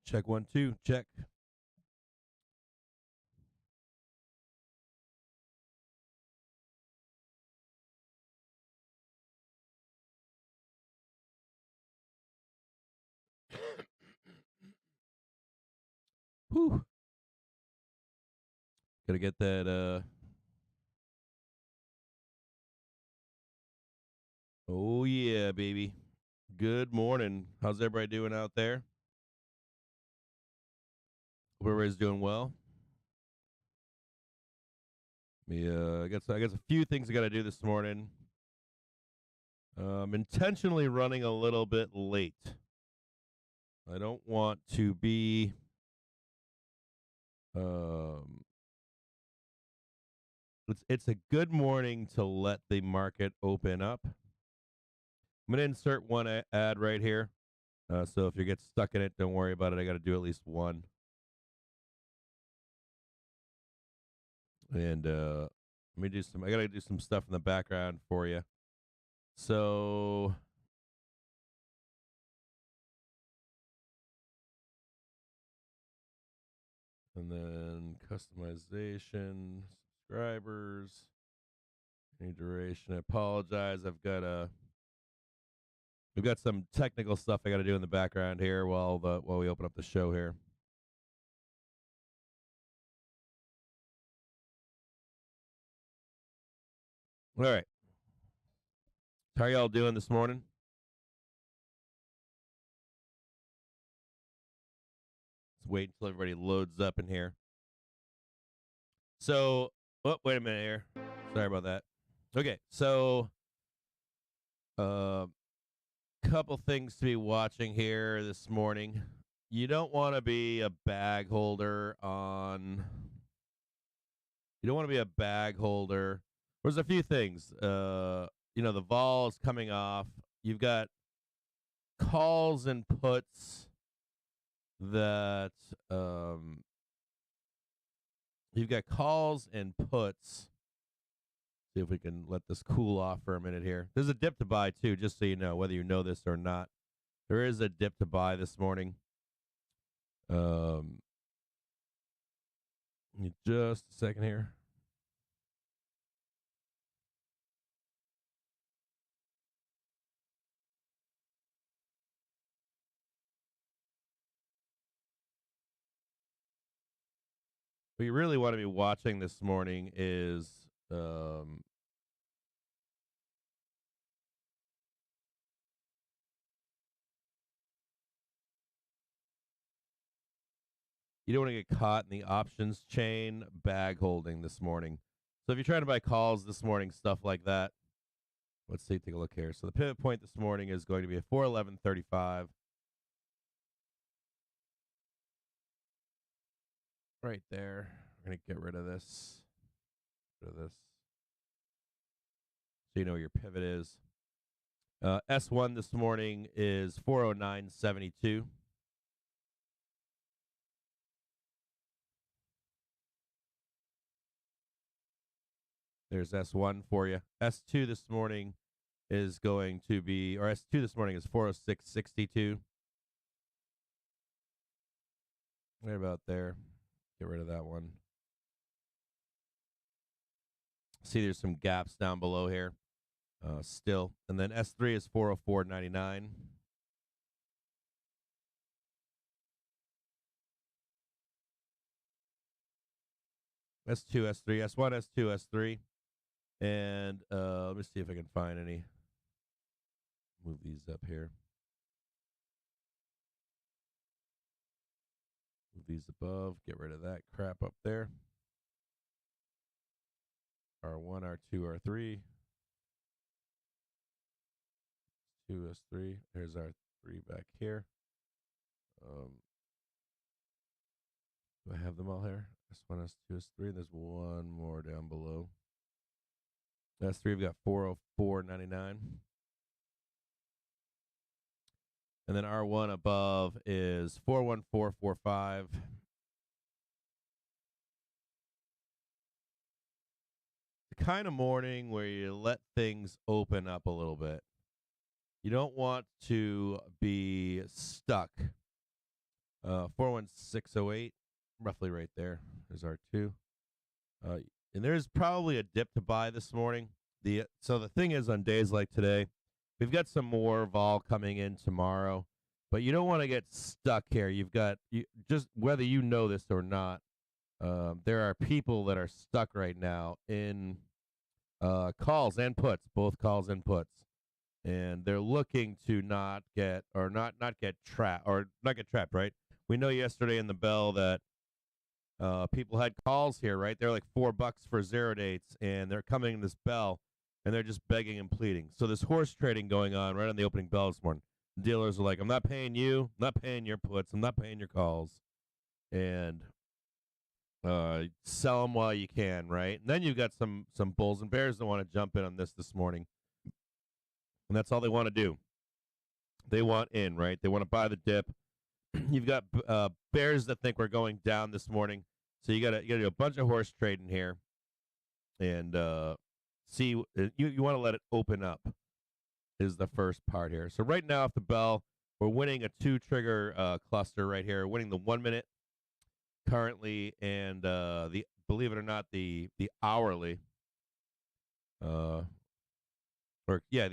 Check 1, 2. Check. Whew. Gotta get that. Oh, yeah, baby. Good morning. How's everybody doing out there? Hope everybody's doing well. I guess a few things I got to do this morning. I'm intentionally running a little bit late. I don't want to be it's a good morning to let the market open up. I'm going to insert one ad right here. So if you get stuck in it, don't worry about it. I got to do at least one. And let me do some. I got to do some stuff in the background for you. So and then customization, subscribers, any duration. I apologize. We've got some technical stuff I got to do in the background here while we open up the show here. All right. How are y'all doing this morning? Let's wait until everybody loads up in here. So, wait a minute here. Sorry about that. Okay, so couple things to be watching here this morning. You don't want to be a bag holder on. You don't want to be a bag holder. There's a few things. The vol is coming off. You've got calls and puts that you've got calls and puts. See if we can let this cool off for a minute here. There's a dip to buy too, just so you know, whether you know this or not. There is a dip to buy this morning. Just a second here. What you really want to be watching this morning is you don't want to get caught in the options chain bag holding this morning. So if you're trying to buy calls this morning, stuff like that, let's see, take a look here. So the pivot point this morning is going to be a 411.35. Right there. We're going to get rid of this. So you know where your pivot is. S1 this morning is 409.72. There's S1 for you. S2 this morning is going to be, or S2 this morning is 406.62. Right about there. Get rid of that one. See, there's some gaps down below here still. And then S3 is 404.99. S2, S3, S1, S2, S3. And let me see if I can find any. Move these up here. Move these above. Get rid of that crap up there. R1, R2, R3. S2, S3. There's R3 back here. Do I have them all here? S1, S2, S3. There's one more down below. S3, we've got 404.99. And then R1 above is 414.45. The kind of morning where you let things open up a little bit. You don't want to be stuck. 41608, roughly right there. There's our two. And there's probably a dip to buy this morning. So the thing is, on days like today, we've got some more vol coming in tomorrow, but you don't want to get stuck here. Just whether you know this or not, there are people that are stuck right now in calls and puts, both calls and puts, and they're looking to not get trapped or not get trapped. Right? We know yesterday in the bell that people had calls here, right? They're like $4 for 0 dates, and they're coming in this bell, and they're just begging and pleading. So this horse trading going on right on the opening bell this morning. Dealers are like, "I'm not paying you, I'm not paying your puts, I'm not paying your calls," and sell them while you can, right? And then you've got some bulls and bears that want to jump in on this morning, and that's all they want to do. They want in, right? They want to buy the dip. You've got bears that think we're going down this morning, so you gotta do a bunch of horse trading here, and see you want to let it open up is the first part here. So right now, off the bell, we're winning a 2 trigger cluster right here. We're winning the 1 minute currently, and the believe it or not, the hourly, the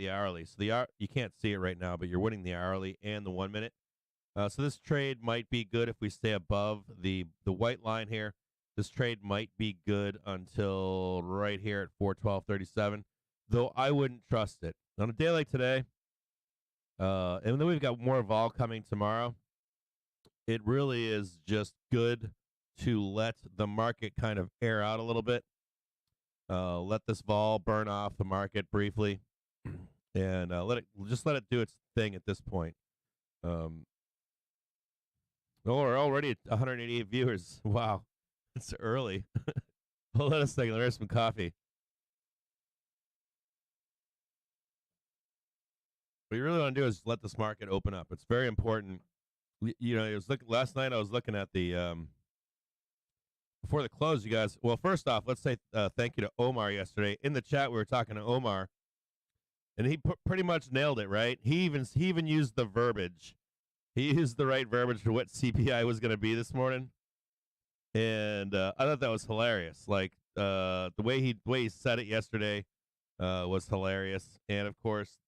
hourly. So you can't see it right now, but you're winning the hourly and the 1 minute. So this trade might be good if we stay above the white line here. This trade might be good until right here at 412.37, though I wouldn't trust it on a day like today. And then we've got more vol coming tomorrow. It really is just good to let the market kind of air out a little bit. Let this vol burn off the market briefly, and let it do its thing at this point. We're already at 188 viewers. Wow, it's early. Hold on a second. There's some coffee. What you really want to do is let this market open up. It's very important. It was last night. I was looking at the before the close. You guys. Well, first off, let's say thank you to Omar yesterday in the chat. We were talking to Omar, and he pretty much nailed it. Right? He even used the verbiage. He used the right verbiage for what CPI was going to be this morning. And I thought that was hilarious. Like the way he said it yesterday was hilarious. And of course,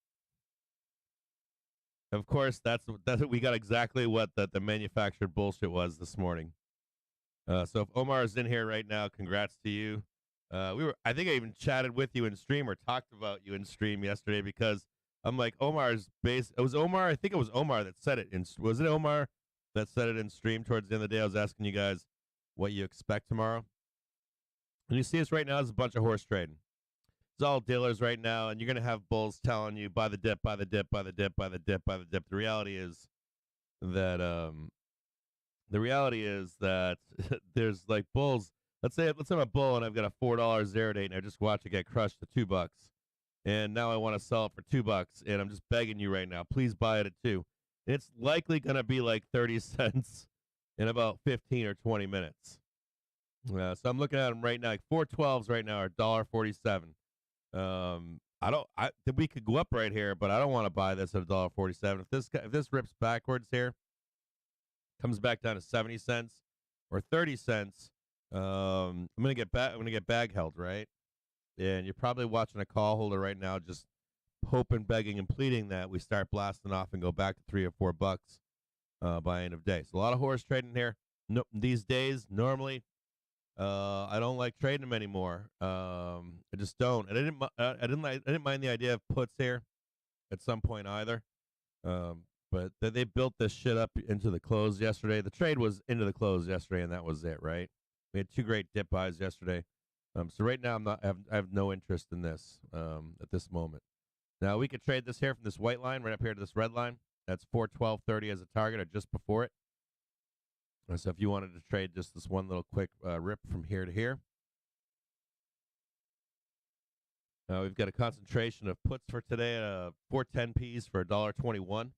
that's what we got exactly what the manufactured bullshit was this morning. So if Omar is in here right now, congrats to you. I think I even chatted with you in stream or talked about you in stream yesterday because I'm like Omar's base. It was Omar. I think it was Omar that said it. Was it Omar that said it in stream towards the end of the day? I was asking you guys what you expect tomorrow. And you see us right now is a bunch of horse trading. It's all dealers right now, and you're going to have bulls telling you buy the dip, buy the dip, buy the dip, buy the dip, buy the dip. The reality is that there's like bulls. Let's say I'm a bull and I've got a $4 0 date, and I just watch it get crushed to $2, and now I want to sell it for $2, and I'm just begging you right now, please buy it at 2. It's likely going to be like 30 cents in about 15 or 20 minutes. So I'm looking at them right now. Like 412s right now are $1.47. We could go up right here, but I don't want to buy this at $1.47. If this rips backwards here, comes back down to 70 cents or 30 cents, I'm gonna get bag held, right? And you're probably watching a call holder right now, just hoping, begging, and pleading that we start blasting off and go back to $3 or $4 by end of day. So a lot of horse trading here. No, these days, normally, I don't like trading them anymore. I just don't. And I didn't mind the idea of puts here at some point either. But they built this shit up into the close yesterday. The trade was into the close yesterday, and that was it, right? We had 2 great dip buys yesterday. So right now I have no interest in this at this moment. Now we could trade this here from this white line right up here to this red line. That's 412.30 as a target, or just before it. So if you wanted to trade just this one little quick rip from here to here. We've got a concentration of puts for today at 410Ps for $1.21.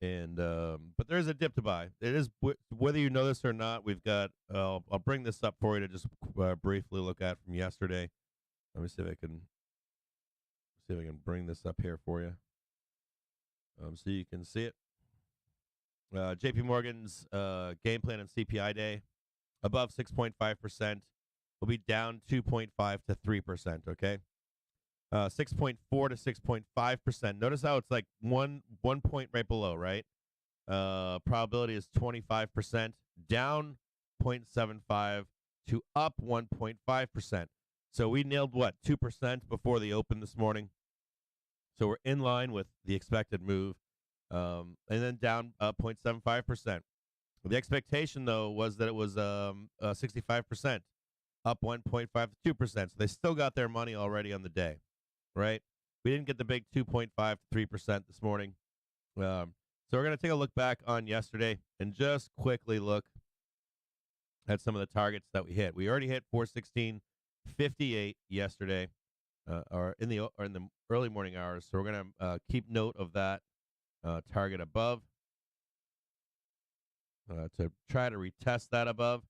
And but there's a dip to buy. It is whether you know this or not. We've got. I'll bring this up for you to just briefly look at from yesterday. Let me see if I can bring this up here for you, so you can see it. JP Morgan's game plan on CPI day above 6.5% will be down 2.5 to 3%. Okay. 6.4 to 6.5%. Notice how it's like one point right below, right? Probability is 25%, down 0.75 to up 1.5%. So we nailed what, 2% before the open this morning. So we're in line with the expected move, and then down 0.75%. The expectation, though, was that it was 65%, up 1.5 to 2%. So they still got their money already on the day, right? We didn't get the big 2.5 to 3% this morning. So we're going to take a look back on yesterday and just quickly look at some of the targets that we hit. We already hit 416.58 yesterday, or in the early morning hours. So we're going to keep note of that target above to try to retest that above.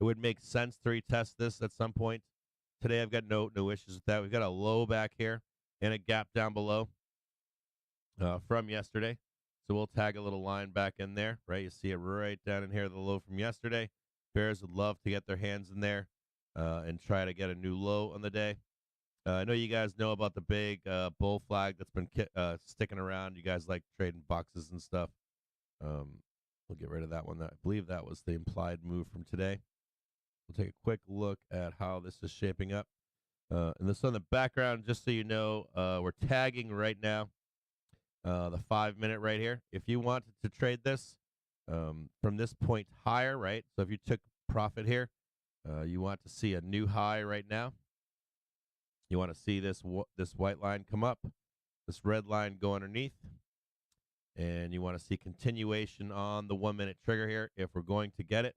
It would make sense to retest this at some point. Today I've got no issues with that. We've got a low back here and a gap down below from yesterday. So we'll tag a little line back in there, right? You see it right down in here, the low from yesterday. Bears would love to get their hands in there and try to get a new low on the day. I know you guys know about the big bull flag that's been sticking around. You guys like trading boxes and stuff. We'll get rid of that one. I believe that was the implied move from today. We'll take a quick look at how this is shaping up. And this on the background, just so you know, we're tagging right now the 5 minute right here. If you wanted to trade this from this point higher, right? So if you took profit here, you want to see a new high right now. You want to see this white line come up, this red line go underneath, and you want to see continuation on the 1 minute trigger here if we're going to get it.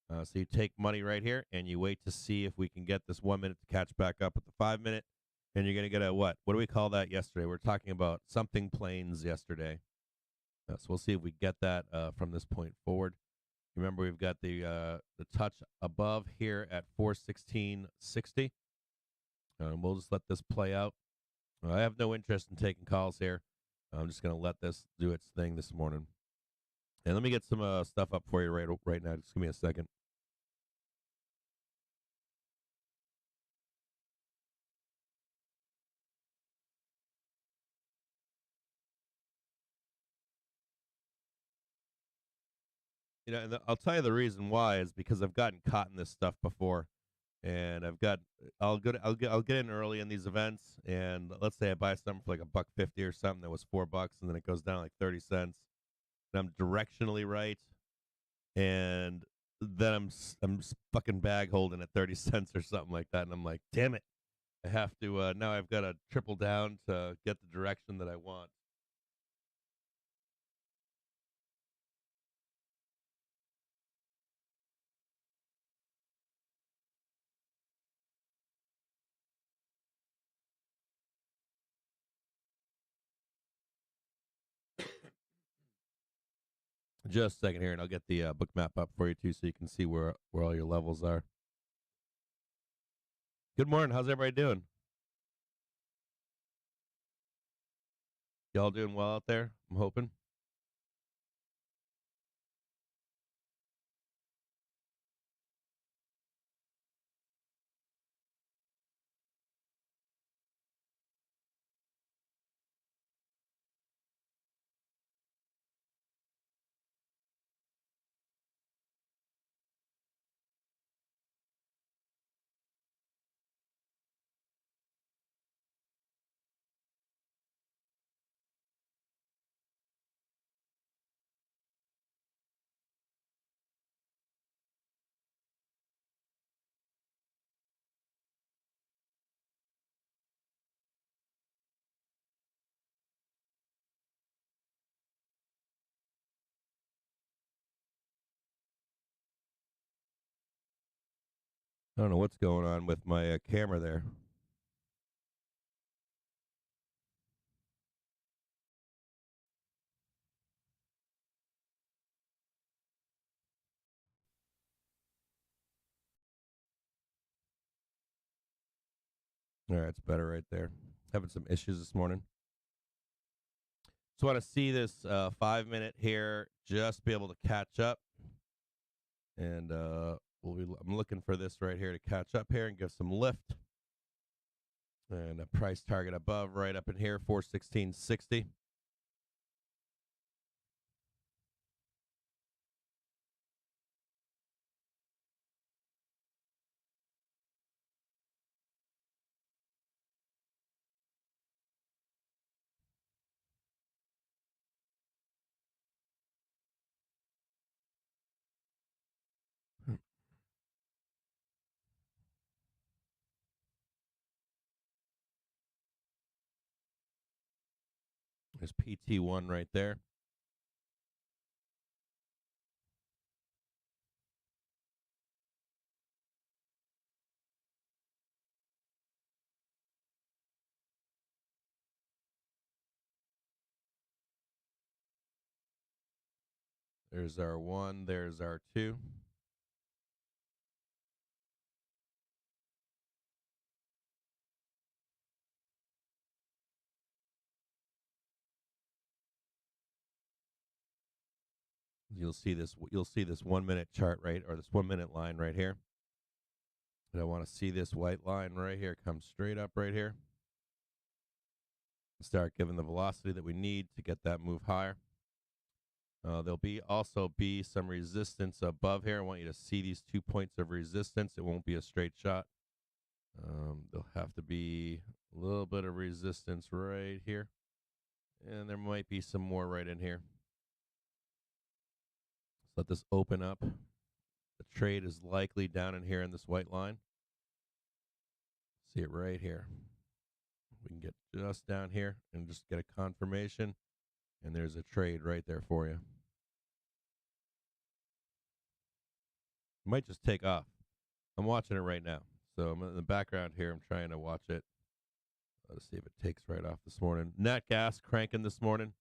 So you take money right here and you wait to see if we can get this 1 minute to catch back up at the 5 minute. And you're going to get a what? What do we call that yesterday? We're talking about something planes yesterday. So we'll see if we get that from this point forward. Remember, we've got the touch above here at 416.60. We'll just let this play out. I have no interest in taking calls here. I'm just going to let this do its thing this morning. And let me get some stuff up for you right now. Just give me a second. And I'll tell you the reason why is because I've gotten caught in this stuff before, and I'll get in early in these events, and let's say I buy something for like $1.50 or something that was $4, and then it goes down like 30 cents, and I'm directionally right, and then I'm fucking bag holding at 30 cents or something like that, and I'm like, damn it, I have to now I've got to triple down to get the direction that I want. Just a second here, and I'll get the book map up for you too, so you can see where all your levels are. Good morning. How's everybody doing? Y'all doing well out there? I'm hoping. I don't know what's going on with my camera there. All right, it's better right there. Having some issues this morning. Just want to see this 5 minute here, just be able to catch up. And I'm looking for this right here to catch up here and give some lift. And a price target above right up in here, 416.60. There's PT1 right there. There's our one. There's our two. You'll see this. You'll see this 1 minute chart right, or this 1 minute line right here. And I want to see this white line right here come straight up right here. Start giving the velocity that we need to get that move higher. There'll also be some resistance above here. I want you to see these 2 points of resistance. It won't be a straight shot. There'll have to be a little bit of resistance right here. And there might be some more right in here. Let's let this open up. The trade is likely down in here in this white line. See it right here. We can get just down here and just get a confirmation. And there's a trade right there for you. It might just take off. I'm watching it right now. So I'm in the background here. I'm trying to watch it. Let's see if it takes right off this morning. Nat gas cranking this morning.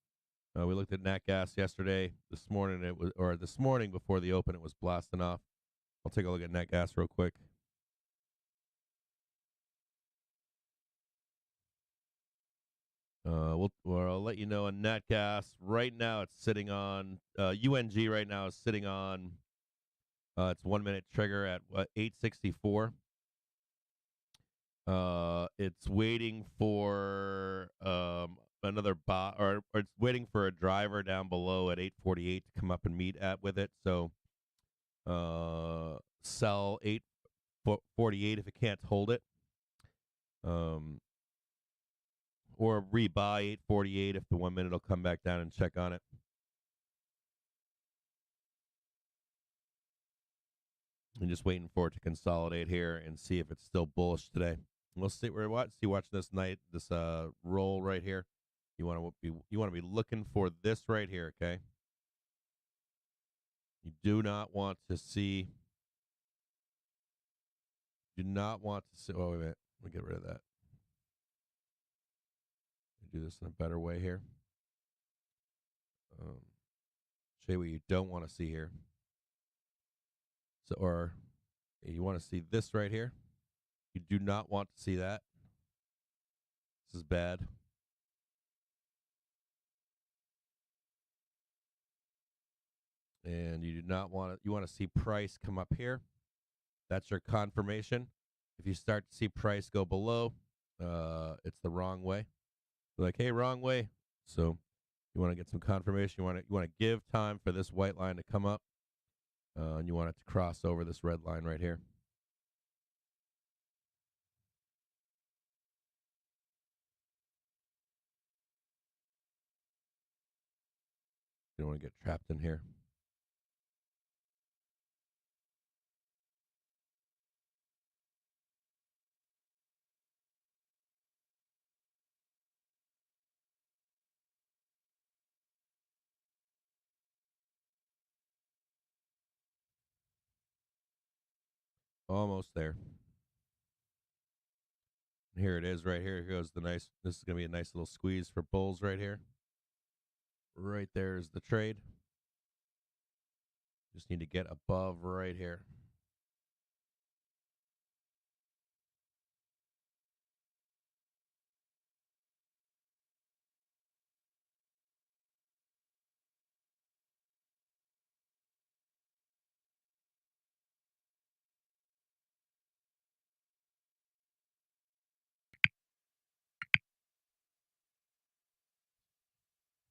We looked at nat gas yesterday. This morning this morning before the open, it was blasting off. I'll take a look at nat gas real quick. I'll let you know on nat gas. Right now, it's sitting on UNG. Right now is sitting on its 1 minute trigger at 864. It's waiting for another bot, or it's waiting for a driver down below at 848 to come up and meet at with it. So sell 848 if it can't hold it. Or rebuy 848 if the 1 minute will come back down and check on it. I'm just waiting for it to consolidate here and see if it's still bullish today. We'll see. Watch this roll right here. You want to be looking for this right here, okay? You do not want to see. Do not want to see. Oh, wait a minute. Let me get rid of that. Do this in a better way here. Show you what you don't want to see here. Or you want to see this right here. You do not want to see that. This is bad. And you do not want to. You want to see price come up here. That's your confirmation. If you start to see price go below, it's the wrong way. Like, hey, wrong way. So you want to get some confirmation. You want to give time for this white line to come up, and you want it to cross over this red line right here. You don't want to get trapped in here. Almost there. Here it is right here. Here goes this is going to be a nice little squeeze for bulls right here. Right there is the trade. Just need to get above right here.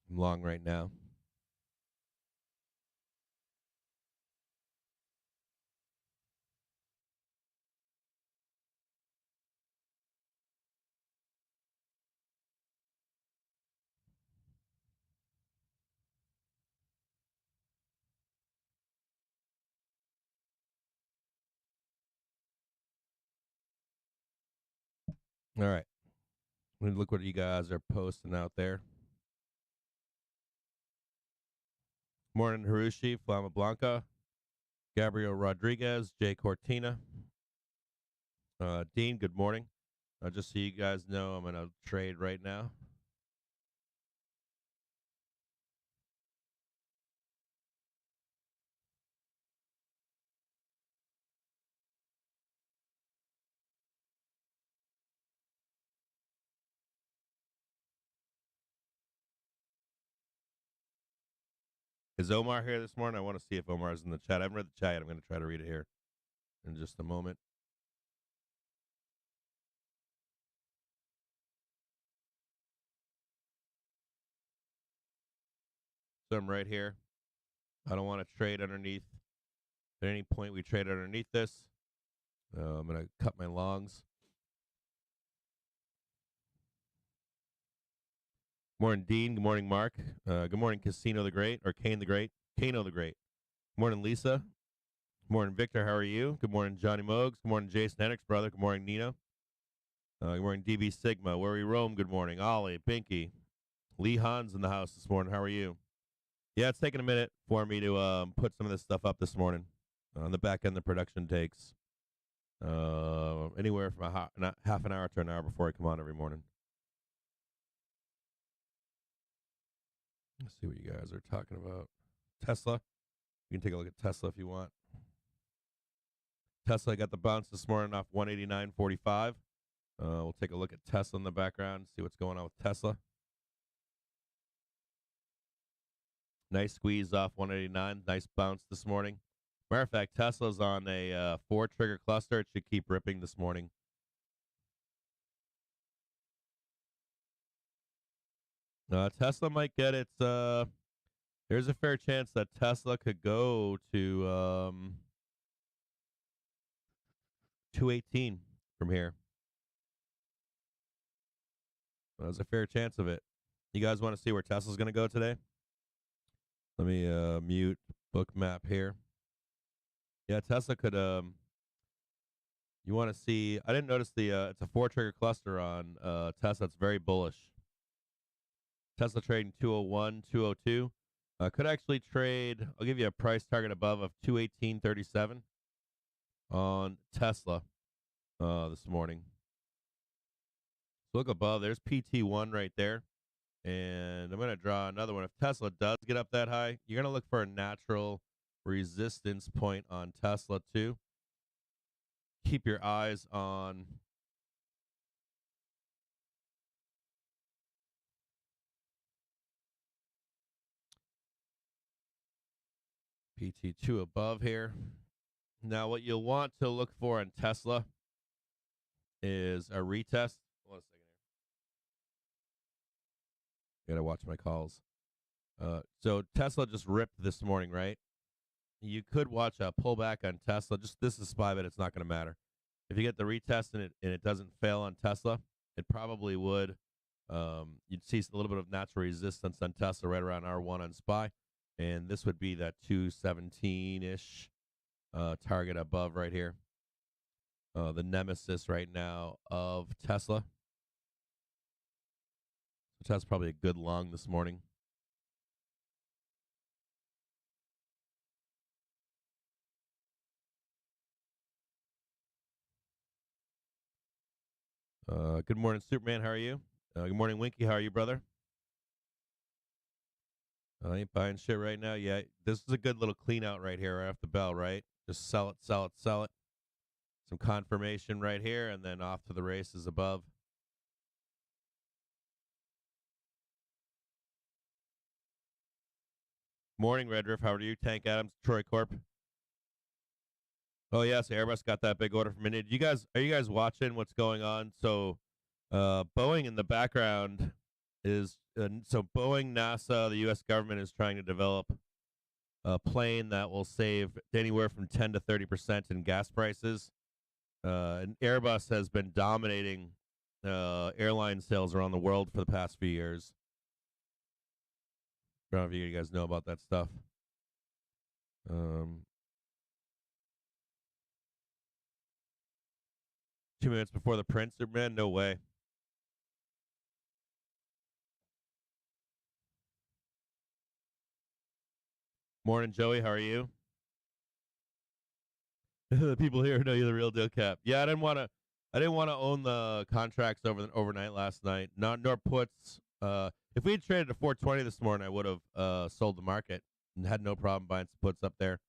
I'm long right now. All right. Look what you guys are posting out there. Morning, Harushi, Flama Blanca, Gabriel Rodriguez, Jay Cortina. Dean, good morning. Just so you guys know, I'm in a trade right now. Is Omar here this morning? I want to see if Omar's in the chat. I haven't read the chat yet. I'm going to try to read it here in just a moment. So I'm right here. I don't want to trade underneath. At any point we trade underneath this, I'm going to cut my longs. Morning, Dean. Good morning, Mark. Good morning, Casino the Great, or Kane the Great. Kano the Great. Good morning, Lisa. Good morning, Victor. How are you? Good morning, Johnny Mogs. Good morning, Jason Henricks, brother. Good morning, Nino. Good morning, DB Sigma. Where we roam. Good morning, Ollie, Binky. Lee Hans in the house this morning. How are you? Yeah, it's taking a minute for me to put some of this stuff up this morning. On the back end, the production takes anywhere from half an hour to an hour before I come on every morning. Let's see what you guys are talking about. Tesla. You can take a look at Tesla if you want. Tesla got the bounce this morning off 189.45. We'll take a look at Tesla in the background, see what's going on with Tesla. Nice squeeze off 189. Nice bounce this morning. Matter of fact, Tesla's on a 4-trigger cluster. It should keep ripping this morning. Tesla might get its. There's a fair chance that Tesla could go to 218 from here. There's a fair chance of it. You guys want to see where Tesla's going to go today? Let me mute Bookmap here. Yeah, Tesla could. You want to see? I didn't notice the. It's a 4-trigger cluster on Tesla. It's very bullish. Tesla trading 201, 202. Could actually trade. I'll give you a price target above of 218.37 on Tesla this morning. So look above. There's PT1 right there. And I'm going to draw another one. If Tesla does get up that high, you're going to look for a natural resistance point on Tesla too. Keep your eyes on PT2 above here. Now, what you'll want to look for in Tesla is a retest. Hold on a second here. Got to watch my calls. So Tesla just ripped this morning, right? You could watch a pullback on Tesla. Just this is SPY, but it's not going to matter. If you get the retest and it doesn't fail on Tesla, it probably would. You'd see a little bit of natural resistance on Tesla right around R1 on SPY, and this would be that 217-ish target above right here. The nemesis right now of Tesla. So Tesla's probably a good long this morning. Good morning, Superman. How are you? Good morning, Winky. How are you, brother? I ain't buying shit right now. Yeah, this is a good little clean out right here right off the bell, right? Just sell it, sell it, sell it. Some confirmation right here, and then off to the races above. Morning, Redriff. How are you? Tank Adams, Troy Corp. Oh yeah, so Airbus got that big order from India. Are you guys watching what's going on? So Boeing in the background is so Boeing, NASA, the U.S. government is trying to develop a plane that will save anywhere from 10 to 30% in gas prices. And Airbus has been dominating airline sales around the world for the past few years. I don't know if you guys know about that stuff. Um, 2 minutes before the Prince, man, no way. Morning, Joey. How are you? The people here know you're the real deal, Cap. Yeah, I didn't want to. I didn't want to own the contracts overnight last night. Not nor puts. If we had traded to 420 this morning, I would have sold the market and had no problem buying some puts up there.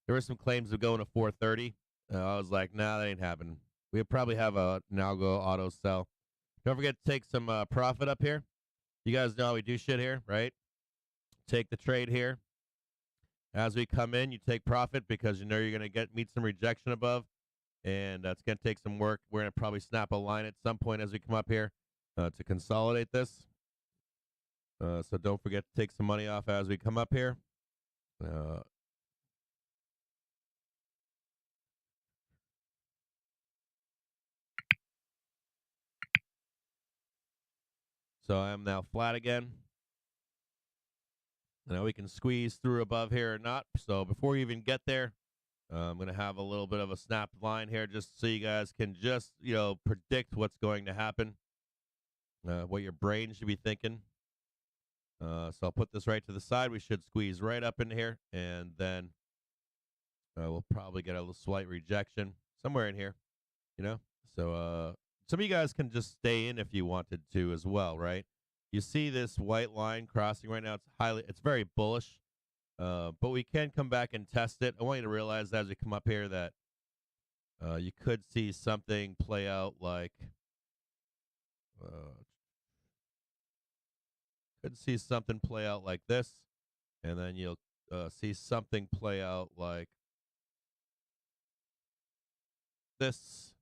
There were some claims of going to 430. I was like, nah, that ain't happening. We probably have a Nalgo auto sell. Don't forget to take some profit up here. You guys know how we do shit here, right? Take the trade here. As we come in, you take profit because you know you're going to meet some rejection above, and it's going to take some work. We're going to probably snap a line at some point as we come up here to consolidate this. So don't forget to take some money off as we come up here. So I am now flat again. Now we can squeeze through above here or not. So before you even get there, I'm going to have a little bit of a snapped line here just so you guys can just, predict what's going to happen, what your brain should be thinking. So I'll put this right to the side. We should squeeze right up in here, and then we'll probably get a little slight rejection somewhere in here, you know? So some of you guys can just stay in if you wanted to as well, right? You see this white line crossing right now. It's very bullish, but we can come back and test it. I want you to realize that as we come up here that you could see something play out like this, and then you'll see something play out like this,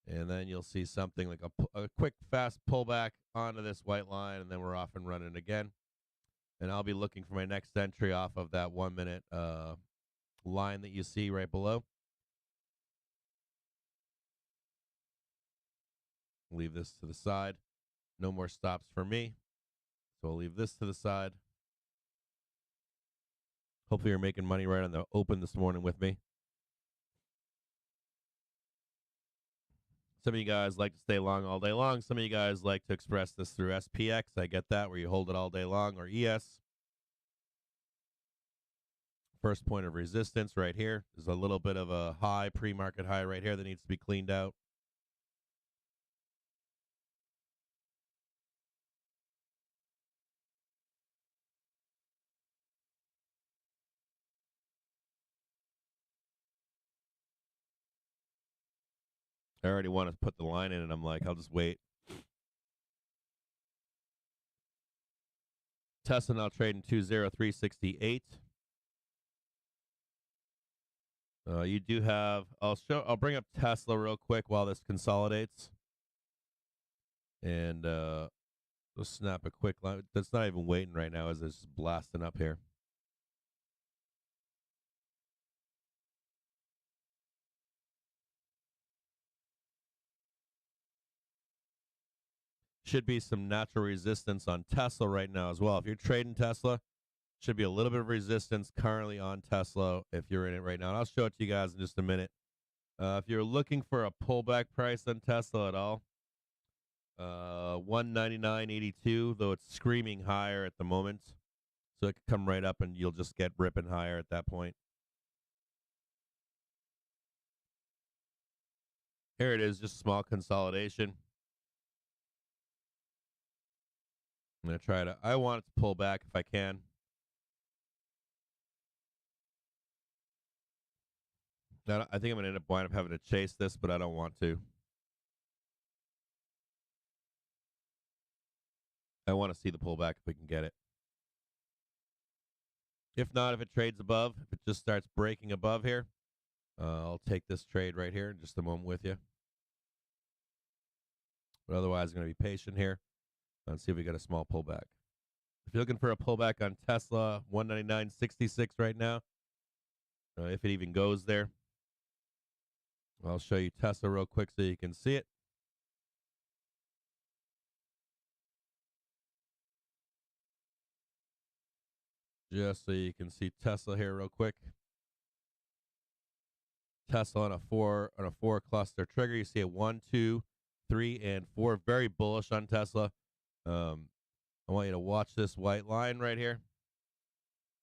and then you'll see something like a quick, fast pullback onto this white line, and then we're off and running again. And I'll be looking for my next entry off of that 1 minute line that you see right below. Leave this to the side. No more stops for me. So I'll leave this to the side. Hopefully you're making money right on the open this morning with me. Some of you guys like to stay long all day long. Some of you guys like to express this through SPX. I get that, where you hold it all day long, or ES. First point of resistance right here. There's a little bit of a high, pre-market high right here that needs to be cleaned out. I already want to put the line in, and I'm like, I'll just wait. Tesla now trading 20368. You do have. I'll bring up Tesla real quick while this consolidates, and just snap a quick line. That's not even waiting right now as it's blasting up here. Should be some natural resistance on Tesla right now as well. If you're trading Tesla, should be a little bit of resistance currently on Tesla if you're in it right now. And I'll show it to you guys in just a minute. If you're looking for a pullback price on Tesla at all, 199.82, though it's screaming higher at the moment. So it could come right up and you'll just get ripping higher at that point. Here it is, just small consolidation. I'm going to try to, I want it to pull back if I can. I think I'm going to wind up having to chase this, but I don't want to. I want to see the pullback if we can get it. If not, if it trades above, if it just starts breaking above here, I'll take this trade right here in just a moment with you. But otherwise, I'm going to be patient here. Let's see if we got a small pullback. If you're looking for a pullback on Tesla, 199.66 right now, if it even goes there. I'll show you Tesla real quick so you can see it. Just so you can see Tesla here real quick. Tesla on a four cluster trigger. You see a 1, 2, 3, and 4. Very bullish on Tesla. I want you to watch this white line right here.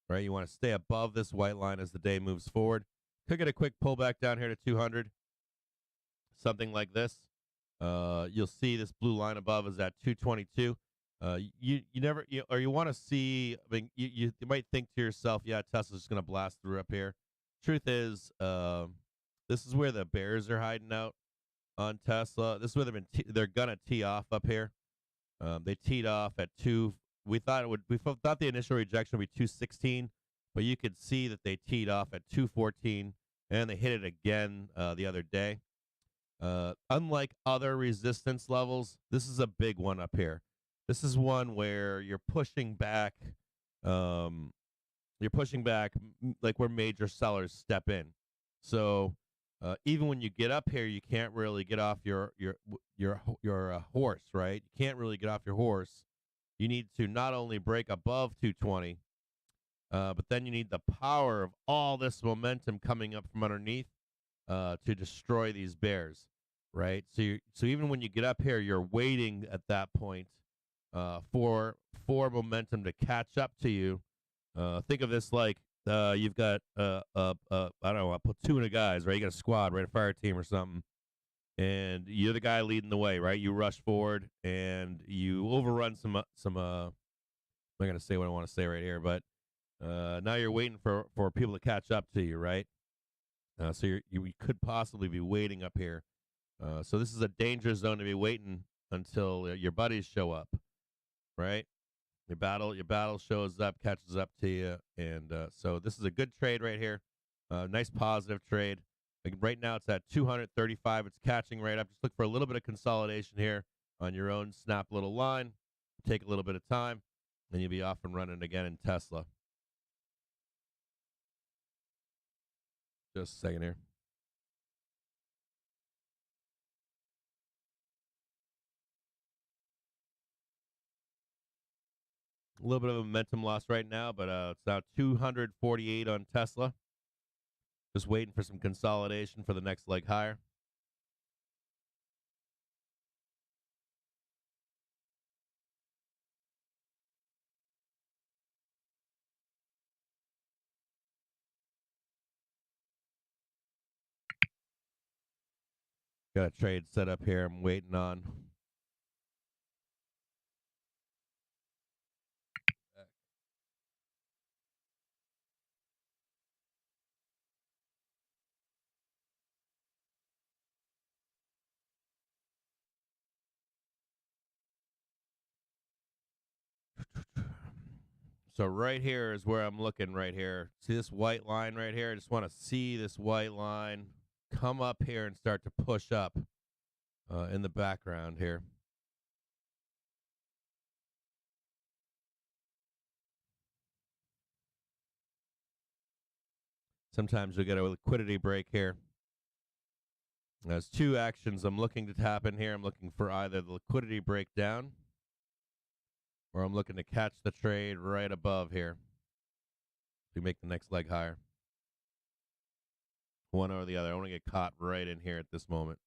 Right, you want to stay above this white line as the day moves forward. Could get a quick pullback down here to 200, something like this. You'll see this blue line above is at 222. You never or you want to see. I mean, you might think to yourself, yeah, Tesla's just going to blast through up here. Truth is, this is where the bears are hiding out on Tesla. This is where they're gonna tee off up here. They teed off at two. We thought the initial rejection would be 216, but you could see that they teed off at 214, and they hit it again the other day. Unlike other resistance levels, this is a big one up here. This is one where you're pushing back. You're pushing back like where major sellers step in. So even when you get up here, you can't really get off your horse, right? You can't really get off your horse. You need to not only break above 220, but then you need the power of all this momentum coming up from underneath to destroy these bears, right? So even when you get up here, you're waiting at that point for momentum to catch up to you. Think of this like you've got I don't know, a platoon of guys, right? You got a squad, right? A fire team or something, and you're the guy leading the way, right? You rush forward and you overrun some. I'm not gonna say what I want to say right here, but now you're waiting for people to catch up to you, right? So you could possibly be waiting up here. So this is a dangerous zone to be waiting until your buddies show up, right? Your battle shows up, catches up to you, and so this is a good trade right here. Nice positive trade. Like right now, it's at 235. It's catching right up. Just look for a little bit of consolidation here on your own. Snap a little line. Take a little bit of time, and you'll be off and running again in Tesla. Just a second here. A little bit of a momentum loss right now, but it's now 248 on Tesla. Just waiting for some consolidation for the next leg higher. Got a trade set up here. I'm waiting on. So right here is where I'm looking right here. See this white line right here? I just want to see this white line come up here and start to push up in the background here. Sometimes we get a liquidity break here. There's two actions I'm looking to happen here. I'm looking for either the liquidity breakdown or I'm looking to catch the trade right above here to make the next leg higher. One or the other. I want to get caught right in here at this moment.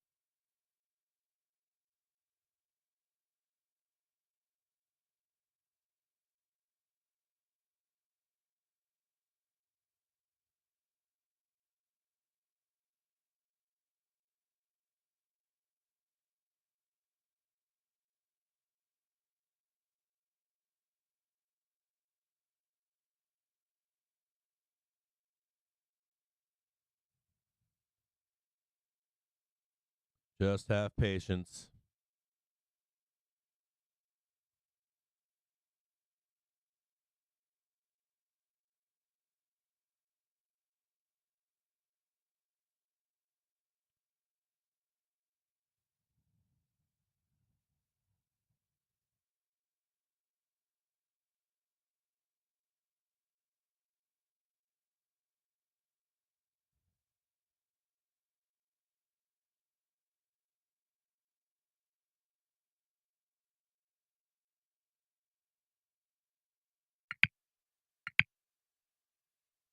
Just have patience.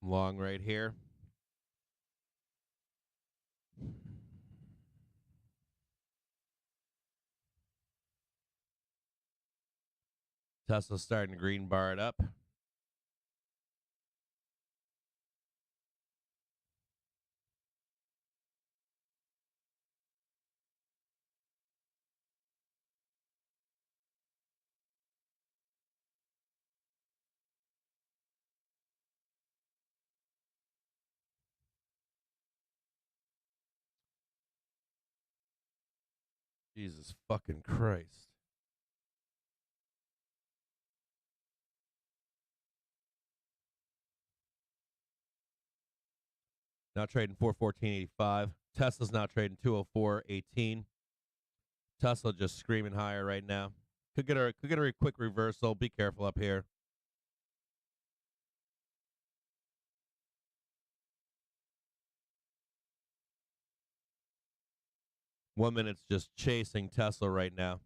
Long right here. Tesla's starting to green bar it up. Jesus fucking Christ. Now trading 414.85. Tesla's now trading 204.18. Tesla just screaming higher right now. Could get a quick reversal. Be careful up here. 1 minute's just chasing Tesla right now.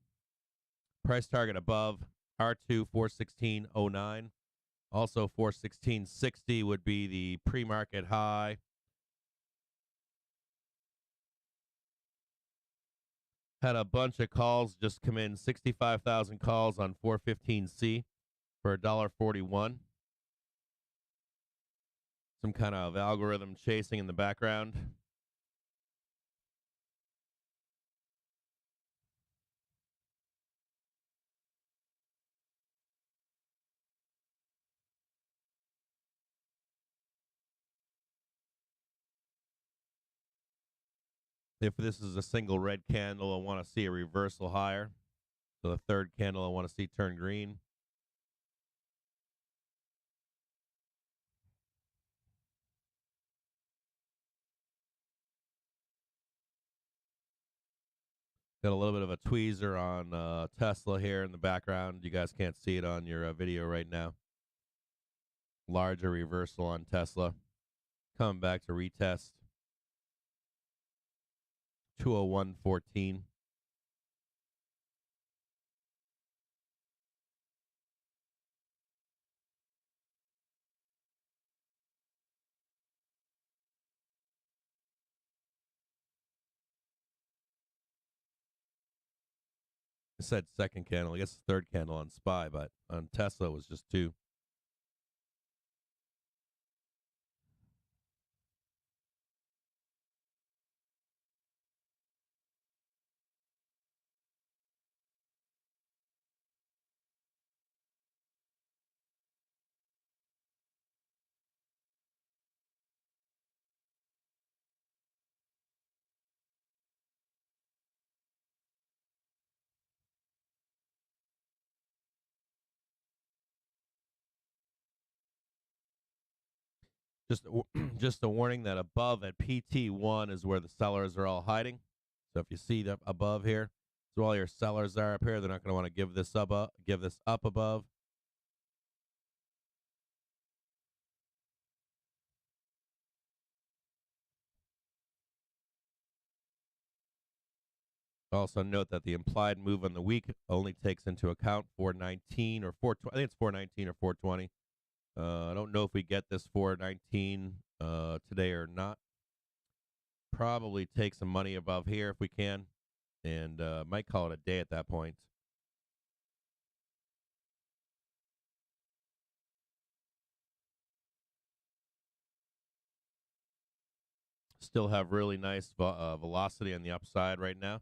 Price target above R2 416.09. Also 416.60 would be the pre-market high. Had a bunch of calls just come in, 65,000 calls on 415C for $1.41. Some kind of algorithm chasing in the background. If this is a single red candle, I want to see a reversal higher. So the third candle I want to see turn green. Got a little bit of a tweezer on Tesla here in the background. You guys can't see it on your video right now. Larger reversal on Tesla. Coming back to retest. 201.14. I said second candle. I guess the third candle on SPY, but on Tesla it was just two. Just just a warning that above at PT1 is where the sellers are all hiding. So if you see them above here, so all your sellers are up here, they're not going to want to give this up above. Also note that the implied move on the week only takes into account 419 or 420. I think it's 419 or 420. I don't know if we get this 419 today or not. Probably take some money above here if we can, and might call it a day at that point. Still have really nice velocity on the upside right now.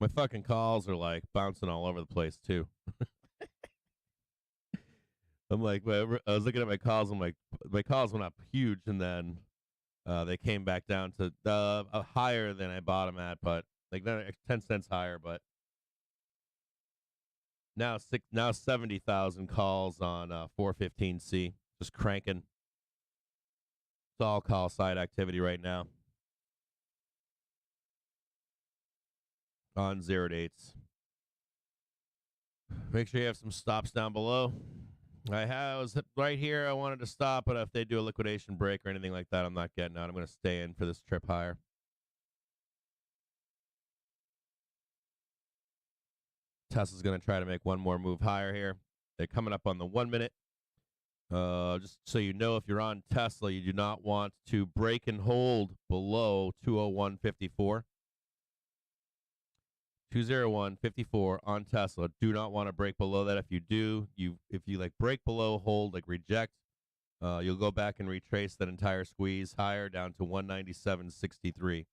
My fucking calls are like bouncing all over the place too. I'm like, I was looking at my calls. I'm like, my calls went up huge, and then they came back down to higher than I bought them at, but like 10 cents higher. But now 70,000 calls on 415C, just cranking. It's all call side activity right now on 0 dates. Make sure you have some stops down below. I was right here. I wanted to stop, but if they do a liquidation break or anything like that, I'm not getting out. I'm going to stay in for this trip higher. Tesla's going to try to make one more move higher here. They're coming up on the 1 minute. Just so you know, if you're on Tesla, you do not want to break and hold below 201.54. 201.54 on Tesla. Do not want to break below that. If you do, if you like break below, hold, like reject, you'll go back and retrace that entire squeeze higher down to 197.63.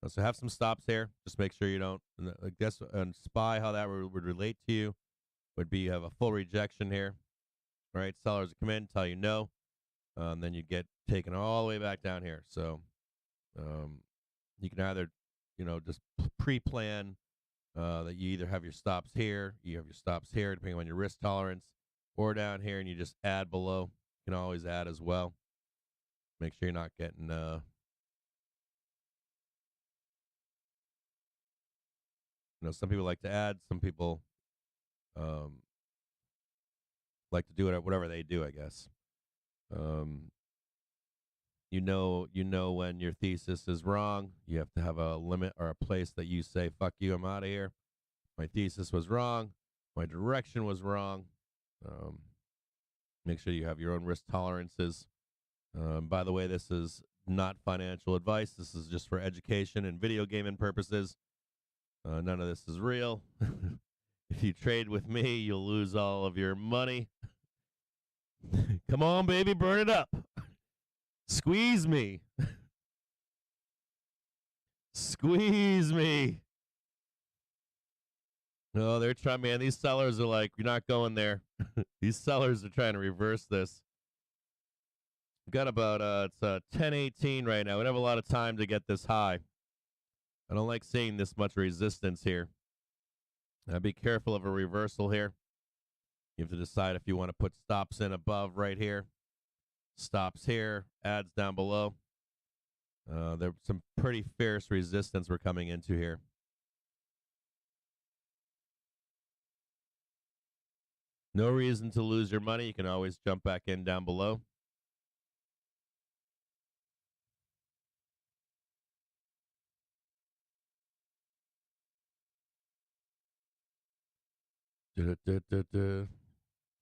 So have some stops here. Just make sure you don't. I guess and spy how that would relate to you. Would be you have a full rejection here, right? Sellers come in, tell you no, and then you get taken all the way back down here. So you can either, just pre-plan that you either have your stops here, you have your stops here, depending on your risk tolerance, or down here, and you just add below. You can always add as well. Make sure you're not getting some people like to add, some people like to do it whatever they do, I guess. Um, when your thesis is wrong. You have to have a limit or a place that you say, "Fuck you, I'm out of here. My thesis was wrong. My direction was wrong." Um, Make sure you have your own risk tolerances. By the way, this is not financial advice. This is just for education and video gaming purposes. None of this is real. If you trade with me, you'll lose all of your money. Come on, baby, burn it up. Squeeze me. Squeeze me. No, they're trying, man. These sellers are like, you're not going there. These sellers are trying to reverse this. We've got about it's 10:18 right now. We don't have a lot of time to get this high. I don't like seeing this much resistance here. Be careful of a reversal here. You have to decide if you want to put stops in above right here, stops here, adds down below. There's some pretty fierce resistance we're coming into here. No reason to lose your money. You can always jump back in down below.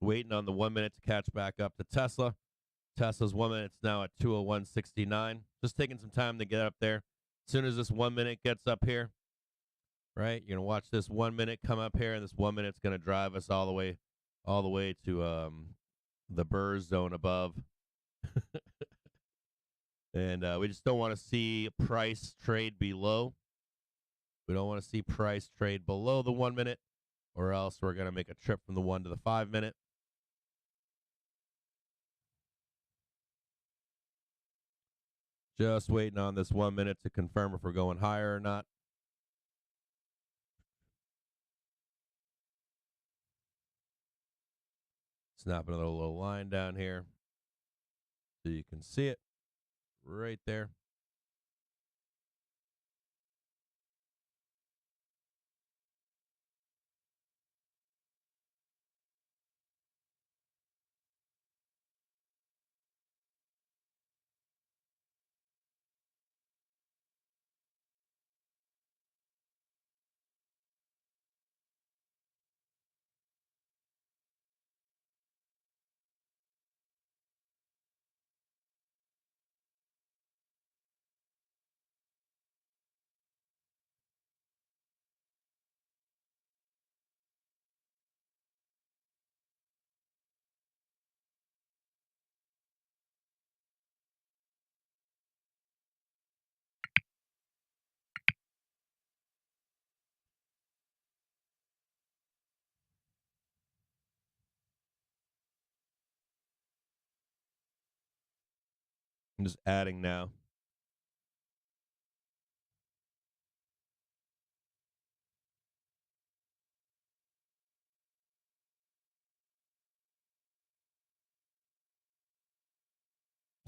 Waiting on the 1 minute to catch back up to Tesla. Tesla's 1 minute's now at 201.69. Just taking some time to get up there. As soon as this 1 minute gets up here, right, you're gonna watch this 1 minute come up here, and this 1 minute's gonna drive us all the way to the Burr zone above. And we just don't want to see price trade below. We don't want to see price trade below the 1 minute, or else we're going to make a trip from the 1 to the 5 minute. Just waiting on this 1 minute to confirm if we're going higher or not. Snapping a little line down here so you can see it right there. I'm just adding now.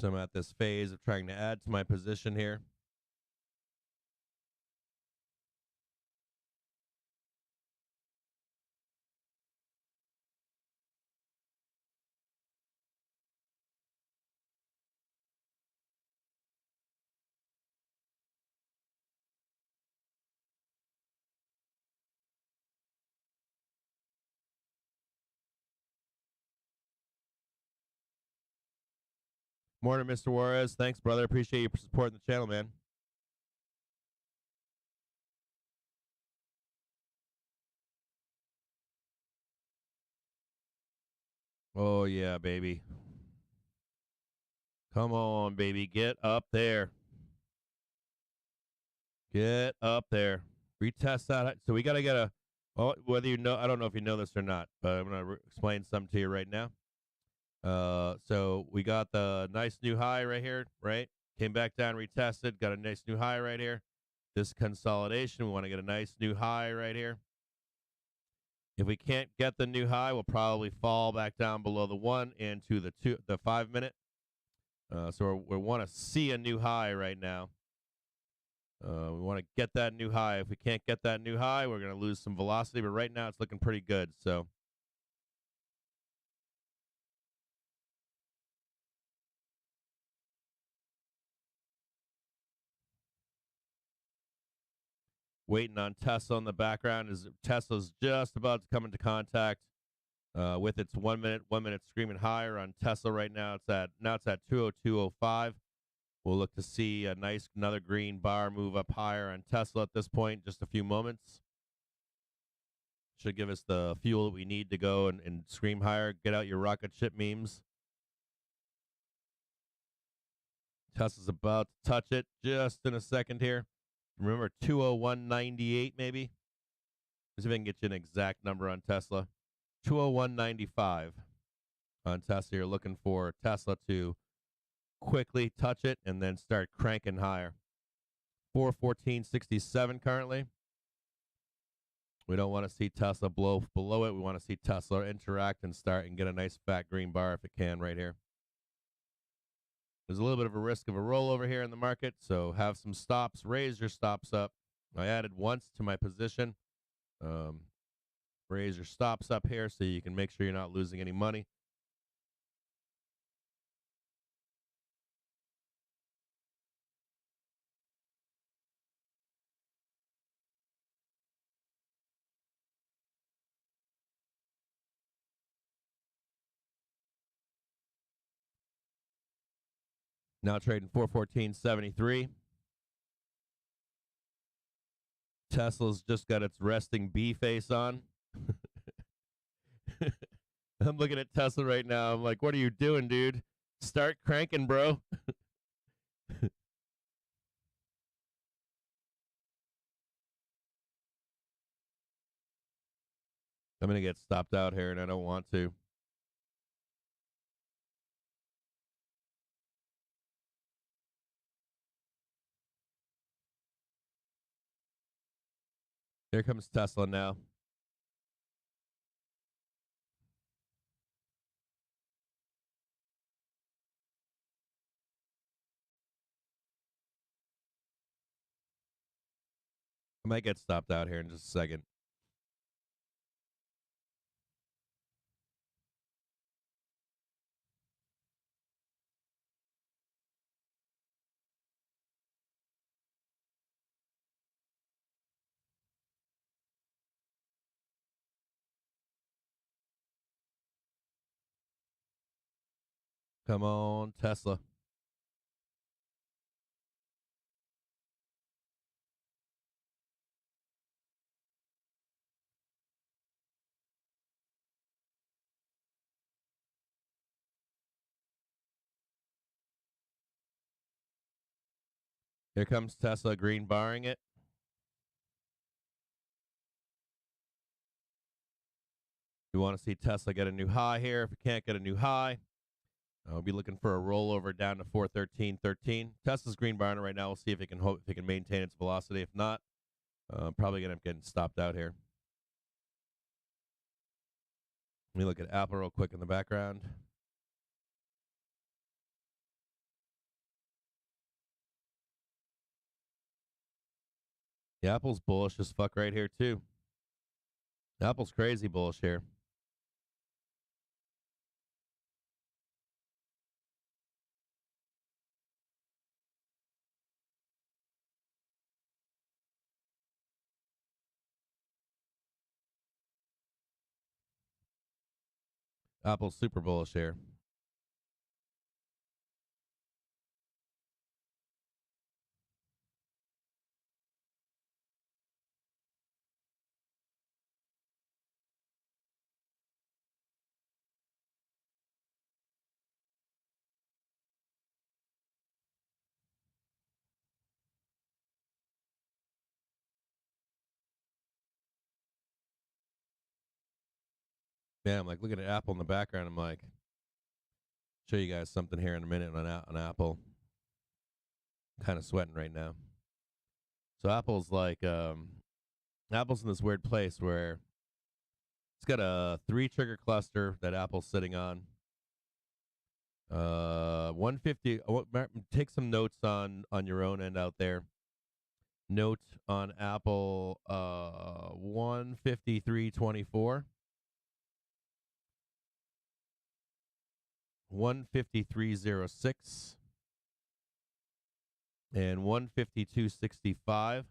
So I'm at this phase of trying to add to my position here. Morning, Mr. Juarez. Thanks, brother. Appreciate you supporting the channel, man. Oh, yeah, baby. Come on, baby. Get up there. Get up there. Retest that. So we got to get a, well, whether you know, I don't know if you know this or not, but I'm going to explain something to you right now. So we got the nice new high right here, right? Came back down, retested, got a nice new high right here. This consolidation, we want to get a nice new high right here. If we can't get the new high, we'll probably fall back down below the 1 into the 5 minute. So we want to see a new high right now. We want to get that new high. If we can't get that new high, we're going to lose some velocity. But right now, it's looking pretty good. So waiting on Tesla in the background. Is Tesla's just about to come into contact with its 1 minute screaming higher on Tesla right now. It's at 202.05. We'll look to see a nice another green bar move up higher on Tesla at this point. Just a few moments. Should give us the fuel that we need to go and scream higher. Get out your rocket ship memes. Tesla's about to touch it just in a second here. Remember 201.98 maybe? Let's see if I can get you an exact number on Tesla. 201.95 on Tesla. You're looking for Tesla to quickly touch it and then start cranking higher. 414.67 currently. We don't want to see Tesla blow below it. We want to see Tesla interact and start and get a nice fat green bar if it can right here. There's a little bit of a risk of a rollover here in the market, so have some stops. Raise your stops up. I added once to my position. Raise your stops up here so you can make sure you're not losing any money. Now trading 414.73. Tesla's just got its resting B face on. I'm looking at Tesla right now. I'm like, what are you doing, dude? Start cranking, bro. I'm going to get stopped out here, and I don't want to. Here comes Tesla now. I might get stopped out here in just a second. Come on, Tesla. Here comes Tesla green barring it. We want to see Tesla get a new high here. If we can't get a new high, I'll be looking for a rollover down to 413.13. Tesla's green barring it right now. We'll see if it can maintain its velocity. If not, probably gonna end up getting stopped out here. Let me look at Apple real quick in the background. Yeah, Apple's bullish as fuck right here too. Apple's crazy bullish here. Apple's super bullish here. Yeah, I'm like looking at Apple in the background. I'm like, show you guys something here in a minute on Apple. Kind of sweating right now. So Apple's in this weird place where it's got a 3 trigger cluster that Apple's sitting on. 150. Take some notes on your own end out there. Note on Apple 153.24, 153.06, and 152.65.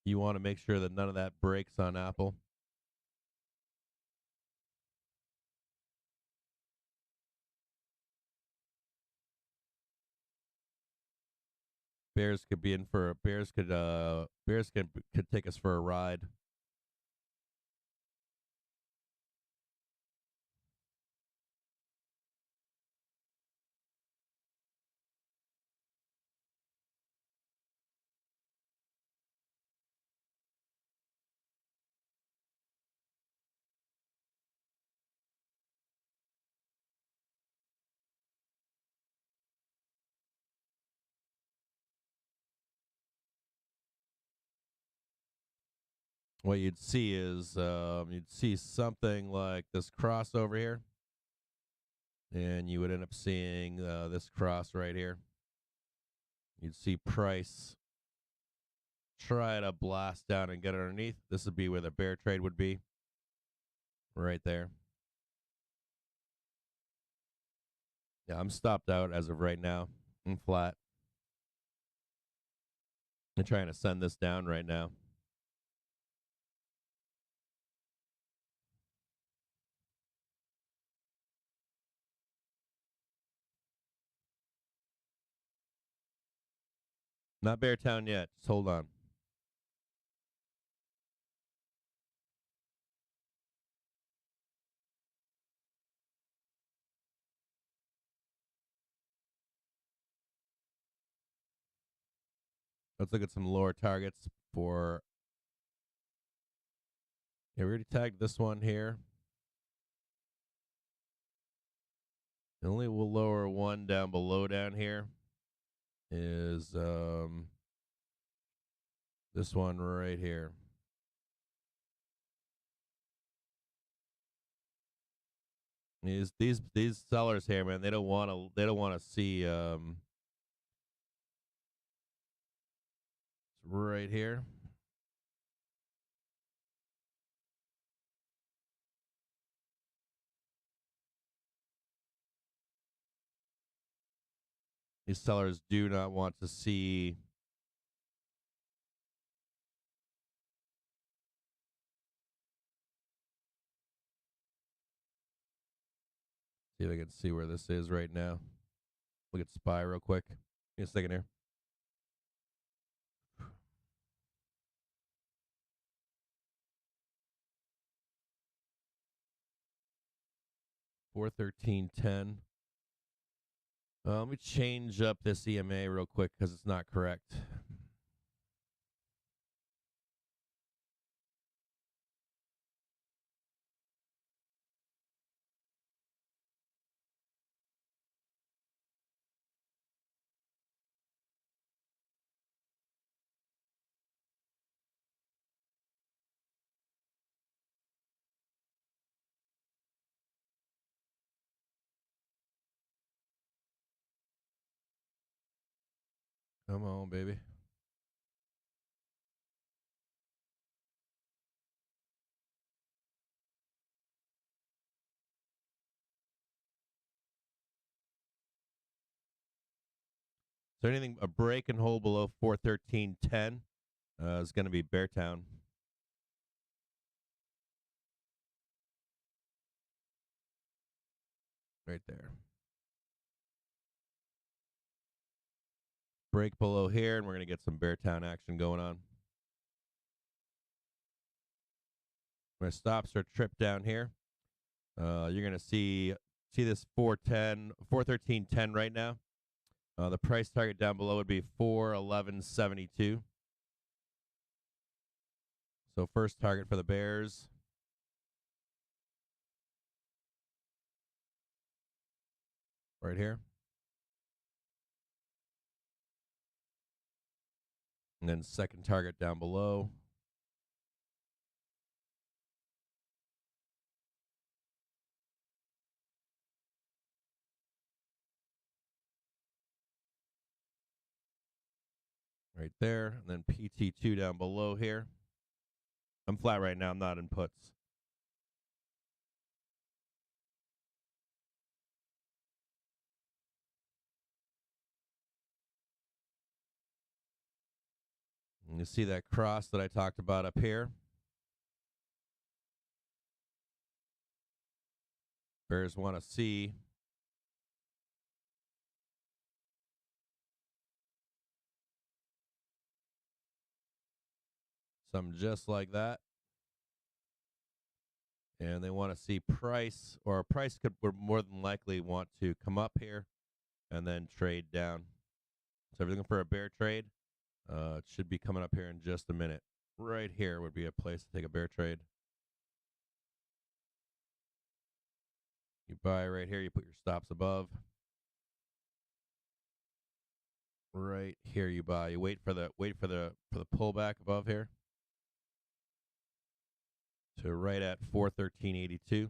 You want to make sure that none of that breaks on Apple. Bears could be in for Bears could take us for a ride. What you'd see is you'd see something like this cross over here, and you would end up seeing this cross right here. You'd see price try to blast down and get underneath. This would be where the bear trade would be, right there. Yeah, I'm stopped out as of right now. I'm flat. I'm trying to send this down right now. Not Beartown yet. Just hold on. Let's look at some lower targets for. Yeah, we already tagged this one here. The only lower one down below down here is this one right here. These sellers here, man, they don't want to see right here. These sellers do not want to see see if I can see where this is right now. Look at SPY real quick. Give me a second here. $413.10. Let me change up this EMA real quick because it's not correct. Come on, baby. So anything a break and hold below 413.10 is going to be Beartown. Right there. Break below here, and we're going to get some Beartown action going on. My stops are tripped down here. You're going to see this 413.10 right now. The price target down below would be 411.72. So first target for the bears. Right here. And then second target down below. Right there. And then PT2 down below here. I'm flat right now. I'm not in puts. And you see that cross that I talked about up here. Bears want to see something just like that. And they want to see price, or price could more than likely want to come up here and then trade down. So everything for a bear trade, it should be coming up here in just a minute. Right here would be a place to take a bear trade. You buy right here, you put your stops above. Right here you buy. You wait for the pullback above here to right at 413.82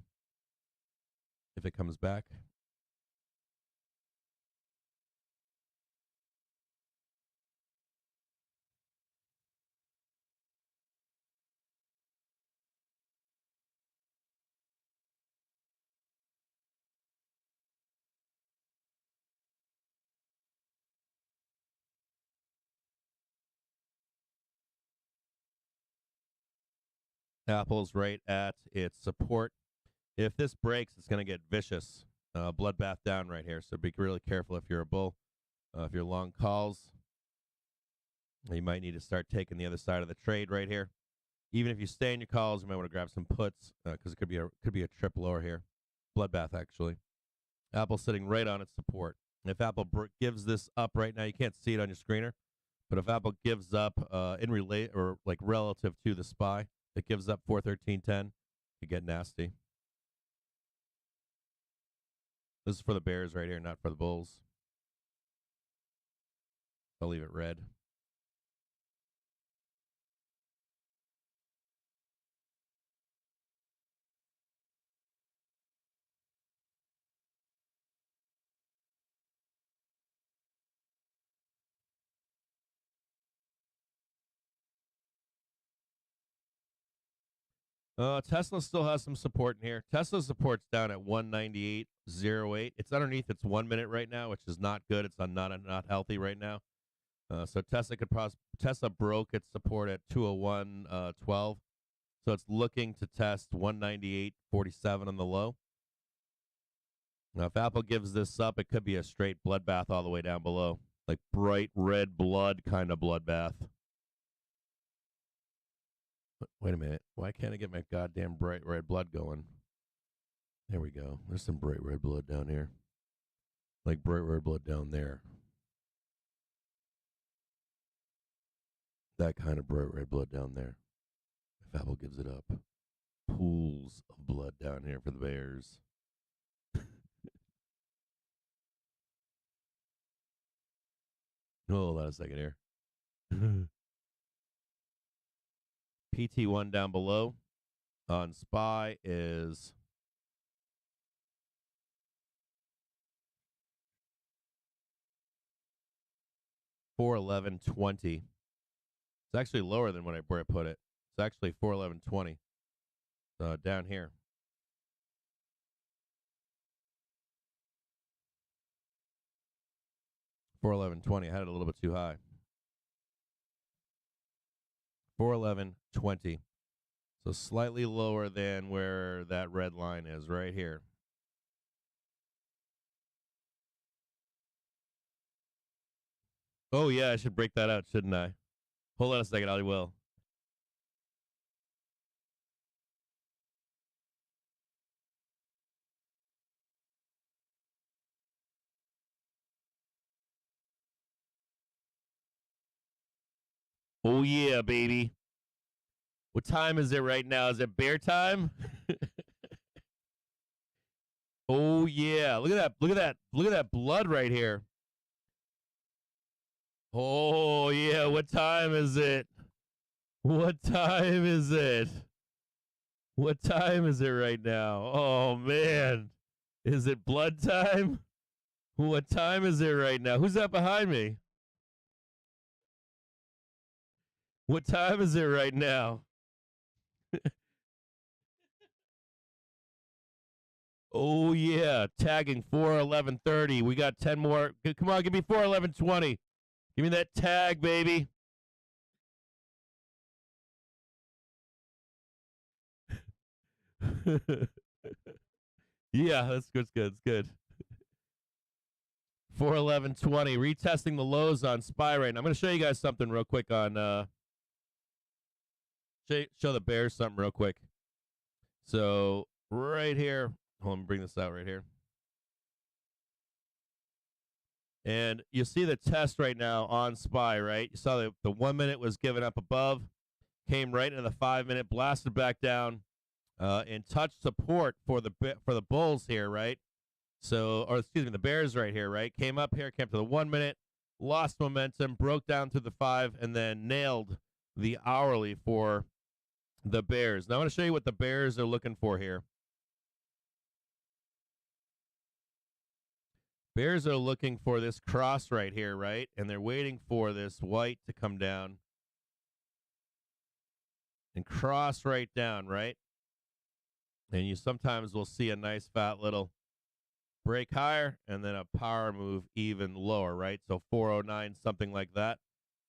if it comes back. Apple's right at its support. If this breaks, it's going to get vicious. Bloodbath down right here. So be really careful if you're a bull. If you're long calls, you might need to start taking the other side of the trade right here. Even if you stay in your calls, you might want to grab some puts because it could be a trip lower here. Bloodbath actually. Apple sitting right on its support. If Apple gives this up right now, you can't see it on your screener, but if Apple gives up in relate or like relative to the SPY, it gives up 413.10, you get nasty. This is for the bears right here, not for the bulls. I'll leave it red. Tesla still has some support in here. Tesla support's down at 198.08. It's underneath its 1 minute right now, which is not good. It's not healthy right now. So Tesla broke its support at 201.12. So it's looking to test 198.47 on the low. Now, if Apple gives this up, it could be a straight bloodbath all the way down below, like bright red blood kind of bloodbath. Wait a minute. Why can't I get my goddamn bright red blood going? There we go. There's some bright red blood down here. Like bright red blood down there. That kind of bright red blood down there. If Apple gives it up. Pools of blood down here for the bears. Hold on a second here. PT1 down below on SPY is 411.20. It's actually lower than where I put it. It's actually 411.20 down here. 411.20. I had it a little bit too high. 411.20. So slightly lower than where that red line is right here. Oh, yeah, I should break that out, shouldn't I? Hold on a second, I will. Oh, yeah, baby. What time is it right now? Is it bear time? Oh yeah. Look at that. Look at that. Look at that blood right here. Oh yeah. What time is it? What time is it? What time is it right now? Oh man. Is it blood time? What time is it right now? Who's that behind me? What time is it right now? Oh yeah, tagging 4:11:30. We got 10 more. Come on, give me 4:11:20. Give me that tag, baby. Yeah, that's good. It's good. It's good. 4:11:20. Retesting the lows on SPY right now. I'm going to show you guys something real quick on show the bears something real quick. So right here, hold on, bring this out right here. And you see the test right now on SPY, right? You saw the 1 minute was given up above, came right into the 5 minute, blasted back down, and touched support for the bulls here, right? So, or excuse me, the bears right here, right? Came up here, came to the 1 minute, lost momentum, broke down through the 5, and then nailed the hourly for the bears. Now I want to show you what the bears are looking for here. Bears are looking for this cross right here, right? And they're waiting for this white to come down and cross right down, right? And you sometimes will see a nice fat little break higher and then a power move even lower, right? So 409, something like that.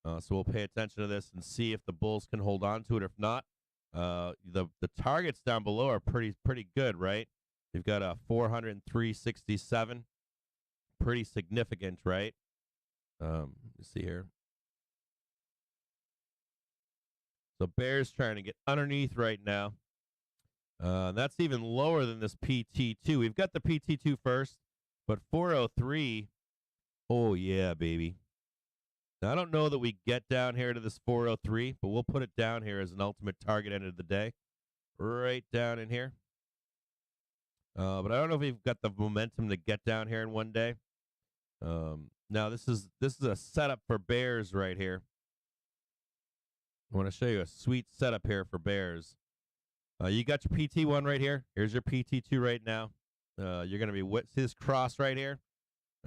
So we'll pay attention to this and see if the bulls can hold on to it. If not, the targets down below are pretty good, right? You've got a 403.67, pretty significant, right? Let's see here. So bears trying to get underneath right now. That's even lower than this PT2. We've got the PT2 first, but 403. Oh yeah, baby. Now, I don't know that we get down here to this 403, but we'll put it down here as an ultimate target end of the day, right down in here. But I don't know if we've got the momentum to get down here in one day. Now this is a setup for bears right here. I want to show you a sweet setup here for bears. You got your PT1 right here. Here's your PT2 right now. You're going to be see this cross right here.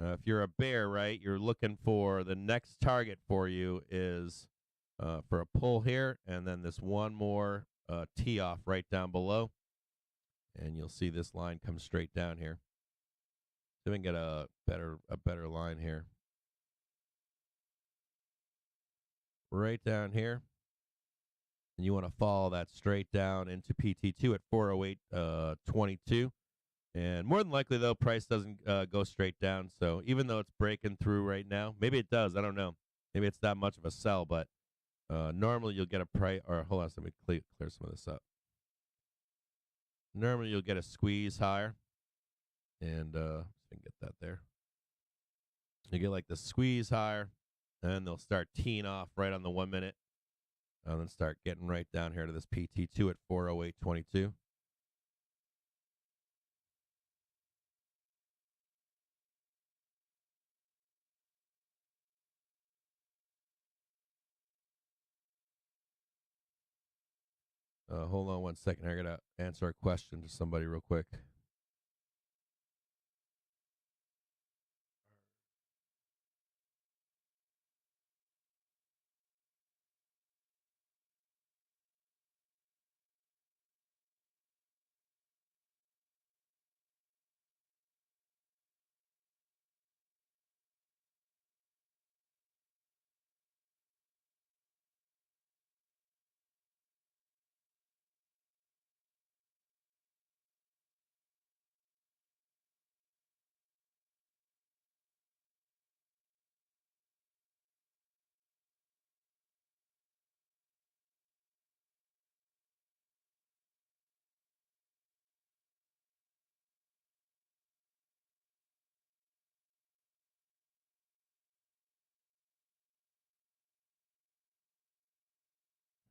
If you're a bear, right, you're looking for the next target for you is for a pull here, and then this one more tee off right down below, and you'll see this line come straight down here. So we can get a better line here, right down here, and you want to follow that straight down into PT2 at 408.22. And more than likely, though, price doesn't go straight down. So even though it's breaking through right now, maybe it does. I don't know. Maybe it's that much of a sell, but normally you'll get a price. Or hold on, let me clear some of this up. Normally you'll get a squeeze higher, and I can get that there. You get like the squeeze higher, and they'll start teeing off right on the 1 minute, and then start getting right down here to this PT2 at 408.22. Hold on 1 second. I gotta answer a question to somebody real quick.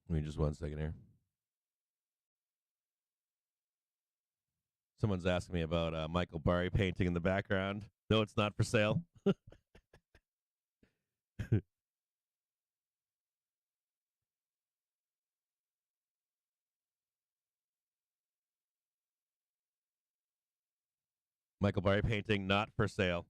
Give me just 1 second here. Someone's asking me about Michael Barry painting in the background. No, it's not for sale. Michael Barry painting not for sale.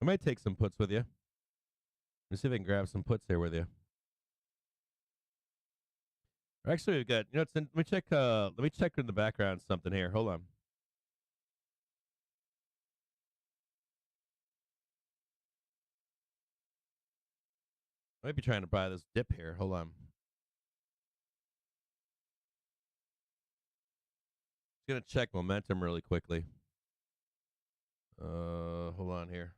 I might take some puts with you. Let me see if I can grab some puts here with you. Actually, we've got let me check. Let me check in the background something here. Hold on. I might be trying to buy this dip here. Hold on. Just gonna check momentum really quickly. Hold on here.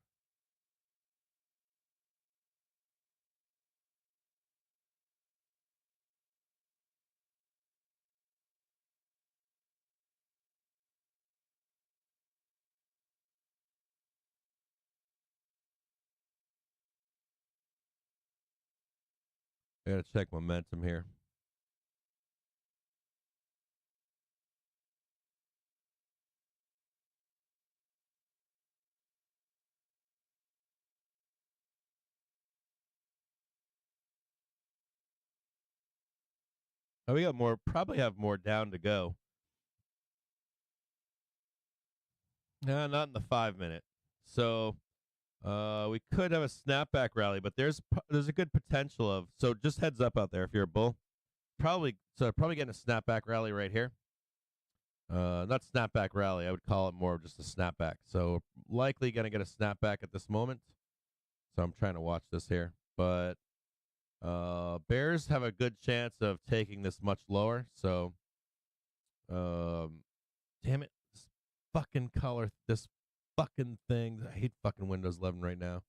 I gotta check momentum here. Oh, we got more. Probably have more down to go. Nah, not in the 5 minute. So we could have a snapback rally, but there's a good potential of. So just heads up out there if you're a bull. Probably getting a snapback rally right here. Not snapback rally. I would call it more of just a snapback. So likely going to get a snapback at this moment. So I'm trying to watch this here, but Bears have a good chance of taking this much lower. So, damn it, this fucking color, this fucking thing. I hate fucking Windows 11 right now.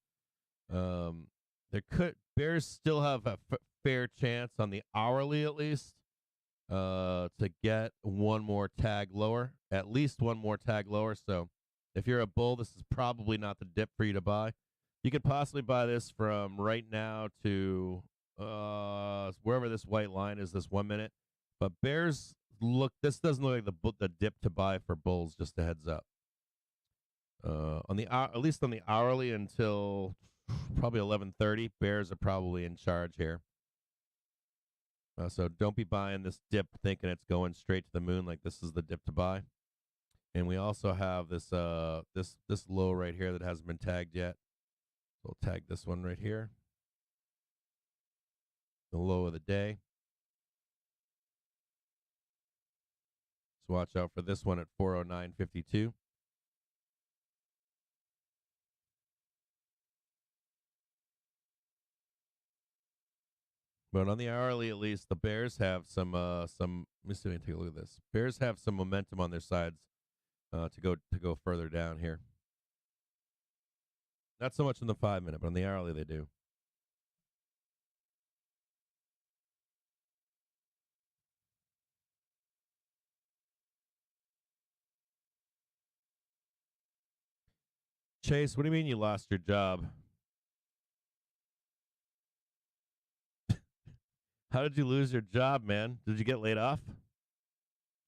There could Bears still have a fair chance on the hourly at least to get one more tag lower, at least one more tag lower. So if you're a bull, this is probably not the dip for you to buy. You could possibly buy this from right now to wherever this white line is this 1 minute. But Bears this doesn't look like the dip to buy for bulls. Just a heads up. On the at least on the hourly until probably 11:30, Bears are probably in charge here. So don't be buying this dip thinking it's going straight to the moon like this is the dip to buy. And we also have this low right here that hasn't been tagged yet. So we'll tag this one right here. The low of the day. So watch out for this one at 409.52. But on the hourly, at least, the Bears have some. Let me see if I can take a look at this. Bears have some momentum on their sides to go further down here. Not so much in the 5 minute, but on the hourly they do. Chase, what do you mean you lost your job? How did you lose your job, man? Did you get laid off?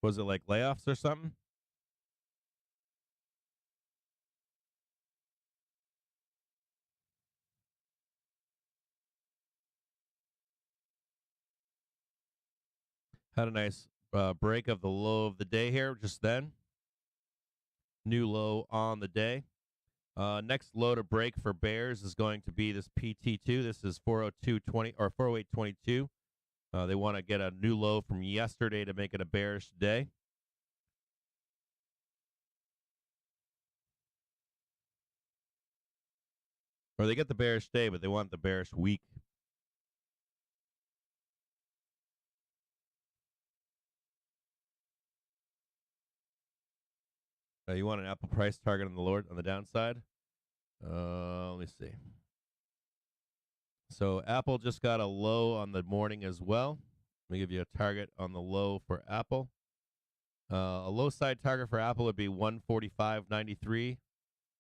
Was it like layoffs or something? Had a nice break of the low of the day here just then. New low on the day. Next low to break for Bears is going to be this PT2. This is 402.20 or 408.22. They want to get a new low from yesterday to make it a bearish day. Or they get the bearish day, but they want the bearish week. You want an Apple price target on the downside? Let me see. So Apple just got a low on the morning as well. Let me give you a target on the low for Apple. A low side target for Apple would be 145.93,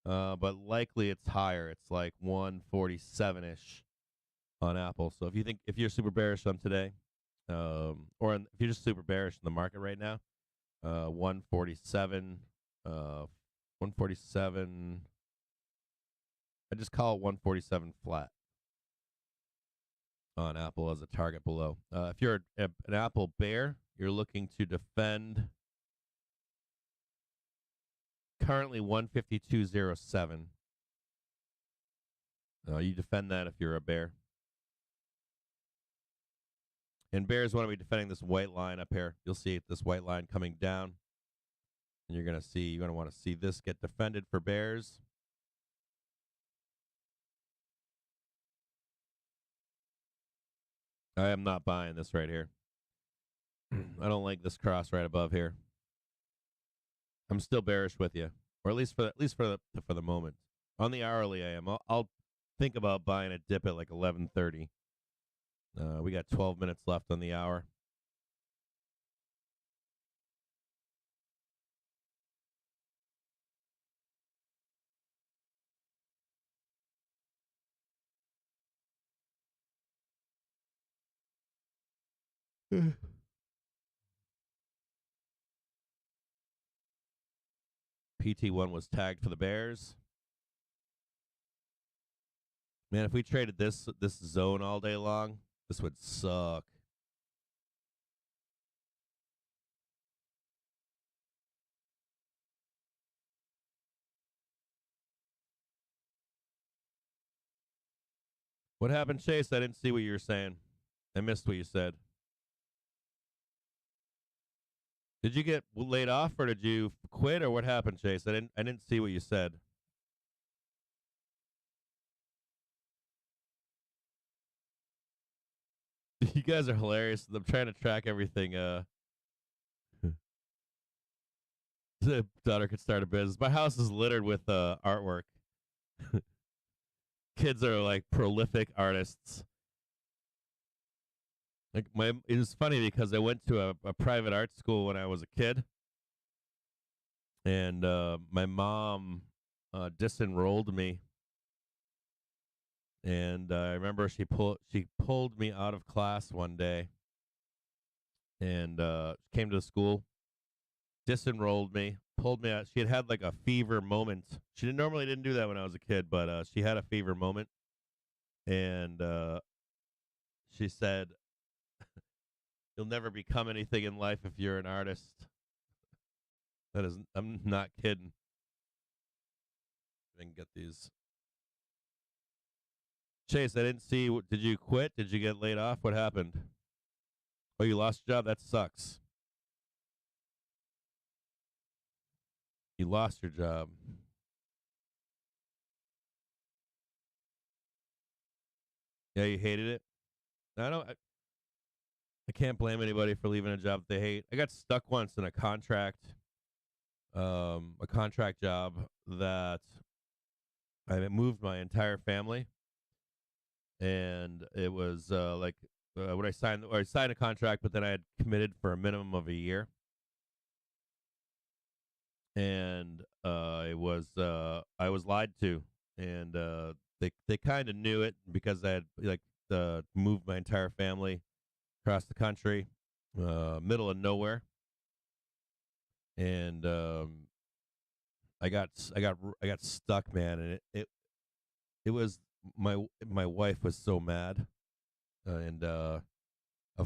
but likely it's higher. It's like 147 ish on Apple. So if you're super bearish on today, if you're just super bearish in the market right now, 147, 147. I just call it 147 flat on Apple as a target below. If you're an Apple bear, you're looking to defend currently 152.07. You defend that if you're a bear. And bears want to be defending this white line up here. You'll see this white line coming down. And you're going to want to see this get defended for bears. I am not buying this right here. I don't like this cross right above here. I'm still bearish with you, or at least for the moment. On the hourly, I am. I'll think about buying a dip at like 11:30. We got 12 minutes left on the hour. PT1 was tagged for the Bears. Man, if we traded this zone all day long, this would suck. What happened, Chase? I didn't see what you were saying. I missed what you said. Did you get laid off or did you quit or what happened, Chase? I didn't see what you said. You guys are hilarious. I'm trying to track everything. The daughter could start a business. My house is littered with artwork. Kids are like prolific artists. Like it was funny because I went to a private art school when I was a kid, and my mom disenrolled me, and I remember she pulled me out of class one day, and came to the school, disenrolled me, pulled me out. She had like a fever moment. She didn't do that when I was a kid, but she had a fever moment, and she said, "You'll never become anything in life if you're an artist." I'm not kidding. I can get these. Chase, I didn't see. Did you quit? Did you get laid off? What happened? Oh, you lost your job? That sucks. You lost your job. Yeah, you hated it. I don't. I can't blame anybody for leaving a job that they hate. I got stuck once in a contract job that I moved my entire family, and it was when I signed a contract, but then I had committed for a minimum of a year, and I was lied to, and they kind of knew it because I had moved my entire family across the country, middle of nowhere, and I got stuck, man, and it was my wife was so mad, and of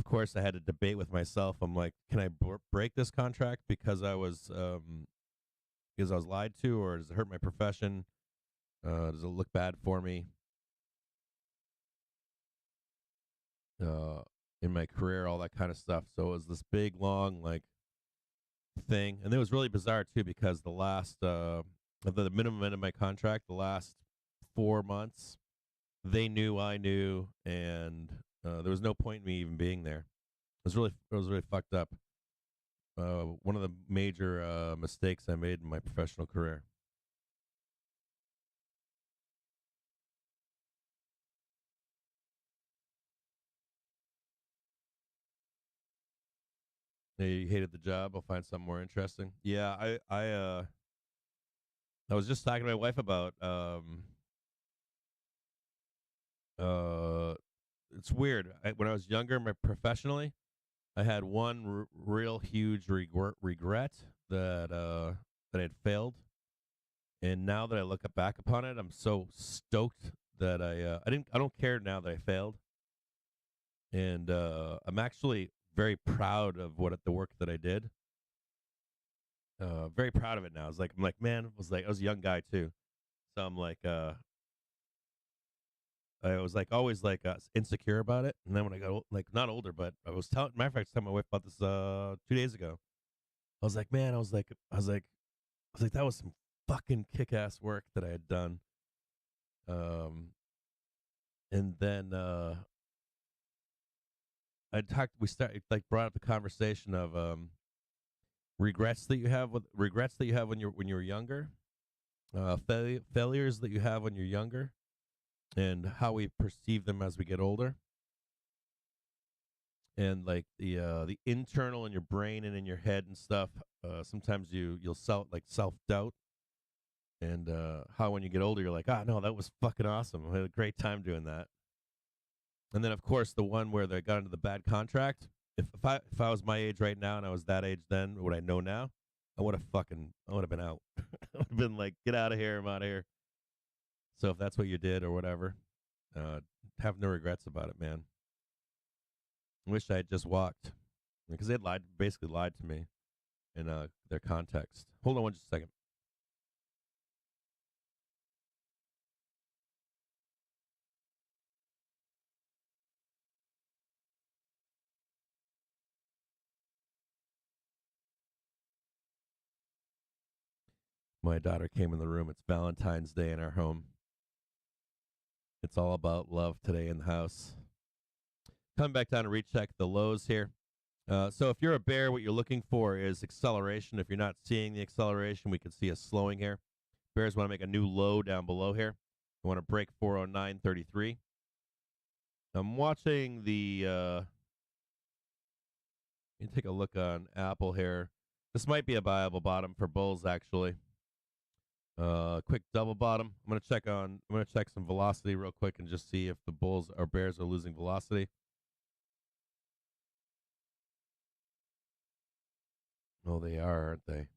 course I had to debate with myself. I'm like, can I break this contract because I was lied to, or does it hurt my profession? Does it look bad for me in my career, all that kind of stuff? So it was this big long thing, and it was really bizarre too because the last the minimum end of my contract, the last 4 months. They knew I knew, and there was no point in me even being there. It was really fucked up. One of the major mistakes I made in my professional career. You hated the job. I'll find something more interesting. Yeah, I was just talking to my wife about uh it's weird. When I was younger, professionally, I had one real huge regret that I had failed, and now that I look back upon it, I'm so stoked that I don't care now that I failed, and I'm actually very proud of the work that I did. Very proud of it now. I'm like, man, I was a young guy too, so I'm like, I was like always like insecure about it, and then when I got like not older, but I was telling, matter of fact, I was telling my wife about this 2 days ago. I was like, man, that was some fucking kick ass work that I had done. Um, and then we started like brought up the conversation of regrets that you have when you were younger, failures that you have when you're younger, and how we perceive them as we get older, and like the internal in your brain and in your head and stuff. Sometimes you'll self doubt, and how when you get older you're like, ah, no, that was fucking awesome. I had a great time doing that. And then of course the one where they got into the bad contract. If I was my age right now and I was that age then, what I know now, I would have been out. I would have been like, get out of here, I'm out of here. So if that's what you did or whatever, uh, have no regrets about it, man. I wish I had just walked because they basically lied to me in their context. Hold on just a second. My daughter came in the room. It's Valentine's Day in our home. It's all about love today in the house. Coming back down to recheck the lows here. So if you're a bear, what you're looking for is acceleration. If you're not seeing the acceleration, we can see a slowing here. Bears want to make a new low down below here. We want to break 409.33. I'm watching the. Let me take a look on Apple here. This might be a viable bottom for bulls, actually. Quick double bottom. I'm gonna check some velocity real quick and just see if the bulls or bears are losing velocity. Oh, they are, aren't they?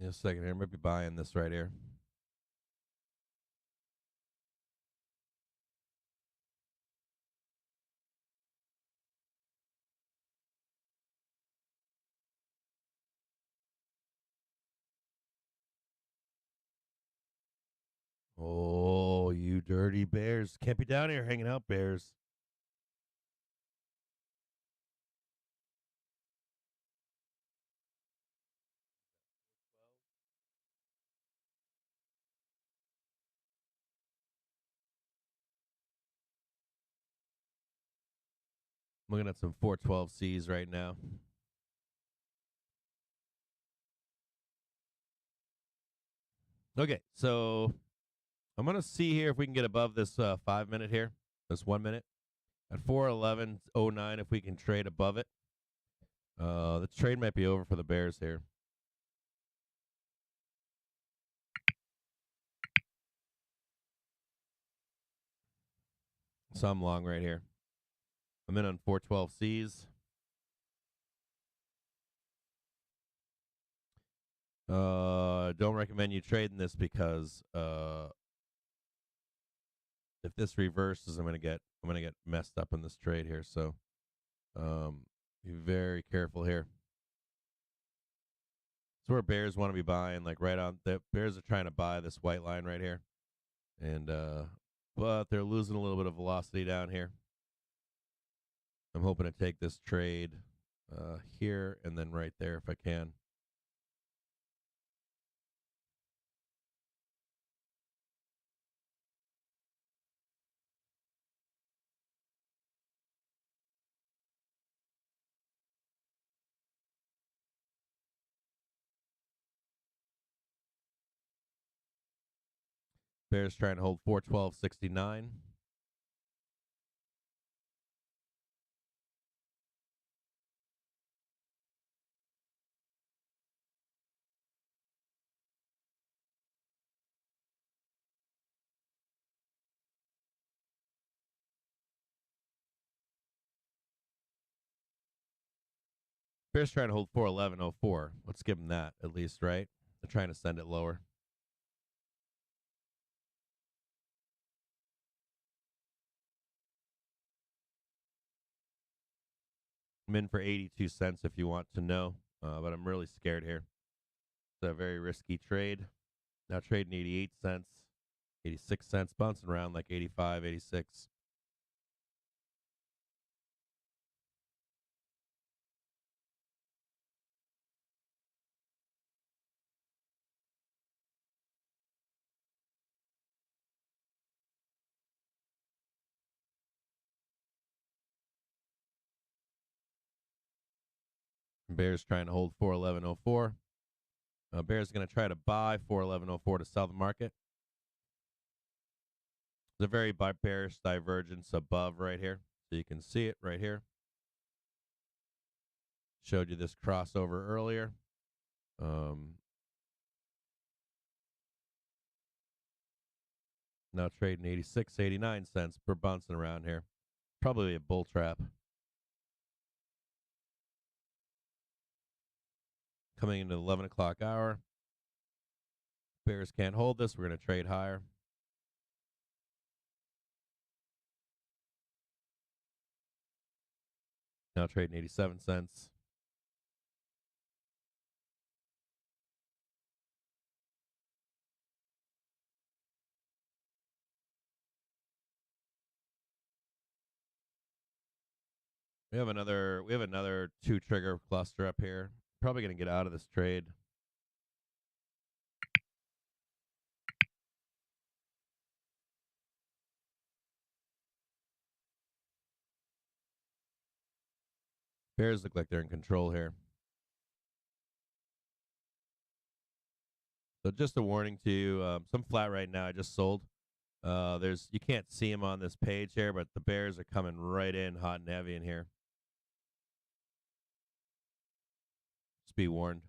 In a second here, I might be buying this right here. Oh, you dirty bears! Can't be down here hanging out, bears. I'm looking at some 412Cs right now. Okay, so I'm gonna see here if we can get above this 5 minute here. This 1 minute at 411.09. If we can trade above it, the trade might be over for the bears here. So I'm long right here. I'm in on 412Cs. Don't recommend you trading this because if this reverses, I'm gonna get messed up in this trade here. So be very careful here. It's where bears want to be buying, like right on the bears are trying to buy this white line right here, and but they're losing a little bit of velocity down here. I'm hoping to take this trade here and then right there if I can. Bears trying to hold 412.69. Bears trying to hold 411.04. Let's give them that at least, right? They're trying to send it lower. I'm in for 82 cents if you want to know, but I'm really scared here. It's a very risky trade. Now trading 88 cents, 86 cents, bouncing around like 85, 86. Bears trying to hold 411.04. Bears going to try to buy 411.04 to sell the market. There's a very bearish divergence above right here. So you can see it right here. Showed you this crossover earlier. Now trading 86, 89 cents per bouncing around here. Probably a bull trap. Coming into the 11 o'clock hour. Bears can't hold this. We're going to trade higher. Now trading 87 cents. We have another two trigger cluster up here. Probably going to get out of this trade. Bears look like they're in control here. So just a warning to you, some flat right now. I just sold. You can't see them on this page here, but the bears are coming right in hot and heavy in here. Just be warned.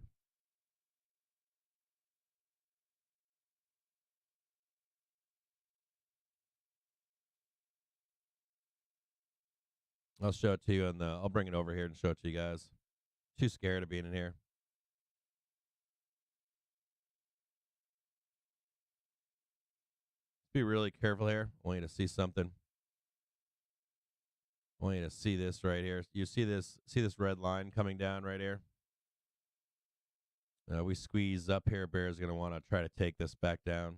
I'll show it to you, and I'll bring it over here and show it to you guys. Too scared of being in here. Be really careful here. I want you to see something. I want you to see this right here. You see this? See this red line coming down right here? We squeeze up here. Bear's going to want to try to take this back down.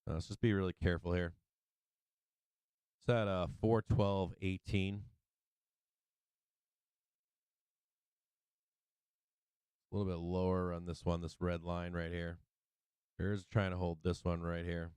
Let's just be really careful here. It's at 412.18. A little bit lower on this one, this red line right here. Bear's trying to hold this one right here.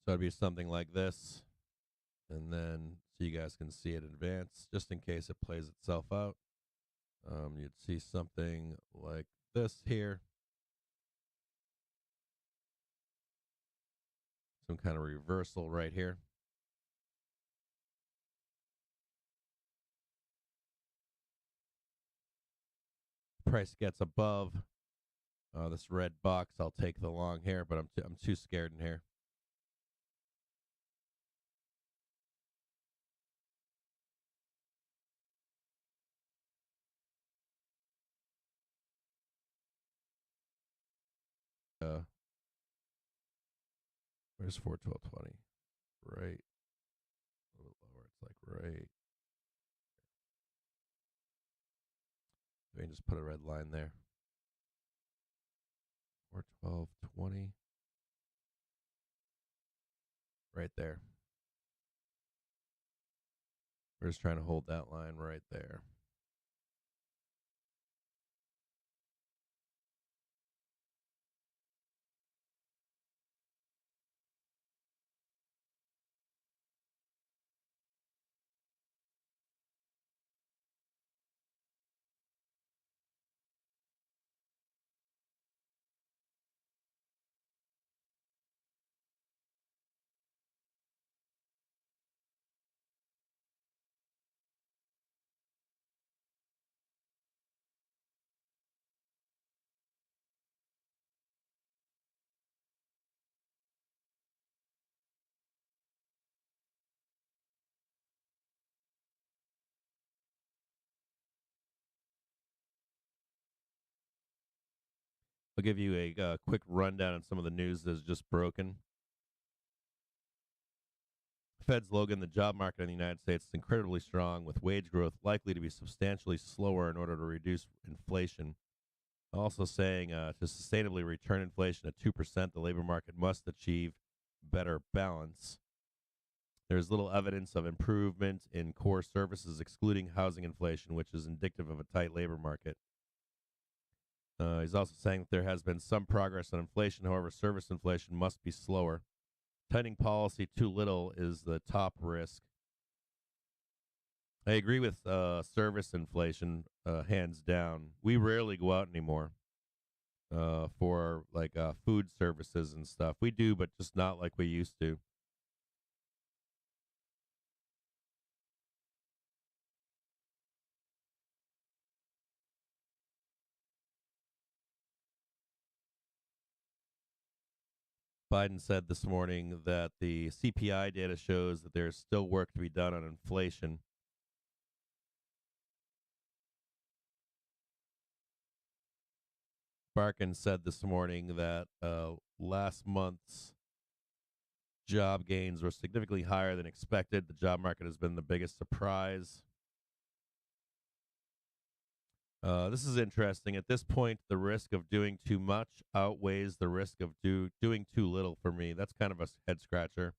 So it'd be something like this. And then so you guys can see it in advance, just in case it plays itself out. You'd see something like this here. Some kind of reversal right here. Price gets above this red box. I'll take the long here, but I'm too scared in here. Where's 41220? Right. A little lower. It's like right. We can just put a red line there. 41220. Right there. We're just trying to hold that line right there. I'll give you a quick rundown on some of the news that's just broken. Fed's Logan, the job market in the United States is incredibly strong, with wage growth likely to be substantially slower in order to reduce inflation. Also saying to sustainably return inflation at 2%, the labor market must achieve better balance. There's little evidence of improvement in core services, excluding housing inflation, which is indicative of a tight labor market. He's also saying that there has been some progress on inflation. However, service inflation must be slower. Tightening policy too little is the top risk. I agree with service inflation, hands down. We rarely go out anymore for like food services and stuff. We do, but just not like we used to. Biden said this morning that the CPI data shows that there's still work to be done on inflation. Barkin said this morning that last month's job gains were significantly higher than expected. The job market has been the biggest surprise. This is interesting. At this point, the risk of doing too much outweighs the risk of doing too little for me. That's kind of a head scratcher.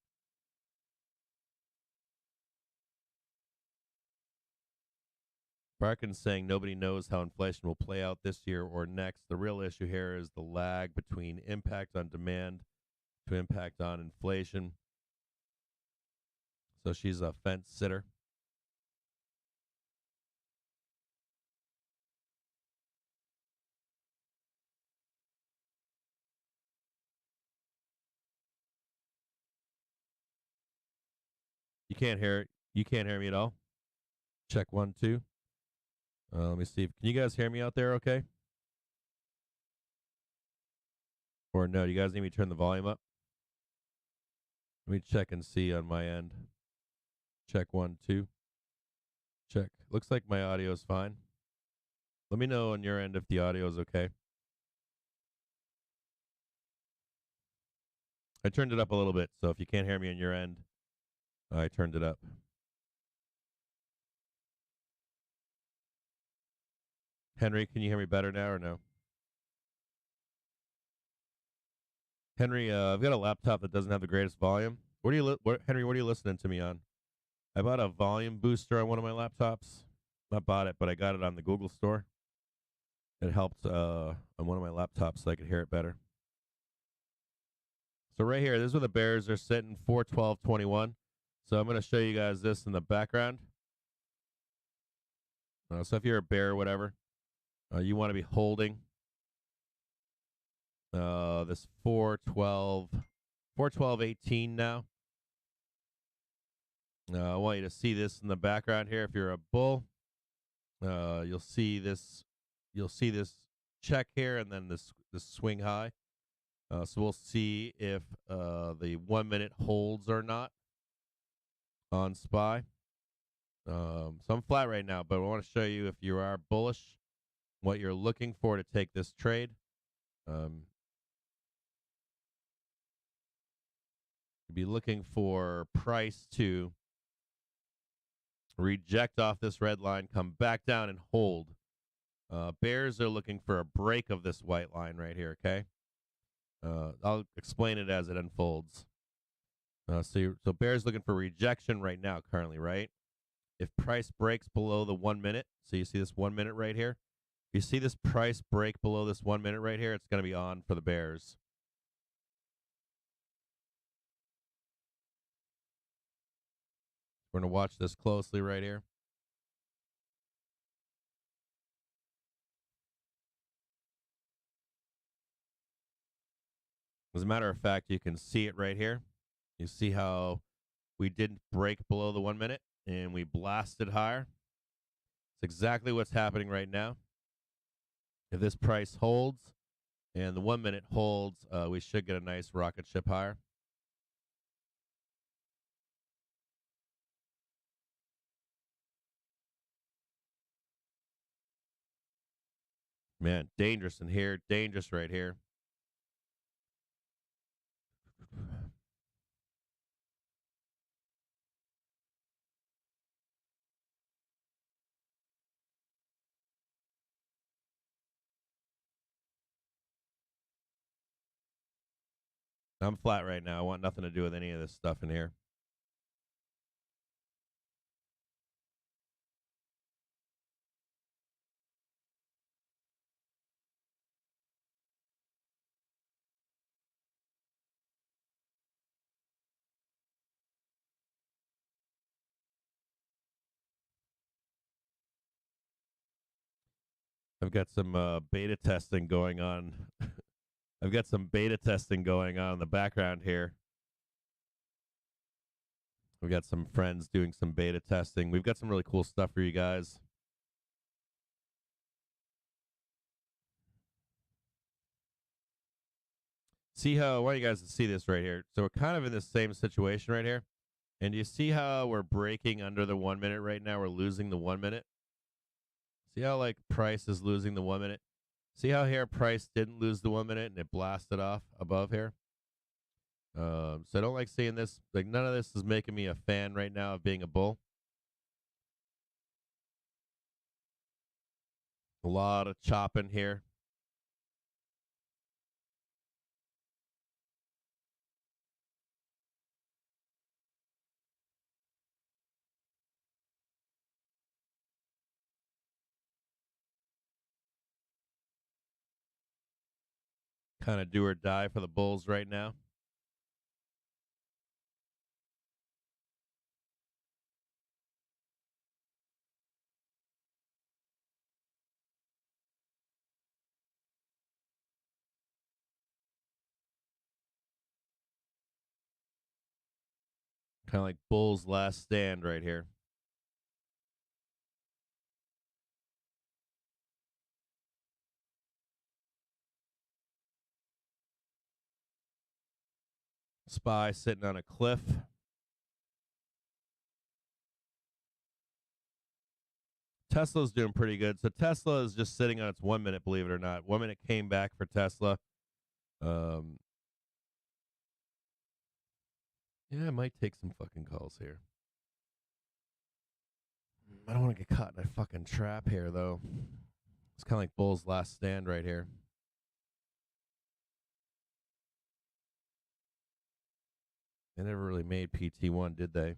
Barkin's saying nobody knows how inflation will play out this year or next. The real issue here is the lag between impact on demand to impact on inflation. So she's a fence sitter. You can't hear it. You can't hear me at all. Check 1, 2. Let me see. Can you guys hear me out there? Okay. Or no? You guys need me to turn the volume up? Let me check and see on my end. Check 1, 2. Check. Looks like my audio is fine. Let me know on your end if the audio is okay. I turned it up a little bit, so if you can't hear me on your end, I turned it up. Henry, can you hear me better now or no? Henry, I've got a laptop that doesn't have the greatest volume. Henry, what are you listening to me on? I bought a volume booster on one of my laptops. Not bought it, but I got it on the Google store. It helped on one of my laptops so I could hear it better. So right here, this is where the bears are sitting, 412.21. So I'm going to show you guys this in the background. So if you're a bear or whatever, you want to be holding this 412.18 now. I want you to see this in the background here. If you're a bull, you'll see this. You'll see this check here, and then this swing high. So we'll see if the 1 minute holds or not on SPY. So I'm flat right now, but I want to show you if you are bullish, what you're looking for to take this trade. You'd be looking for price to reject off this red line, come back down and hold. Bears are looking for a break of this white line right here, okay? I'll explain it as it unfolds. So bears looking for rejection right now, currently, right? If price breaks below the 1 minute, so you see this 1 minute right here. If you see this price break below this 1 minute right here, it's going to be on for the bears. We're going to watch this closely right here. As a matter of fact, you can see it right here. You see how we didn't break below the 1 minute and we blasted higher. It's exactly what's happening right now. If this price holds and the 1 minute holds, we should get a nice rocket ship higher. Man, dangerous in here, dangerous right here. I'm flat right now. I want nothing to do with any of this stuff in here. I've got some beta testing going on. I've got some beta testing going on in the background here. We've got some friends doing some beta testing. We've got some really cool stuff for you guys. See how, I want you guys to see this right here. So we're kind of in the same situation right here. And you see how we're breaking under the 1 minute right now? We're losing the 1 minute. See how like price is losing the 1 minute? See how here price didn't lose the 1 minute and it blasted off above here? So I don't like seeing this. Like none of this is making me a fan right now of being a bull. A lot of chopping here. Kind of do or die for the bulls right now. Kind of like bull's last stand right here. Spy sitting on a cliff. Tesla's doing pretty good. So Tesla is just sitting on its 1 minute, believe it or not. 1 minute came back for Tesla. Yeah, I might take some fucking calls here. I don't want to get caught in a fucking trap here, though. It's kind of like Bull's last stand right here. They never really made PT1, did they?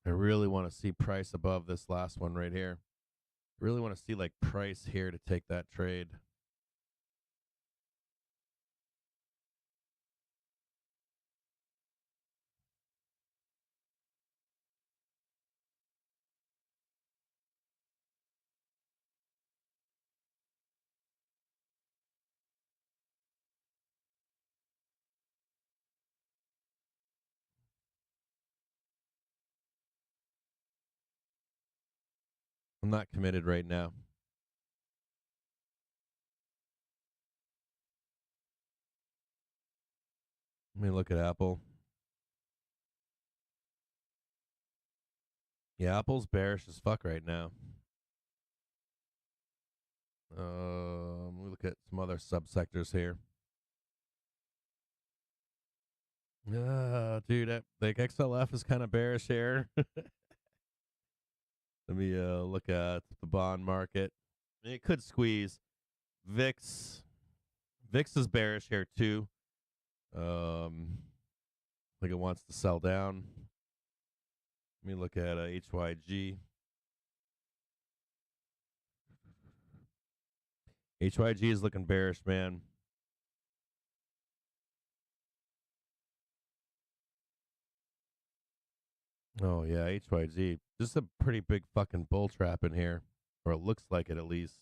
I really want to see price above this last one right here. Really want to see like price here to take that trade. I'm not committed right now. Let me look at Apple. Yeah, Apple's bearish as fuck right now. Let me look at some other subsectors here. Dude, like XLF is kind of bearish here. Let me look at the bond market. It could squeeze. VIX. VIX is bearish here too. Like it wants to sell down. Let me look at HYG. HYG is looking bearish, man. Oh yeah, HYG. This is a pretty big fucking bull trap in here, or it looks like it at least.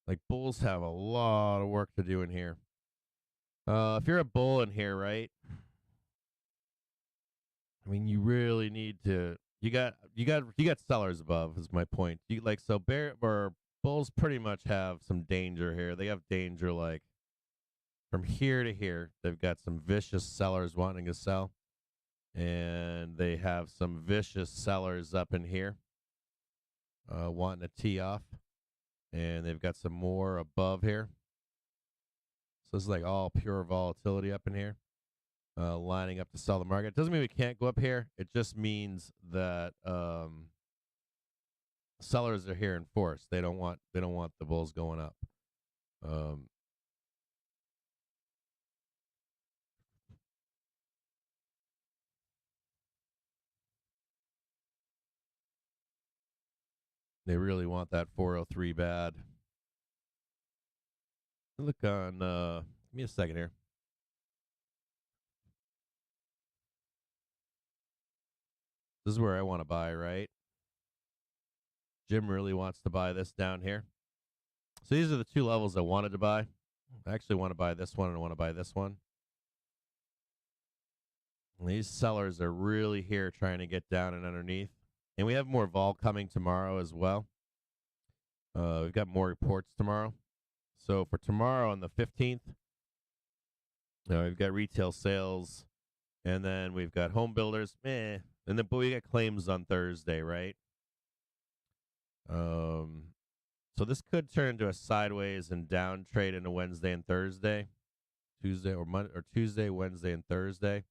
Like bulls have a lot of work to do in here. If you're a bull in here, right? I mean, you really need to. You got sellers above. Is my point. You like so bear or bulls pretty much have some danger here. They have danger like from here to here. They've got some vicious sellers wanting to sell, and they have some vicious sellers up in here wanting to tee off, and they've got some more above here. So this is like all pure volatility up in here, lining up to sell the market. It doesn't mean we can't go up here. It just means that sellers are here in force. They don't want the bulls going up. Um, they really want that 403 bad. Look on. Give me a second here. This is where I want to buy, right? Jim really wants to buy this down here. So these are the two levels I wanted to buy. I actually want to buy this one and I want to buy this one. And these sellers are really here trying to get down and underneath. And we have more vol coming tomorrow as well. We've got more reports tomorrow. So for tomorrow on the 15th, we've got retail sales, and then we've got home builders, and then but we got claims on Thursday, right? So this could turn into a sideways and down trade into Wednesday and Thursday, Tuesday or Monday or Tuesday, Wednesday and Thursday.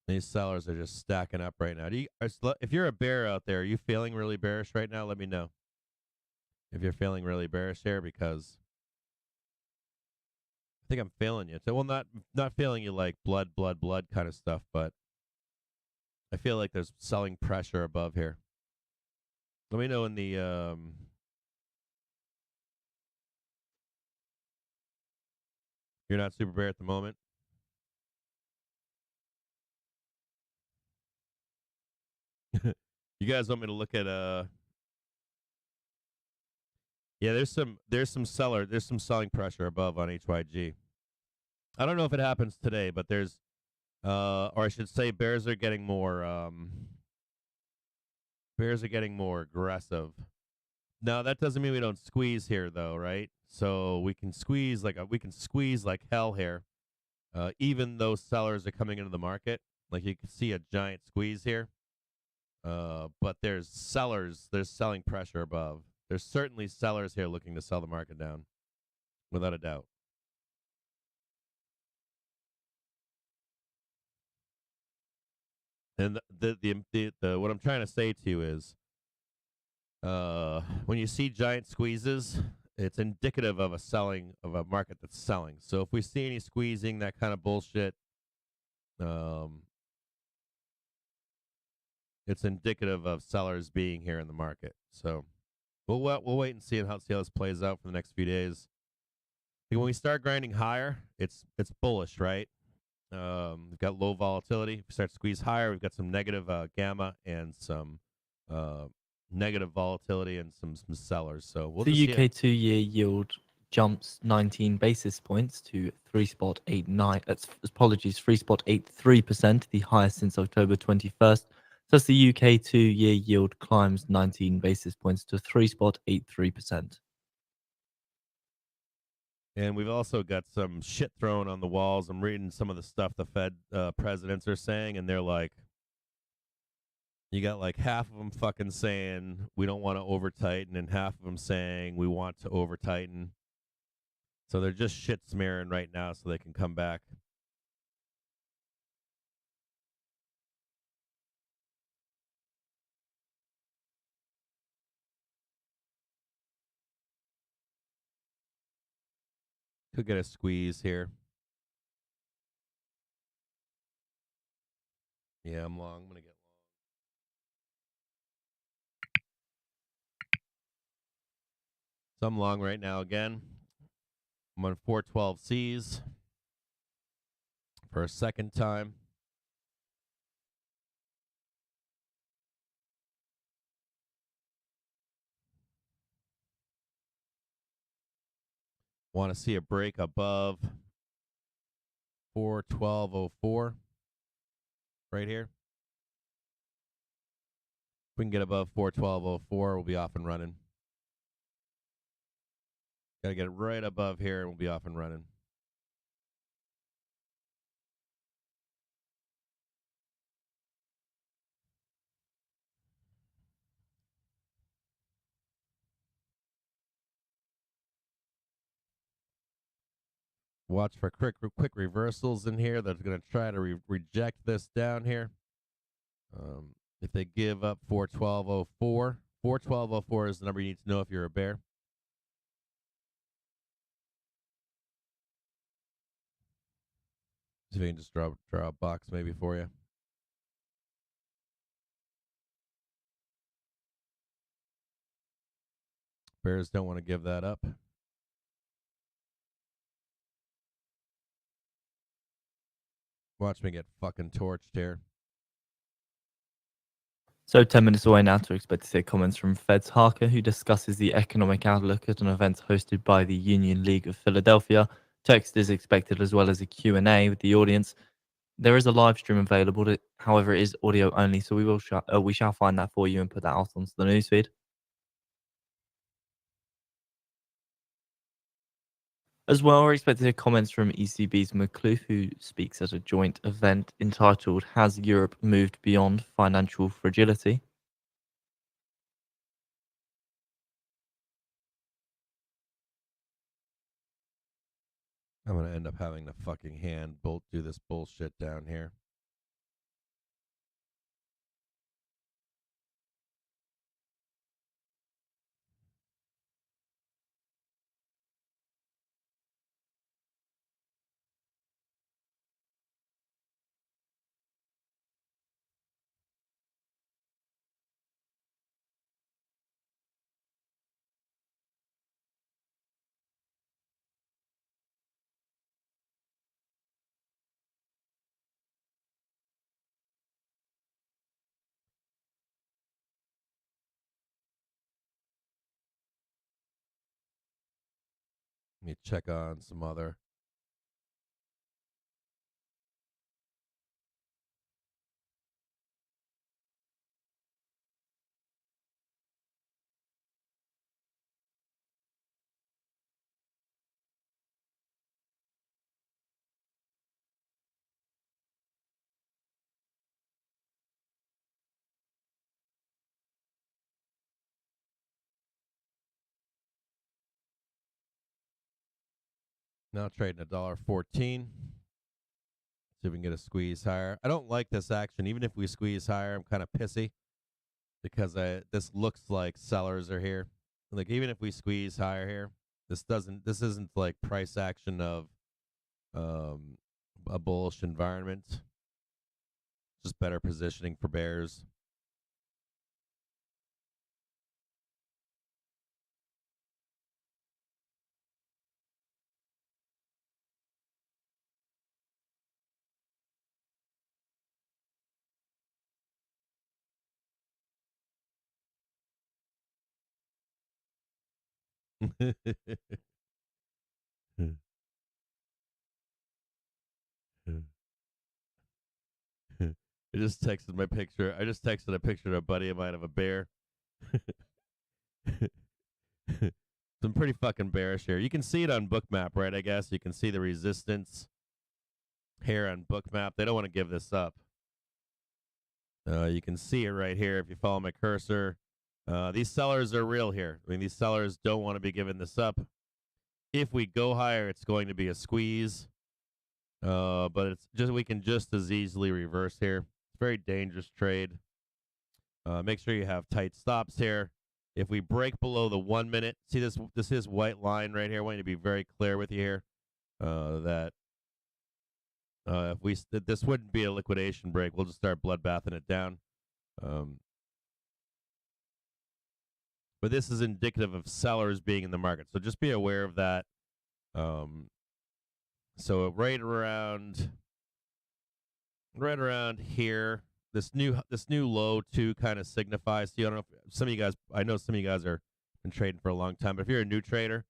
These sellers are just stacking up right now. If you're a bear out there, are you feeling really bearish right now? Let me know if you're feeling really bearish here, because I think I'm feeling you. So, well, not feeling you like blood kind of stuff, but I feel like there's selling pressure above here. Let me know in the you're not super bear at the moment. You guys want me to look at yeah, there's some selling pressure above on HYG. I don't know if it happens today, but there's or I should say bears are getting more aggressive. Now that doesn't mean we don't squeeze here though, right? So we can squeeze like hell here. Even though sellers are coming into the market, like you can see a giant squeeze here. But there's selling pressure above. There's certainly sellers here looking to sell the market down, without a doubt. And the what I'm trying to say to you is, when you see giant squeezes, it's indicative of a market that's selling. So if we see any squeezing, that kind of bullshit, um, it's indicative of sellers being here in the market. So we'll wait and see how this plays out for the next few days. When we start grinding higher, it's bullish, right? We've got low volatility. If we start to squeeze higher, we've got some negative gamma and some uh, negative volatility and some sellers. So we'll The just see it. UK 2-year yield jumps 19 basis points to 3.89. Apologies, 3.83%, the highest since October 21st. Thus, the UK 2-year yield climbs 19 basis points to 3.83%. And we've also got some shit thrown on the walls. I'm reading some of the stuff the Fed presidents are saying, and they're like, you got like half of them fucking saying we don't want to over tighten, and half of them saying we want to over tighten. So they're just shit smearing right now so they can come back. Could get a squeeze here. Yeah, I'm long. I'm going to get long. So I'm long right now again. I'm on 412Cs for a second time. Want to see a break above 412.04 right here. If we can get above 412.04, we'll be off and running. Got to get it right above here and we'll be off and running. Watch for quick reversals in here. That's going to try to reject this down here. If they give up 412.04, 412.04 is the number you need to know if you're a bear. See if I can just draw a box maybe for you. Bears don't want to give that up. Watch me get fucking torched here. So 10 minutes away now to expect to see comments from Fed's Harker, who discusses the economic outlook at an event hosted by the Union League of Philadelphia. Text is expected as well as a Q&A with the audience. There is a live stream available, however, it is audio only, so we shall find that for you and put that out onto the newsfeed. As well, we're expecting comments from ECB's McClough, who speaks at a joint event entitled "Has Europe Moved Beyond Financial Fragility?" I'm going to end up having to fucking hand bolt do this bullshit down here. Let me check on some other. Now trading $1.14. See if we can get a squeeze higher. I don't like this action. Even if we squeeze higher, I'm kind of pissy because this looks like sellers are here. Like even if we squeeze higher here, This isn't like price action of um, a bullish environment. Just better positioning for bears. I just texted my picture. I just texted a picture to a buddy of mine of a bear. Some pretty fucking bearish here. You can see it on Bookmap, right? I guess you can see the resistance here on Bookmap. They don't want to give this up. You can see it right here if you follow my cursor. These sellers are real here. I mean, these sellers don't want to be giving this up. If we go higher, it's going to be a squeeze. But it's just we can just as easily reverse here. It's a very dangerous trade. Make sure you have tight stops here. If we break below the 1 minute, see this is white line right here. I want you to be very clear with you here that if this wouldn't be a liquidation break, we'll just start bloodbathing it down. But this is indicative of sellers being in the market, so just be aware of that. So right around here, this new low too kind of signifies. See, I don't know if some of you guys. I know some of you guys are been trading for a long time, but if you're a new trader,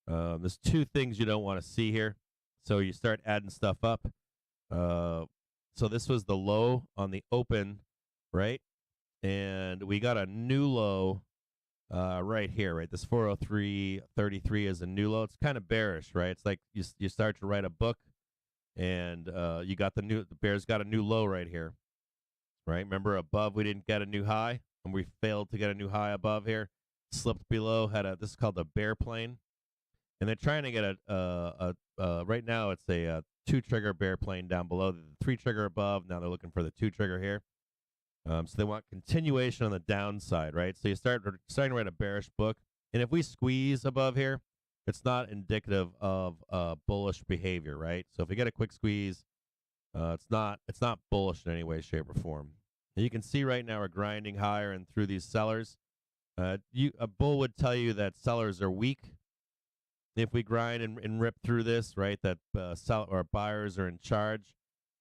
there's two things you don't want to see here. So you start adding stuff up. So this was the low on the open, right? And we got a new low right here, right? This 403.33 is a new low. It's kind of bearish, right? It's like you start to write a book, and the bears got a new low right here, right? Remember above we didn't get a new high, and we failed to get a new high above here. Slipped below, this is called the bear plane, and they're trying to get right now it's a 2 trigger bear plane down below, the 3 trigger above. Now they're looking for the 2 trigger here. So they want continuation on the downside, right? So starting to write a bearish book, and if we squeeze above here, it's not indicative of bullish behavior, right? So if we get a quick squeeze, it's not bullish in any way, shape, or form. And you can see right now we're grinding higher and through these sellers. A bull would tell you that sellers are weak. If we grind and rip through this, right, that buyers are in charge.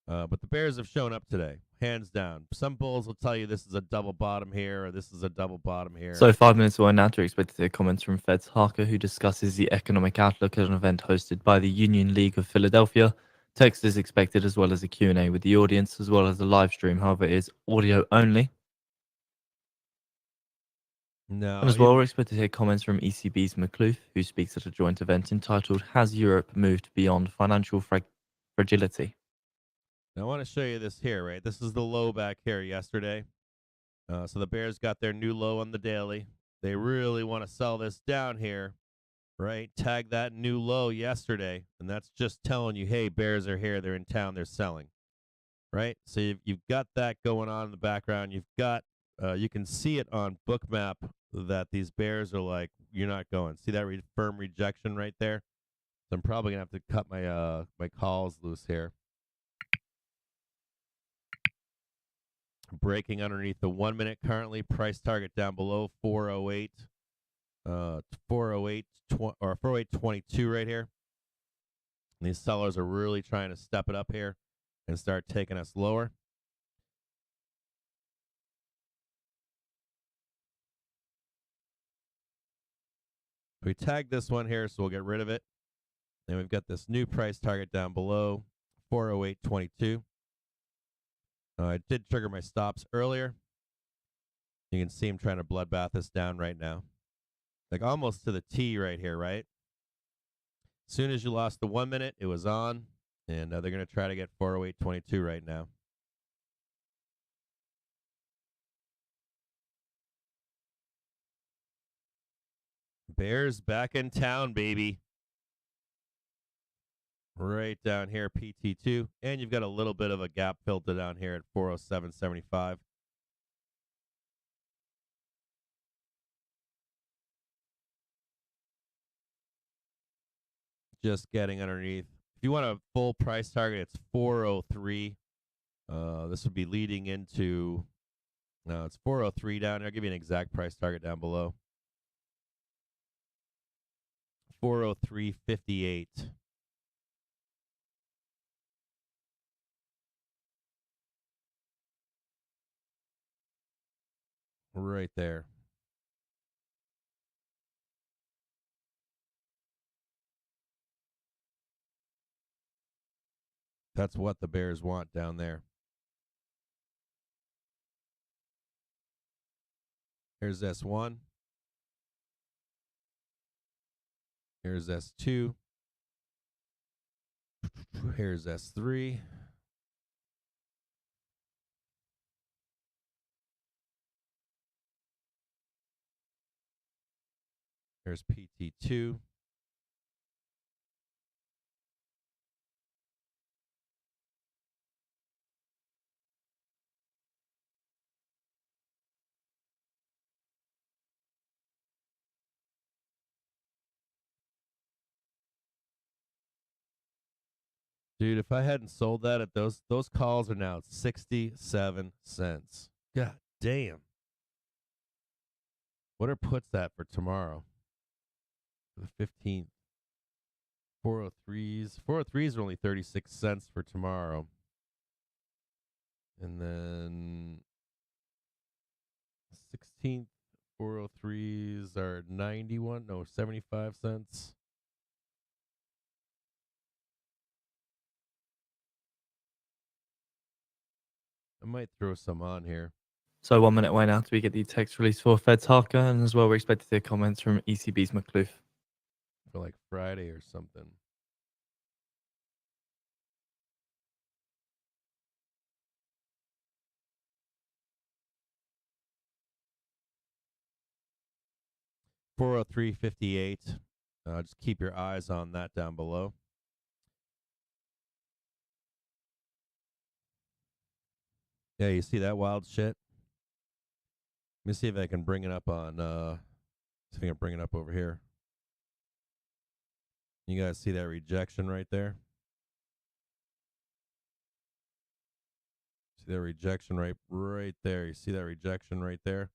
But the bears have shown up today, hands down. Some bulls will tell you this is a double bottom here or this is a double bottom here. So 5 minutes away now to expect to hear comments from Fed's Harker, who discusses the economic outlook at an event hosted by the Union League of Philadelphia. Text is expected as well as a Q&A with the audience, as well as a live stream. However, it is audio only. No. And as well, we're expected to hear comments from ECB's McClough, who speaks at a joint event entitled Has Europe Moved Beyond Financial Fragility? Now, I want to show you this here, right? This is the low back here yesterday. So the bears got their new low on the daily. They really want to sell this down here, right? Tag that new low yesterday. And that's just telling you, hey, bears are here. They're in town. They're selling, right? So you've got that going on in the background. You've got, you can see it on Bookmap that these bears are like, you're not going. See that firm rejection right there? So I'm probably going to have to cut my calls loose here. Breaking underneath the 1 minute currently. Price target down below 408. 408 or 408.22 right here. And these sellers are really trying to step it up here and start taking us lower. We tagged this one here, so we'll get rid of it. Then we've got this new price target down below 408.22. I did trigger my stops earlier. You can see I'm trying to bloodbath this down right now. Like almost to the T right here, right? As soon as you lost the 1 minute, it was on. And they're going to try to get 408.22 right now. Bears back in town, baby. Right down here, PT2. And you've got a little bit of a gap filter down here at 407.75. just getting underneath. If you want a full price target, it's 403. This would be leading into. No, it's 403 down there. I'll give you an exact price target down below. 403.58. Right there. That's what the Bears want down there. Here's S1. Here's S2. Here's S3. Here's PT2. Dude, if I hadn't sold that at those calls are now 67 cents. God damn. What are puts that for tomorrow? For the 15th. 403s. 403s are only 36 cents for tomorrow. And then 16th 403s are 75 cents. I might throw some on here. So 1 minute away now till we get the text release for Fed's Harker, and as well we're expected to hear comments from ECB's McClough. For like Friday or something. $403.58. Just keep your eyes on that down below. Yeah, you see that wild shit? Let me see if I can bring it up on see if I can bring it up over here. You guys see that rejection right there? See that rejection right there. You see that rejection right there?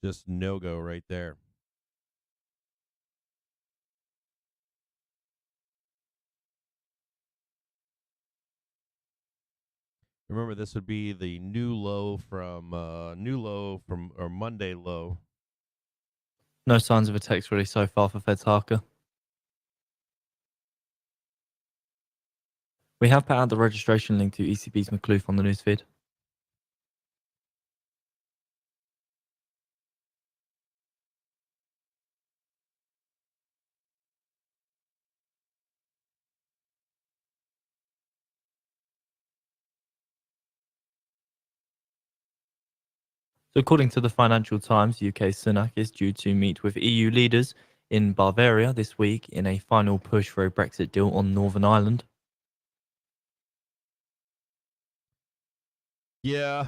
Just no go right there. Remember, this would be the new low from or Monday low. No signs of a text release so far for Fed's Harker. We have put out the registration link to ECB's McClough on the newsfeed. So according to the Financial Times, UK Sunak is due to meet with EU leaders in Bavaria this week in a final push for a Brexit deal on Northern Ireland. Yeah.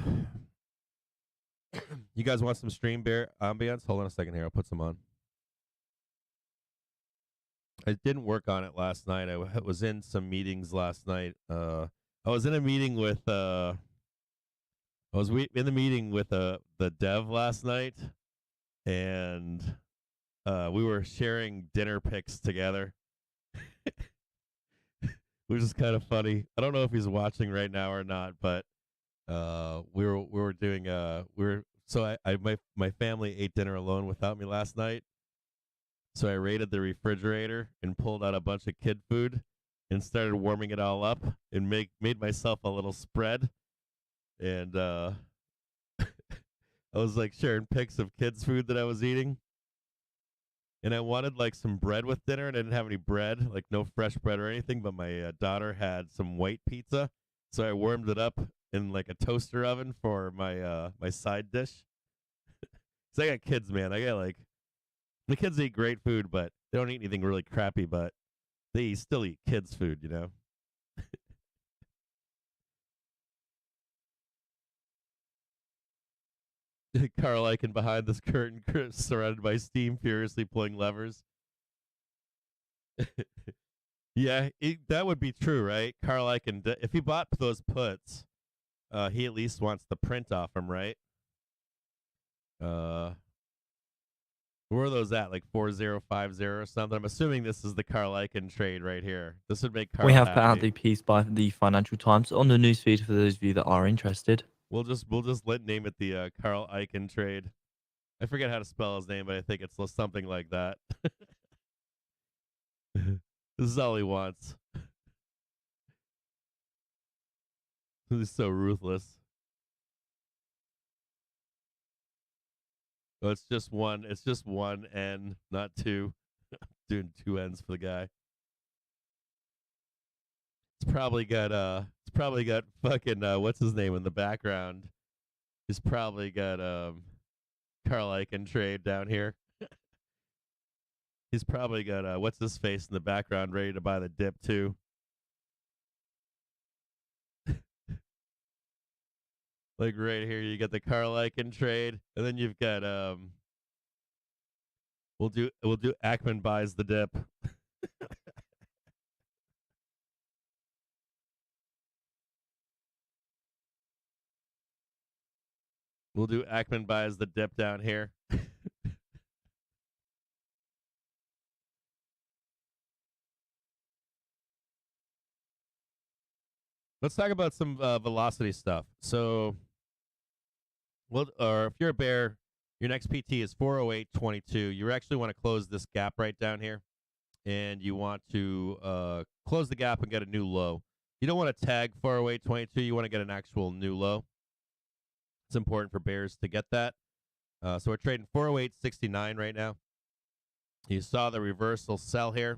You guys want some stream bear ambience? Hold on a second here. I'll put some on. I didn't work on it last night. I was in some meetings last night. I was in a meeting with in the meeting with the dev last night, and we were sharing dinner pics together, which is kind of funny. I don't know if he's watching right now or not, but we were doing so my family ate dinner alone without me last night. So I raided the refrigerator and pulled out a bunch of kid food and started warming it all up and made myself a little spread. And I was like sharing pics of kids' food that I was eating. And I wanted like some bread with dinner, and I didn't have any bread, like no fresh bread or anything. But my daughter had some white pizza, so I warmed it up in like a toaster oven for my side dish. So I got kids, man. I got like the kids eat great food, but they don't eat anything really crappy. But they still eat kids' food, you know. Carl Icahn behind this curtain, surrounded by steam, furiously pulling levers. Yeah, that would be true, right? Carl Icahn, if he bought those puts, he at least wants the print off him, right? Uh, where are those at? Like 4050 or something? I'm assuming this is the Carl Icahn trade right here. This would make We Carl have put out happy. the piece by the Financial Times on the newsfeed for those of you that are interested. We'll just name it the Carl Icahn trade. I forget how to spell his name, but I think it's something like that. This is all he wants. He's so ruthless. Oh, it's just one. It's just one N, not two. Doing two N's for the guy. It's probably got fucking what's his name in the background. He's probably got Carl Icahn trade down here. He's probably got what's his face in the background ready to buy the dip too. Like right here, you got the Carl Icahn trade, and then you've got we'll do Ackman buys the dip. We'll do Ackman buys the dip down here. Let's talk about some velocity stuff. So, well, or if you're a bear, your next PT is 408.22. You actually want to close this gap right down here, and you want to close the gap and get a new low. You don't want to tag 408.22. You want to get an actual new low. It's important for bears to get that. So we're trading 408.69 right now. You saw the reversal sell here,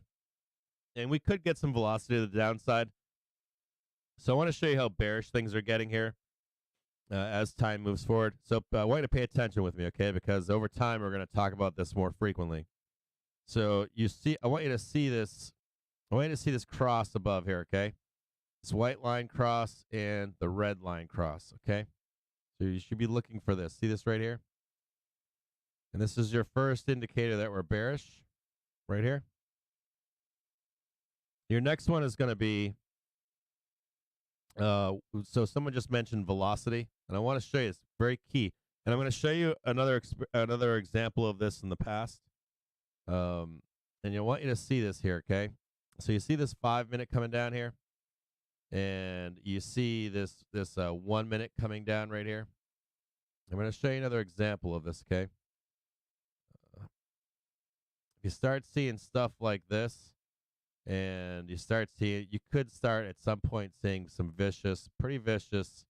and we could get some velocity to the downside. So I want to show you how bearish things are getting here as time moves forward. So I want you to pay attention with me, okay? Because over time we're going to talk about this more frequently. So I want you to see this. I want you to see this cross above here, okay? This white line cross and the red line cross, okay? So you should be looking for this. See this right here? And this is your first indicator that we're bearish, right here. Your next one is going to be so someone just mentioned velocity, and I want to show you it's very key. And I'm going to show you another example of this in the past. And I want you to see this here, okay? So you see this 5 minute coming down here, and you see this 1 minute coming down right here. I'm going to show you another example of this, okay? If you start seeing stuff like this, and you could start at some point seeing some pretty vicious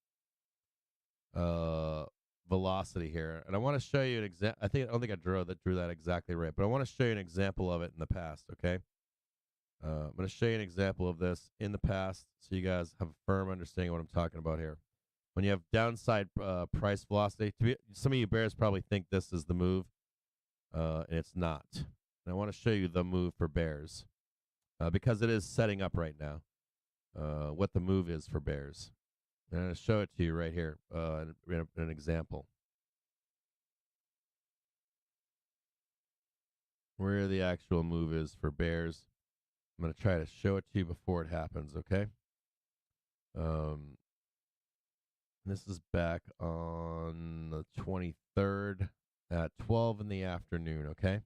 uh velocity here. And I want to show you an example. I don't think I drew that exactly right, but I want to show you an example of it in the past, okay? I'm going to show you an example of this in the past so you guys have a firm understanding of what I'm talking about here. When you have downside price velocity, some of you bears probably think this is the move, and it's not. And I want to show you the move for bears because it is setting up right now what the move is for bears. And I'm going to show it to you right here in an example. Where the actual move is for bears. I'm going to try to show it to you before it happens, okay? This is back on the 23rd at 12 in the afternoon, okay?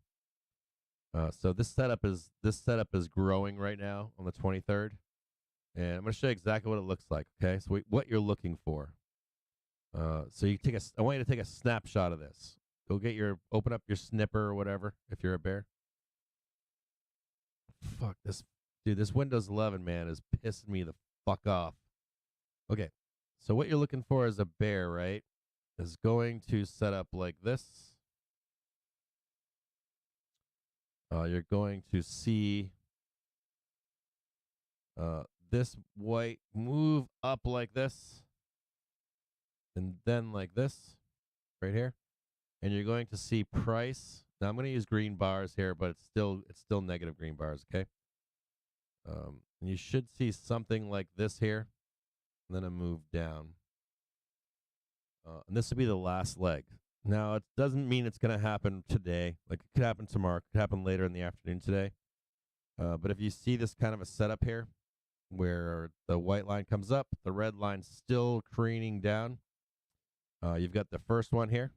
So this setup is growing right now on the 23rd, and I'm going to show you exactly what it looks like, okay? So what you're looking for. So I want you to take a snapshot of this. Open up your snipper or whatever if you're a bear. Fuck this, dude. This Windows 11 man is pissing me the fuck off. Okay, so what you're looking for as a bear, right, is going to set up like this. You're going to see this white move up like this, and then like this, right here, and you're going to see price. Now I'm going to use green bars here, but it's still negative green bars, okay? And you should see something like this here, and then a move down. And this will be the last leg. Now, it doesn't mean it's going to happen today. Like, it could happen tomorrow. It could happen later in the afternoon today. But if you see this kind of a setup here, where the white line comes up, the red line's still careening down. You've got the first one here,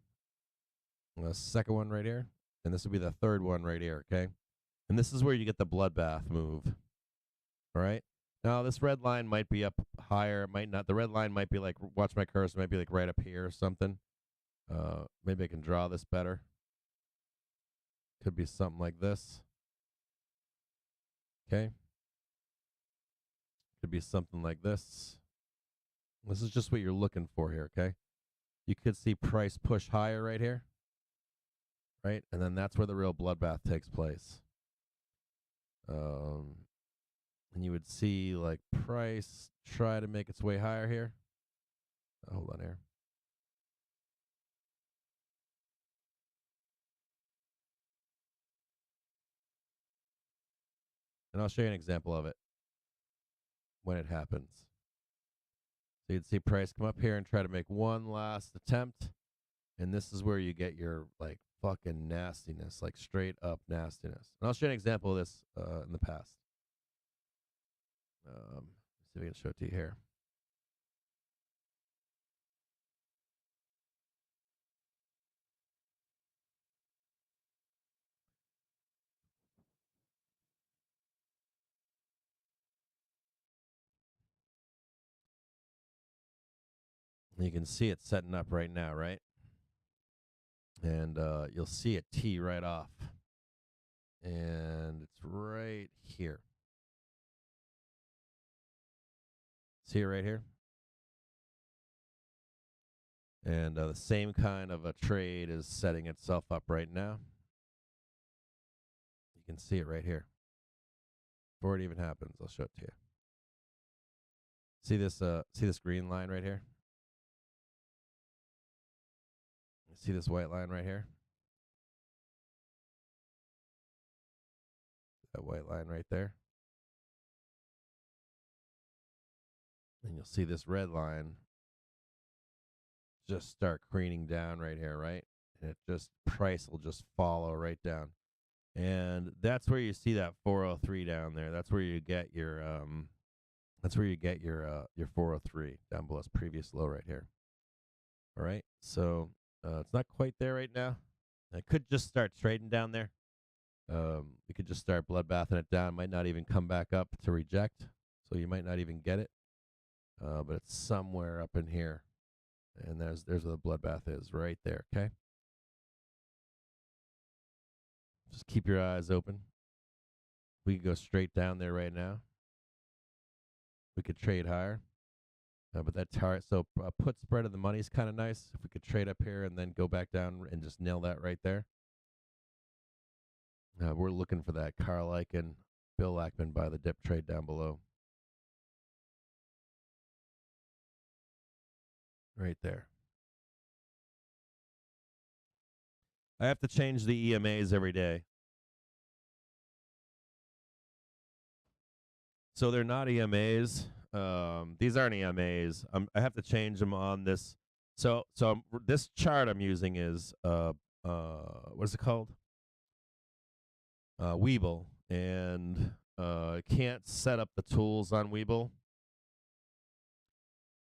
the second one right here, and this would be the third one right here, okay? And this is where you get the bloodbath move, all right? Now, this red line might be up higher, it might not. The red line might be like, watch my cursor, might be like right up here or something. Maybe I can draw this better. Could be something like this, okay? Could be something like this. This is just what you're looking for here, okay? You could see price push higher right here, right? And then that's where the real bloodbath takes place. And you would see like price try to make its way higher here. Hold on here. And I'll show you an example of it when it happens. So you'd see price come up here and try to make one last attempt. And this is where you get your like fucking nastiness, like straight up nastiness. And I'll show you an example of this in the past. Let's see if we can show it to you here. You can see it setting up right now, right? And you'll see it tee right off. And it's right here. See it right here? And the same kind of a trade is setting itself up right now. You can see it right here. Before it even happens, I'll show it to you. See this green line right here? See this white line right here? That white line right there. And you'll see this red line just start careening down right here, right? And it just price will just follow right down. And that's where you see that 403 down there. That's where you get your 403 down below its previous low right here. All right. So it's not quite there right now. I could just start trading down there. We could just start bloodbathing it down. Might not even come back up to reject. So you might not even get it. But it's somewhere up in here. And there's where the bloodbath is, right there, okay? Just keep your eyes open. We could go straight down there right now. We could trade higher. But that target, so put spread of the money is kind of nice. If we could trade up here and then go back down and just nail that right there. We're looking for that Carl Icahn, Bill Ackman by the dip trade down below. Right there. I have to change the EMAs every day. So they're not EMAs. These aren't EMAs. I have to change them on this. So this chart I'm using is what is it called? Weeble, and I can't set up the tools on Weeble.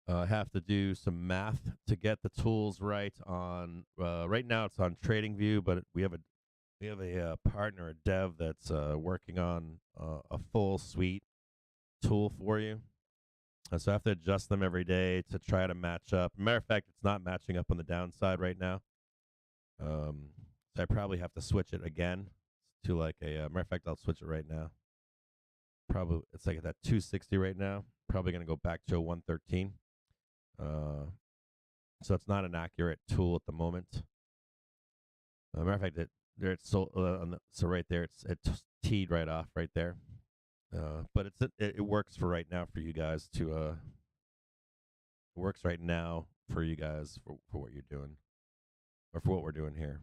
I have to do some math to get the tools right on. Right now it's on TradingView, but we have a partner, a dev that's working on a full suite tool for you. So I have to adjust them every day to try to match up. Matter of fact, it's not matching up on the downside right now. So I probably have to switch it again to like a matter of fact, I'll switch it right now. Probably it's like at that 260 right now. Probably going to go back to a 113. So it's not an accurate tool at the moment. Matter of fact, so right there, it's teed right off right there. But it works for right now for you guys to it works right now for you guys for what you're doing or for what we're doing here.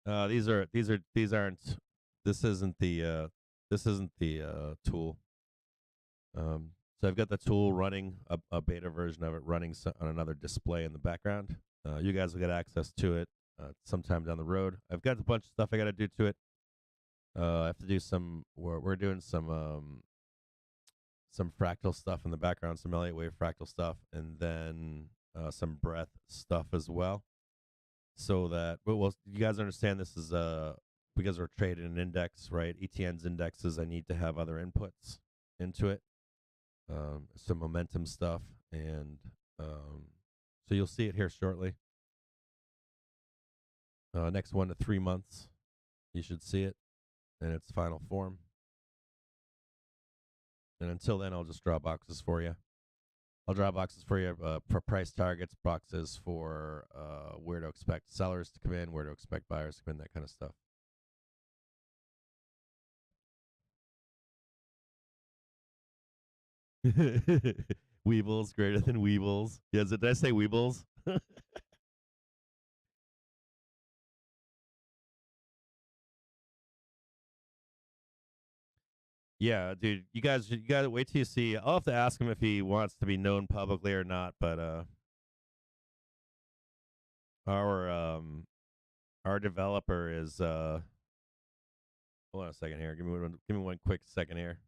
These aren't this isn't the tool. So I've got the tool running a beta version of it running on another display in the background. You guys will get access to it sometime down the road. I've got a bunch of stuff I got to do to it. I have to do some. We're doing some fractal stuff in the background, some Elliott wave fractal stuff, and then some breath stuff as well. So that, well, you guys understand this is because we're trading an index, right? ETN's indexes. I need to have other inputs into it, some momentum stuff, and so you'll see it here shortly. Next 1 to 3 months, you should see it in its final form. And until then, I'll just draw boxes for you. I'll draw boxes for you for price targets, boxes for where to expect sellers to come in, where to expect buyers to come in, that kind of stuff. Weebles greater than Weebles. Yes, did I say Weebles? Yeah, dude, you gotta wait till you see. I'll have to ask him if he wants to be known publicly or not, but our our developer is hold on a second here. Give me one quick second here.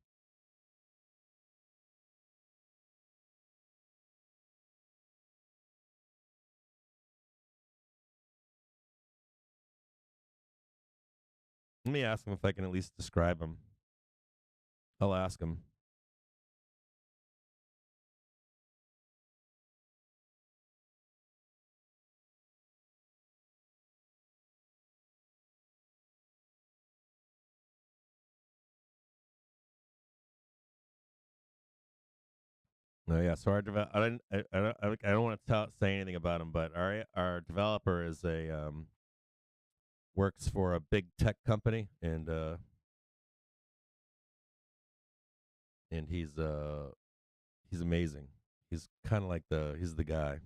Let me ask him if I can at least describe him. I'll ask him. No, yeah. So our I didn't I don't want to say anything about him, but our developer is a works for a big tech company, and he's amazing. He's kind of like he's the guy.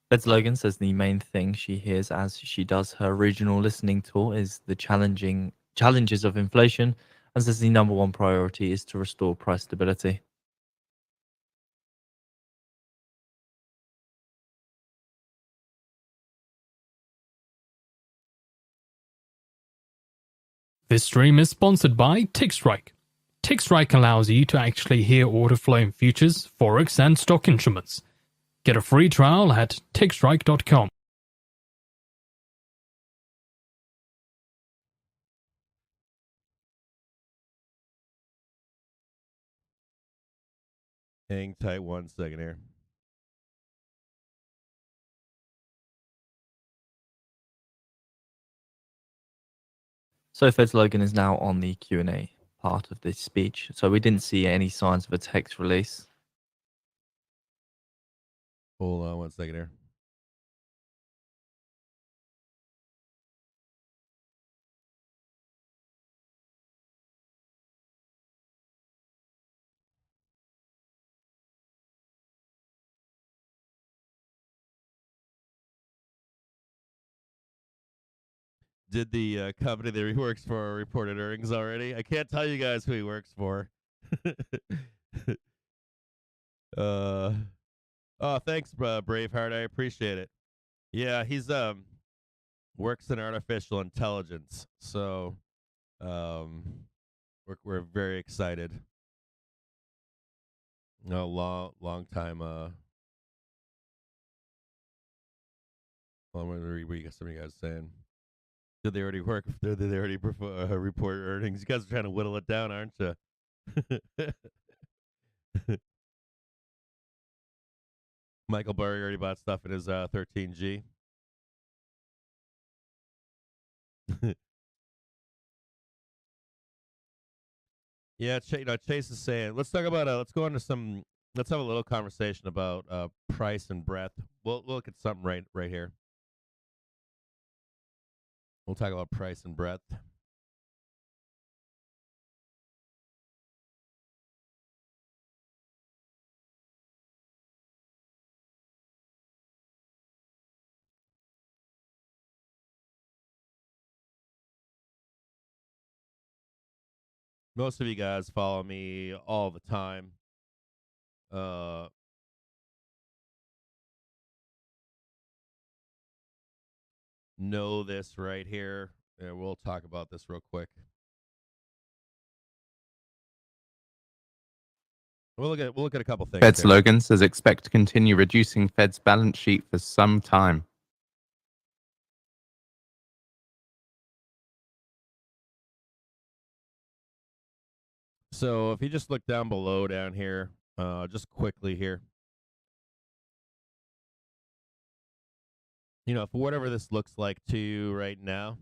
Feds Logan says the main thing she hears as she does her regional listening tour is the challenges of inflation, and says the number one priority is to restore price stability. This stream is sponsored by TickStrike. TickStrike allows you to actually hear order flow in futures, forex, and stock instruments. Get a free trial at tickstrike.com. Hang tight 1 second here. So Feds Logan is now on the Q&A part of this speech. So we didn't see any signs of a text release. Hold on 1 second here. Did the company that he works for reported earnings already? I can't tell you guys who he works for. uh, oh, thanks, Braveheart. I appreciate it. Yeah, he's works in artificial intelligence, so um, we're very excited. No, long time. I'm gonna read what some of you guys saying. Did they already work? Did they already report earnings? You guys are trying to whittle it down, aren't you? Michael Burry already bought stuff in his 13G. Yeah, Chase is saying, let's talk about let's go into some let's have a little conversation about price and breadth. We'll look at something right here. We'll talk about price and breadth. Most of you guys follow me all the time. Know this right here. We'll talk about this real quick. We'll look at a couple things. Fed here. slogan says expect to continue reducing Fed's balance sheet for some time. So if you just look down below down here, just quickly here, for whatever this looks like to you right now.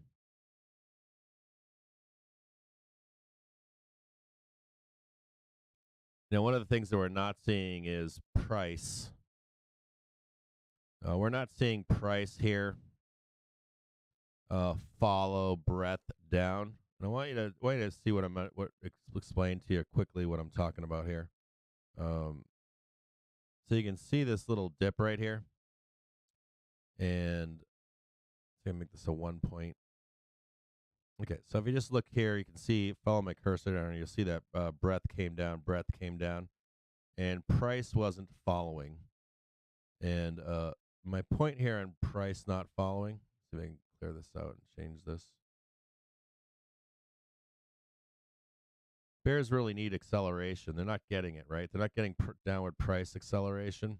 One of the things that we're not seeing is price. We're not seeing price here follow breadth down. And I want you to see what explain to you quickly what I'm talking about here. So you can see this little dip right here, and I'm gonna make this a 1 point. Okay, so if you just look here, you can see, follow my cursor down, you'll see that breadth came down, and price wasn't following. And my point here on price not following, see if I can clear this out and change this. Bears really need acceleration. They're not getting it, right? They're not getting downward price acceleration.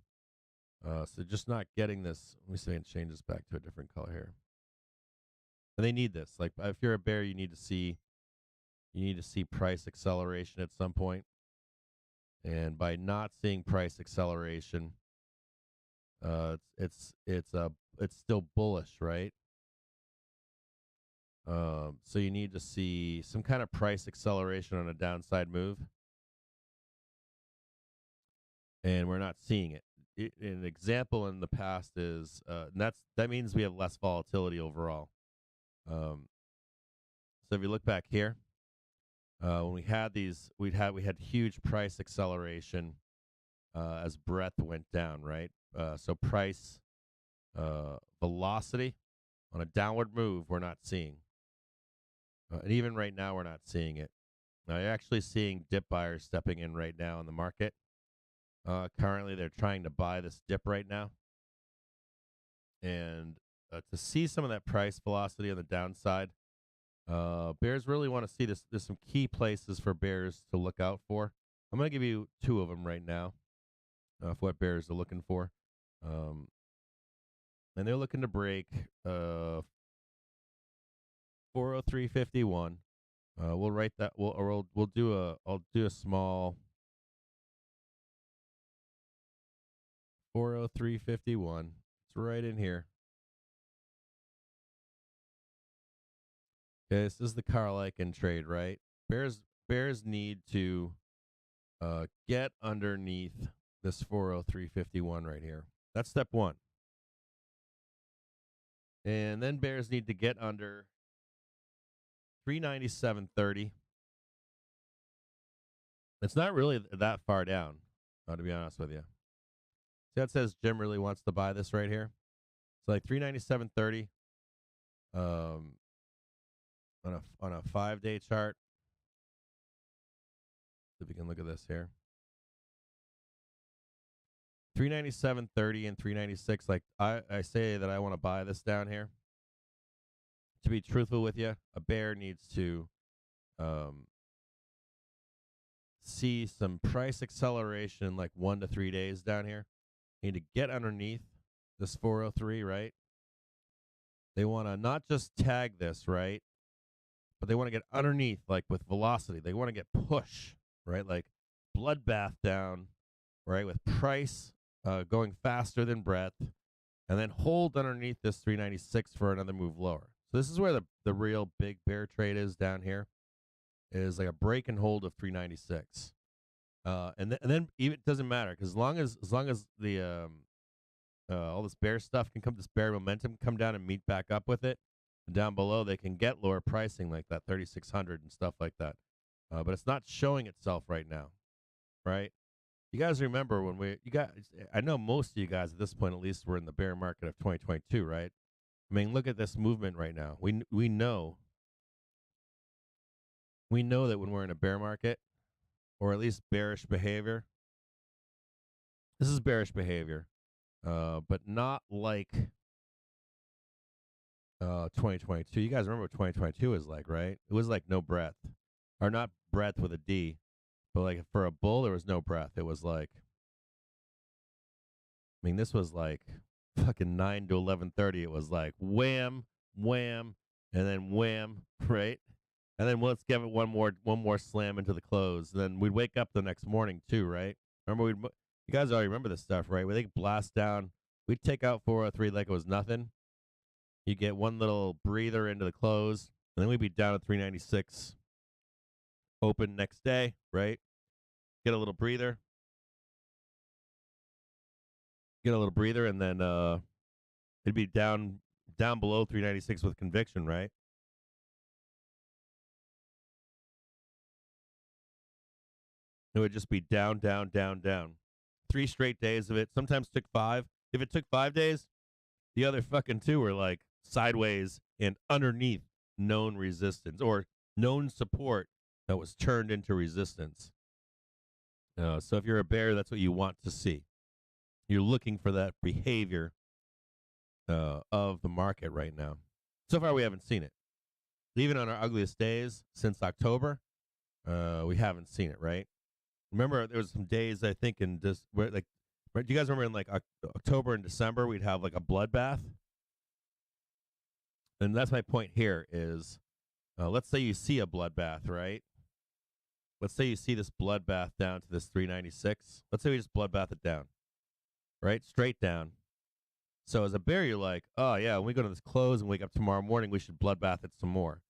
So just not getting this. Let me see if I can change this back to a different color here. And they need this. Like if you're a bear, you need to see price acceleration at some point. And by not seeing price acceleration, it's still bullish, right? So you need to see some kind of price acceleration on a downside move, and we're not seeing it. An example in the past is, and that means we have less volatility overall. So if you look back here, when we had these, we had huge price acceleration as breadth went down, right? So price velocity on a downward move, we're not seeing. And even right now, we're not seeing it. Now, you're actually seeing dip buyers stepping in right now in the market. Currently, they're trying to buy this dip right now. And to see some of that price velocity on the downside, bears really want to see this. There's some key places for bears to look out for. I'm going to give you two of them right now for what bears are looking for. And they're looking to break 403.51. We'll write that. We'll do I'll do a small 403.51. It's right in here. Okay, this is the Carl Icahn trade, right? Bears need to get underneath this 403.51 right here. That's step one. And then bears need to get under 397.30. It's not really that far down, to be honest with you. See, that says Jim really wants to buy this right here. It's like 397.30 on a 5-day chart. If you can look at this here. 397.30 and 396. Like I say that I want to buy this down here. To be truthful with you, a bear needs to see some price acceleration in like 1 to 3 days down here. You need to get underneath this 403, right? They want to not just tag this, right? But they want to get underneath, like with velocity. They want to get push, right? Like bloodbath down, right? With price going faster than breadth, and then hold underneath this 396 for another move lower. So this is where the real big bear trade is down here. is like a break and hold of 396. And then even it doesn't matter because as long as the all this bear stuff can come, this bear momentum come down and meet back up with it. Down below, they can get lower pricing like that 3,600 and stuff like that. But it's not showing itself right now, right? You guys remember when I know most of you guys at this point, at least, were in the bear market of 2022, right? I mean, look at this movement right now. We know that when we're in a bear market, or at least bearish behavior, this is bearish behavior, but not like 2022. You guys remember what 2022 was like, right? It was like no breath, or not breath with a D, but like for a bull, there was no breath. It was like, I mean, this was like fucking 9 to 11:30. It was like wham, wham, and then wham, right? And then let's give it one more slam into the close. And then we'd wake up the next morning too, right? Remember you guys already remember this stuff, right? Where they blast down, we'd take out 403 like it was nothing. You get one little breather into the close, and then we'd be down at 396. Open next day, right? Get a little breather. And then it'd be down below 396 with conviction, right? It would just be down, down, down, down. 3 straight days of it. Sometimes took 5. If it took 5 days, the other fucking 2 were like sideways and underneath known resistance or known support that was turned into resistance. So if you're a bear, that's what you want to see. You're looking for that behavior of the market right now. So far, we haven't seen it. Even on our ugliest days since October, we haven't seen it, right? Remember, there was some days, I think, in this, where, like, do you guys remember in like October and December, we'd have like a bloodbath? And that's my point here is, let's say you see a bloodbath, right? Let's say you see this bloodbath down to this 396. Let's say we just bloodbath it down, right? Straight down. So as a bear, you're like, oh, yeah, when we go to this close and wake up tomorrow morning, we should bloodbath it some more.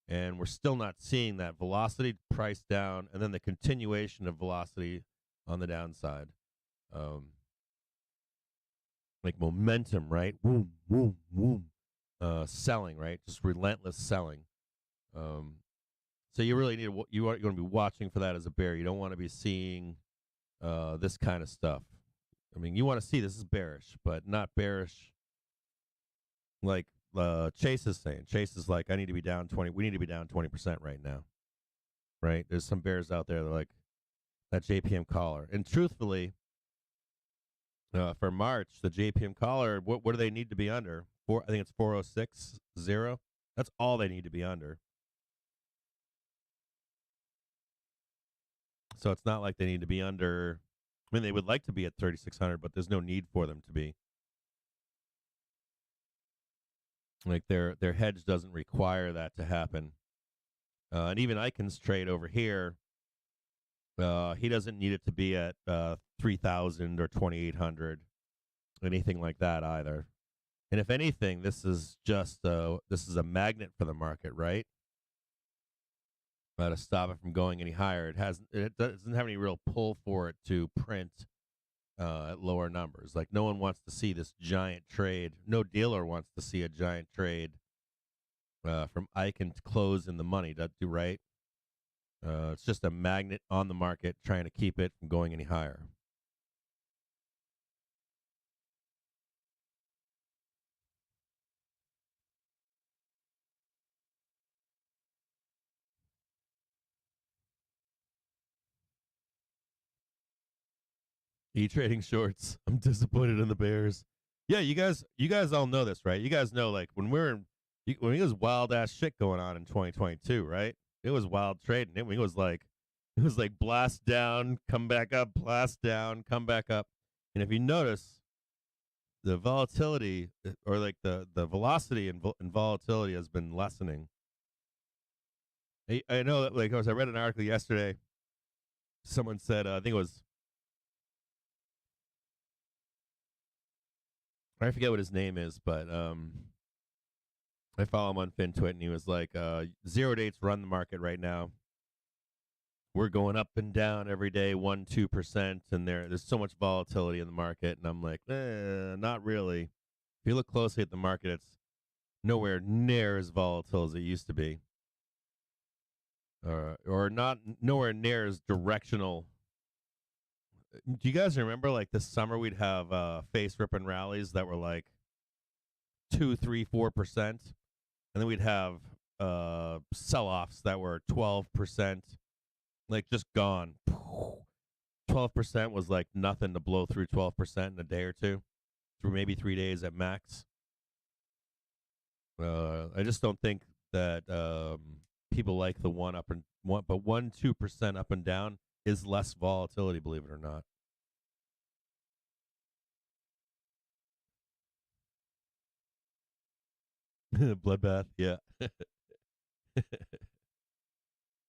And we're still not seeing that velocity price down and then the continuation of velocity on the downside. Like momentum, right? Boom, boom, boom. Selling, right? Just relentless selling. So you really need you are going to be watching for that as a bear. You don't want to be seeing this kind of stuff. I mean, you want to see this is bearish, but not bearish like Chase is saying. Chase is like, I need to be down 20. We need to be down 20% right now, right? There's some bears out there that are like that JPM caller. And truthfully, for March, the JPM caller, what do they need to be under? I think it's 406.0. That's all they need to be under. So it's not like they need to be under. I mean, they would like to be at 3,600, but there's no need for them to be. Like their hedge doesn't require that to happen. And even Icon's trade over here, he doesn't need it to be at 3,000 or 2,800, anything like that either. And if anything, this is just this is a magnet for the market, right? To stop it from going any higher. It doesn't have any real pull for it to print at lower numbers. Like no one wants to see this giant trade. No dealer wants to see a giant trade from Icon to close in the money. Right? It's just a magnet on the market trying to keep it from going any higher. E-trading shorts. I'm disappointed in the Bears. Yeah, you guys all know this, right? You guys know, like, when it was wild ass shit going on in 2022, right? It was wild trading. It was like blast down, come back up, blast down, come back up. And if you notice, the volatility or like the velocity and volatility has been lessening. I know that, like, I read an article yesterday. Someone said, I think it was, I forget what his name is, but I follow him on FinTwit, and he was like, zero dates run the market right now. we're going up and down every day, 1-2%, and there's so much volatility in the market, and I'm like, not really. If you look closely at the market, it's nowhere near as volatile as it used to be, or not nowhere near as directional. Do you guys remember like this summer we'd have face ripping rallies that were like 2, 3, 4%, and then we'd have sell-offs that were 12%, like just gone. 12% was like nothing to blow through 12% in a day or two, through maybe 3 days at max. I just don't think that people like the one up and one, but 1-2% up and down is less volatility, believe it or not. Bloodbath, yeah.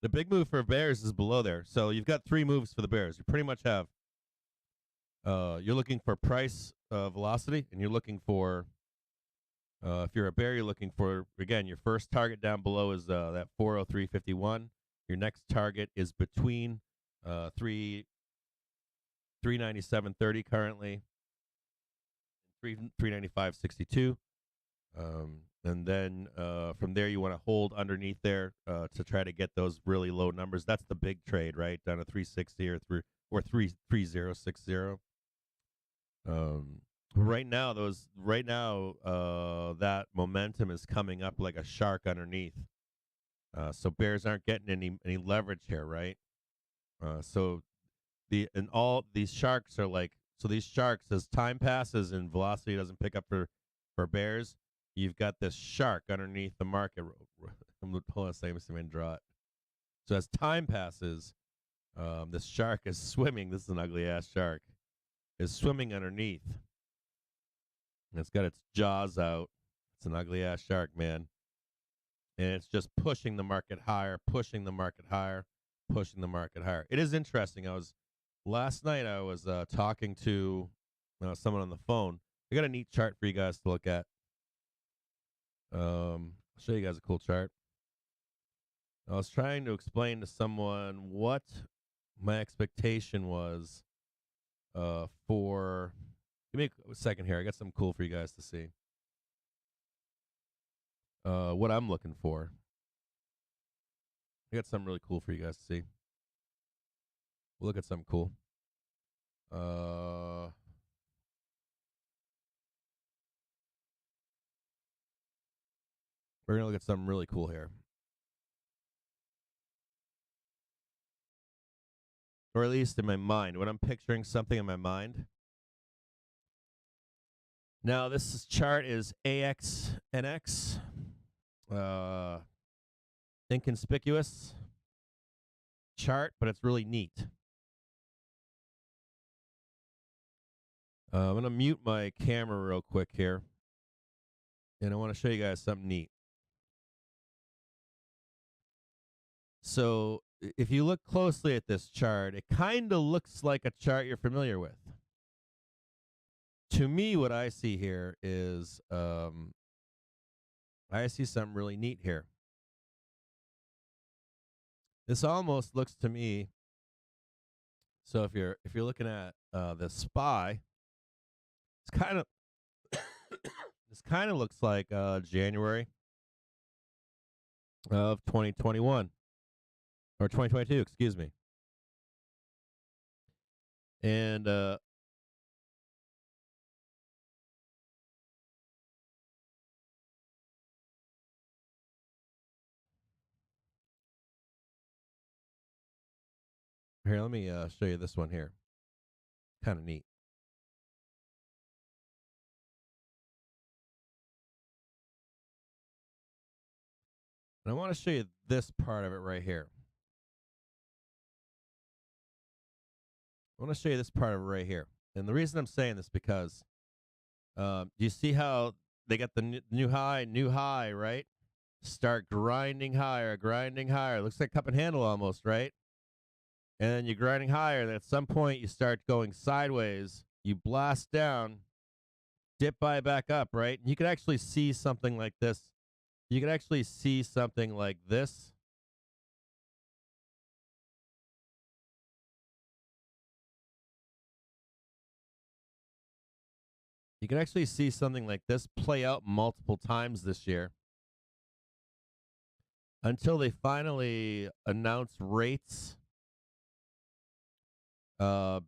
The big move for Bears is below there. So you've got 3 moves for the Bears. You pretty much have you're looking for price velocity, and you're looking for if you're a bear, you're looking for, again, your first target down below is that 403.51. Your next target is between 397.30 currently, 395.62. And then from there, you want to hold underneath there to try to get those really low numbers. That's the big trade, right? Down to 360 or 3060. Right now, that momentum is coming up like a shark underneath. So bears aren't getting any leverage here, right? So all these sharks are like, so these sharks, as time passes and velocity doesn't pick up for bears, you've got this shark underneath the market. Hold on a second, see if I can draw it. So as time passes, this shark is swimming. This is an ugly ass shark. Is swimming underneath. And it's got its jaws out. It's an ugly ass shark, man. And it's just pushing the market higher, pushing the market higher, pushing the market higher. It is interesting. Last night I was talking to someone on the phone. I got a neat chart for you guys to look at. I'll show you guys a cool chart. I was trying to explain to someone what my expectation was for. Give me a second here. I got something cool for you guys to see. What I'm looking for. I got something really cool for you guys to see. We'll look at something cool. We're gonna look at something really cool here. Or at least in my mind. When I'm picturing something in my mind. Now, this chart is AXNX. Inconspicuous chart, but it's really neat. I'm going to mute my camera real quick here. And I want to show you guys something neat. So, if you look closely at this chart, it kind of looks like a chart you're familiar with. To me, what I see here is I see something really neat here. This almost looks to me. So if you're looking at the SPY, it's kind of this kind of looks like January of 2021 or 2022, excuse me. And here, let me show you this one here. Kind of neat. And I want to show you this part of it right here. I want to show you this part of it right here. And the reason I'm saying this because do you see how they got the new high, right? Start grinding higher. Looks like cup and handle almost, right? And then you're grinding higher. And at some point, you start going sideways. You blast down, dip back up, right? And you could actually see something like this. You could actually see something like this you can actually see something like this play out multiple times this year until they finally announce rates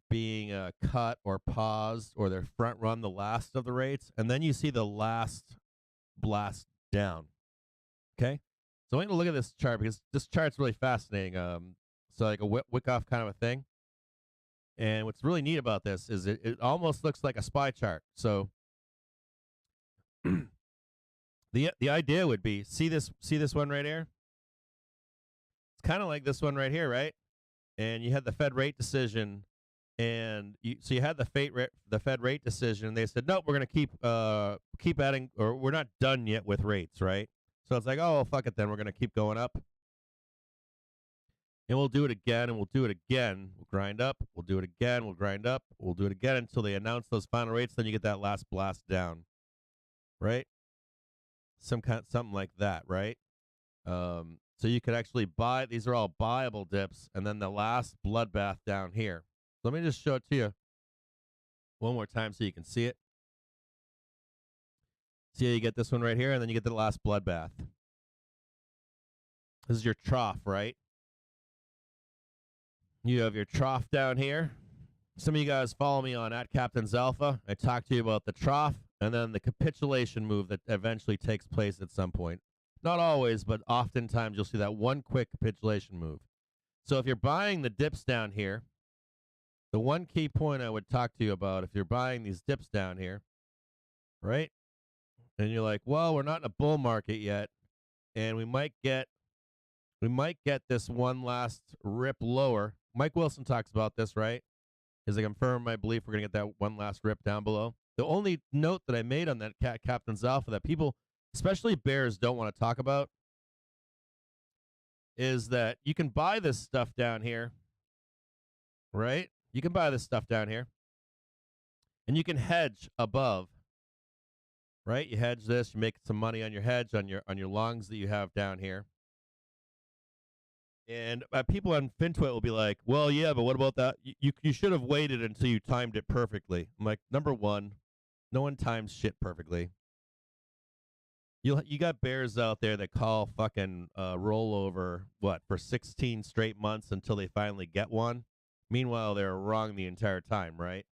being cut or paused, or they're front run the last of the rates, and then you see the last blast down. Okay, so I'm going to look at this chart because this chart's really fascinating. So like a wick off kind of a thing. And what's really neat about this is it almost looks like a spy chart. So the idea would be see this one right here. It's kind of like this one right here, right? And you had the Fed rate decision, and so you had the Fed rate decision, and they said nope, we're going to keep adding, or we're not done yet with rates, right? So it's like, oh, well, fuck it then, we're going to keep going up. And we'll do it again, and we'll do it again. We'll grind up. We'll do it again. We'll grind up. We'll do it again until they announce those final rates. Then you get that last blast down, right? Something like that, right? So you could actually buy. These are all buyable dips, and then the last bloodbath down here. Let me just show it to you one more time so you can see it. See how you get this one right here, and then you get the last bloodbath. This is your trough, right? You have your trough down here. Some of you guys follow me on @Captain's Alpha. I talked to you about the trough and then the capitulation move that eventually takes place at some point. Not always, but oftentimes you'll see that one quick capitulation move. So if you're buying the dips down here, the one key point I would talk to you about, if you're buying these dips down here, right? And you're like, well, we're not in a bull market yet, and we might get this one last rip lower. Mike Wilson talks about this, right? Because I confirm my belief we're going to get that one last rip down below. The only note that I made on that Captain's Alpha that people, especially bears, don't want to talk about is that you can buy this stuff down here, right? You can buy this stuff down here, and you can hedge above, right? You hedge this, you make some money on your hedge, on your longs that you have down here. And people on FinTwit will be like, well, yeah, but what about that? You should have waited until you timed it perfectly. I'm like, number one, no one times shit perfectly. You got bears out there that call fucking rollover, for 16 straight months until they finally get one. Meanwhile, they're wrong the entire time, right?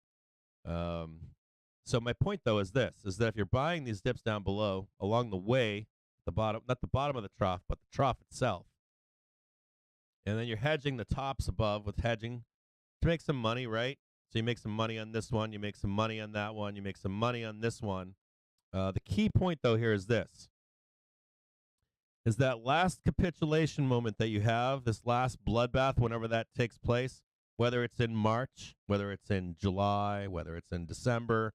So my point, though, is this, is that if you're buying these dips down below, along the way, the bottom, not the bottom of the trough, but the trough itself, and then you're hedging the tops above with hedging to make some money, right? So you make some money on this one, you make some money on that one, you make some money on this one. The key point, though, here is this, is that last capitulation moment that you have, this last bloodbath, whenever that takes place, whether it's in March, whether it's in July, whether it's in December,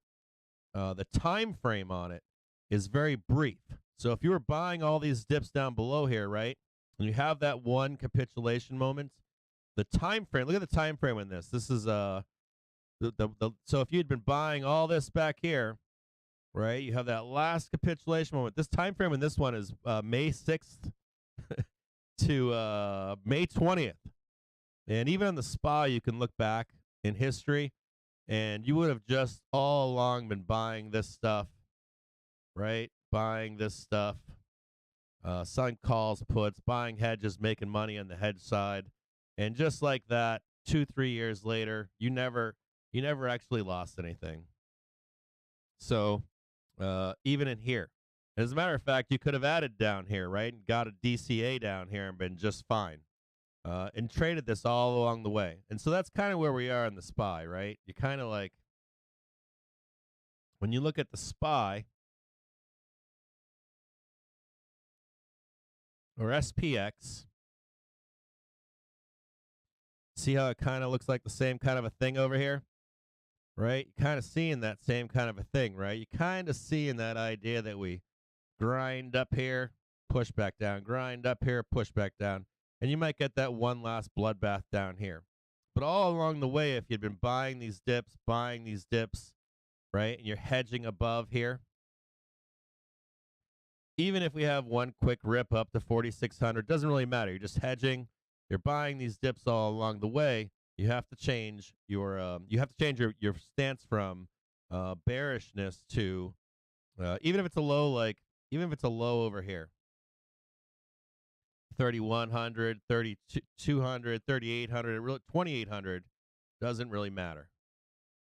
the time frame on it is very brief. So if you were buying all these dips down below here, right, and you have that one capitulation moment, the time frame, look at the time frame in this. This is so if you'd been buying all this back here, right, you have that last capitulation moment. This time frame in this one is May 6th to May 20th. And even on the SPY, you can look back in history, and you would have just all along been buying this stuff, right? Buying this stuff, selling calls, puts, buying hedges, making money on the hedge side. And just like that, 2-3 years later, you never actually lost anything. So even in here, as a matter of fact, you could have added down here, right? And got a DCA down here and been just fine. And traded this all along the way. And so that's kind of where we are in the SPY, right? You kind of like, when you look at the SPY, or SPX, see how it kind of looks like the same kind of a thing over here, right? You're kind of seeing that same kind of a thing, right? You're kind of seeing that idea that we grind up here, push back down, grind up here, push back down. And you might get that one last bloodbath down here. But all along the way, if you'd been buying these dips, right, and you're hedging above here, even if we have one quick rip up to 4,600, doesn't really matter. You're just hedging. You're buying these dips all along the way. You have to change your your stance from bearishness to even if it's a low over here, 3,100, 3,200, 3,800, really 2,800 doesn't really matter.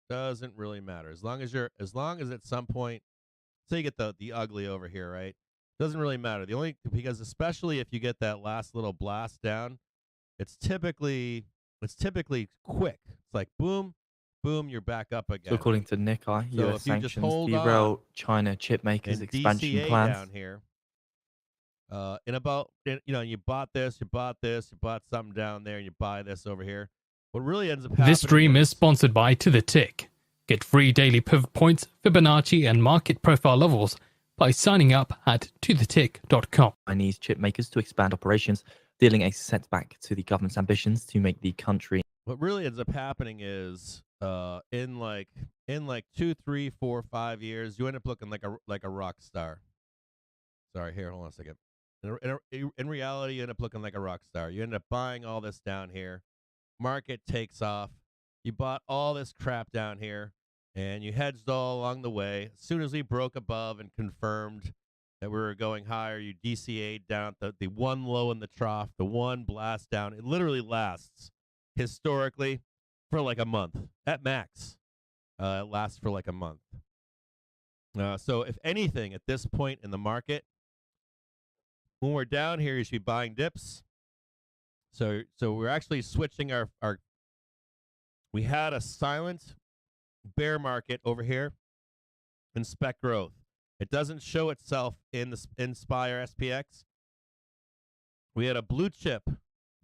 Doesn't really matter as long as at some point, say you get the ugly over here, right? Doesn't really matter. The only because especially if you get that last little blast down, it's typically quick. It's like boom, boom, you're back up So again. according to Nikkei, So US if you just sanctions hold on derail China chip makers' and expansion DCA plans. down here, you bought this, you bought something down there, and you buy this over here. What really ends up happening This stream is sponsored by To The Tick. Get free daily pivot points, Fibonacci, and market profile levels by signing up at tothetick.com. Chinese chip makers to expand operations, dealing a setback to the government's ambitions to make the country. What really ends up happening is in like 2, 3, 4, 5 years, you end up looking like a rock star. Sorry, here, hold on a second. In reality, you end up looking like a rock star. You end up buying all this down here. Market takes off. You bought all this crap down here, and you hedged all along the way. As soon as we broke above and confirmed that we were going higher, you DCA'd down the one low in the trough, the one blast down. It literally lasts historically for like a month at max. It lasts for like a month. So if anything, at this point in the market, when we're down here, you should be buying dips. So we're actually switching our. We had a silent bear market over here in spec growth. It doesn't show itself in the Inspire SPX. We had a blue chip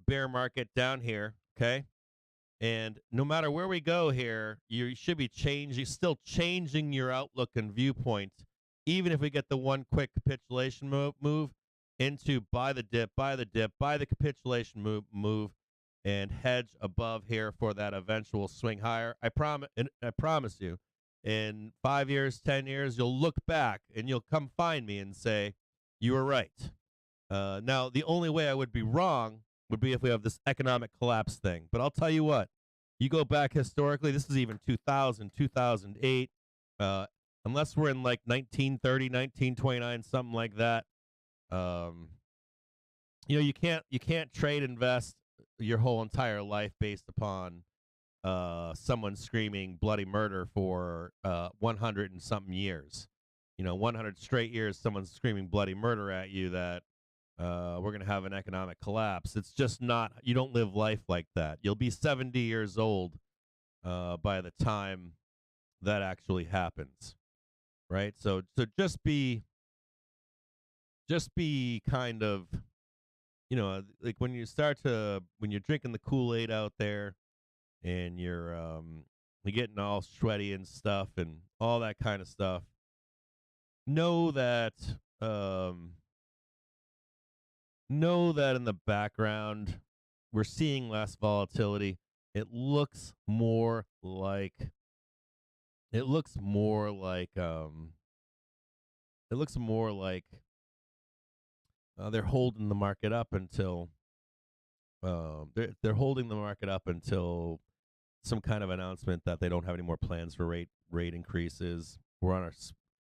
bear market down here, okay? And no matter where we go here, you should be still changing your outlook and viewpoint, even if we get the one quick capitulation move into buy the dip, buy the capitulation move, and hedge above here for that eventual swing higher. I promise you, in 5 years, 10 years, you'll look back and you'll come find me and say, you were right. Now, the only way I would be wrong would be if we have this economic collapse thing. But I'll tell you what, you go back historically, this is even 2000, 2008, unless we're in like 1930, 1929, something like that. You can't trade invest your whole entire life based upon someone screaming bloody murder for 100 and something years. 100 straight years, someone's screaming bloody murder at you that we're going to have an economic collapse. It's just not, you don't live life like that. You'll be 70 years old by the time that actually happens, right? So just be kind of, like when you're drinking the Kool-Aid out there and you're getting all sweaty and stuff and all that kind of stuff, know that in the background we're seeing less volatility. It looks more like they're holding the market up until they're holding the market up until some kind of announcement that they don't have any more plans for rate increases. We're on our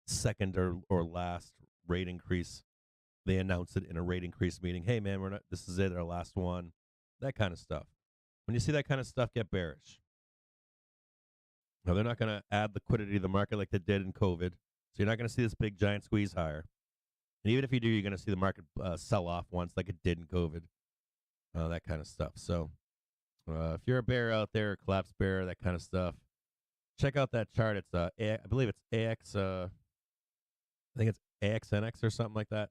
second or last rate increase. They announced it in a rate increase meeting. Hey man, this is it, our last one. That kind of stuff. When you see that kind of stuff, get bearish. Now they're not going to add liquidity to the market like they did in COVID. So you're not going to see this big giant squeeze higher. And even if you do, you're going to see the market sell off once like it did in COVID. That kind of stuff. So if you're a bear out there, collapse bear, that kind of stuff, check out that chart. It's I believe it's AX. I think it's AXNX or something like that.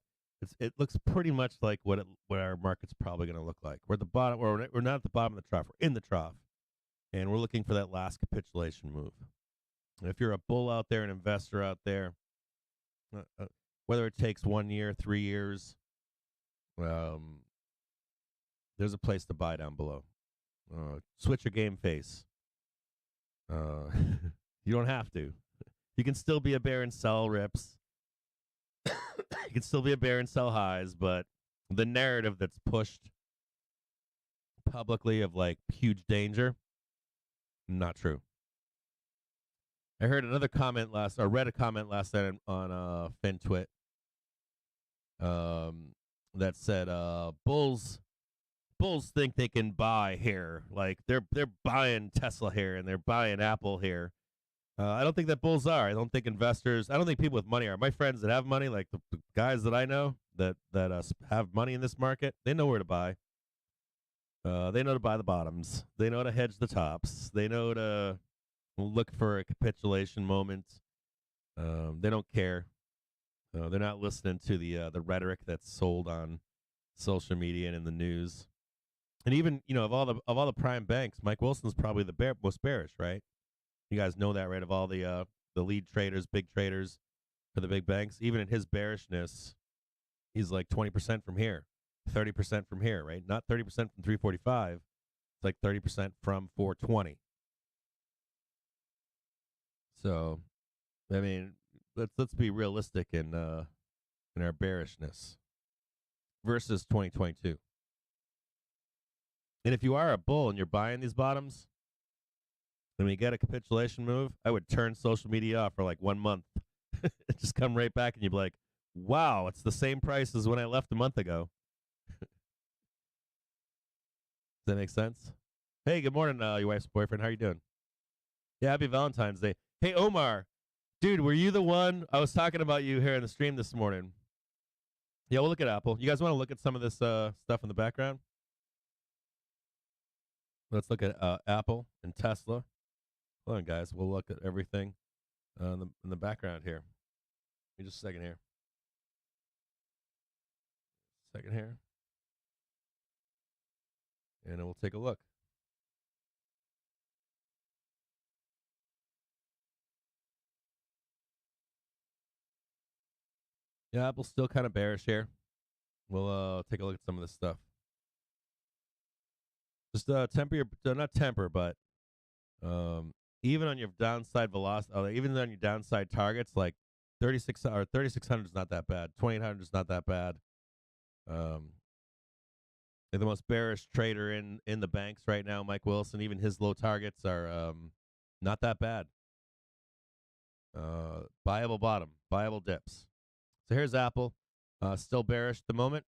It looks pretty much like what our market's probably going to look like. We're at the bottom. We're not at the bottom of the trough. We're in the trough, and we're looking for that last capitulation move. And if you're a bull out there, an investor out there, whether it takes 1 year, 3 years, there's a place to buy down below. Switch your game face. You don't have to. You can still be a bear and sell rips. You can still be a bear and sell highs, but the narrative that's pushed publicly of like huge danger, not true. I heard another comment or read a comment last night on FinTwit that said bulls think they can buy here, like they're buying Tesla here and they're buying Apple here. I don't think that bulls are. I don't think investors. I don't think people with money are. My friends that have money, like the guys that I know that have money in this market, they know where to buy. They know to buy the bottoms. They know to hedge the tops. They know to look for a capitulation moment. They don't care. They're not listening to the rhetoric that's sold on social media and in the news. And even of all the prime banks, Mike Wilson's probably the most bearish, right? You guys know that, right? Of all the lead traders, big traders for the big banks, even in his bearishness, he's like 20% from here, 30% from here, right? Not 30% from 345. It's like 30% from 420. So, I mean, let's be realistic in our bearishness versus 2022. And if you are a bull and you're buying these bottoms, when we get a capitulation move, I would turn social media off for like 1 month. Just come right back and you'd be like, wow, it's the same price as when I left a month ago. Does that make sense? Hey, good morning, your wife's boyfriend. How you doing? Yeah, happy Valentine's Day. Hey, Omar, dude, were you the one? I was talking about you here in the stream this morning. Yeah, we'll look at Apple. You guys want to look at some of this stuff in the background? Let's look at Apple and Tesla. Hold on, guys. We'll look at everything in the background here. Give me just a second here. Second here. And then we'll take a look. Yeah, Apple's still kind of bearish here. We'll take a look at some of this stuff. Just temper your, not temper, but even on your downside velocity, even on your downside targets, like 3600 is not that bad. 2800 is not that bad. They're the most bearish trader in the banks right now, Mike Wilson. Even his low targets are not that bad. Buyable bottom, buyable dips. So here's Apple, still bearish at the moment.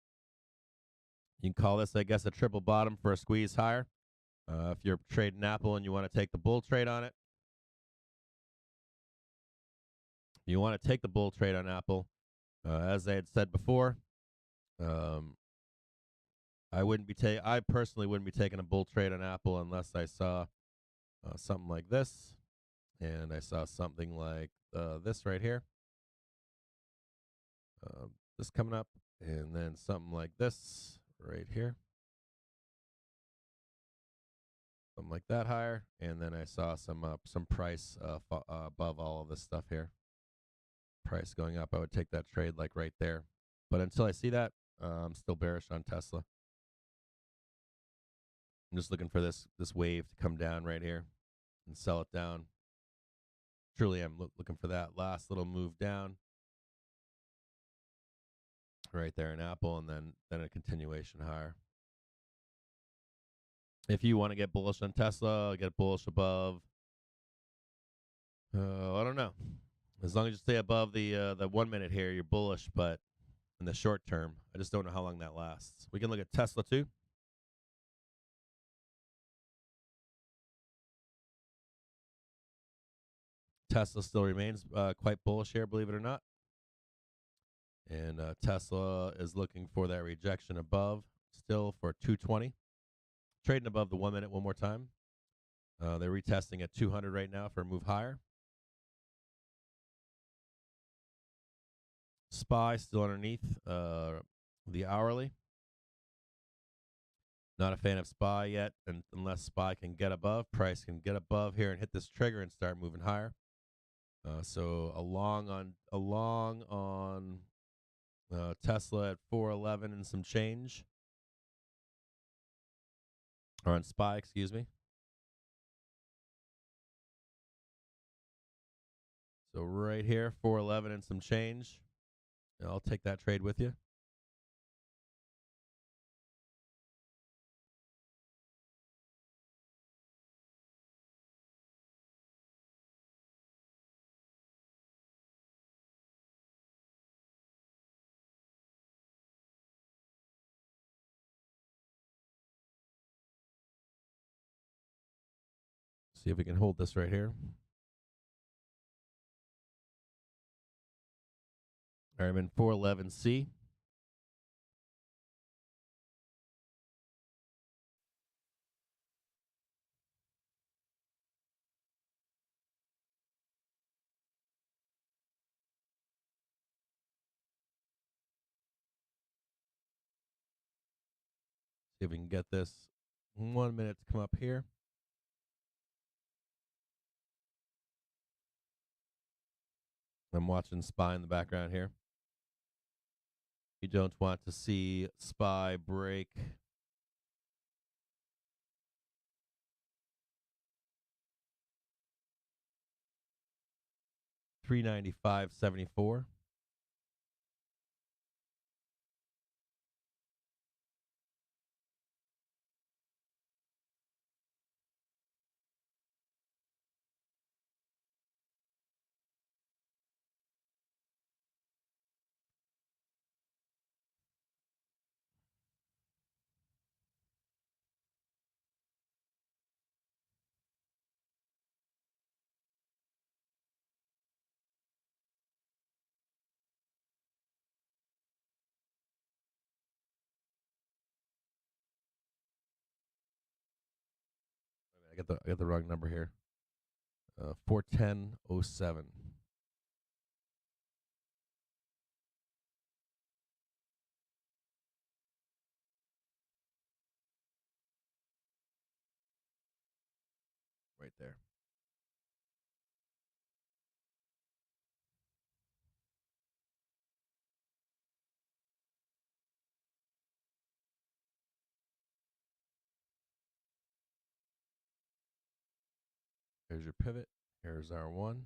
You can call this, I guess, a triple bottom for a squeeze higher. If you're trading Apple and you want to take the bull trade on it, you want to take the bull trade on Apple. As I had said before, I personally wouldn't be taking a bull trade on Apple unless I saw something like this, and I saw something like this right here. This coming up, and then something like this right here. Something like that higher, and then I saw some price above all of this stuff here. Price going up, I would take that trade like right there. But until I see that, I'm still bearish on Tesla. I'm just looking for this wave to come down right here and sell it down. Truly, I'm looking for that last little move down right there in Apple, and then a continuation higher. If you want to get bullish on Tesla, get bullish above. I don't know. As long as you stay above the 1 minute here, you're bullish. But in the short term, I just don't know how long that lasts. We can look at Tesla too. Tesla still remains quite bullish here, believe it or not. And Tesla is looking for that rejection above still for 220. Trading above the 1 minute one more time. They're retesting at 200 right now for a move higher. SPY still underneath the hourly. Not a fan of SPY yet, and unless SPY can get above, price can get above here and hit this trigger and start moving higher. So a long on Tesla at 411 and some change, or on SPY, excuse me. So right here, 411 and some change. And I'll take that trade with you. See if we can hold this right here. All right, I'm in 411C. See if we can get this 1 minute to come up here. I'm watching SPY in the background here. You don't want to see SPY break 395.74. I got the wrong number here. 410.07. Right there. Here's your pivot. Here's our one.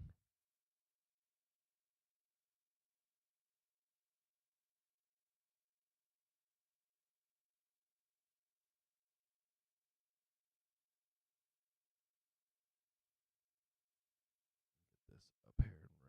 Get this up here and right.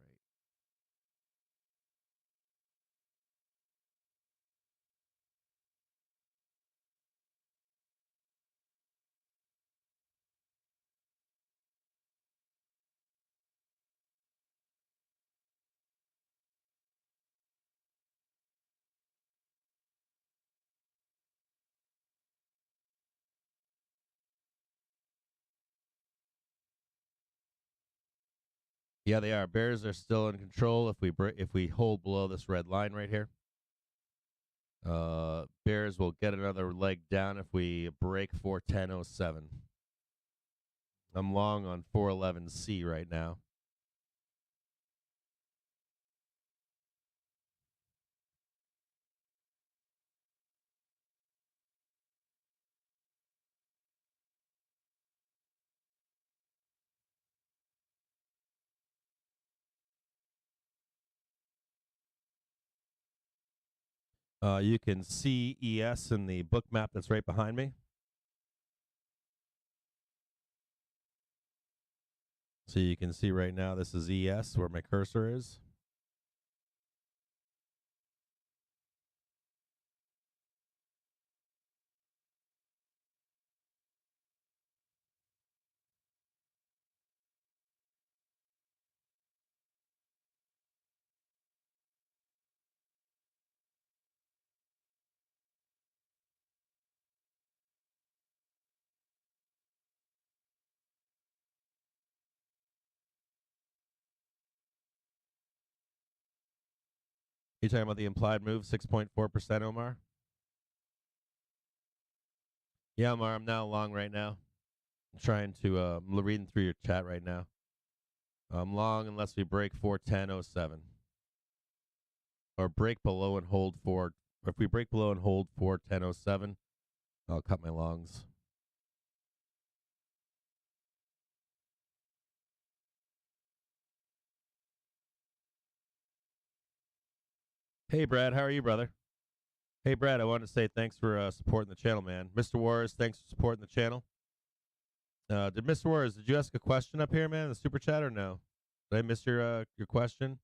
Yeah, they are. Bears are still in control if we hold below this red line right here. Bears will get another leg down if we break 410.07. I'm long on 411C right now. You can see ES in the book map that's right behind me. So you can see right now this is ES where my cursor is. You talking about the implied move, 6.4%, Omar? Yeah, Omar, I'm now long right now. I'm trying to, I'm reading through your chat right now. I'm long unless we break 410.07. Or break below and hold for, or if we break below and hold 410.07, I'll cut my longs. Hey, Brad, how are you, brother? Hey, Brad, I wanted to say thanks for supporting the channel, man. Mr. Wars, thanks for supporting the channel. Did Mr. Wars, did you ask a question up here, man, in the super chat or no? Did I miss your question?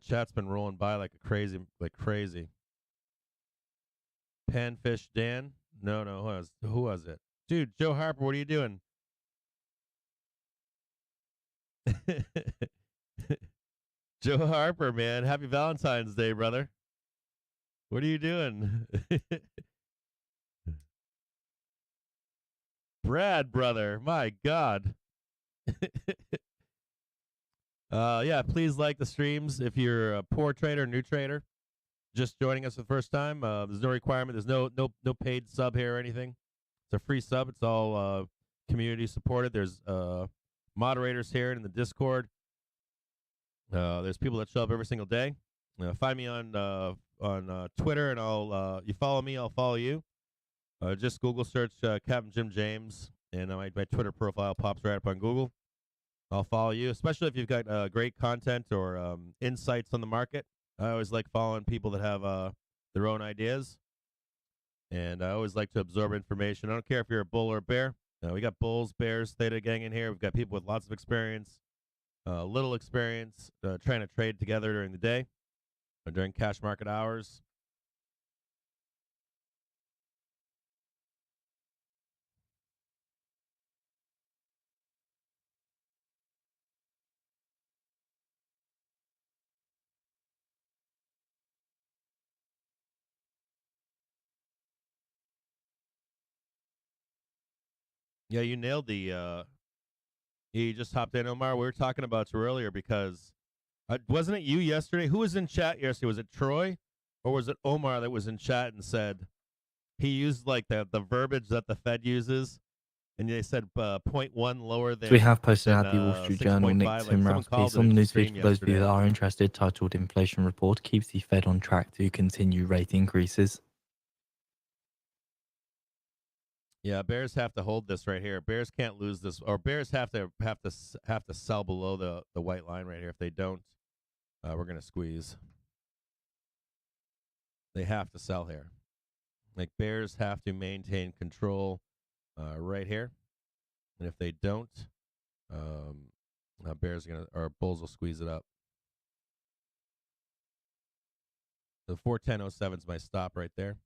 Chat's been rolling by like crazy. Panfish Dan? No, who was it? Dude, Joe Harper, what are you doing? Joe Harper, man, happy Valentine's Day, brother. What are you doing? Brad, brother, my God. Yeah, please like the streams if you're a poor trader, new trader, just joining us for the first time. There's no requirement. There's no paid sub here or anything. It's a free sub. It's all community supported. There's moderators here in the Discord. There's people that show up every single day. Find me on Twitter, and I'll you follow me, I'll follow you. Just Google search Captain Jim James, and my Twitter profile pops right up on Google. I'll follow you, especially if you've got great content or insights on the market. I always like following people that have their own ideas, and I always like to absorb information. I don't care if you're a bull or a bear. We got bulls, bears, theta gang in here. We've got people with lots of experience, little experience, trying to trade together during the day, or during cash market hours. Yeah, you nailed the. You just hopped in, Omar. We were talking about you earlier because wasn't it you yesterday? Who was in chat yesterday? Was it Troy, or was it Omar that was in chat and said he used like the verbiage that the Fed uses, and they said 0.1 lower than. So we have posted than, out the Wall Street Journal Nick like Timrow's piece on the newsfeed for those of you that are interested, titled "Inflation Report Keeps the Fed on Track to Continue Rate Increases." Yeah, Bears have to hold this right here. Bears can't lose this, or Bears have to sell below the white line right here. If they don't, we're gonna squeeze. They have to sell here. Like Bears have to maintain control right here, and if they don't, Bears are gonna or Bulls will squeeze it up. The 410.07 is my stop right there.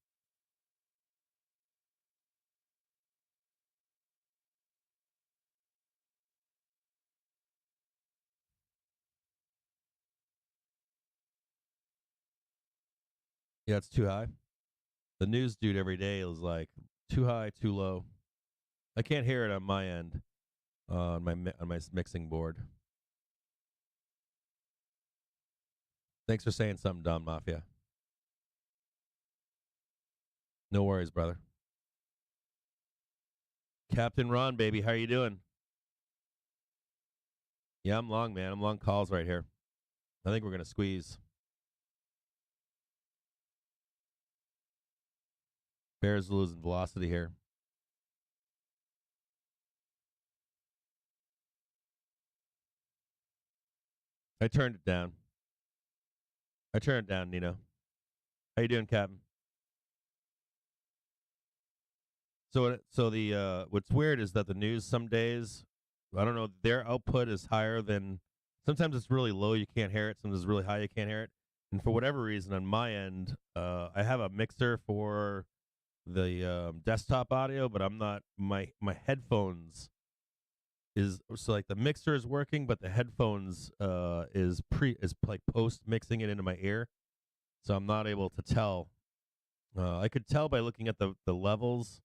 Yeah, it's too high. The news dude every day is like too high, too low. I can't hear it on my end on my mixing board. Thanks for saying something, Don Mafia. No worries, brother. Captain Ron, baby, how you doing? Yeah, I'm long, man. I'm long calls right here. I think we're gonna squeeze. Bears losing velocity here. I turned it down. Nino. How you doing, Captain? So the what's weird is that the news some days, I don't know, their output is higher than. Sometimes it's really low, you can't hear it. Sometimes it's really high, you can't hear it. And for whatever reason, on my end, I have a mixer for the desktop audio, but I'm not my headphones is so like the mixer is working, but the headphones is like post mixing it into my ear, so I'm not able to tell. I could tell by looking at the levels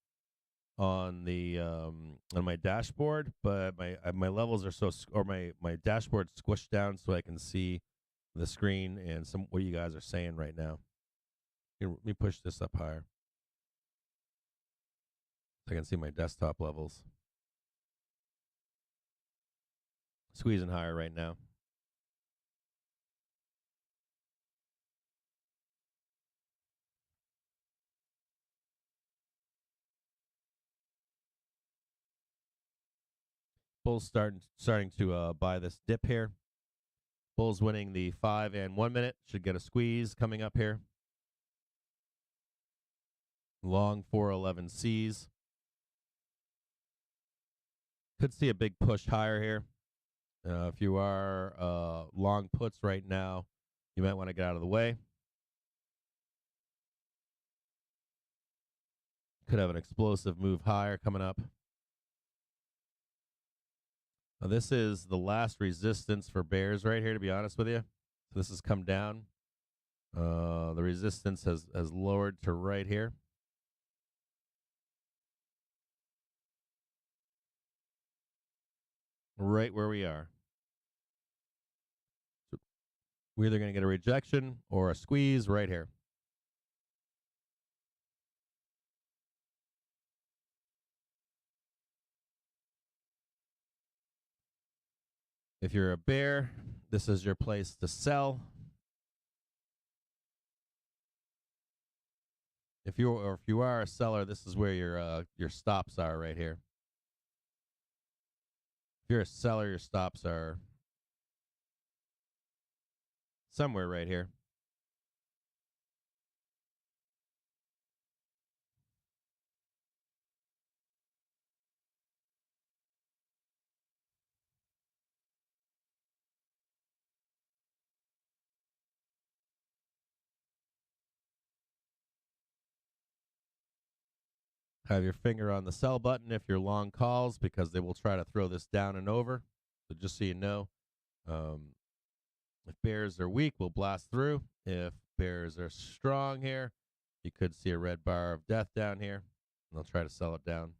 on the on my dashboard, but my levels are or my dashboard squished down so I can see the screen and some what you guys are saying right now. Here, let me push this up higher so I can see my desktop levels. Squeezing higher right now. Bulls starting to buy this dip here. Bulls winning the 5 and 1 minute. Should get a squeeze coming up here. Long 411 Cs. Could see a big push higher here. If you are long puts right now, you might want to get out of the way. Could have an explosive move higher coming up. Now, this is the last resistance for bears right here, to be honest with you. So this has come down. The resistance has lowered to right here. Right where we are. So we're either going to get a rejection or a squeeze right here. If you're a bear, this is your place to sell. If you are a seller, this is where your stops are right here. If you're a seller, your stops are somewhere right here. Have your finger on the sell button if you're long calls, because they will try to throw this down and over. So just so you know, if bears are weak, we'll blast through. If bears are strong here, you could see a red bar of death down here, and they'll try to sell it down.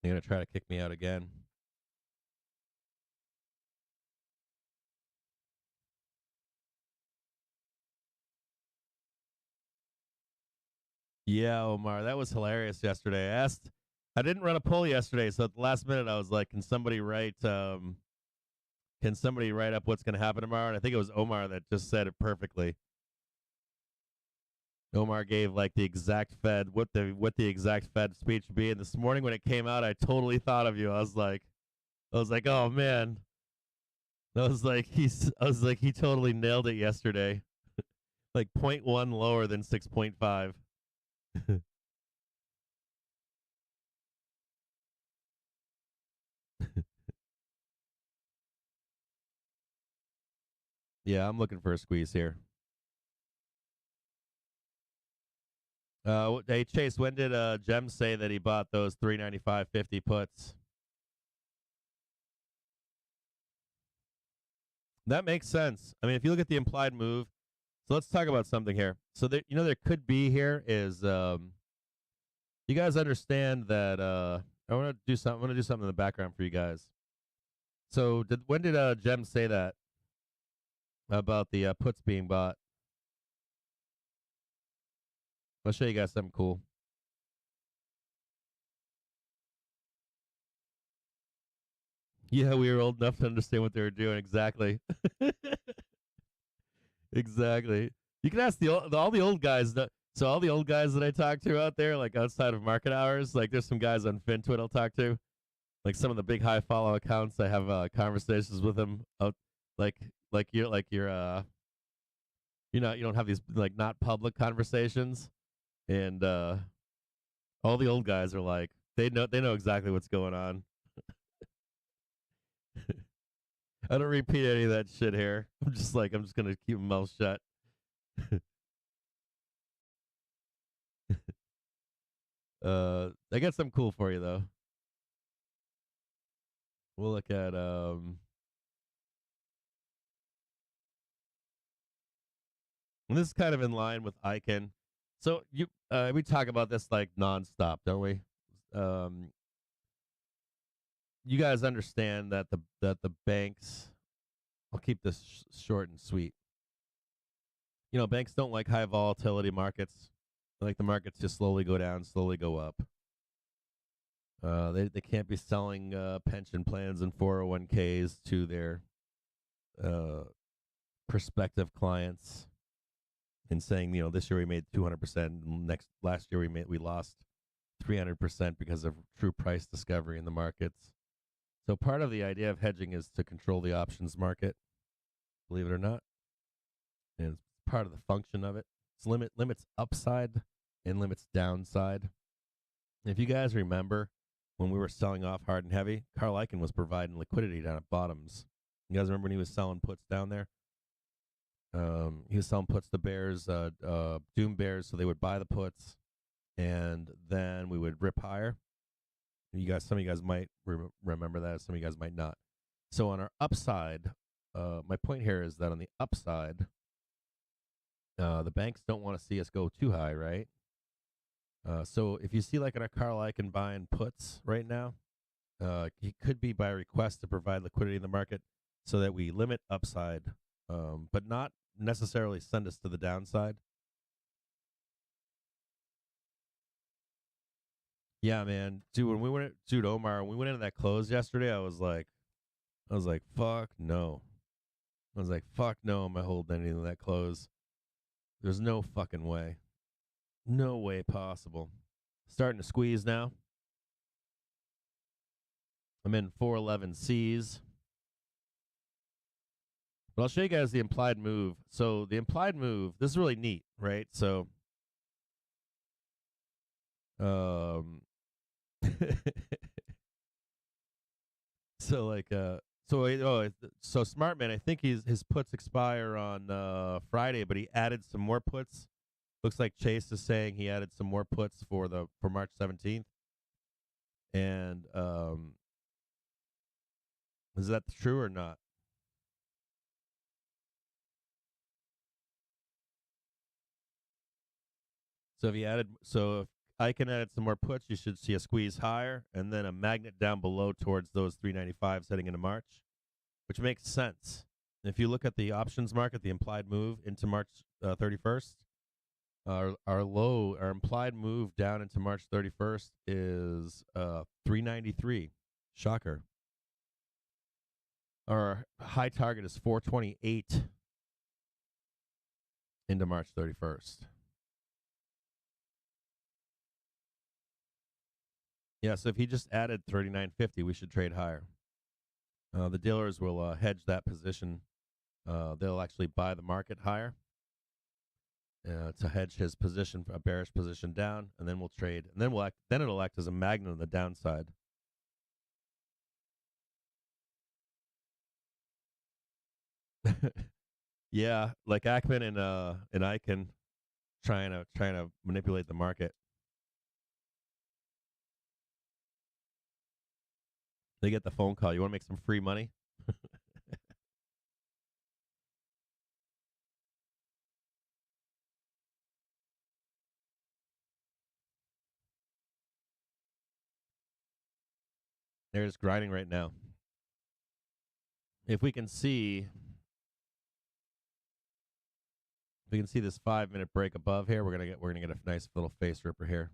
You're going to try to kick me out again. Yeah, Omar, that was hilarious yesterday. I didn't run a poll yesterday, so at the last minute I was like, can somebody write up what's going to happen tomorrow? And I think it was Omar that just said it perfectly. Omar gave like the exact Fed what the exact Fed speech would be. And this morning when it came out, I totally thought of you. I was like, oh man. I was like, he totally nailed it yesterday. Like 0.1 lower than 6.5. Yeah, I'm looking for a squeeze here. Hey Chase, when did Jem say that he bought those 395.50 puts? That makes sense. I mean, if you look at the implied move, so let's talk about something here. So there, there could be here is you guys understand that I want to do something. I'm going to do something in the background for you guys. So when did Jem say that about the puts being bought? I'll show you guys something cool. Yeah, we were old enough to understand what they were doing. Exactly. Exactly. You can ask all the old guys. So all the old guys that I talk to out there, like outside of market hours, like there's some guys on FinTwit I'll talk to, like some of the big high follow accounts. I have conversations with them. You're you don't have these like not public conversations, and all the old guys are like they know exactly what's going on. I don't repeat any of that shit here. I'm just gonna keep my mouth shut. I got something cool for you though. We'll look at and this is kind of in line with Icon. So we talk about this like nonstop, don't we? You guys understand that the banks. I'll keep this short and sweet. Banks don't like high volatility markets. They like the markets to slowly go down, slowly go up. They can't be selling pension plans and 401ks to their prospective clients and saying, this year we made 200%, last year we lost 300% because of true price discovery in the markets. So part of the idea of hedging is to control the options market, believe it or not. And it's part of the function of it. It's limits upside and limits downside. If you guys remember when we were selling off hard and heavy, Carl Icahn was providing liquidity down at bottoms. You guys remember when he was selling puts down there? He was selling puts to bears, doom bears, so they would buy the puts, and then we would rip higher. Some of you guys might remember that. Some of you guys might not. So on our upside, my point here is that on the upside, the banks don't want to see us go too high, right? So if you see like in a Carl Icahn buying puts right now, it could be by request to provide liquidity in the market so that we limit upside, but not necessarily send us to the downside. Yeah, man, dude. Omar, when we went into that close yesterday, I was like, fuck no. I was like, fuck no, am I holding anything in that close? There's no fucking way. No way possible. Starting to squeeze now. I'm in 411 C's. But I'll show you guys the implied move. So the implied move, this is really neat, right? So so Smart Man, I think his puts expire on Friday, but he added some more puts. Looks like Chase is saying he added some more puts for March 17th. And is that true or not? So if Icahn added some more puts, you should see a squeeze higher and then a magnet down below towards those 395s heading into March, which makes sense. If you look at the options market, the implied move into March 31st, our implied move down into March 31st is 393. Shocker. Our high target is 428 into March 31st. Yeah, so if he just added 39.50, we should trade higher. The dealers will hedge that position. They'll actually buy the market higher to hedge his position, a bearish position down, and then we'll trade. And then it'll act as a magnet on the downside. Yeah, like Ackman and Icahn trying to manipulate the market. They get the phone call. You want to make some free money? They're just grinding right now. If we can see this 5-minute break above here, we're gonna get a nice little face ripper here.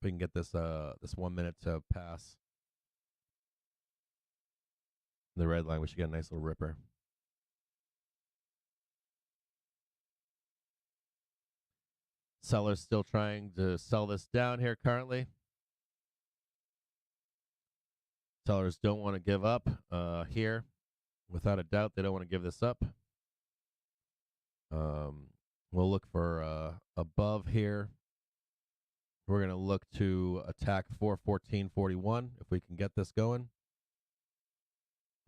If we can get this 1 minute to pass the red line, we should get a nice little ripper. Sellers still trying to sell this down here currently. Sellers don't want to give up here. Without a doubt, they don't want to give this up. We'll look for above here. We're going to look to attack 414.41 if we can get this going.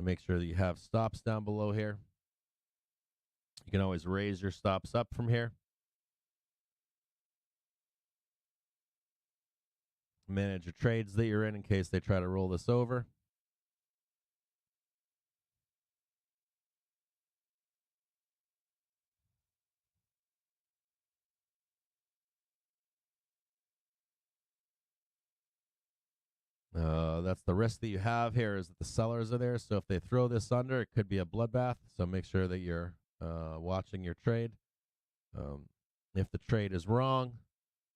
Make sure that you have stops down below here. You can always raise your stops up from here. Manage your trades that you're in case they try to roll this over. That's the risk that you have here is that the sellers are there. So if they throw this under, it could be a bloodbath. So make sure that you're watching your trade. If the trade is wrong,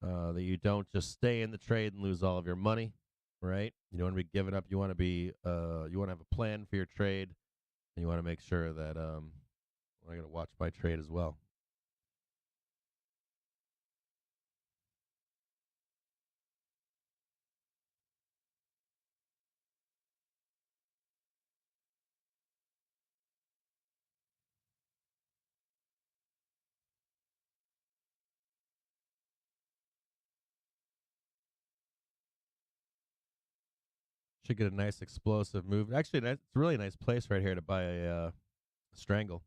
that you don't just stay in the trade and lose all of your money, right? You don't want to be giving up. You want to have a plan for your trade, and you want to make sure that I got to watch my trade as well. Should get a nice explosive move. Actually, it's a really nice place right here to buy a strangle.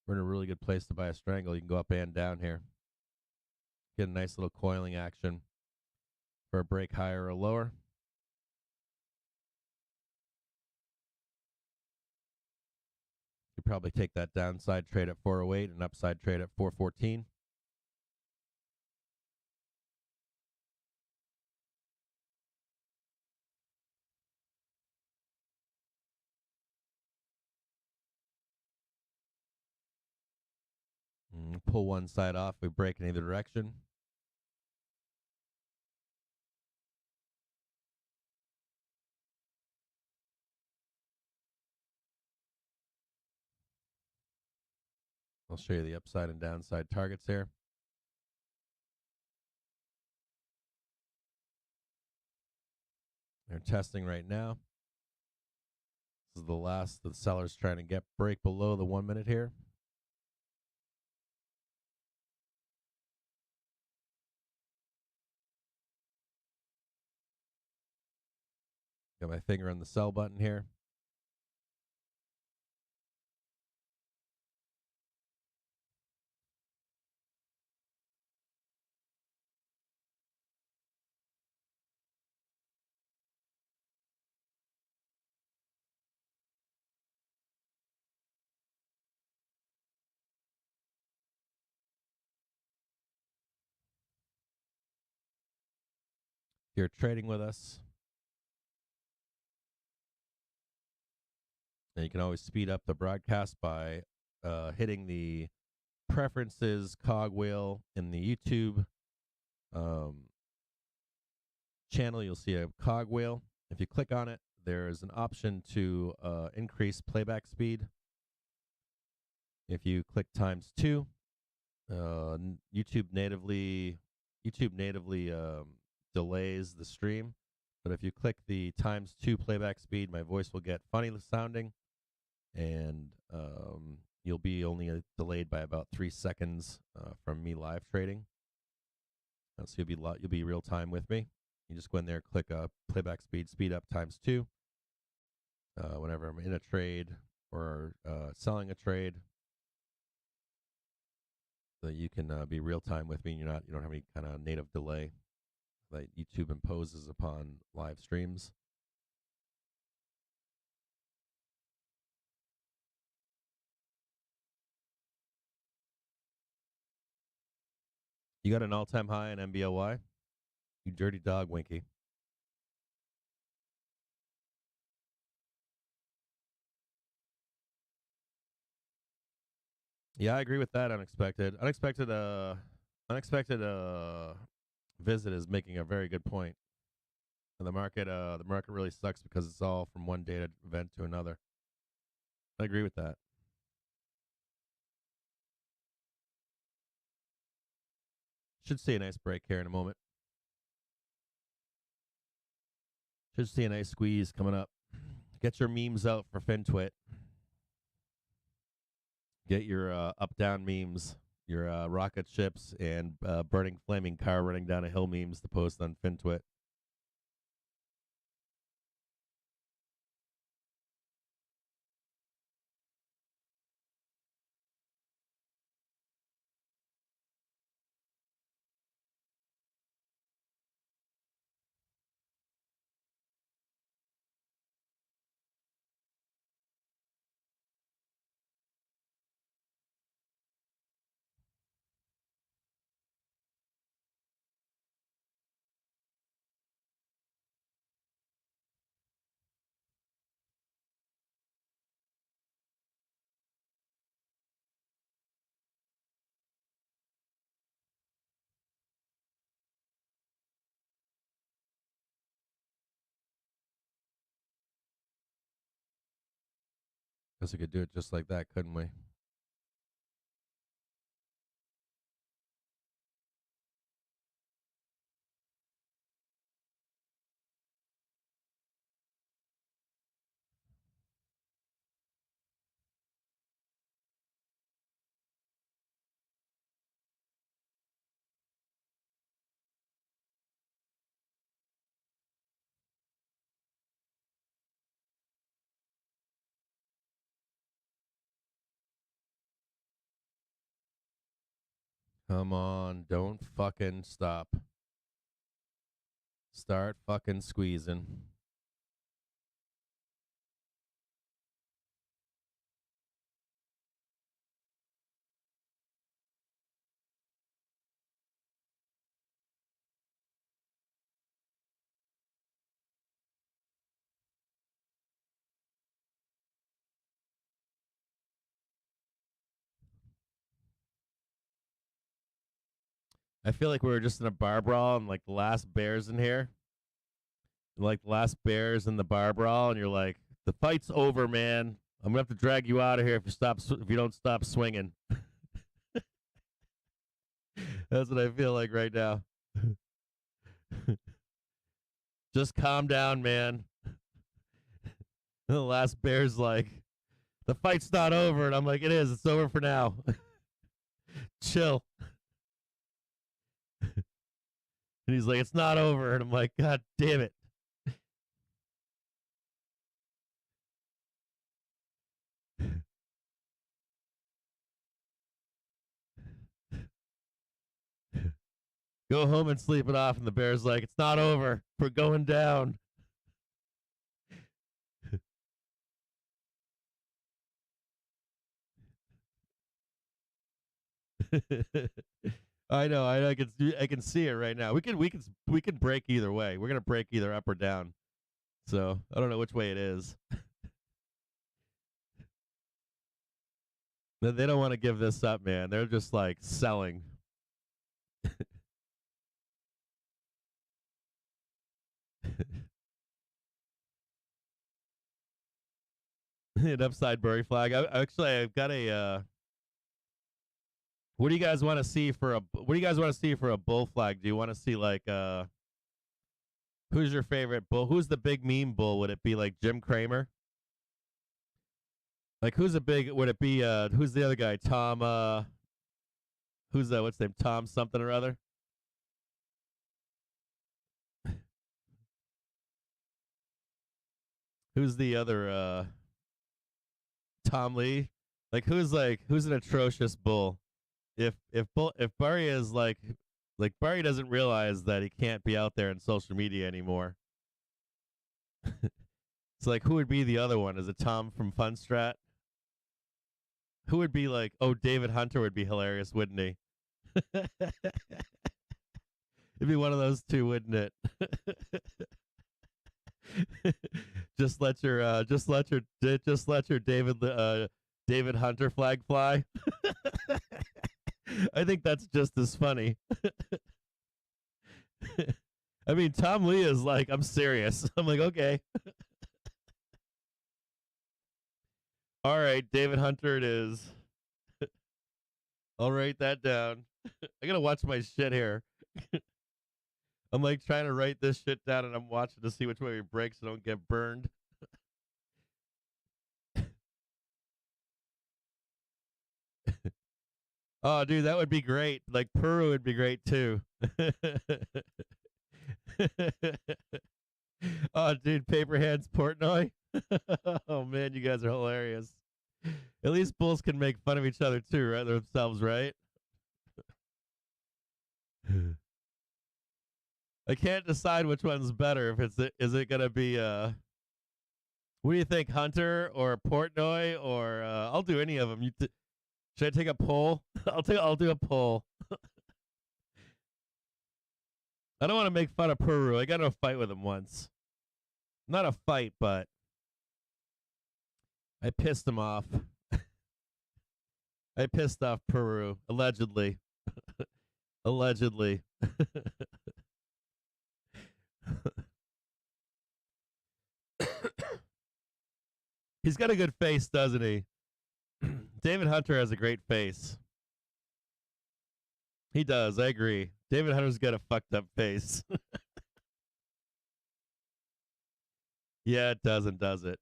We're in a really good place to buy a strangle. You can go up and down here. Get a nice little coiling action for a break higher or lower. You probably take that downside trade at 408 and upside trade at 414. Pull one side off. We break in either direction. I'll show you the upside and downside targets here. They're testing right now. This is the last the seller's trying to get break below the 1 minute here. Got my finger on the sell button here. If you're trading with us, and you can always speed up the broadcast by hitting the preferences cogwheel in the YouTube channel. You'll see a cogwheel. If you click on it, there's an option to increase playback speed. If you click ×2, YouTube natively delays the stream. But if you click the ×2 playback speed, my voice will get funny sounding, and you'll be only delayed by about 3 seconds from me live trading. So you'll be real time with me. You just go in there, click playback speed, speed up ×2. Whenever I'm in a trade or selling a trade, so you can be real time with me. And you don't have any kind of native delay that YouTube imposes upon live streams. You got an all-time high in MBLY? You dirty dog, Winky. Yeah, I agree with that. Unexpected visit is making a very good point. And the market really sucks because it's all from one data event to another. I agree with that. Should see a nice break here in a moment. Should see a nice squeeze coming up. Get your memes out for FinTwit. Get your up-down memes, your rocket ships and burning flaming car running down a hill memes to post on FinTwit. Guess we could do it just like that, couldn't we? Come on, don't fucking stop. Start fucking squeezing. I feel like we were just in a bar brawl and like the last bears in here. Like the last bears in the bar brawl, and you're like, the fight's over, man. I'm gonna have to drag you out of here if you don't stop swinging. That's what I feel like right now. Just calm down, man. The last bear's like, the fight's not over, and I'm like, it is. It's over for now. Chill. And he's like, it's not over, and I'm like, God damn it. Go home and sleep it off. And the bear's like, it's not over. We're going down. I know. I can see it right now. We can break either way. We're gonna break either up or down. So I don't know which way it is. They don't want to give this up, man. They're just like selling. An upside bury flag. I've got a. What do you guys want to see for a? What do you guys want to see for a bull flag? Do you want to see like who's your favorite bull? Who's the big meme bull? Would it be like Jim Cramer? Like who's a big? Would it be who's the other guy? Tom. Who's that? What's his name? Tom something or other. Who's the other? Tom Lee. Who's an atrocious bull? If Barry is like Barry doesn't realize that he can't be out there in social media anymore. It's like who would be the other one? Is it Tom from Funstrat? Who would be like? Oh, David Hunter would be hilarious, wouldn't he? It'd be one of those two, wouldn't it? just let your David Hunter flag fly. I think that's just as funny. I mean, Tom Lee is like, I'm serious. I'm like, okay. All right, David Hunter it is. I'll write that down. I gotta watch my shit here. I'm like trying to write this shit down and I'm watching to see which way we break so I don't get burned. Oh, dude, that would be great. Like Peru would be great too. Oh, dude, Paper Hands Portnoy. Oh man, you guys are hilarious. At least bulls can make fun of each other too, right? Themselves, right? I can't decide which one's better. Is it gonna be what do you think, Hunter or Portnoy or I'll do any of them. Should I take a poll? I'll do a poll. I don't want to make fun of Peru. I got in a fight with him once. Not a fight, but I pissed him off. I pissed off Peru, allegedly. Allegedly. He's got a good face, doesn't he? David Hunter has a great face. He does, I agree. David Hunter's got a fucked up face. Yeah, it doesn't, does it?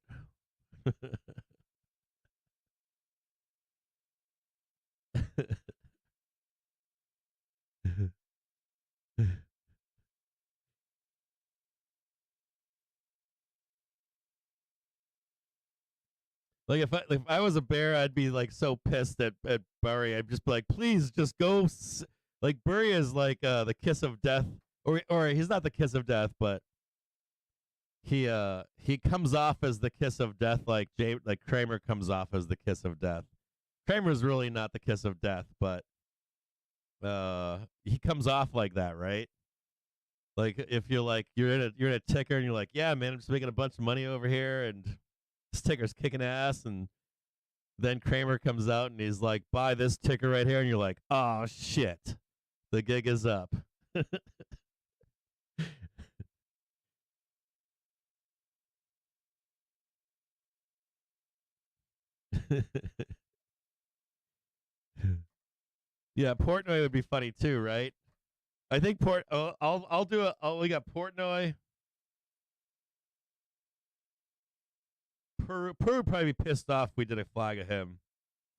Like if I was a bear, I'd be like so pissed at Barry. I'd just be like, please, just go Like Burry is like the kiss of death, or he's not the kiss of death, but he comes off as the kiss of death, like Kramer comes off as the kiss of death. Kramer's really not the kiss of death, but he comes off like that, right? Like if you're in a ticker and you're like, yeah, man, I'm just making a bunch of money over here, and this ticker's kicking ass, and then Kramer comes out and he's like, buy this ticker right here, and you're like, oh shit, the gig is up. Yeah, Portnoy would be funny too, right? I think I'll do it. Oh, we got Portnoy. Peru would probably be pissed off if we did a flag of him.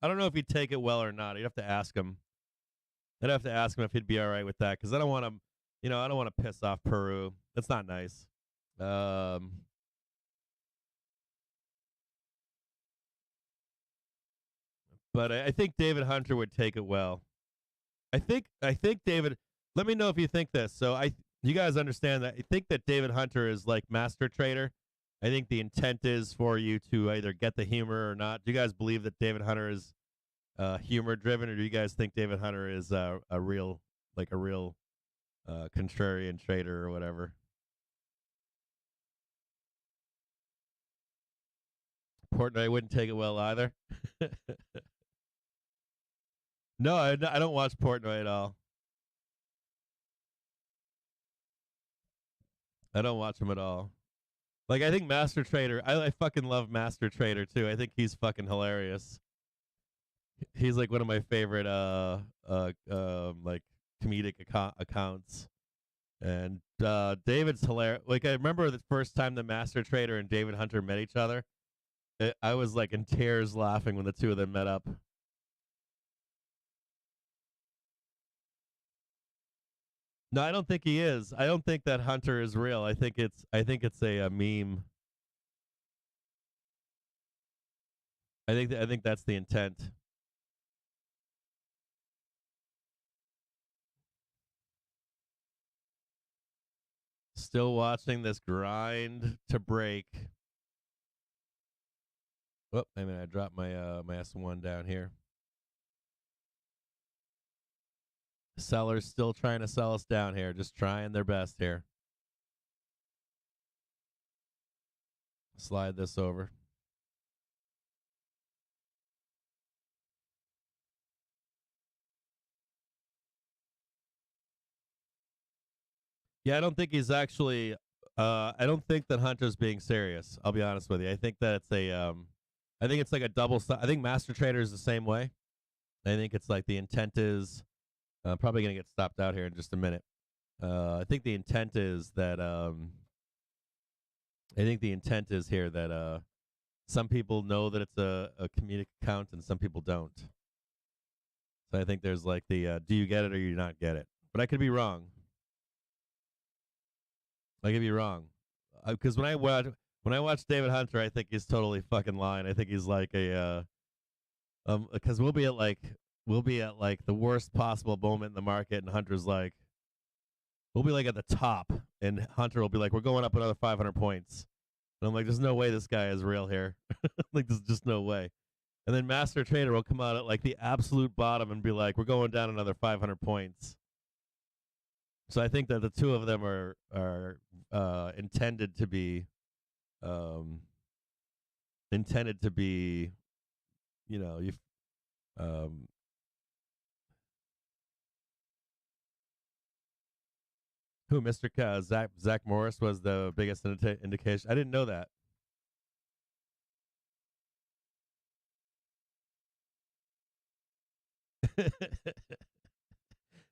I don't know if he'd take it well or not. You'd have to ask him. I'd have to ask him if he'd be all right with that, because I don't want him. I don't want to piss off Peru. That's not nice. But I think David Hunter would take it well. I think David. Let me know if you think this. So you guys understand that I think that David Hunter is like master trader. I think the intent is for you to either get the humor or not. Do you guys believe that David Hunter is humor driven, or do you guys think David Hunter is a real contrarian trader or whatever? Portnoy wouldn't take it well either. No, I don't watch Portnoy at all. I don't watch him at all. Like, I think Master Trader, I fucking love Master Trader too. I think he's fucking hilarious. He's like one of my favorite like comedic accounts. And David's hilarious. Like, I remember the first time the Master Trader and David Hunter met each other. I was like in tears laughing when the two of them met up. No, I don't think he is. I don't think that Hunter is real. I think it's a meme. I think that's the intent. Still watching this grind to break. Whoop, I dropped my my S1 down here. Sellers still trying to sell us down here, just trying their best here. Slide this over. Yeah, I don't think he's actually. I don't think that Hunter's being serious. I'll be honest with you. I think that it's a. I think it's like a double. I think Master Trader is the same way. I think it's like the intent is. Probably gonna get stopped out here in just a minute. I think the intent is that. I think the intent is here that some people know that it's a comedic account and some people don't. So I think there's like the do you get it or you not get it? But I could be wrong. I could be wrong, because when I watch David Hunter, I think he's totally fucking lying. I think he's like a because we'll be at like the worst possible moment in the market, and Hunter's like, we'll be like at the top, and Hunter will be like, we're going up another 500 points, and I'm like, there's no way this guy is real here. Like, there's just no way. And then Master Trader will come out at like the absolute bottom and be like, we're going down another 500 points. So I think that the two of them are intended to be, you know, who Mr. Zach Morris was the biggest indication. I didn't know that.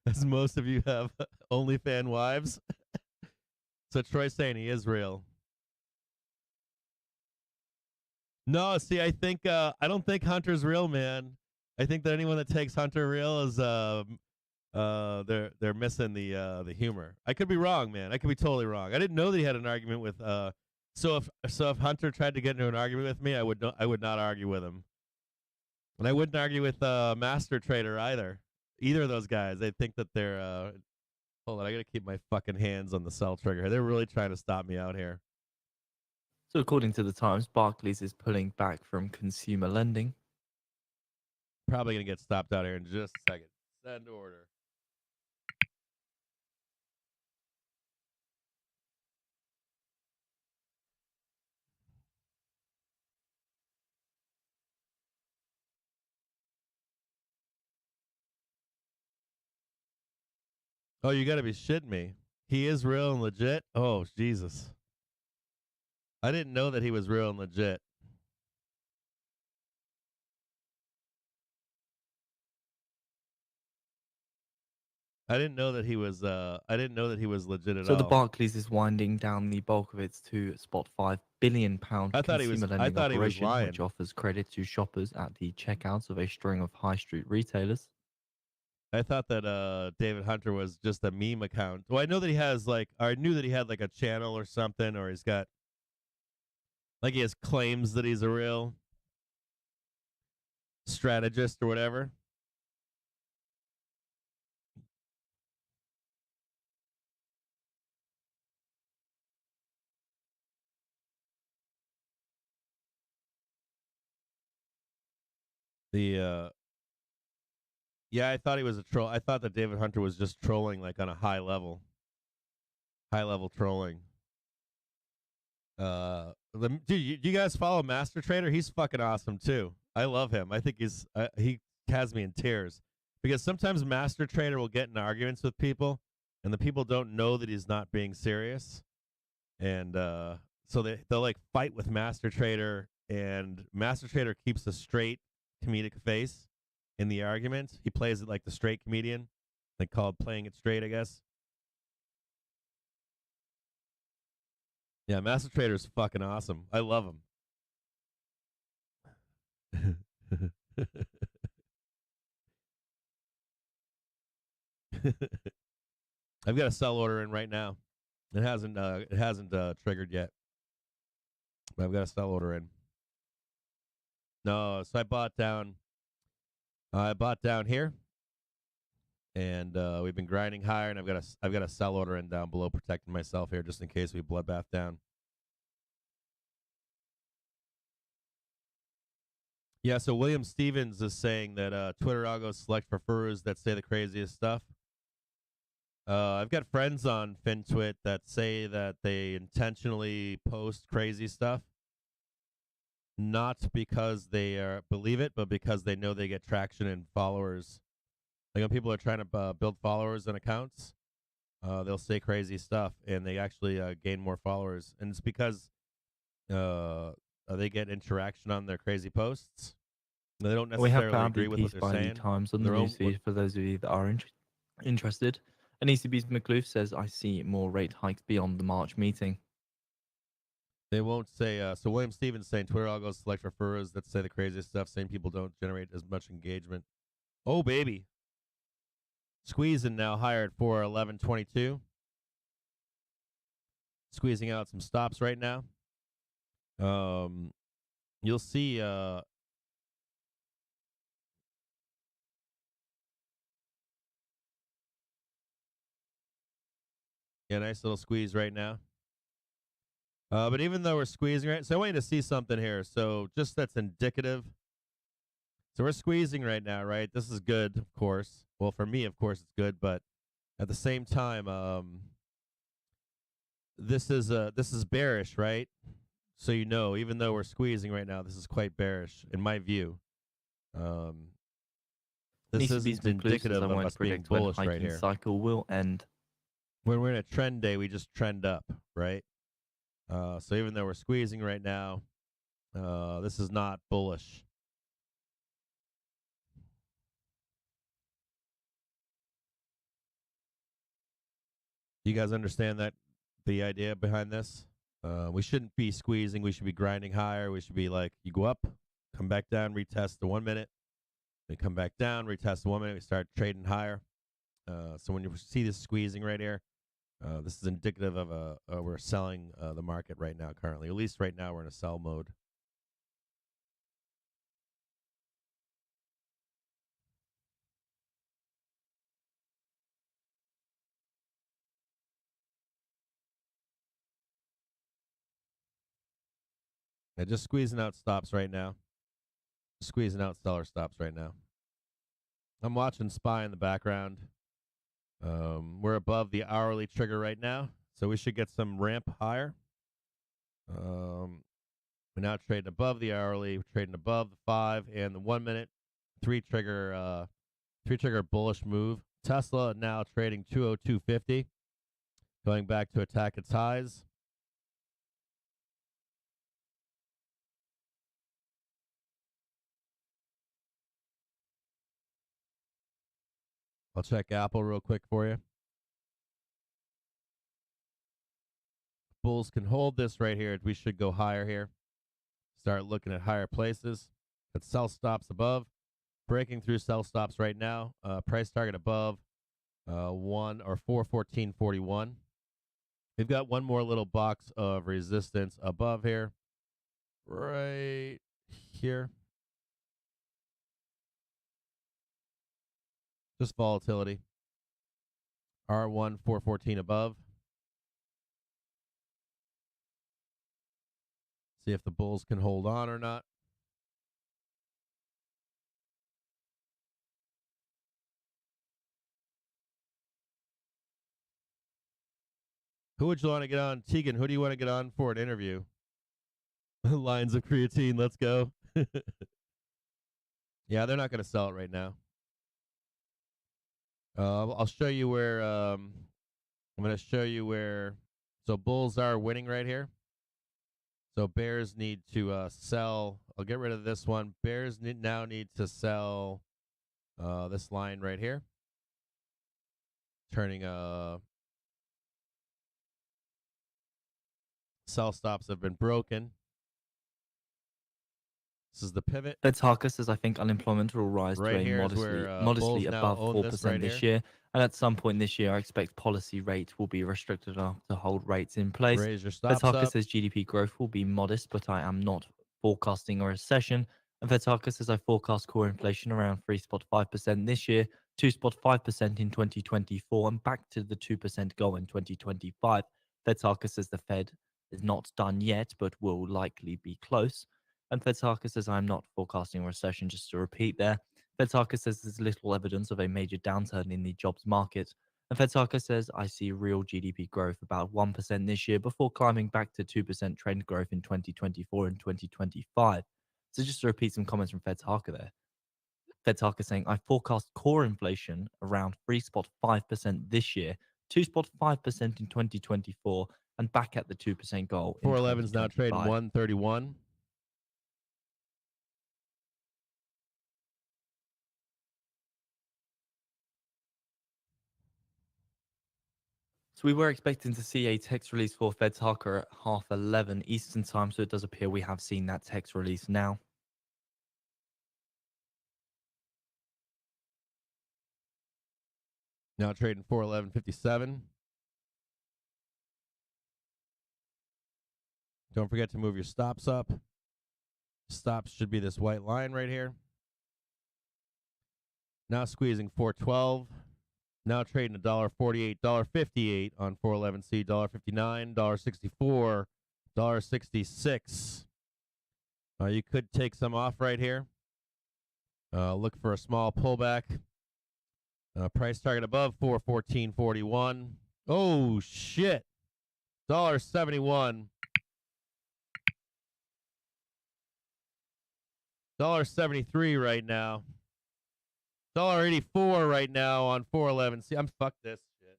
As most of you have OnlyFan wives. So Troy's saying he is real. No, see, I don't think Hunter's real, man. I think that anyone that takes Hunter real is they're missing the humor. I could be wrong, man. I could be totally wrong. I didn't know that he had an argument with so if Hunter tried to get into an argument with me, I would not argue with him. And I wouldn't argue with Master Trader either. Either of those guys, they think that they're. Hold on, I gotta keep my fucking hands on the sell trigger. They're really trying to stop me out here. So according to the Times, Barclays is pulling back from consumer lending. Probably gonna get stopped out here in just a second. Send order. Oh, you gotta be shitting me. He is real and legit? Oh, Jesus. I didn't know that he was real and legit. I didn't know that he was legit at So the all. Barclays is winding down the bulk of its £2.5 billion I thought he consumer was lending operation, lying. which offers credit to shoppers at the checkouts of a string of high street retailers. I thought that David Hunter was just a meme account. Well, I know that he has I knew that he had like a channel or something, or he's got he has claims that he's a real strategist or whatever. Yeah, I thought he was a troll. I thought that David Hunter was just trolling on a high level trolling. Dude, you guys follow Master Trader? He's fucking awesome too. I love him. I think he has me in tears because sometimes Master Trader will get in arguments with people, and the people don't know that he's not being serious, and so they'll fight with Master Trader, and Master Trader keeps a straight comedic face in the argument. He plays it like the straight comedian, called playing it straight, I guess. Yeah, Master Trader is fucking awesome. I love him. I've got a sell order in right now. It hasn't triggered yet. But I've got a sell order in. No, so I bought down here, and we've been grinding higher, and I've got a sell order in down below, protecting myself here just in case we bloodbath down. Yeah, so William Stevens is saying that Twitter algos select for furrows that say the craziest stuff. I've got friends on FinTwit that say that they intentionally post crazy stuff, not because they believe it, but because they know they get traction and followers. Like when people are trying to build followers and accounts, they'll say crazy stuff, and they actually gain more followers. And it's because they get interaction on their crazy posts. They don't We have necessarily found the agree with what piece they're by the saying. Times on the newsfeed for those of you that are interested. And ECB's McLuth says, I see more rate hikes beyond the March meeting. They won't say. So William Stevens saying Twitter algos select for furrows that say the craziest stuff. Same people don't generate as much engagement. Oh baby, squeezing now higher at 411.22. Squeezing out some stops right now. You'll see. Yeah, nice little squeeze right now. But even though we're squeezing right, so I want you to see something here. So just that's indicative. So we're squeezing right now, right? This is good, of course. Well, for me, of course, it's good, but at the same time, this is bearish, right? So even though we're squeezing right now, this is quite bearish in my view. This isn't indicative of us being bullish right here. Cycle will end. When we're in a trend day, we just trend up, right? So even though we're squeezing right now, this is not bullish. You guys understand the idea behind this? We shouldn't be squeezing. We should be grinding higher. We should be you go up, come back down, retest the 1 minute. We come back down, retest the 1 minute. We start trading higher. So when you see this squeezing right here, this is indicative of we're selling the market right now currently. At least right now we're in a sell mode. Yeah, just squeezing out stops right now. Squeezing out seller stops right now. I'm watching SPY in the background. We're above the hourly trigger right now, so we should get some ramp higher. We're now trading above the hourly. We're trading above the 5 and the 1 minute. Three trigger bullish move. Tesla now trading 202.50, going back to attack its highs. I'll check Apple real quick for you. Bulls can hold this right here. We should go higher here. Start looking at higher places. Got sell stops above. Breaking through sell stops right now. Price target above 1 or 414.41. We've got one more little box of resistance above here. Right here. Just volatility. R1 414 above. See if the bulls can hold on or not. Who would you want to get on? Tegan, who do you want to get on for an interview? Lines of creatine, let's go. Yeah, they're not going to sell it right now. I'll show you where. I'm going to show you where. So bulls are winning right here. So bears need to sell. I'll get rid of this one. Bears now need to sell this line right here. Turning sell stops have been broken. This is the pivot. Fed's Harker says, I think unemployment will rise Right to a here is where modestly bulls now above own 4% this right this here. year. And at some point this year, I expect policy rates will be restricted enough to hold rates in place. Raise your Fed's stops Harker up. says GDP growth will be modest, but I am not forecasting a recession. And Fed's Harker says, I forecast core inflation around 3.5% this year, 2.5% in 2024, and back to the 2% goal in 2025. Fed's Harker says the Fed is not done yet, but will likely be close. And Fed's Harker says, I'm not forecasting a recession, just to repeat there. Fed's Harker says there's little evidence of a major downturn in the jobs market. And Fed's Harker says, I see real GDP growth about 1% this year before climbing back to 2% trend growth in 2024 and 2025. So just to repeat some comments from Fed's Harker there. Fed's Harker saying, I forecast core inflation around 3.5% this year, 2.5% in 2024, and back at the 2% goal in 411 is now trading 2025. 131. So we were expecting to see a text release for Fed's Harker at 11:30 Eastern time, so it does appear we have seen that text release now. Now trading 411.57. Don't forget to move your stops up. Stops should be this white line right here. Now squeezing 412. Now trading $1.48, $1.58 on 411C, $1.59, $1.64, $1.66. You could take some off right here. Look for a small pullback. Price target above 414.41. Oh shit. $1.71. $1.73 right now. $1.84 right now on 411. See, I'm fuck this shit.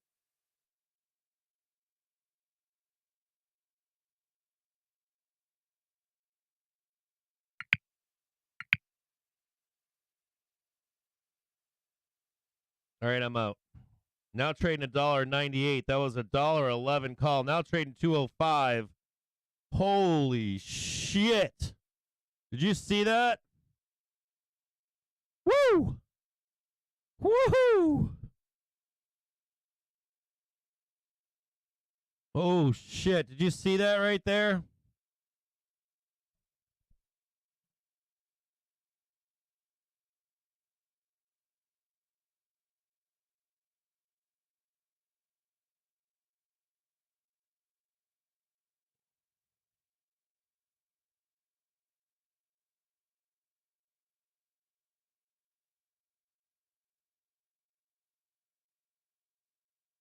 All right, I'm out. Now trading $1.98. That was a $1.11 call. Now trading 205. Holy shit. Did you see that? Woo! Woohoo! Oh shit. Did you see that right there?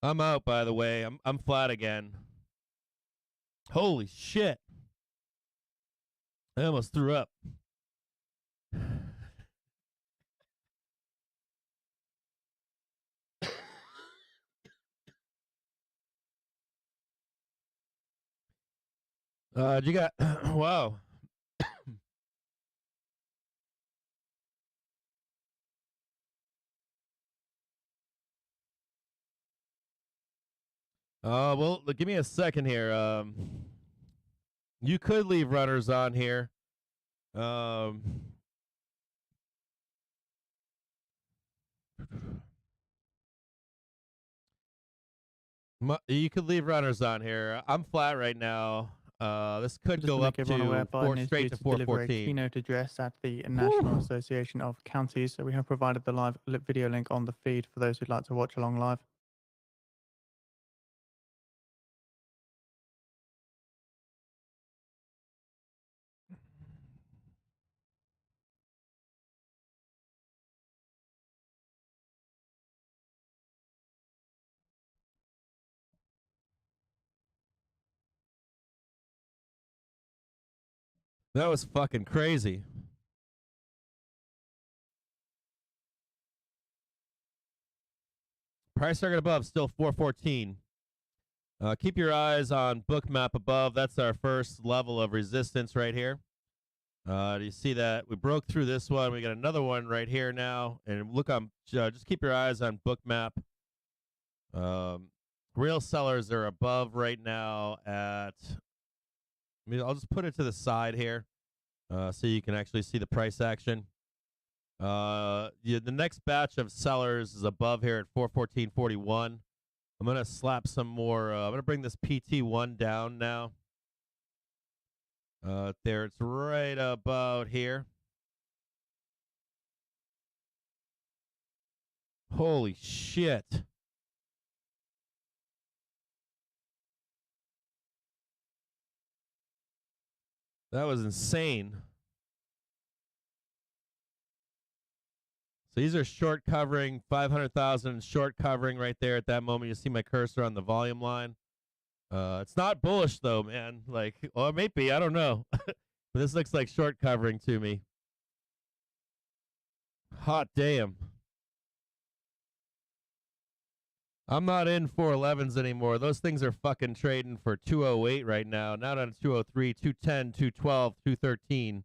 I'm out, by the way. I'm flat again. Holy shit. I almost threw up. You got wow. Well, give me a second here. You could leave runners on here. You could leave runners on here. I'm flat right now. This could Just go to up make everyone aware, to Biden is straight due to to deliver a 414. keynote address at the National Association of Counties. So we have provided the live video link on the feed for those who'd like to watch along live. That was fucking crazy. Price target above, still 414. Keep your eyes on bookmap above. That's our first level of resistance right here. Do you see that? We broke through this one. We got another one right here now. And look on, just keep your eyes on bookmap. Real sellers are above right now at, I'll just put it to the side here so you can actually see the price action. The next batch of sellers is above here at 414.41. I'm going to slap some more. I'm going to bring this PT1 down now. There, it's right about here. Holy shit. That was insane. So these are short covering, 500,000 short covering right there at that moment. You see my cursor on the volume line. It's not bullish though, man. Like, well, it may be. I don't know. But this looks like short covering to me. Hot damn. I'm not in 411s anymore. Those things are fucking trading for 208 right now. Not on 203, 210, 212, 213.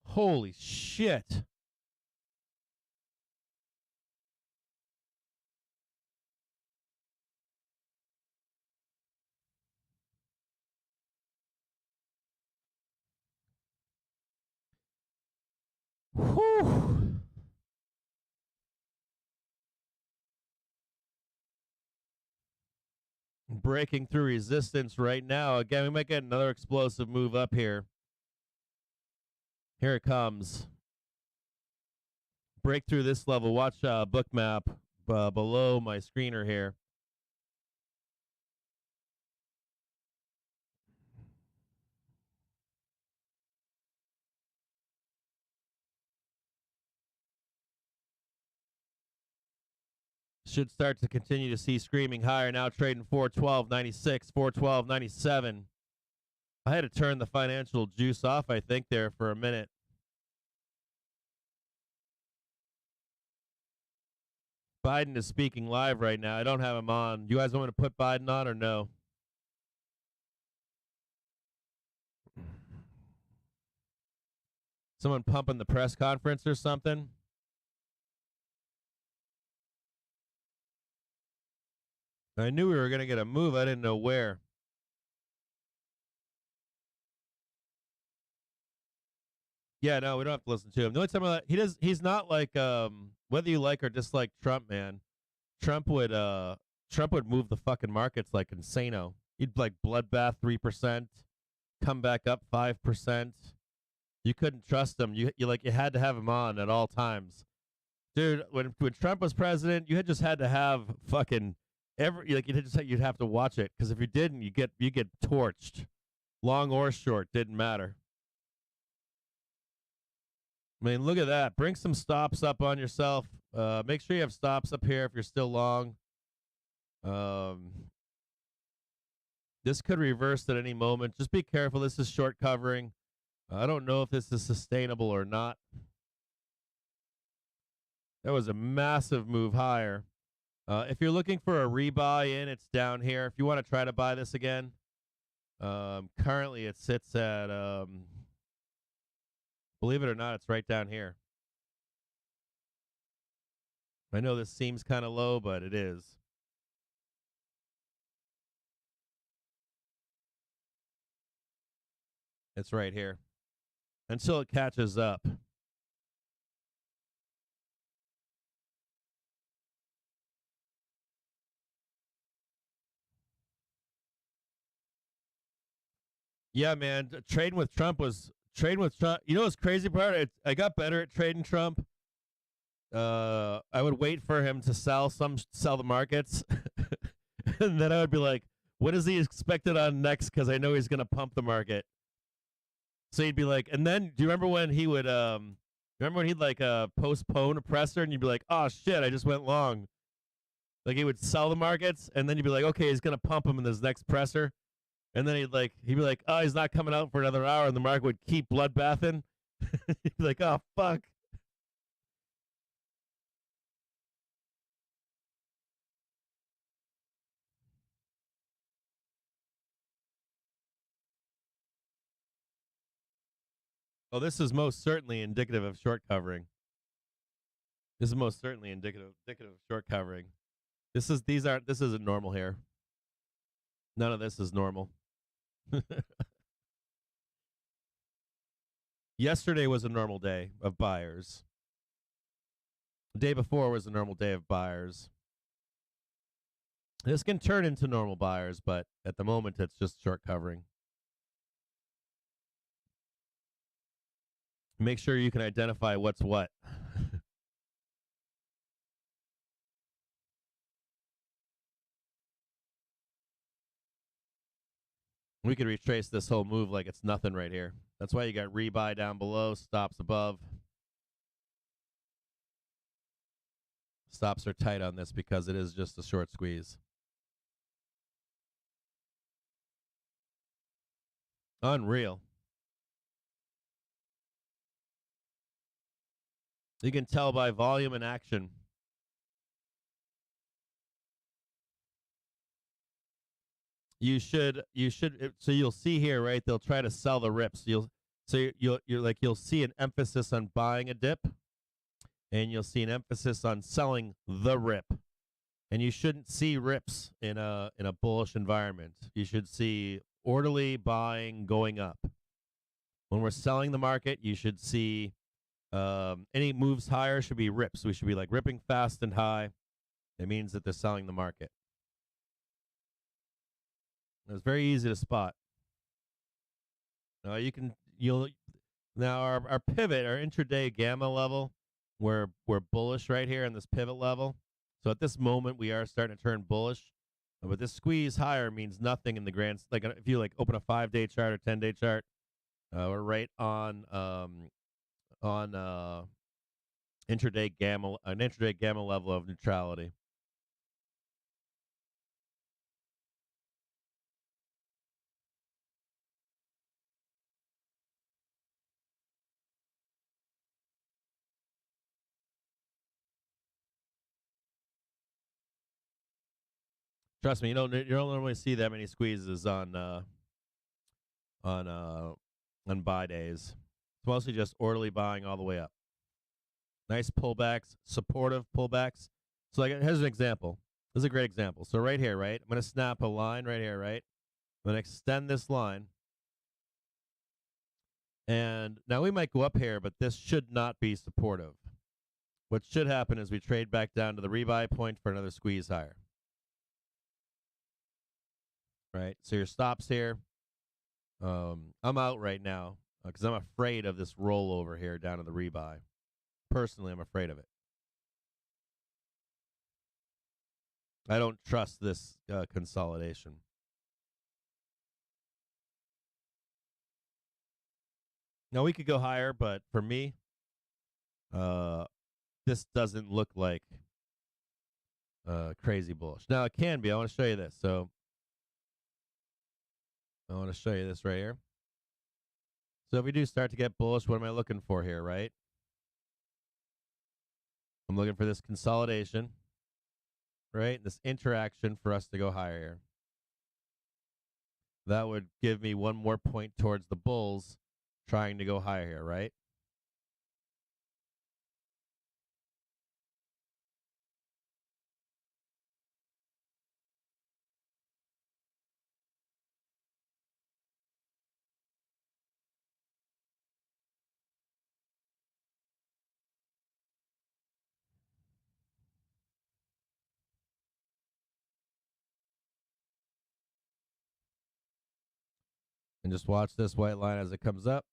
Holy shit. Whew. Breaking through resistance right now. Again, we might get another explosive move up here. Here it comes. Break through this level. Watch bookmap below my screener here. Should start to continue to see screaming higher. Now trading 412.96, 412.97. I had to turn the financial juice off, I think, there for a minute. Biden is speaking live right now. I don't have him on. You guys want me to put Biden on or no? Someone pumping the press conference or something? I knew we were going to get a move. I didn't know where. Yeah, no, we don't have to listen to him. The only time he's not like whether you like or dislike Trump, man. Trump would move the fucking markets like insano. He'd like bloodbath 3%, come back up 5%. You couldn't trust him. You had to have him on at all times. Dude, when Trump was president, you just had to have fucking you'd have to watch it, because if you didn't, you get torched. Long or short, didn't matter. I mean, look at that. Bring some stops up on yourself. Make sure you have stops up here if you're still long. This could reverse at any moment. Just be careful. This is short covering. I don't know if this is sustainable or not. That was a massive move higher. If you're looking for a rebuy in, it's down here. If you want to try to buy this again, currently it sits at, believe it or not, it's right down here. I know this seems kind of low, but it is. It's right here until it catches up. Yeah, man. Trading with Trump. You know what's crazy part? I got better at trading Trump. I would wait for him to sell the markets, and then I would be like, "What is he expected on next?" Because I know he's gonna pump the market. So he'd be like, and then do you remember when he would remember when he'd like postpone a presser, and you'd be like, "Oh shit, I just went long." Like he would sell the markets, and then you'd be like, "Okay, he's gonna pump him in this next presser." And then he'd be like, "Oh, he's not coming out for another hour," and the market would keep bloodbathing. He'd be like, "Oh fuck." Oh, this is most certainly indicative of short covering. This is most certainly indicative of short covering. This isn't normal here. None of this is normal. Yesterday was a normal day of buyers. The day before was a normal day of buyers. This can turn into normal buyers, but at the moment it's just short covering. Make sure you can identify what's what. We could retrace this whole move like it's nothing right here. That's why you got rebuy down below, stops above. Stops are tight on this because it is just a short squeeze. Unreal. You can tell by volume and action. You should so you'll see here, right? They'll try to sell the rips. You'll see an emphasis on buying a dip, and you'll see an emphasis on selling the rip. And you shouldn't see rips in a bullish environment. You should see orderly buying going up. When we're selling the market, you should see any moves higher should be rips. We should be like ripping fast and high. It means that they're selling the market. It's very easy to spot. Now our pivot, our intraday gamma level, we're bullish right here in this pivot level. So at this moment we are starting to turn bullish, but this squeeze higher means nothing in the grand. Like if you like open a 5-day chart or 10-day chart, we're right on intraday gamma level of neutrality. Trust me, you don't normally see that many squeezes on buy days. It's mostly just orderly buying all the way up. Nice pullbacks, supportive pullbacks. So like here's an example. This is a great example. So right here, right? I'm gonna snap a line right here, right? I'm gonna extend this line. And now we might go up here, but this should not be supportive. What should happen is we trade back down to the rebuy point for another squeeze higher. Right? So your stops here. I'm out right now because I'm afraid of this rollover here down to the rebuy. Personally, I'm afraid of it. I don't trust this consolidation. Now we could go higher, but for me, this doesn't look like crazy bullish. Now it can be. I want to show you this. So I want to show you this right here. So if we do start to get bullish, what am I looking for here, right? I'm looking for this consolidation, right? This interaction for us to go higher here. That would give me one more point towards the bulls trying to go higher here, right? And just watch this white line as it comes up.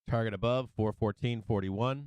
Target above 414.41.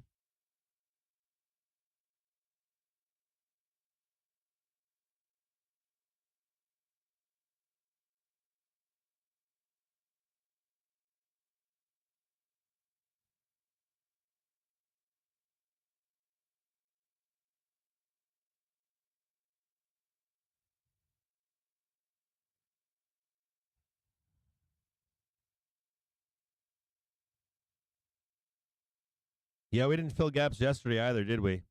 Yeah, we didn't fill gaps yesterday either, did we?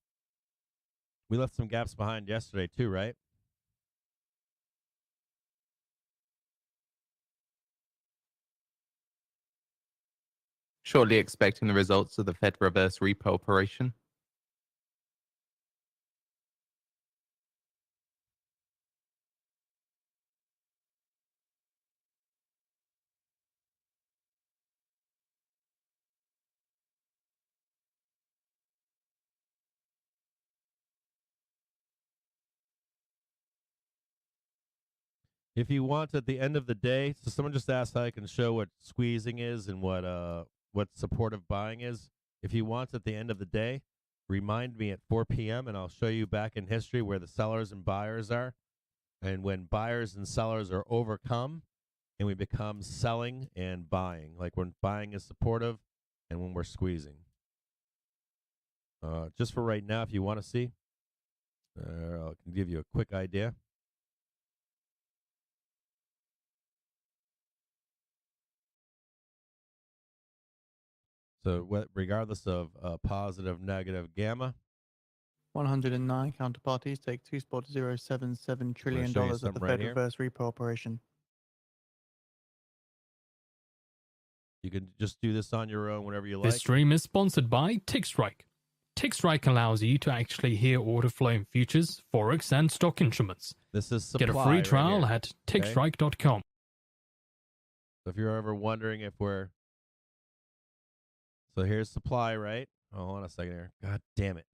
We left some gaps behind yesterday too, right? Shortly expecting the results of the Fed reverse repo operation. If you want at the end of the day, so someone just asked how I can show what squeezing is and what supportive buying is. If you want at the end of the day, remind me at 4 p.m. and I'll show you back in history where the sellers and buyers are. And when buyers and sellers are overcome and we become selling and buying, like when buying is supportive and when we're squeezing. Just for right now, if you want to see, I can give you a quick idea. So regardless of positive, negative, gamma, 109 counterparties take $2.077 trillion show you of the some right Fed here. reverse repo operation. you can just do this on your own whenever you like. This stream is sponsored by TickStrike. TickStrike allows you to actually hear order flow in futures, forex, and stock instruments. This is supply. Get a free right trial here. at tickstrike.com. So if you're ever wondering if we're, so here's supply, right? Oh, hold on a second here. God damn it.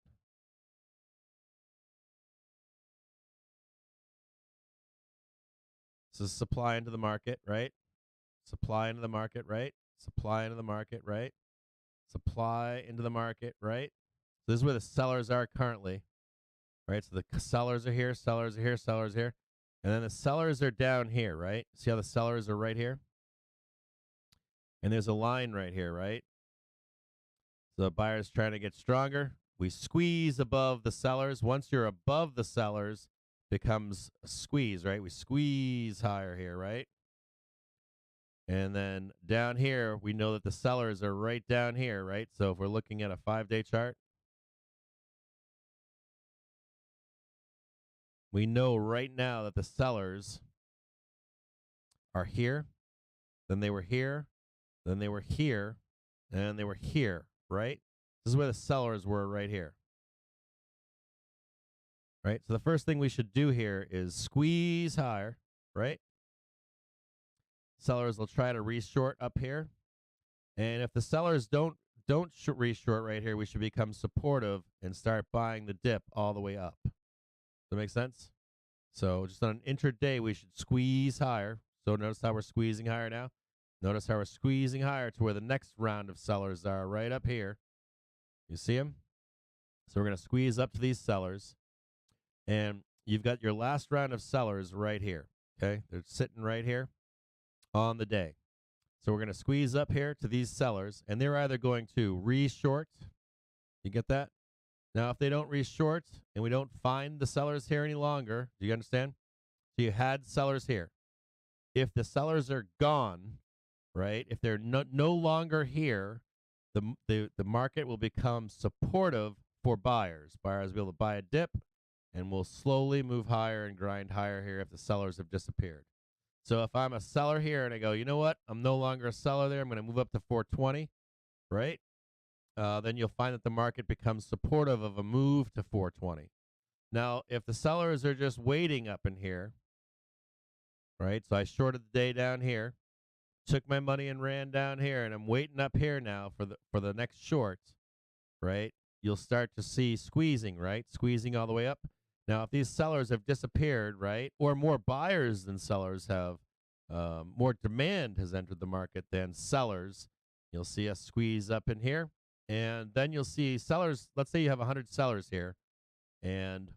This is supply into the market, right? Supply into the market, right? Supply into the market, right? Supply into the market, right? So this is where the sellers are currently, right? So the sellers are here, sellers are here, sellers are here. And then the sellers are down here, right? See how the sellers are right here? And there's a line right here, right? So the buyer's trying to get stronger. We squeeze above the sellers. Once you're above the sellers, becomes a squeeze, right? We squeeze higher here, right? And then down here, we know that the sellers are right down here, right? So if we're looking at a 5-day chart, we know right now that the sellers are here, then they were here, then they were here, and they were here, right? This is where the sellers were right here. Right? So the first thing we should do here is squeeze higher, right? Sellers will try to reshort up here. And if the sellers don't reshort right here, we should become supportive and start buying the dip all the way up. Does that make sense? So just on an intraday, we should squeeze higher. So notice how we're squeezing higher now. Notice how we're squeezing higher to where the next round of sellers are right up here. You see them? So we're going to squeeze up to these sellers, and you've got your last round of sellers right here. Okay, they're sitting right here on the day. So we're going to squeeze up here to these sellers, and they're either going to re-short. You get that? Now, if they don't re-short and we don't find the sellers here any longer, do you understand? So you had sellers here. If the sellers are gone, right? If they're no longer here, the market will become supportive for buyers. Buyers will be able to buy a dip, and will slowly move higher and grind higher here if the sellers have disappeared. So if I'm a seller here and I go, you know what? I'm no longer a seller there. I'm going to move up to 420, right? Then you'll find that the market becomes supportive of a move to 420. Now, if the sellers are just waiting up in here, right? So I shorted the day down here, took my money and ran down here, and I'm waiting up here now for the next short, right? You'll start to see squeezing, right? Squeezing all the way up. Now, if these sellers have disappeared, right, or more buyers than sellers have, more demand has entered the market than sellers, you'll see us squeeze up in here. And then you'll see sellers. Let's say you have 100 sellers here, and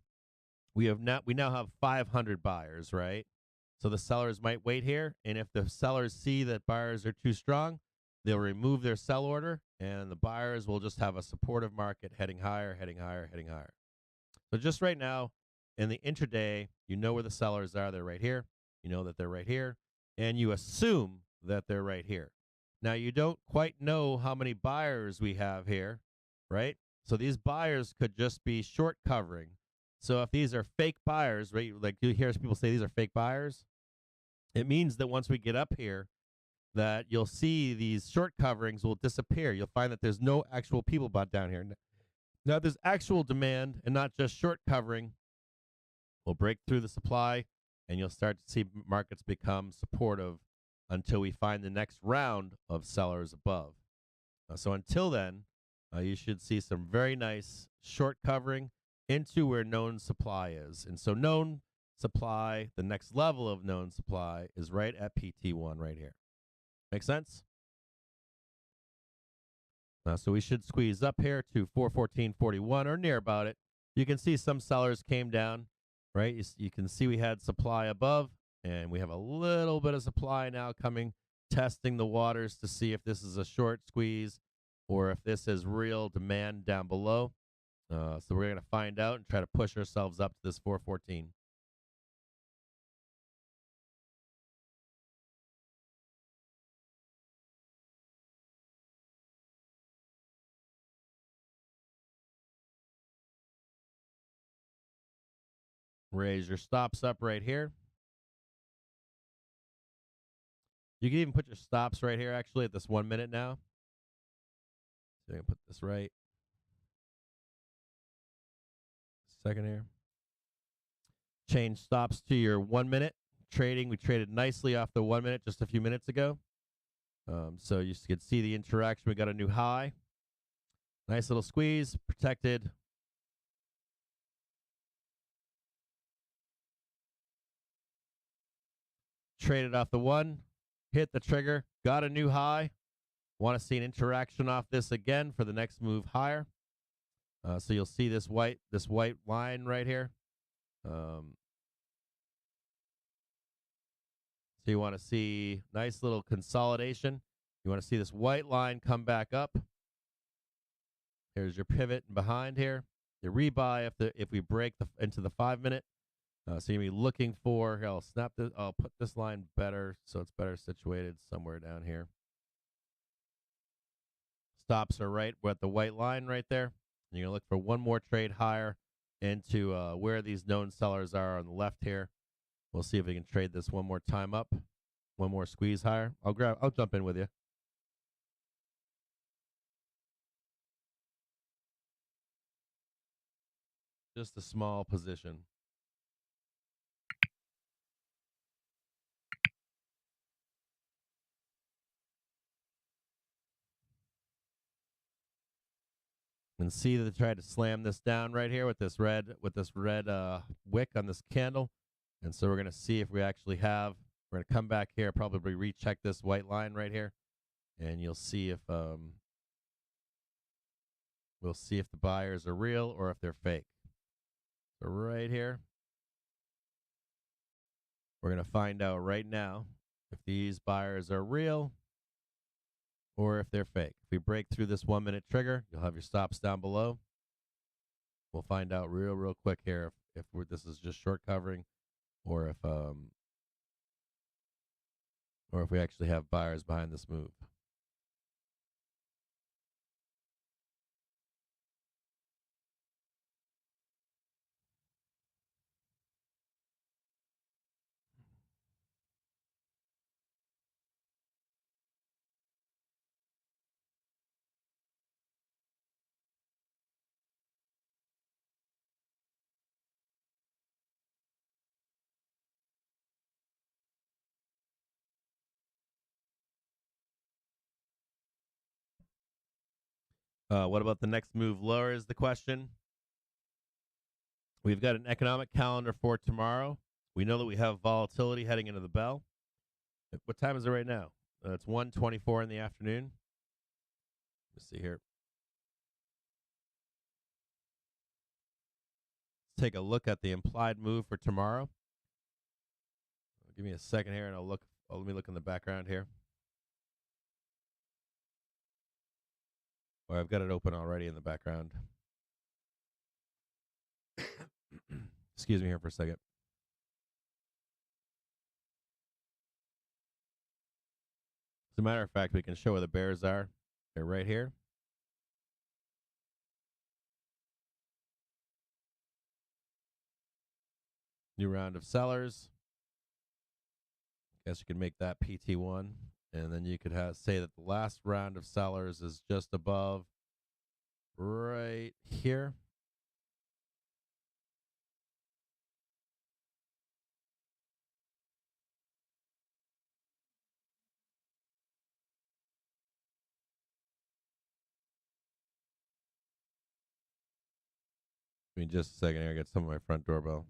we now have 500 buyers, right? So the sellers might wait here, and if the sellers see that buyers are too strong, they'll remove their sell order, and the buyers will just have a supportive market heading higher, heading higher, heading higher. So just right now, in the intraday, you know where the sellers are. They're right here. You know that they're right here, and you assume that they're right here. Now, you don't quite know how many buyers we have here, right? So these buyers could just be short covering. So if these are fake buyers, right, like you hear people say these are fake buyers, it means that once we get up here, that you'll see these short coverings will disappear. You'll find that there's no actual people bought down here. Now there's actual demand and not just short covering. We'll break through the supply, and you'll start to see markets become supportive until we find the next round of sellers above. So until then, you should see some very nice short covering into where known supply is. And so known supply, the next level of known supply, is right at PT1 right here. Make sense? So we should squeeze up here to 414.41 or near about it. You can see some sellers came down, right? You can see we had supply above, and we have a little bit of supply now coming, testing the waters to see if this is a short squeeze or if this is real demand down below. So we're going to find out and try to push ourselves up to this 414. Raise your stops up right here. You can even put your stops right here, actually, at this 1 minute now. So I'm going to put this right. Second here. Change stops to your 1 minute trading. We traded nicely off the 1 minute just a few minutes ago. So you can see the interaction. We got a new high. Nice little squeeze, protected. Traded off the 1, hit the trigger, got a new high. Want to see an interaction off this again for the next move higher. So you'll see this white line right here. So you want to see nice little consolidation. You want to see this white line come back up. Here's your pivot behind here. Your rebuy if we break into the 5 minute. So you're gonna be looking for here. I'll put this line better so it's better situated somewhere down here. Stops are right. We're at the white line right there. You're going to look for one more trade higher into where these known sellers are on the left here. We'll see if we can trade this one more time up. One more squeeze higher. I'll jump in with you. Just a small position. And see that they tried to slam this down right here with this red wick on this candle. And so we're going to see if we actually have. We're going to come back here, probably recheck this white line right here, and you'll see if we'll We'll see if the buyers are real or if they're fake. So right here, we're going to find out right now if these buyers are real or if they're fake. If we break through this 1 minute trigger, you'll have your stops down below. We'll find out real quick here if this is just short covering or if we actually have buyers behind this move. What about the next move lower is the question. We've got an economic calendar for tomorrow. We know that we have volatility heading into the bell. What time is it right now? It's 1:24 in the afternoon. Let's see here. Let's take a look at the implied move for tomorrow. Give me a second here, and let me look in the background here. Or I've got it open already in the background. Excuse me here for a second. As a matter of fact, we can show where the bears are. They're right here. New round of sellers. Guess you can make that PT1. And then you could say that the last round of sellers is just above right here. Give me just a second here. I got some of my front doorbell.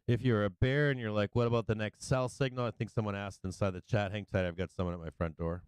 If you're a bear and you're like, what about the next sell signal? I think someone asked inside the chat. Hang tight. I've got someone at my front door.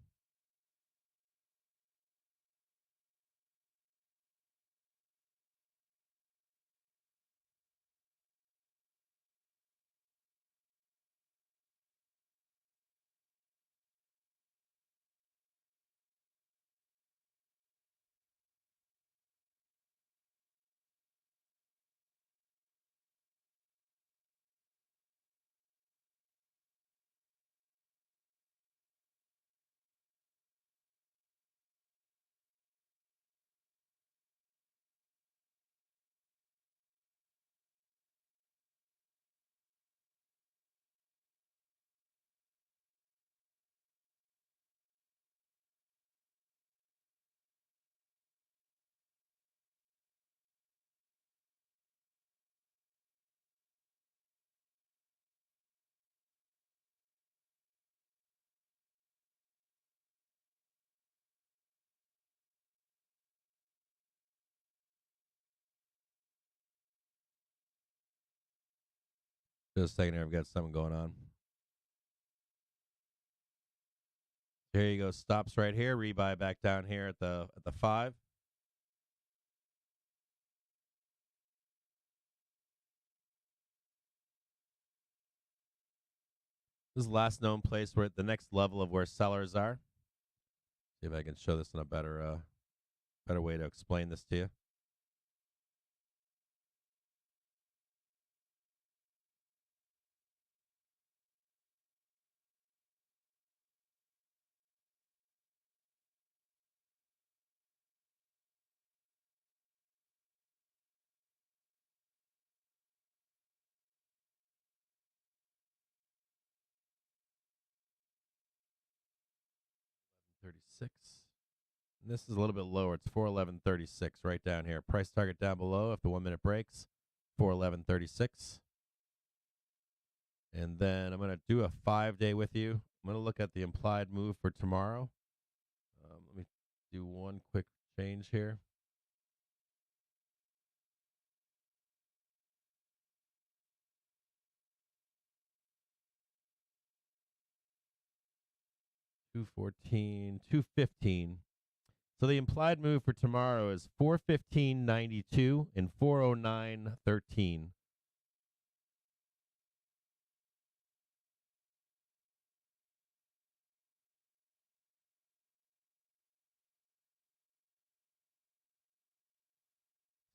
Just a second here. I've got something going on. Here you go. Stops right here. Rebuy back down here at the 5. This is the last known place where the next level of where sellers are. See if I can show this in a better way to explain this to you. $36. And this is a little bit lower. It's 411.36 right down here. Price target down below if the 1 minute breaks. 411.36. And then I'm going to do a 5-day with you. I'm going to look at the implied move for tomorrow. Let me do one quick change here. $2.15. So the implied move for tomorrow is 415.92 and 409.13.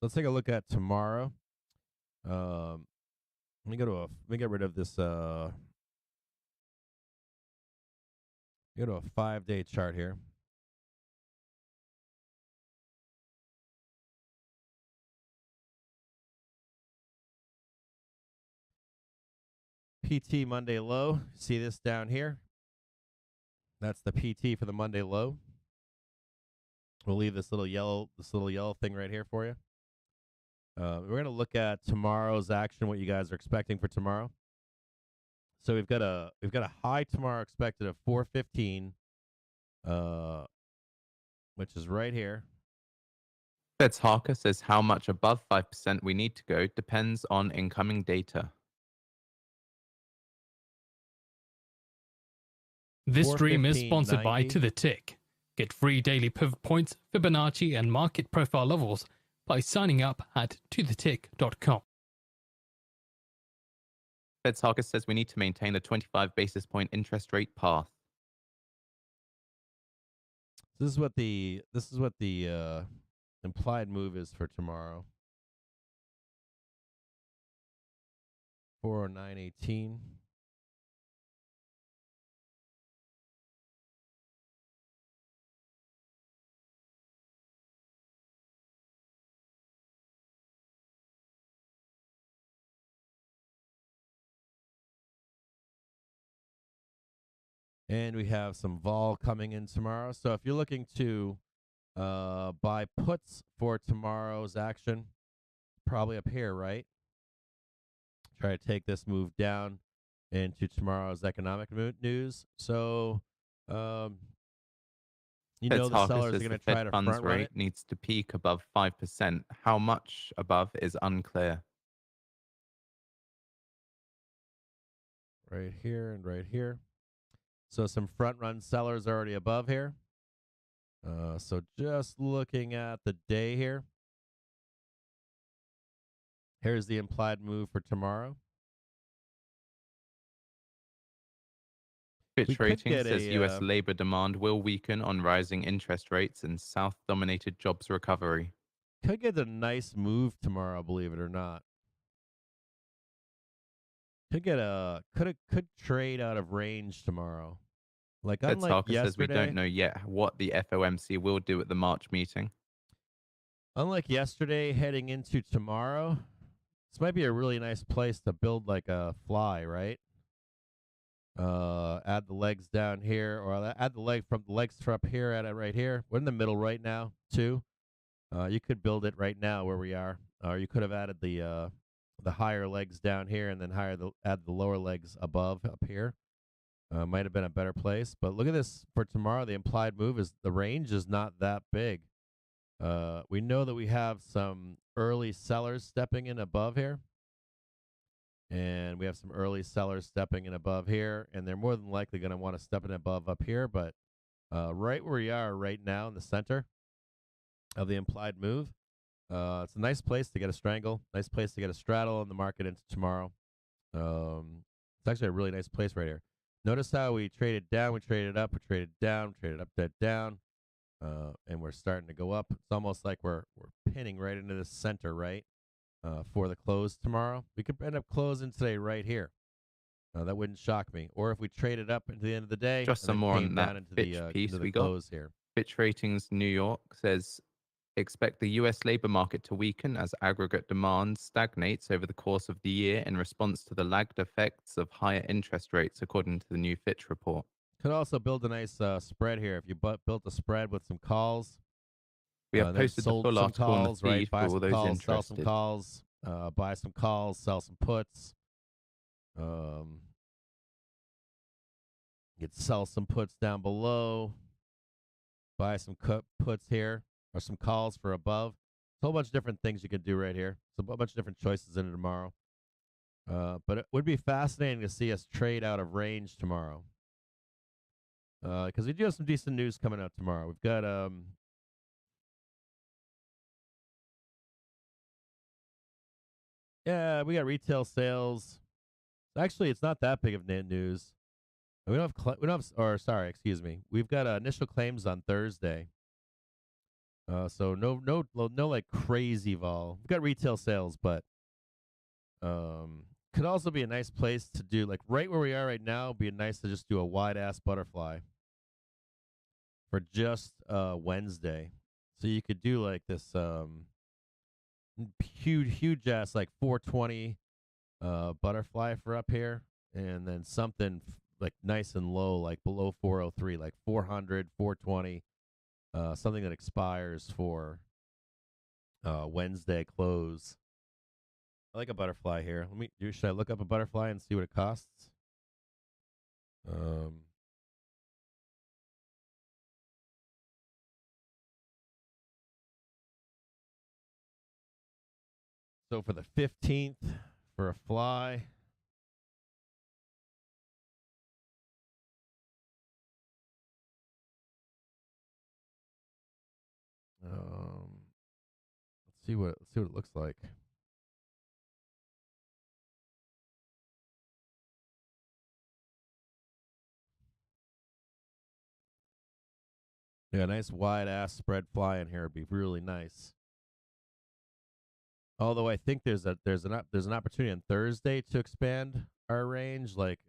Let's take a look at tomorrow. Let me let me get rid of this. Go to a 5-day chart here. PT Monday low. See this down here? That's the PT for the Monday low. We'll leave this little yellow thing right here for you. We're going to look at tomorrow's action, what you guys are expecting for tomorrow. So we've got a high tomorrow expected of 415, which is right here. Fed's Harker says how much above 5% we need to go depends on incoming data. This stream is 415.90. sponsored by To The Tick. Get free daily pivot points, Fibonacci, and market profile levels by signing up at tothetick.com. Fed's Harker says we need to maintain a 25 basis point interest rate path. This is what the implied move is for tomorrow. 409.18. And we have some vol coming in tomorrow. So if you're looking to buy puts for tomorrow's action, probably up here, right? Try to take this move down into tomorrow's economic news. So, you know, Fed's the Harker sellers are says going to the try Fed to funds front run rate it. needs to peak above 5%. How much above is unclear. Right here and right here. So some front run sellers already above here. So just looking at the day here. Here's the implied move for tomorrow. We Fitch could Ratings get says a, U.S. labor demand will weaken on rising interest rates and South-dominated jobs recovery. Could get a nice move tomorrow, believe it or not. Could trade out of range tomorrow. Like Fed's unlike Harker says we yesterday, don't know yet what the FOMC will do at the March meeting. unlike yesterday heading into tomorrow, this might be a really nice place to build like a fly, right? Add the legs down here, or add the legs from up here, add it right here. We're in the middle right now, too. You could build it right now where we are, or you could have added the higher legs down here and then add the lower legs above up here. Might have been a better place, but look at this for tomorrow. The implied move is the range is not that big. We know that we have some early sellers stepping in above here, and we have some early sellers stepping in above here, and they're more than likely going to want to step in above up here. But right where we are right now in the center of the implied move, it's a nice place to get a strangle, nice place to get a straddle in the market into tomorrow. It's actually a really nice place right here. Notice how we traded down, we traded up, we traded down, traded up, dead down, and we're starting to go up. It's almost like we're pinning right into the center, right, for the close tomorrow. We could end up closing today right here. That wouldn't shock me. Or if we traded up into the end of the day, Just and some then more came on down that into Fitch the piece into the we got. close here. Fitch Ratings New York says expect the U.S. labor market to weaken as aggregate demand stagnates over the course of the year in response to the lagged effects of higher interest rates, according to the new Fitch report. Could also build a nice spread here if you built a spread with some calls. We have Then posted the sold full some article on the calls, right? feed Buy for all some those calls, sell some interested. calls, buy some calls, sell some puts. You could sell some puts down below. Buy some puts here. or some calls for above. A whole bunch of different things you can do right here. So a bunch of different choices in it tomorrow. But it would be fascinating to see us trade out of range tomorrow. Because we do have some decent news coming out tomorrow. We've got yeah, we got retail sales. Actually, it's not that big of news. We don't have or sorry, excuse me. We've got initial claims on Thursday. So no like crazy vol. We've got retail sales, but could also be a nice place to do like right where we are right now. Be nice to just do a wide ass butterfly for just Wednesday. So you could do like this huge ass like 420 butterfly for up here, and then something like nice and low like below 403, like 400, 420, something that expires for Wednesday close. I like a butterfly here. Should I look up a butterfly and see what it costs? So for the 15th, for a fly, let's see what it looks like. Yeah, a nice wide ass spread fly in here would be really nice. Although I think there's an opportunity on Thursday to expand our range, like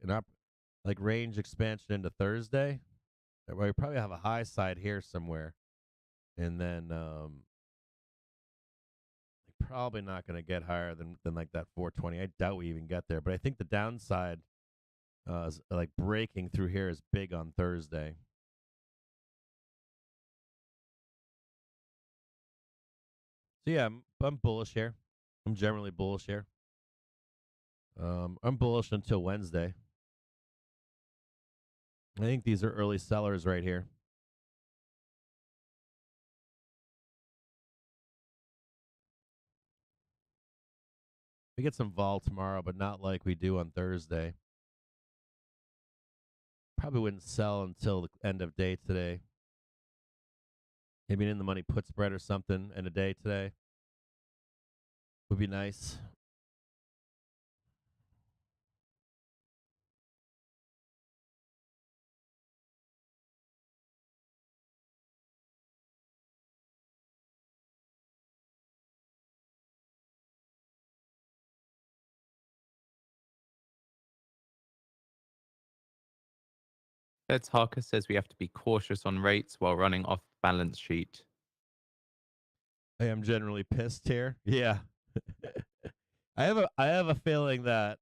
like range expansion into Thursday. We probably have a high side here somewhere, and then probably not going to get higher than like that 420. I doubt we even get there, but I think the downside is like breaking through here is big on Thursday. So yeah, I'm bullish here. I'm generally bullish here. I'm bullish until Wednesday. I think these are early sellers right here. We get some vol tomorrow, but not like we do on Thursday. Probably wouldn't sell until the end of day today. Maybe an in the money put spread or something in a day today would be nice. Fed's Harker says we have to be cautious on rates while running off the balance sheet. I am generally pissed here. Yeah. I have a feeling that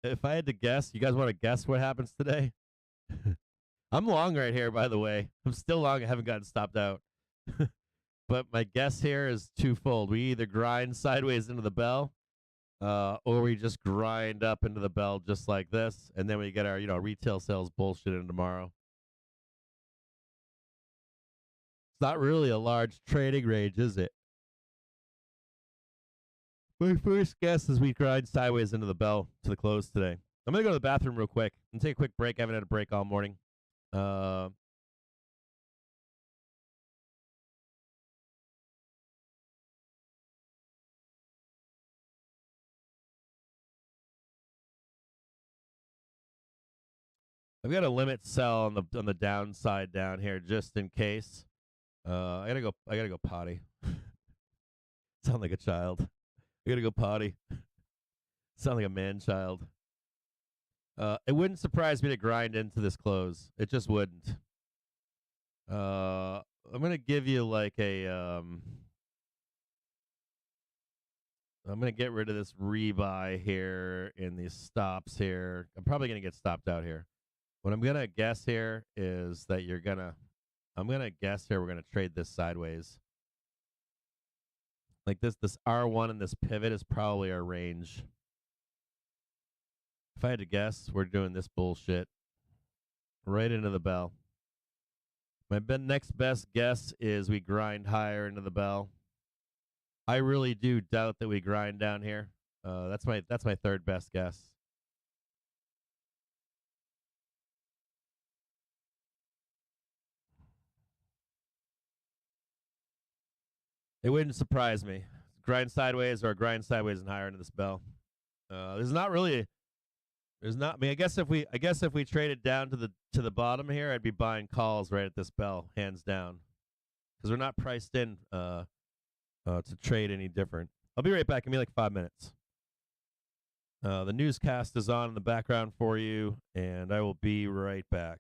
if I had to guess, you guys want to guess what happens today? I'm long right here, by the way. I'm still long. I haven't gotten stopped out. But my guess here is twofold. We either grind sideways into the bell, or we just grind up into the bell just like this, and then we get our retail sales bullshit in tomorrow. It's not really a large trading range, is it? My first guess is we grind sideways into the bell to the close today. I'm gonna go to the bathroom real quick and take a quick break. I haven't had a break all morning. I've got a limit sell on the downside down here just in case. I gotta go potty. Sound like a child. I gotta go potty. Sound like a man child. It wouldn't surprise me to grind into this close. It just wouldn't. I'm gonna give you like a I'm gonna get rid of this rebuy here in these stops here. I'm probably gonna get stopped out here. What I'm gonna guess here is that I'm gonna guess here we're gonna trade this sideways. Like this R1 and this pivot is probably our range. If I had to guess, we're doing this bullshit right into the bell. My next best guess is we grind higher into the bell. I really do doubt that we grind down here. That's my third best guess. It wouldn't surprise me. Grind sideways or grind sideways and higher into this bell. There's not really. There's not. I mean, I guess if we traded down to the bottom here, I'd be buying calls right at this bell, hands down, because we're not priced in to trade any different. I'll be right back. Give me like 5 minutes. The newscast is on in the background for you, and I will be right back.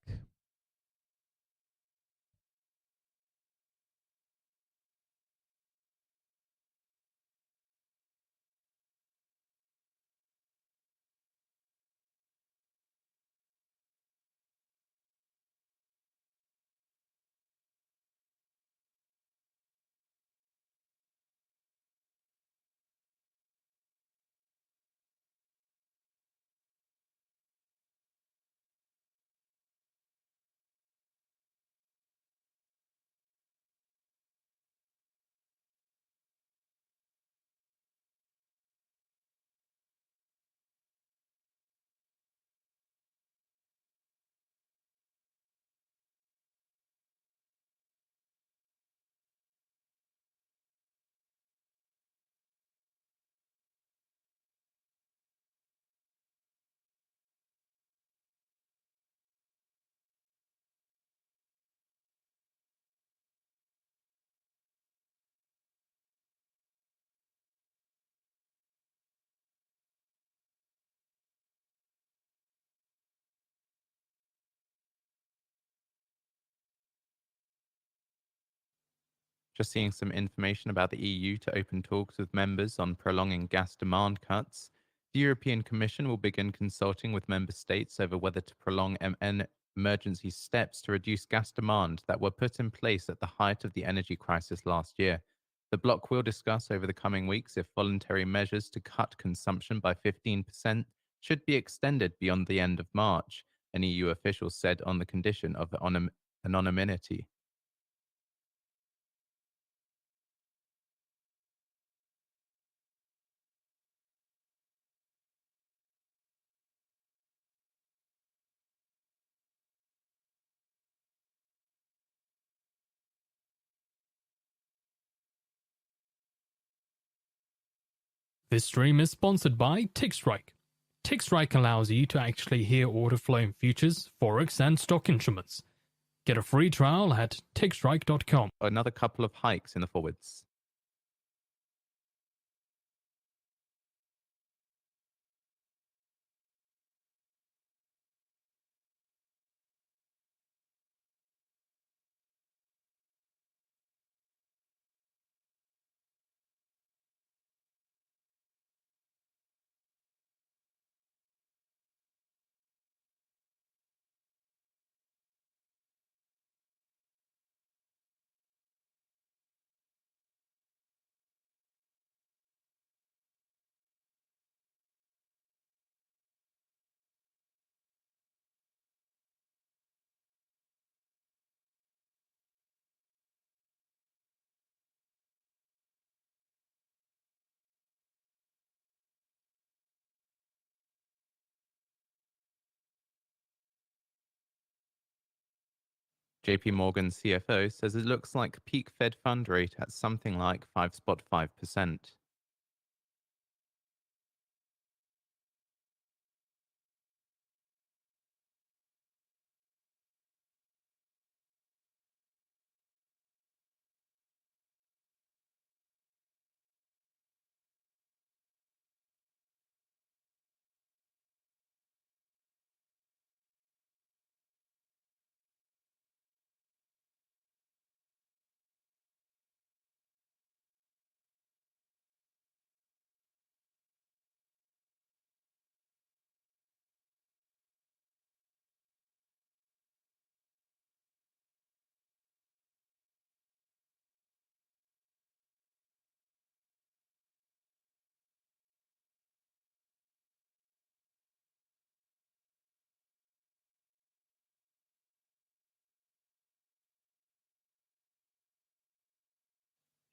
Just seeing some information about the EU to open talks with members on prolonging gas demand cuts. The European Commission will begin consulting with member states over whether to prolong emergency steps to reduce gas demand that were put in place at the height of the energy crisis last year. The bloc will discuss over the coming weeks if voluntary measures to cut consumption by 15% should be extended beyond the end of March, an EU official said on the condition of anonymity. This stream is sponsored by TickStrike. TickStrike allows you to actually hear order flow in futures, forex, and stock instruments. Get a free trial at tickstrike.com. Another couple of hikes in the forwards. JP Morgan CFO says it looks like peak Fed fund rate at something like 5.5%.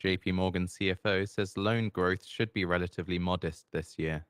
JP Morgan CFO says loan growth should be relatively modest this year.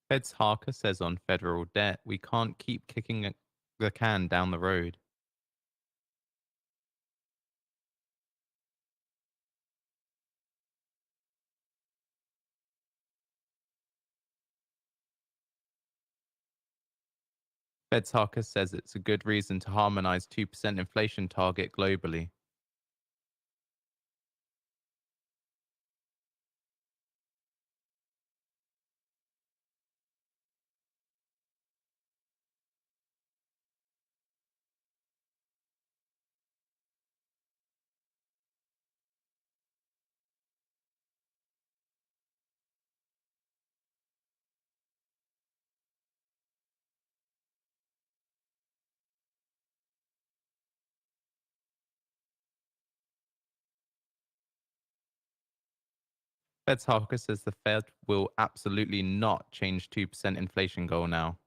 Fed's Harker says on federal debt, we can't keep kicking the can down the road. Fed's Harker says it's a good reason to harmonize 2% inflation target globally. Fed's Harker says the Fed will absolutely not change 2% inflation goal now.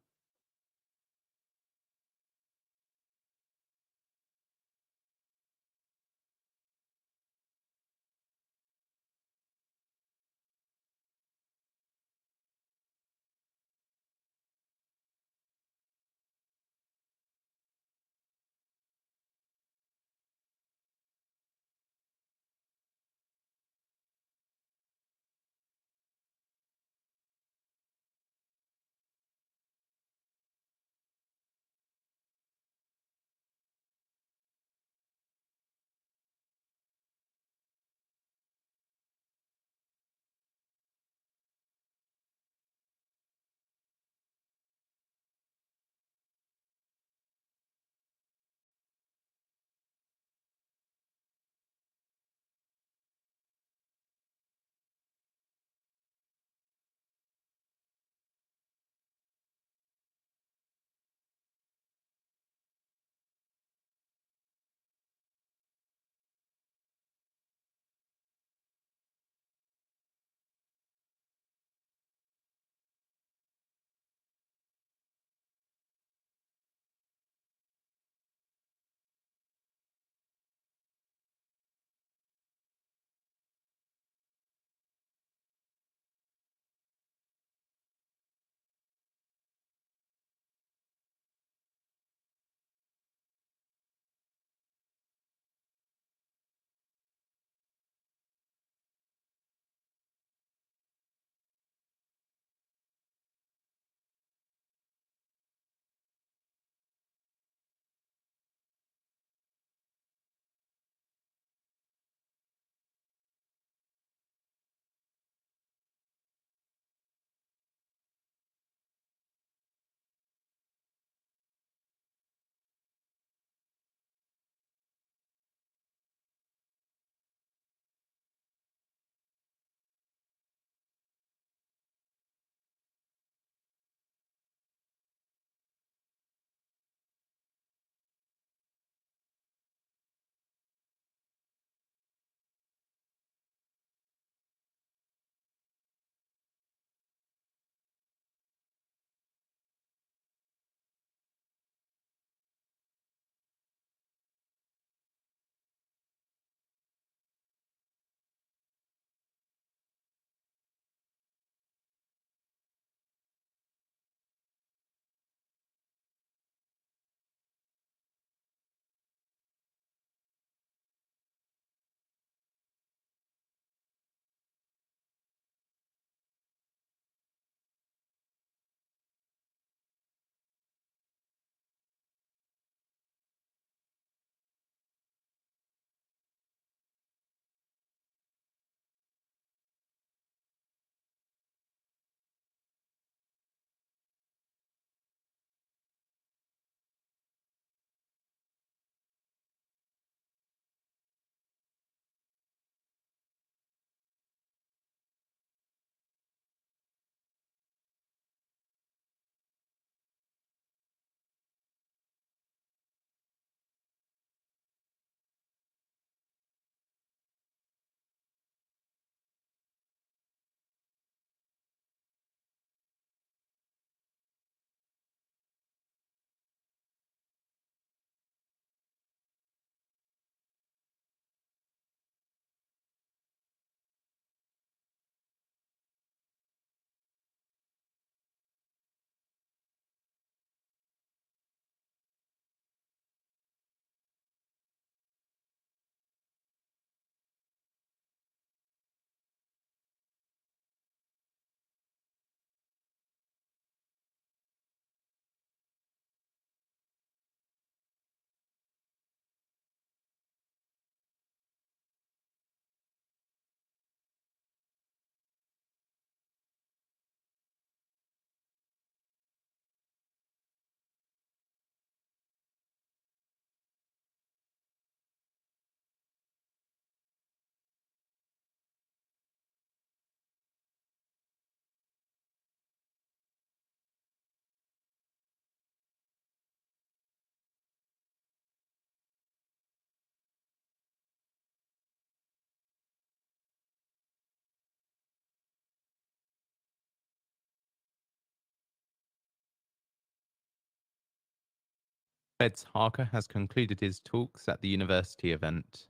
Fed's Harker has concluded his talks at the university event.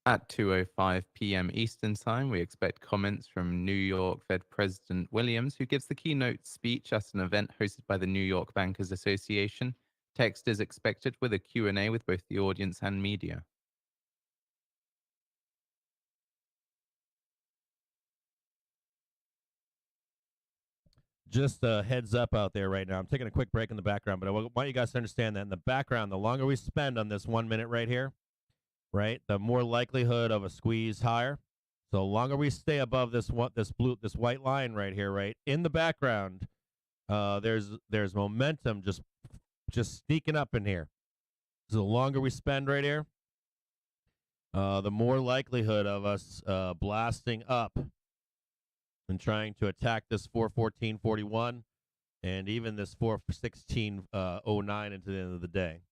At 2:05 p.m. Eastern Time, we expect comments from New York Fed President Williams, who gives the keynote speech at an event hosted by the New York Bankers Association. Text is expected with a Q&A with both the audience and media. Just a heads up out there right now. I'm taking a quick break in the background, but I want you guys to understand that in the background, the longer we spend on this 1 minute right here, right, the more likelihood of a squeeze higher. So the longer we stay above this white line right here, right in the background, there's momentum just sneaking up in here. So the longer we spend right here, the more likelihood of us blasting up and trying to attack this 414.41 and even this 416.09 into the end of the day.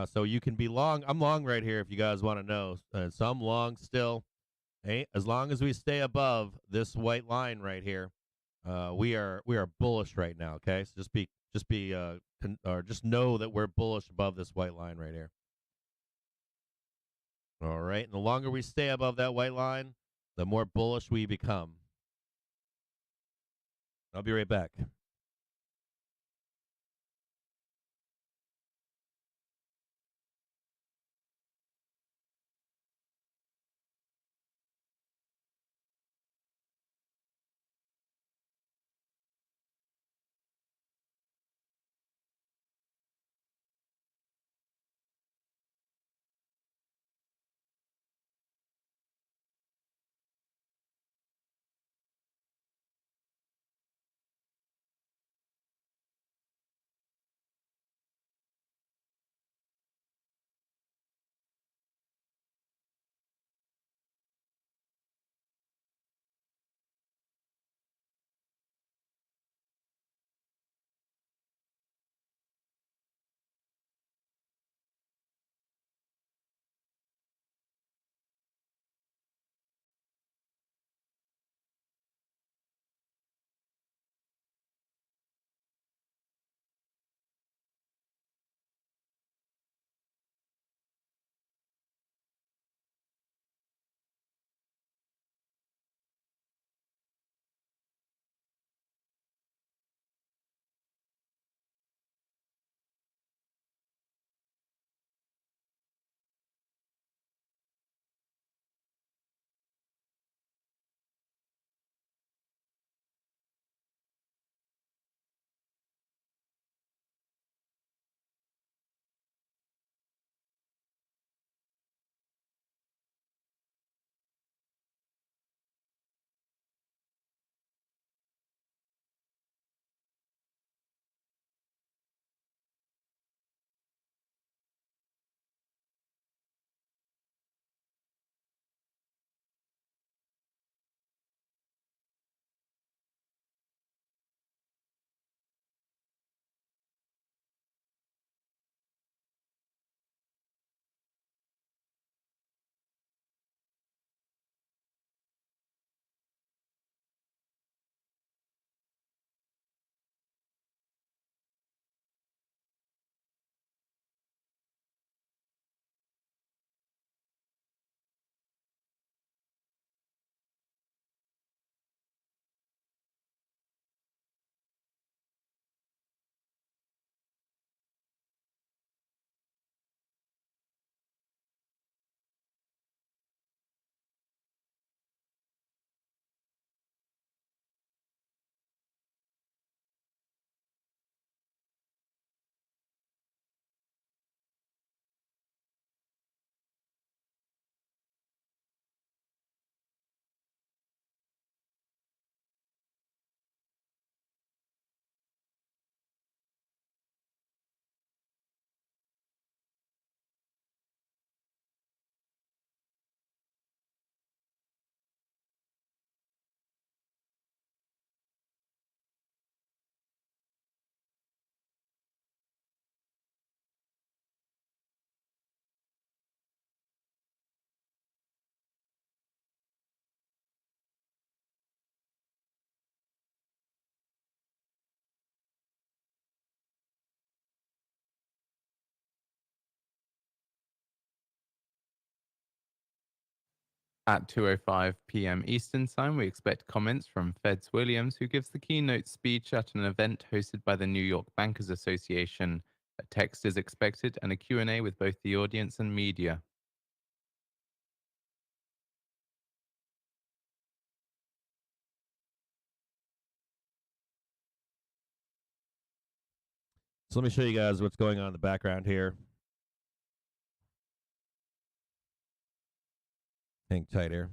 So you can be long. I'm long right here if you guys want to know. So I'm long still. Hey, as long as we stay above this white line right here, we are bullish right now. Okay, so just know that we're bullish above this white line right here. All right, and the longer we stay above that white line, the more bullish we become. I'll be right back. At 2:05 p.m. Eastern Time, we expect comments from Feds Williams, who gives the keynote speech at an event hosted by the New York Bankers Association. A text is expected and a Q&A with both the audience and media. So let me show you guys what's going on in the background here. Hang tight here.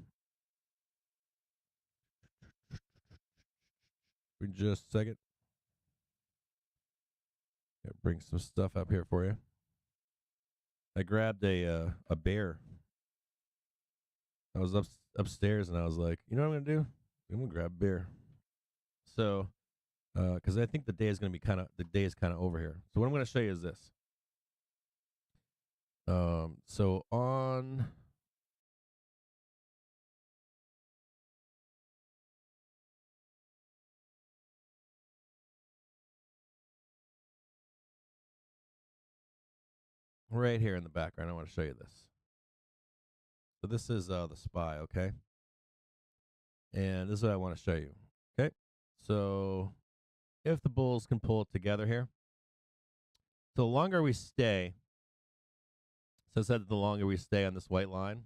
For just a second. Gotta bring some stuff up here for you. I grabbed a bear. I was upstairs and I was like, you know what I'm gonna do? I'm gonna grab a beer. So, because I think the day is kind of over here. So what I'm gonna show you is this. So on right here in the background, I want to show you this. So this is the SPY, okay? And this is what I want to show you. Okay. So if the bulls can pull it together here, so the longer we stay, so I said the longer we stay on this white line,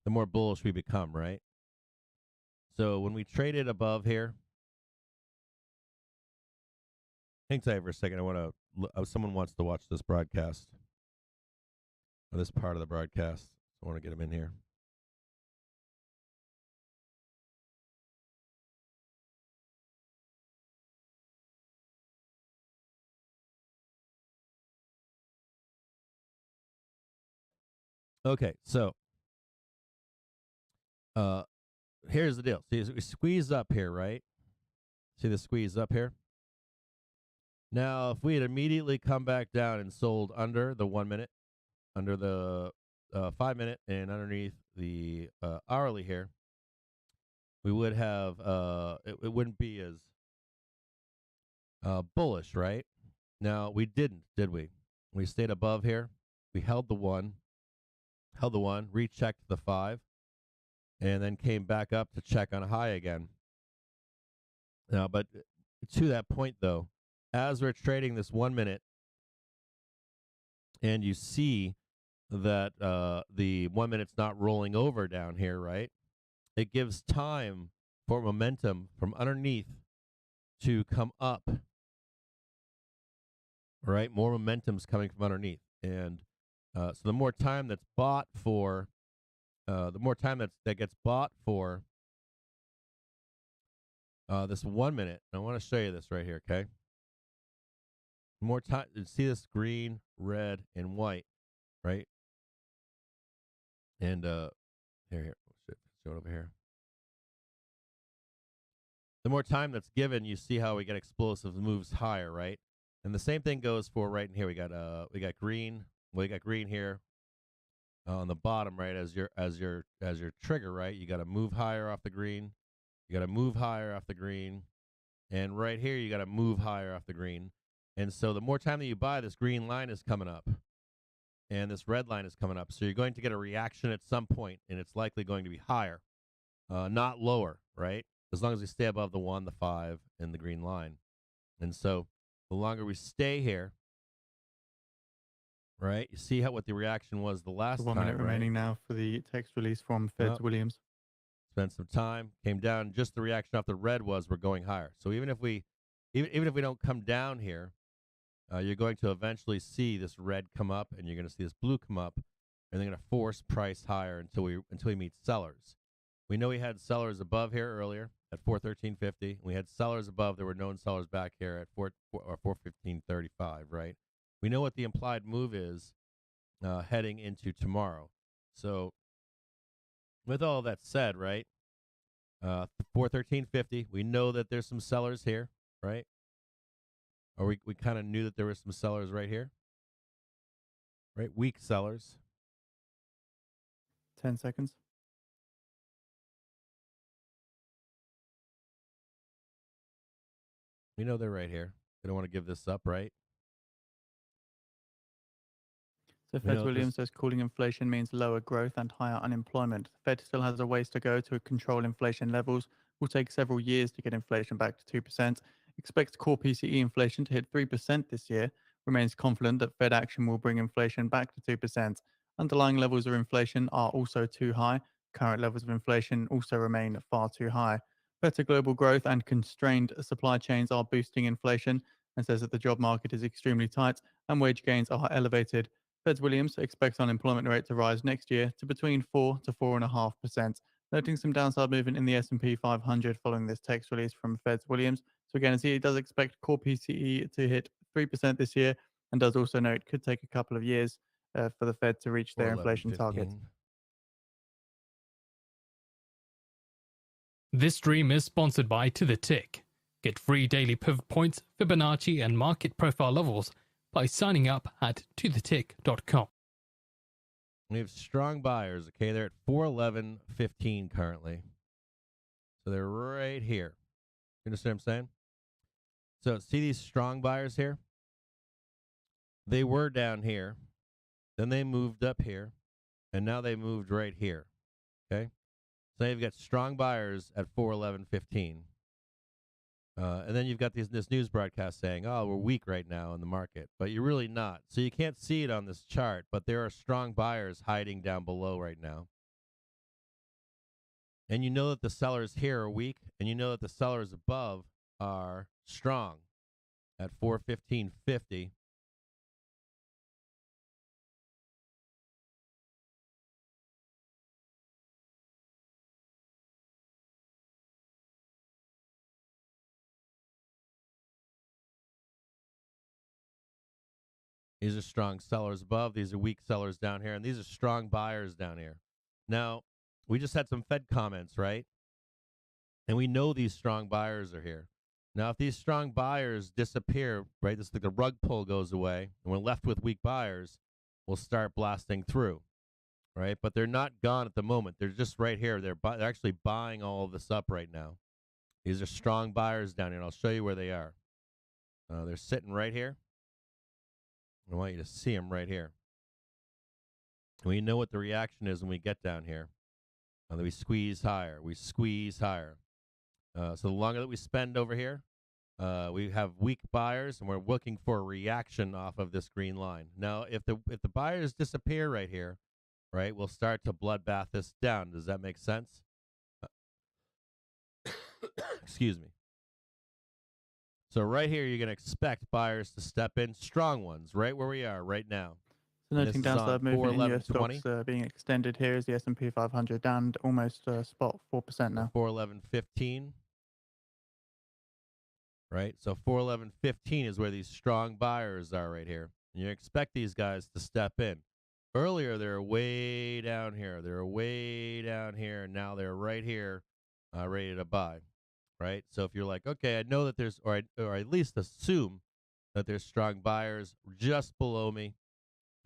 the more bullish we become, right? So when we traded above here, hang tight for a second. I want to. Someone wants to watch this broadcast, or this part of the broadcast. So I want to get them in here. Okay, so here's the deal. See, we squeeze up here, right? See the squeeze up here? Now, if we had immediately come back down and sold under the 1 minute, under the 5 minute, and underneath the hourly here, we would have it wouldn't be as bullish, right? Now we didn't, did we? We stayed above here. We held the one, rechecked the 5, and then came back up to check on a high again. Now, but to that point though, as we're trading this 1 minute, and you see that the 1 minute's not rolling over down here, right? It gives time for momentum from underneath to come up, right? More momentum's coming from underneath. And so the more time that's bought for, the more time that gets bought for this 1 minute. I want to show you this right here, okay? More time, see this green, red, and white, right? And here, oh, shit, show it over here. The more time that's given, you see how we get explosive moves higher, right? And the same thing goes for right in here. We got green. We got green here on the bottom, right? As your trigger, right? You got to move higher off the green. You got to move higher off the green, and right here you got to move higher off the green. And so the more time that you buy, this green line is coming up, and this red line is coming up. So you're going to get a reaction at some point, and it's likely going to be higher, not lower, right? As long as we stay above the 1, the 5, and the green line. And so the longer we stay here, right? You see what the reaction was the last So time, 1 minute right? remaining now for the text release from Feds Williams. Spent some time, came down. Just the reaction off the red was we're going higher. So even if we don't come down here, you're going to eventually see this red come up, and you're going to see this blue come up, and they're going to force price higher until we meet sellers. We know we had sellers above here earlier at 413.50. We had sellers above. There were known sellers back here at 415.35. Right. We know what the implied move is heading into tomorrow. So, with all that said, right, 413.50. We know that there's some sellers here, right? Or we kind of knew that there were some sellers right here, right? Weak sellers. 10 seconds. We know they're right here. They don't want to give this up, right? So We know Feds what Williams this- says cooling inflation means lower growth and higher unemployment. The Fed still has a ways to go to control inflation levels. Will take several years to get inflation back to 2%. Expects core PCE inflation to hit 3% this year. Remains confident that Fed action will bring inflation back to 2%. Underlying levels of inflation are also too high. Current levels of inflation also remain far too high. Better global growth and constrained supply chains are boosting inflation, and says that the job market is extremely tight and wage gains are elevated. Feds Williams expects unemployment rate to rise next year to between 4 to 4.5%, noting some downside movement in the S&P 500 following this text release from Feds Williams. So again, as he does expect core PCE to hit 3% this year, and does also note could take a couple of years for the Fed to reach their inflation target. 4.1115. This stream is sponsored by To The Tick. Get free daily pivot points, Fibonacci, and market profile levels by signing up at tothetick.com. We have strong buyers. Okay, they're at 411.15 currently. So they're right here. You understand what I'm saying? So see these strong buyers here? They were down here. Then they moved up here. And now they moved right here. Okay? So you've got strong buyers at 411.15. And then you've got this news broadcast saying, oh, we're weak right now in the market. But you're really not. So you can't see it on this chart, but there are strong buyers hiding down below right now. And you know that the sellers here are weak, and you know that the sellers above are strong at 415.50. These are strong sellers above. These are weak sellers down here. And these are strong buyers down here. Now, we just had some Fed comments, right? And we know these strong buyers are here. Now, if these strong buyers disappear, right, this like the rug pull goes away, and we're left with weak buyers, we'll start blasting through, right? But they're not gone at the moment. They're just right here. They're actually buying all of this up right now. These are strong buyers down here, and I'll show you where they are. They're sitting right here. I want you to see them right here. And we know what the reaction is when we get down here. And then we squeeze higher. We squeeze higher. So the longer that we spend over here, we have weak buyers, and we're looking for a reaction off of this green line. Now, if the buyers disappear right here, right, we'll start to bloodbath this down. Does that make sense? Excuse me. So right here, you're going to expect buyers to step in, strong ones, right where we are right now. So And noting this is on downside movement in US 411.20. stocks being extended here is the S&P 500 down almost spot 4% now. 411.15. Right? So 411.15 is where these strong buyers are right here. And you expect these guys to step in. Earlier, they were way down here. They were way down here. And now they're right here ready to buy. Right? So if you're like, okay, I know that there's, or at least assume that there's strong buyers just below me.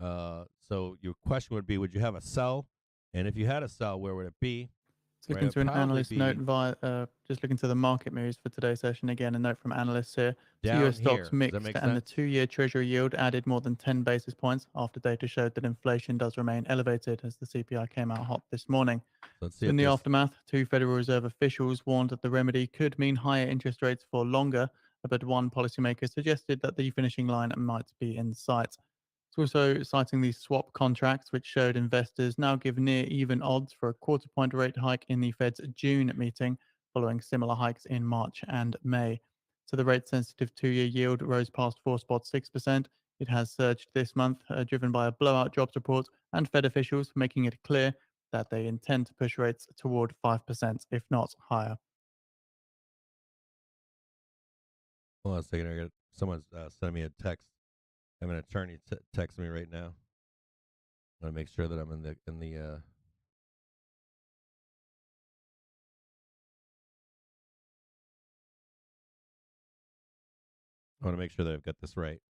So your question would be, would you have a sell? And if you had a sell, where would it be? Just Right, looking to an it'd probably analyst note be via, just looking to the market moves for today's session again. A note from analysts here. So down US here. stocks Does that mixed, make and the sense? 2-year Treasury yield added more than 10 basis points after data showed that inflation does remain elevated as the CPI came out hot this morning. Let's see So in if the this aftermath, 2 Federal Reserve officials warned that the remedy could mean higher interest rates for longer, but one policymaker suggested that the finishing line might be in sight. It's also citing these swap contracts, which showed investors now give near even odds for a quarter point rate hike in the Fed's June meeting, following similar hikes in March and May. So the rate sensitive 2-year yield rose past 4.6%. It has surged this month, driven by a blowout jobs report and Fed officials making it clear that they intend to push rates toward 5%, if not higher. Hold on a second. I got someone's sending me a text. I have an attorney text me right now. I want to make sure that I'm in the. I want to make sure that I've got this right.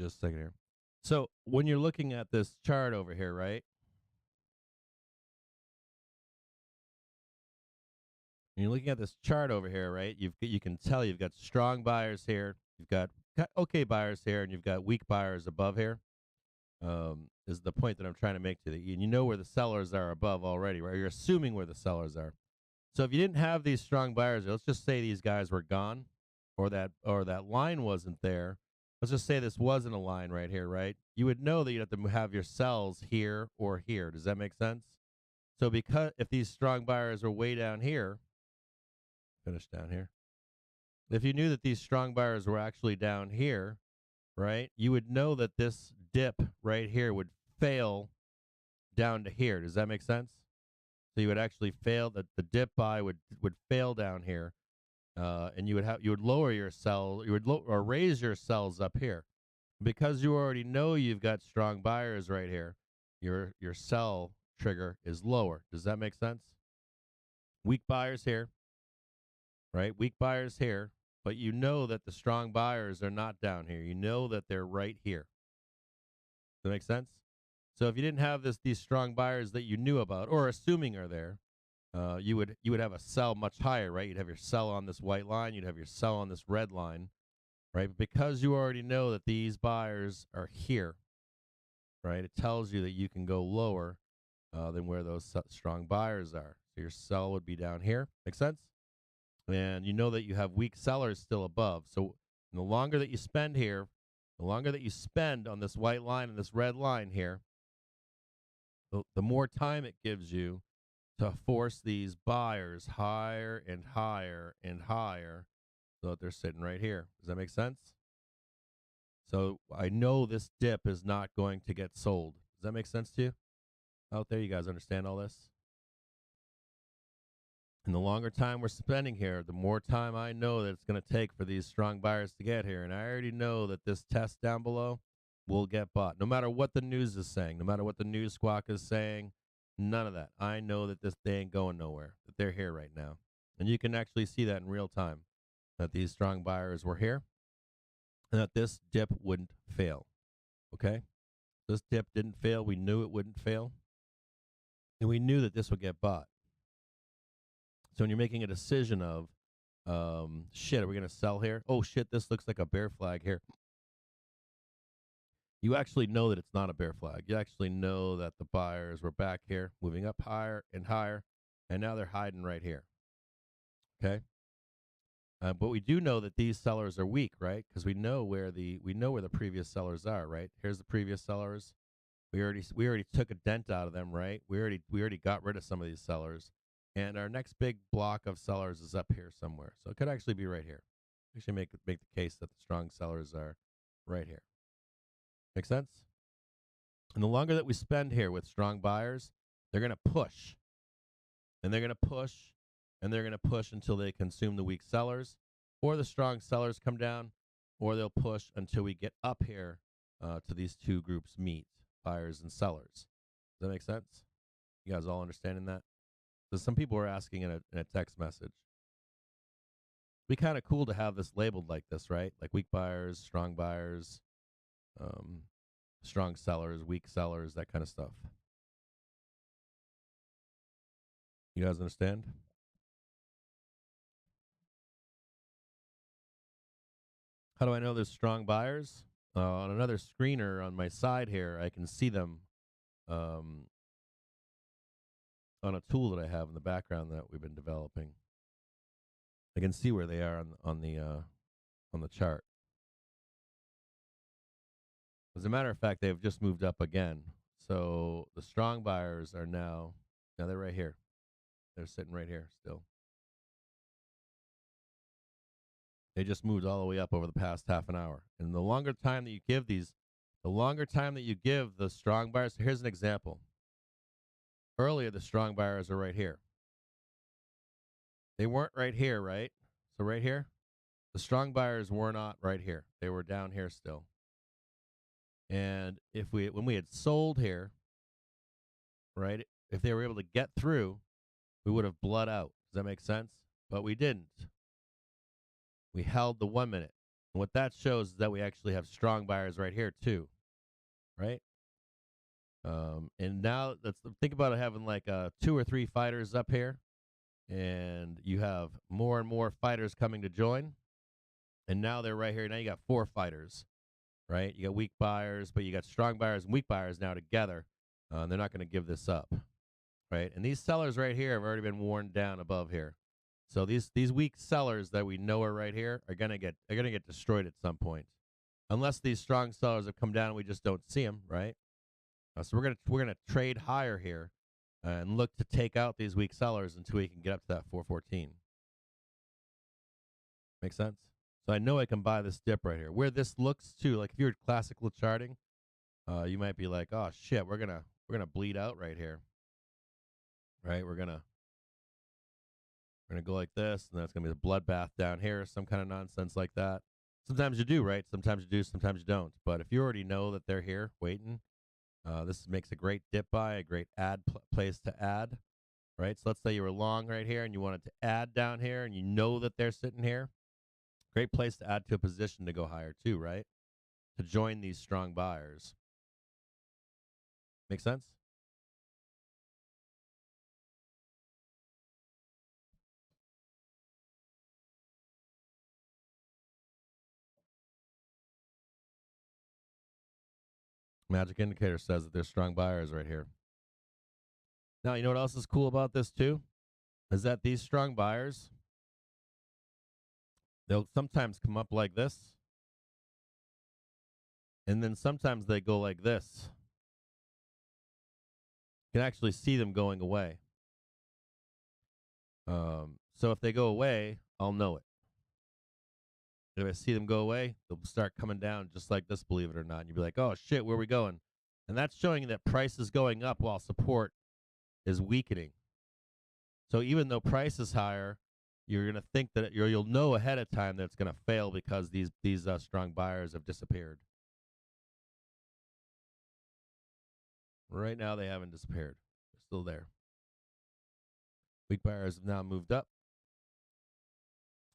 Just a second here. So when you're looking at this chart over here, right? When you're looking at this chart over here, right? You can tell you've got strong buyers here, you've got okay buyers here, and you've got weak buyers above here. Is the point that I'm trying to make to you. And you know where the sellers are above already, right? You're assuming where the sellers are. So if you didn't have these strong buyers, let's just say these guys were gone, or that line wasn't there. Let's just say this wasn't a line right here, right? You would know that you'd have to have your sells here or here. Does that make sense? So because if these strong buyers are way down here, finish down here. If you knew that these strong buyers were actually down here, right, you would know that this dip right here would fail down to here. Does that make sense? So you would actually fail that the dip buy would fail down here, and you would lower your sell, or raise your sells up here, because you already know you've got strong buyers right here. Your sell trigger is lower. Does that make sense? Weak buyers here, right? Weak buyers here, but you know that the strong buyers are not down here. You know that they're right here. Does that make sense? So if you didn't have these strong buyers that you knew about or assuming are there, you would have a sell much higher, right? You'd have your sell on this white line, you'd have your sell on this red line, right? But because you already know that these buyers are here, right? It tells you that you can go lower than where those strong buyers are. So your sell would be down here. Make sense? And you know that you have weak sellers still above. So the longer that you spend here, the longer that you spend on this white line and this red line here, the more time it gives you to force these buyers higher and higher and higher so that they're sitting right here. Does that make sense? So I know this dip is not going to get sold. Does that make sense to you? Out there, you guys understand all this? And the longer time we're spending here, the more time I know that it's going to take for these strong buyers to get here. And I already know that this test down below will get bought. No matter what the news is saying, no matter what the news squawk is saying, none of that. I know that they ain't going nowhere, that they're here right now. And you can actually see that in real time, that these strong buyers were here and that this dip wouldn't fail. Okay? This dip didn't fail. We knew it wouldn't fail. And we knew that this would get bought. So when you're making a decision of, shit, are we going to sell here? Oh, shit, this looks like a bear flag here. You actually know that it's not a bear flag. You actually know that the buyers were back here, moving up higher and higher, and now they're hiding right here. Okay? But we do know that these sellers are weak, right? Because we know where the previous sellers are, right? Here's the previous sellers. We already took a dent out of them, right? We already got rid of some of these sellers. And our next big block of sellers is up here somewhere. So it could actually be right here. Actually make the case that the strong sellers are right here. Make sense? And the longer that we spend here with strong buyers, they're going to push. And they're going to push, and they're going to push until they consume the weak sellers, or the strong sellers come down, or they'll push until we get up here to these two groups meet, buyers and sellers. Does that make sense? You guys all understanding that? So some people were asking in a text message. Be kind of cool to have this labeled like this, right? Like weak buyers, strong sellers, weak sellers, that kind of stuff. You guys understand? How do I know there's strong buyers? On another screener on my side here, I can see them on a tool that I have in the background that we've been developing. I can see where they are on the chart. As a matter of fact, they've just moved up again. So the strong buyers are now they're right here. They're sitting right here still. They just moved all the way up over the past half an hour. And the longer time that you give the strong buyers, here's an example. Earlier, the strong buyers are right here. They weren't right here, right? So right here, the strong buyers were not right here. They were down here still. And when we had sold here, right, if they were able to get through, we would have bled out. Does that make sense? But we didn't. We held the 1 minute. And what that shows is that we actually have strong buyers right here too, right? And now let's think about it having like 2 or 3 fighters up here, and you have more and more fighters coming to join. And now they're right here. Now you got 4 fighters, right? You got weak buyers, but you got strong buyers and weak buyers now together. They're not going to give this up, right? And these sellers right here have already been worn down above here. So these weak sellers that we know are right here are gonna get destroyed at some point, unless these strong sellers have come down and we just don't see them, right? So we're gonna trade higher here and look to take out these weak sellers until we can get up to that 414. Make sense? So I know I can buy this dip right here. Where this looks too, like if you're classical charting, you might be like, oh shit, we're gonna bleed out right here, right? We're gonna go like this, and that's gonna be a bloodbath down here, some kind of nonsense like that. Sometimes you do, right? Sometimes you do, sometimes you don't. But if you already know that they're here waiting, this makes a great dip buy, a great place to add, right? So let's say you were long right here and you wanted to add down here, and you know that they're sitting here. Great place to add to a position to go higher too, right? To join these strong buyers. Make sense? Magic indicator says that there's strong buyers right here. Now, you know what else is cool about this too? Is that these strong buyers, they'll sometimes come up like this, and then sometimes they go like this. You can actually see them going away. So if they go away, I'll know it. If I see them go away, they'll start coming down just like this, believe it or not. And you'll be like, oh shit, where are we going? And that's showing that price is going up while support is weakening. So even though price is higher, you're going to think that you'll know ahead of time that it's going to fail because these strong buyers have disappeared. Right now, they haven't disappeared. They're still there. Weak buyers have now moved up,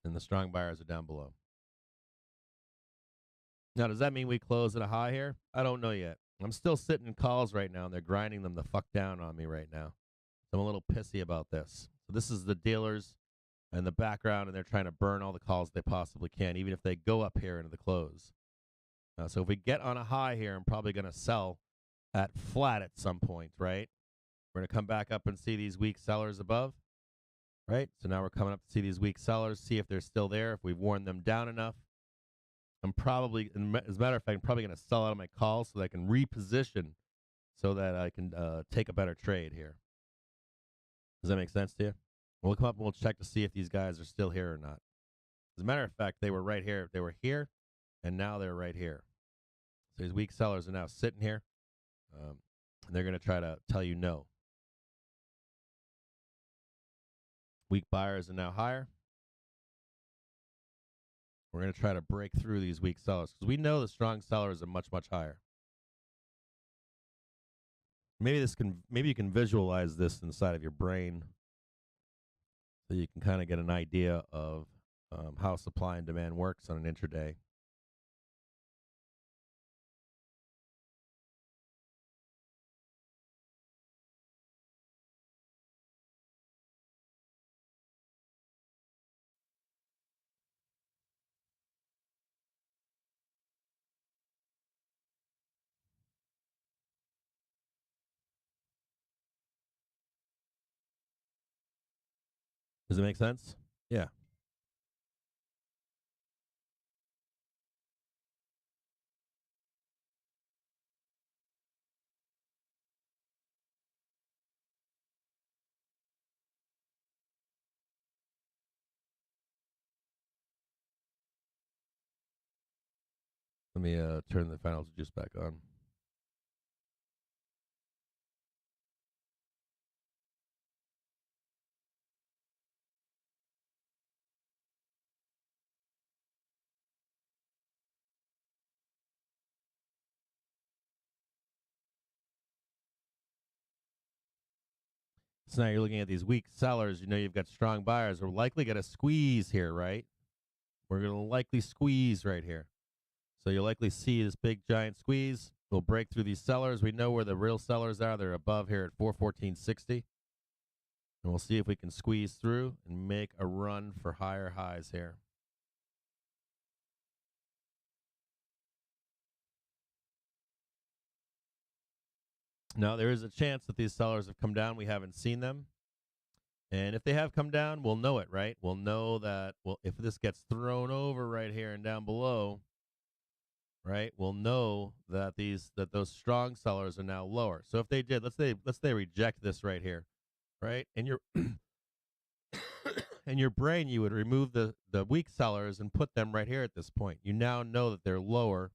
and the strong buyers are down below. Now, does that mean we close at a high here? I don't know yet. I'm still sitting in calls right now, and they're grinding them the fuck down on me right now. So I'm a little pissy about this. So this is the dealers in the background, and they're trying to burn all the calls they possibly can, even if they go up here into the close. So if we get on a high here, I'm probably going to sell at flat at some point, right? We're going to come back up and see these weak sellers above, right? So now we're coming up to see these weak sellers, see if they're still there, if we've worn them down enough. I'm probably, as a matter of fact, I'm probably going to sell out of my calls so that I can reposition so that I can take a better trade here. Does that make sense to you? We'll come up and we'll check to see if these guys are still here or not. As a matter of fact, they were right here. They were here, and now they're right here. So these weak sellers are now sitting here, and they're going to try to tell you no. Weak buyers are now higher. We're going to try to break through these weak sellers because we know the strong sellers are much, much higher. Maybe you can visualize this inside of your brain so you can kind of get an idea of how supply and demand works on an intraday. Does it make sense? Yeah. Let me turn the finals juice back on. So now you're looking at these weak sellers. You know you've got strong buyers. We're likely going to squeeze here, right? We're going to likely squeeze right here. So you'll likely see this big giant squeeze. We'll break through these sellers. We know where the real sellers are. They're above here at 414.60. And we'll see if we can squeeze through and make a run for higher highs here. Now, there is a chance that these sellers have come down. We haven't seen them. And if they have come down, we'll know it, right? We'll know that, well, if this gets thrown over right here and down below, right, we'll know that those strong sellers are now lower. So if they did, let's say they reject this right here, right? And your in your brain, you would remove the weak sellers and put them right here at this point. You now know that they're lower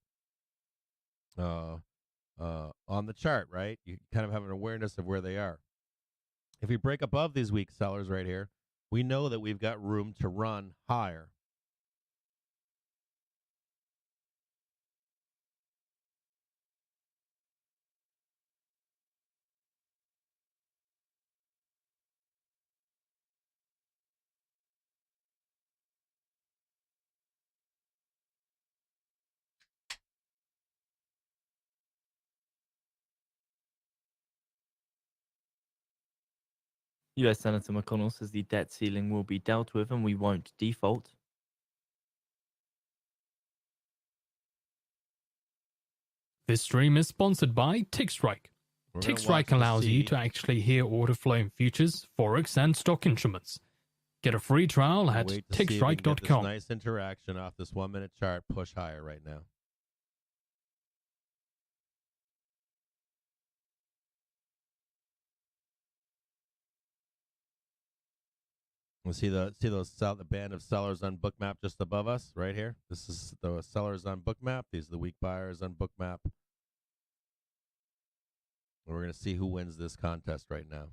on the chart, right? You kind of have an awareness of where they are. If we break above these weak sellers right here, we know that we've got room to run higher. US Senator McConnell says the debt ceiling will be dealt with and we won't default. This stream is sponsored by TickStrike. TickStrike allows you to actually hear order flow in futures, forex, and stock instruments. Get a free trial at tickstrike.com. Nice interaction off this 1 minute chart. Push higher right now. We'll see the band of sellers on Bookmap just above us, right here. This is the sellers on Bookmap. These are the weak buyers on Bookmap. And we're going to see who wins this contest right now.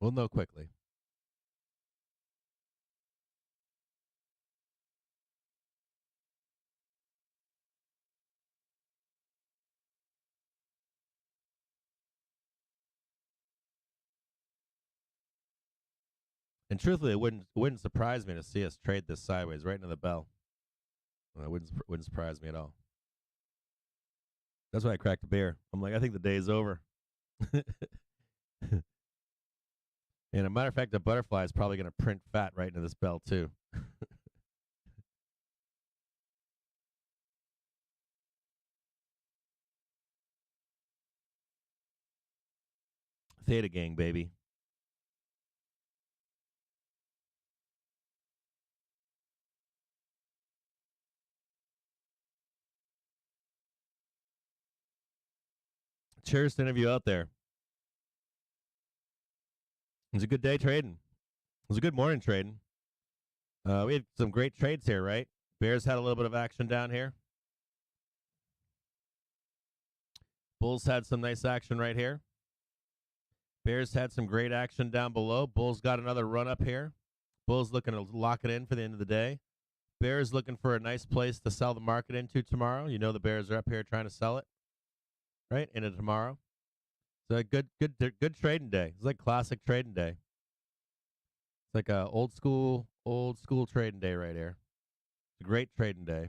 We'll know quickly. And truthfully, it wouldn't surprise me to see us trade this sideways right into the bell. It wouldn't surprise me at all. That's why I cracked a beer. I'm like, I think the day is over. And a matter of fact, the butterfly is probably going to print fat right into this bell too. Theta gang, baby. Cheers to any of you out there. It was a good day trading. It was a good morning trading. We had some great trades here, right? Bears had a little bit of action down here. Bulls had some nice action right here. Bears had some great action down below. Bulls got another run up here. Bulls looking to lock it in for the end of the day. Bears looking for a nice place to sell the market into tomorrow. You know the Bears are up here trying to sell it, right, into tomorrow. So a good trading day. It's like classic trading day. It's like a old school trading day right here. It's a great trading day.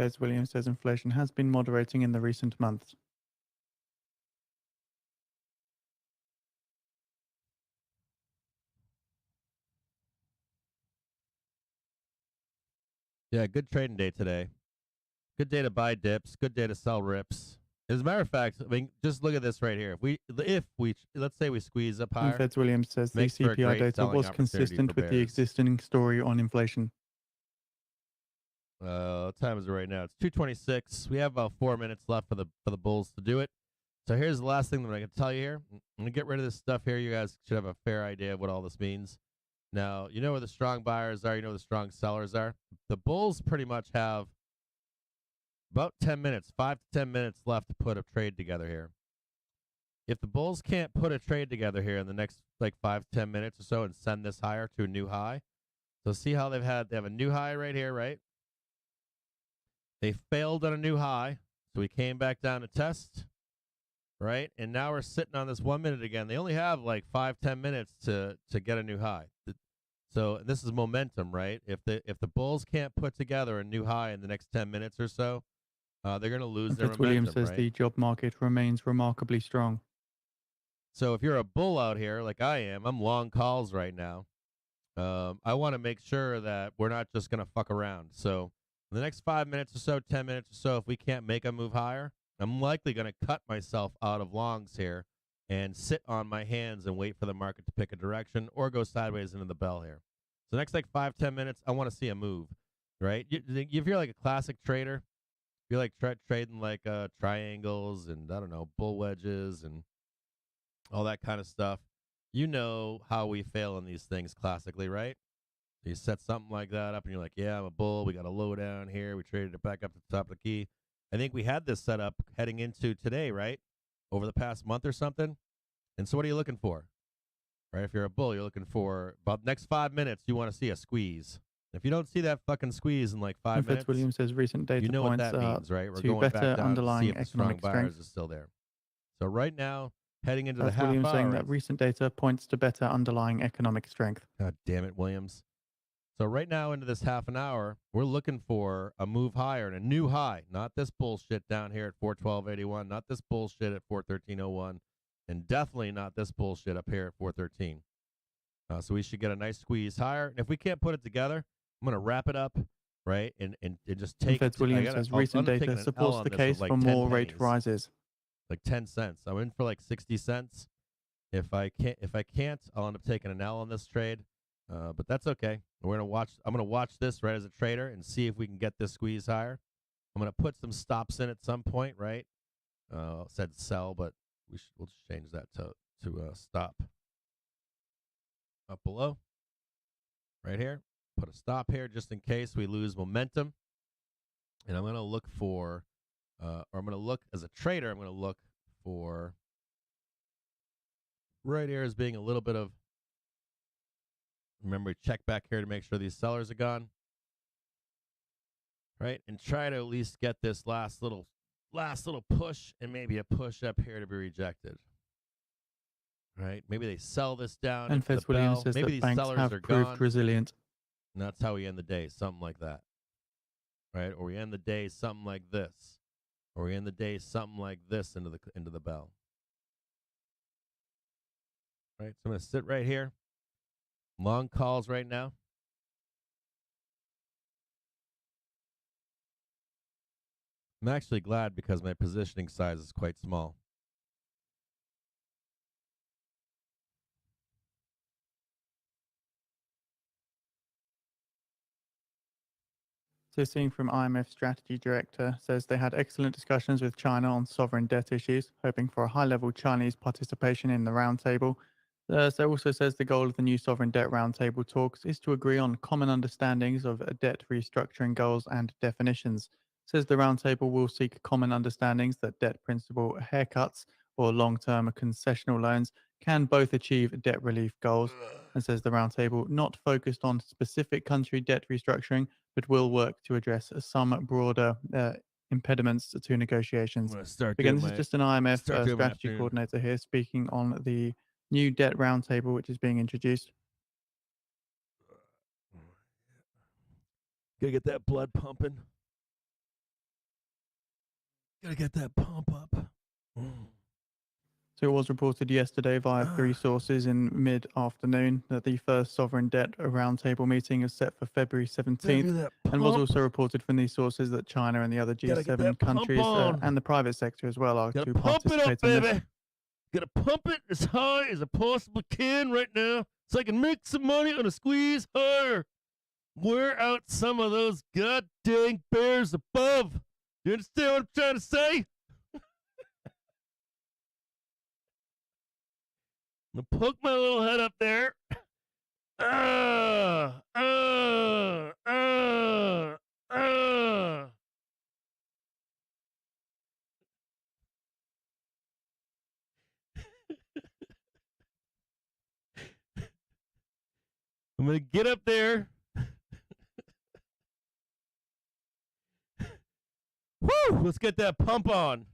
Feds Williams says inflation has been moderating in the recent months. Yeah, good trading day today. Good day to buy dips. Good day to sell rips. As a matter of fact, I mean, just look at this right here. If we let's say we squeeze up And higher, Feds Williams says the makes for a CPI great data selling was opportunity consistent for with the bears. existing story on inflation. What time is it right now? It's 2:26. We have about 4 minutes left for the bulls to do it. So here's the last thing that I can tell you here. I'm gonna get rid of this stuff here. You guys should have a fair idea of what all this means. Now you know where the strong buyers are. You know where the strong sellers are. The bulls pretty much have about 10 minutes, 5 to 10 minutes left to put a trade together here. If the bulls can't put a trade together here in the next like 5 to 10 minutes or so and send this higher to a new high, so see how they have a new high right here, right? They failed on a new high, so we came back down to test, right? And now we're sitting on this 1 minute again. They only have like 5 to 10 minutes to get a new high. So this is momentum, right? If the bulls can't put together a new high in the next 10 minutes or so, they're going to lose their momentum, Williams says right? the job market remains remarkably strong. So if you're a bull out here like I am, I'm long calls right now. I want to make sure that we're not just going to fuck around. So in the next 5 minutes or so, 10 minutes or so, if we can't make a move higher, I'm likely going to cut myself out of longs here and sit on my hands and wait for the market to pick a direction or go sideways into the bell here. So next like 5 to 10 minutes, I want to see a move, right? If you're like a classic trader, if you're like trading like triangles and I don't know, bull wedges and all that kind of stuff, you know how we fail in these things classically, right? You set something like that up and you're like, yeah, I'm a bull. We got a low down here. We traded it back up to the top of the key. I think we had this set up heading into today, right? Over the past month or something. And so what are you looking for? Right? If you're a bull, you're looking for about the next 5 minutes, you want to see a squeeze. If you don't see that fucking squeeze in like 5 minutes, Williams says recent data you know what points that means, right? We're to going better back down to see underlying if the strong economic buyers strength. is still there. So right now, heading into the That's half Williams hour. saying that recent data points to better underlying economic strength. God damn it, Williams. So right now into this half an hour, we're looking for a move higher and a new high, not this bullshit down here at 412.81, not this bullshit at 413.01, and definitely not this bullshit up here at 413. So we should get a nice squeeze higher. And if we can't put it together, I'm going to wrap it up, right, and just take Feds Williams says recent data supports the case for more rate rises. Like 10 cents. I'm in for like 60 cents. If I can't, I'll end up taking an L on this trade. But that's okay. I'm gonna watch this right as a trader and see if we can get this squeeze higher. I'm gonna put some stops in at some point, right? Said sell, but we'll just change that to stop. Up below, right here. Put a stop here just in case we lose momentum. And I'm gonna look for, or I'm gonna look as a trader. I'm gonna look for right here as being a little bit of. Remember, check back here to make sure these sellers are gone. Right? And try to at least get this last little push and maybe a push up here to be rejected. Right? Maybe they sell this down. And Feds Williams says maybe that these banks sellers have are proved gone. resilient. And that's how we end the day, something like that. Right? Or we end the day something like this. Or we end the day something like this into the bell. Right? So I'm going to sit right here. Long calls right now. I'm actually glad because my positioning size is quite small. So seeing from IMF strategy director says they had excellent discussions with China on sovereign debt issues, hoping for a high-level Chinese participation in the roundtable. So also says the goal of the new sovereign debt roundtable talks is to agree on common understandings of debt restructuring goals and definitions. Says the roundtable will seek common understandings that debt principal haircuts or long-term concessional loans can both achieve debt relief goals. And says the roundtable not focused on specific country debt restructuring, but will work to address some broader impediments to negotiations. Again, this is just an IMF strategy coordinator here speaking on the new debt roundtable, which is being introduced. Gotta get that blood pumping. Gotta get that pump up. So it was reported yesterday via three sources in mid-afternoon that the first sovereign debt roundtable meeting is set for February 17th, and was also reported from these sources that China and the other Gotta get G7 that pump countries on. and the private sector as well are Gotta to pump it up, participate in this. baby. Gotta pump it as high as I possibly can right now so I can make some money on a squeeze higher. Wear out some of those goddamn bears above. You understand what I'm trying to say? I'm gonna poke my little head up there. Ah, ah, ah, ah. I'm gonna get up there. Woo! Let's get that pump on.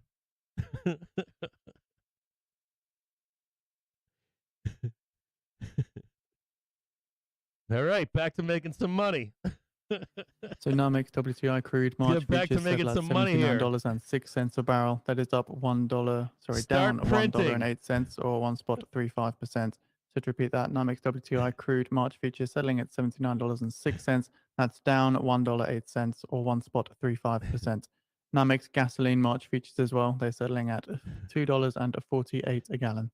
All right, back to making some money. So NYMEX WTI crude March back to futures making settle at some money here. $79.06 a barrel. That is up $1. Sorry, Start down printing. $1.08 or 1.35%. So to repeat that, NYMEX WTI crude March futures settling at $79.06. That's down $1.08 or 1.35%. NYMEX gasoline March futures as well. They're settling at $2.48 a gallon.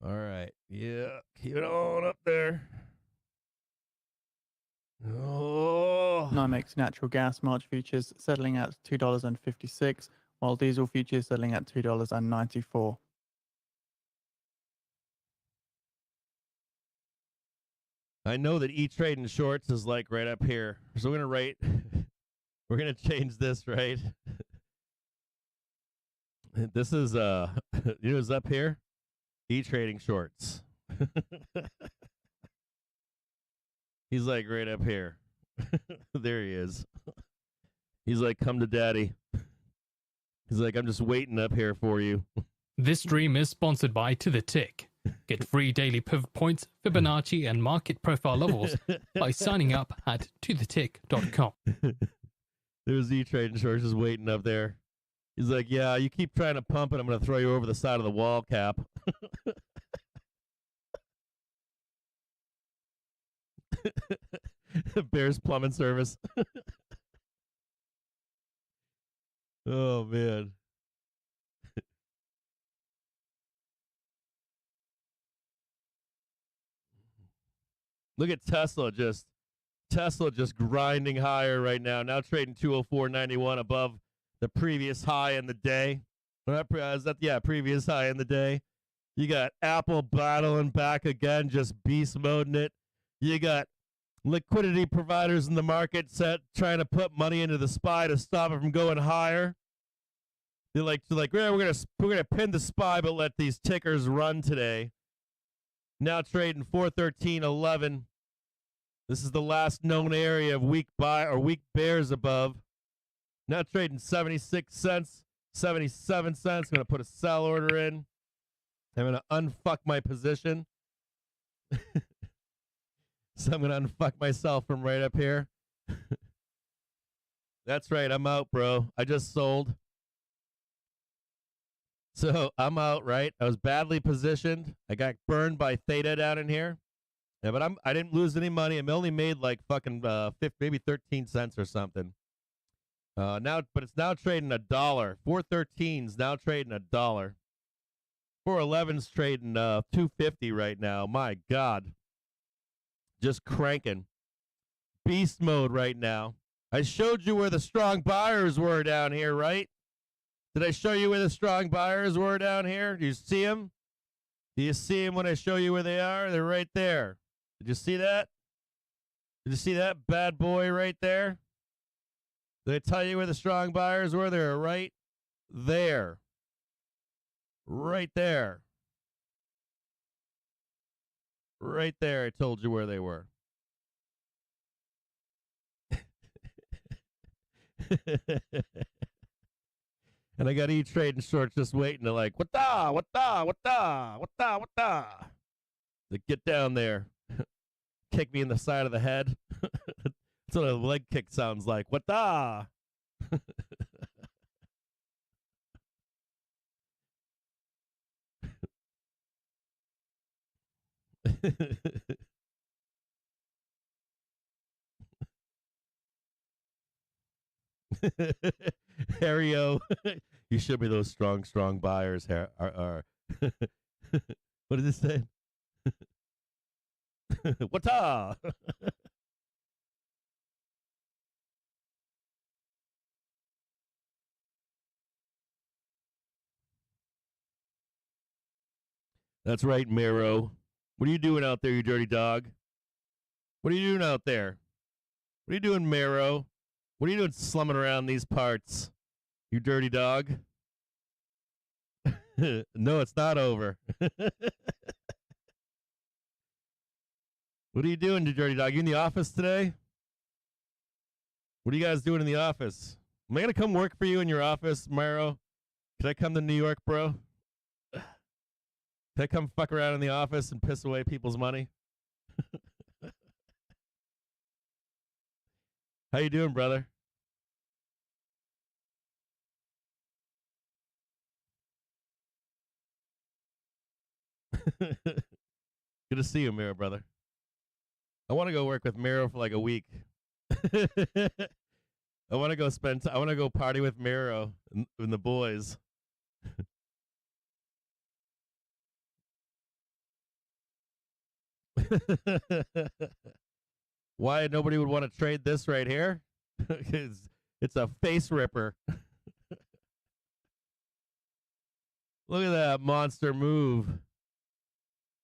All right. Yeah. Keep it on up there. Oh. NYMEX natural gas March futures settling at $2.56, while diesel futures settling at $2.94. I know that E-Trade in shorts is like right up here. So we're going to we're going to change this, right? This is, you know what's up here? E-Trading shorts. He's like right up here. There he is. He's like, come to daddy. He's like, I'm just waiting up here for you. This stream is sponsored by To The Tick. Get free daily pivot points, Fibonacci, and market profile levels by signing up at tothetick.com. There's E-Trading shorts just waiting up there. He's like, yeah, you keep trying to pump it, I'm going to throw you over the side of the wall, Cap. Bears Plumbing Service. Oh, man. Look at Tesla just grinding higher right now trading 204.91 above the previous high in the day. Previous high in the day. You got Apple battling back again, just beast moding it. You got liquidity providers in the market trying to put money into the SPY to stop it from going higher. They're like, yeah, we're gonna pin the SPY, but let these tickers run today. Now trading 413.11. This is the last known area of weak buy or weak bears above. Now trading 76 cents, 77 cents. I'm gonna put a sell order in. I'm gonna unfuck my position. So I'm gonna unfuck myself from right up here. That's right, I'm out, bro. I just sold. So I'm out, right? I was badly positioned. I got burned by theta down in here. Yeah, but I didn't lose any money. I only made like fucking maybe 13 cents or something. But it's now trading $1. 413's now trading $1. 411's trading $2.50 right now. My God. Just cranking. Beast mode right now. I showed you where the strong buyers were down here, right? Did I show you where the strong buyers were down here? Do you see them? Do you see them when I show you where they are? They're right there. Did you see that? Did you see that bad boy right there? Did I tell you where the strong buyers were? They're right there. Right there. Right there. I told you where they were. And I got E-Trading shorts just waiting to like, what da. Like, get down there. Kick me in the side of the head. That's what a leg kick sounds like. What the? Harry-o. You should be those strong buyers. What did it say? What-a? That's right, Mero. What are you doing out there, you dirty dog? What are you doing out there? What are you doing, Mero? What are you doing slumming around these parts, you dirty dog? No, it's not over. What are you doing, you dirty dog? You in the office today? What are you guys doing in the office? Am I going to come work for you in your office, Mero? Can I come to New York, bro? Can I come fuck around in the office and piss away people's money? How you doing, brother? Good to see you, Miro, brother. I want to go work with Miro for like a week. I want to go party with Miro and the boys. Why nobody would want to trade this right here? It's a face ripper. Look at that monster move.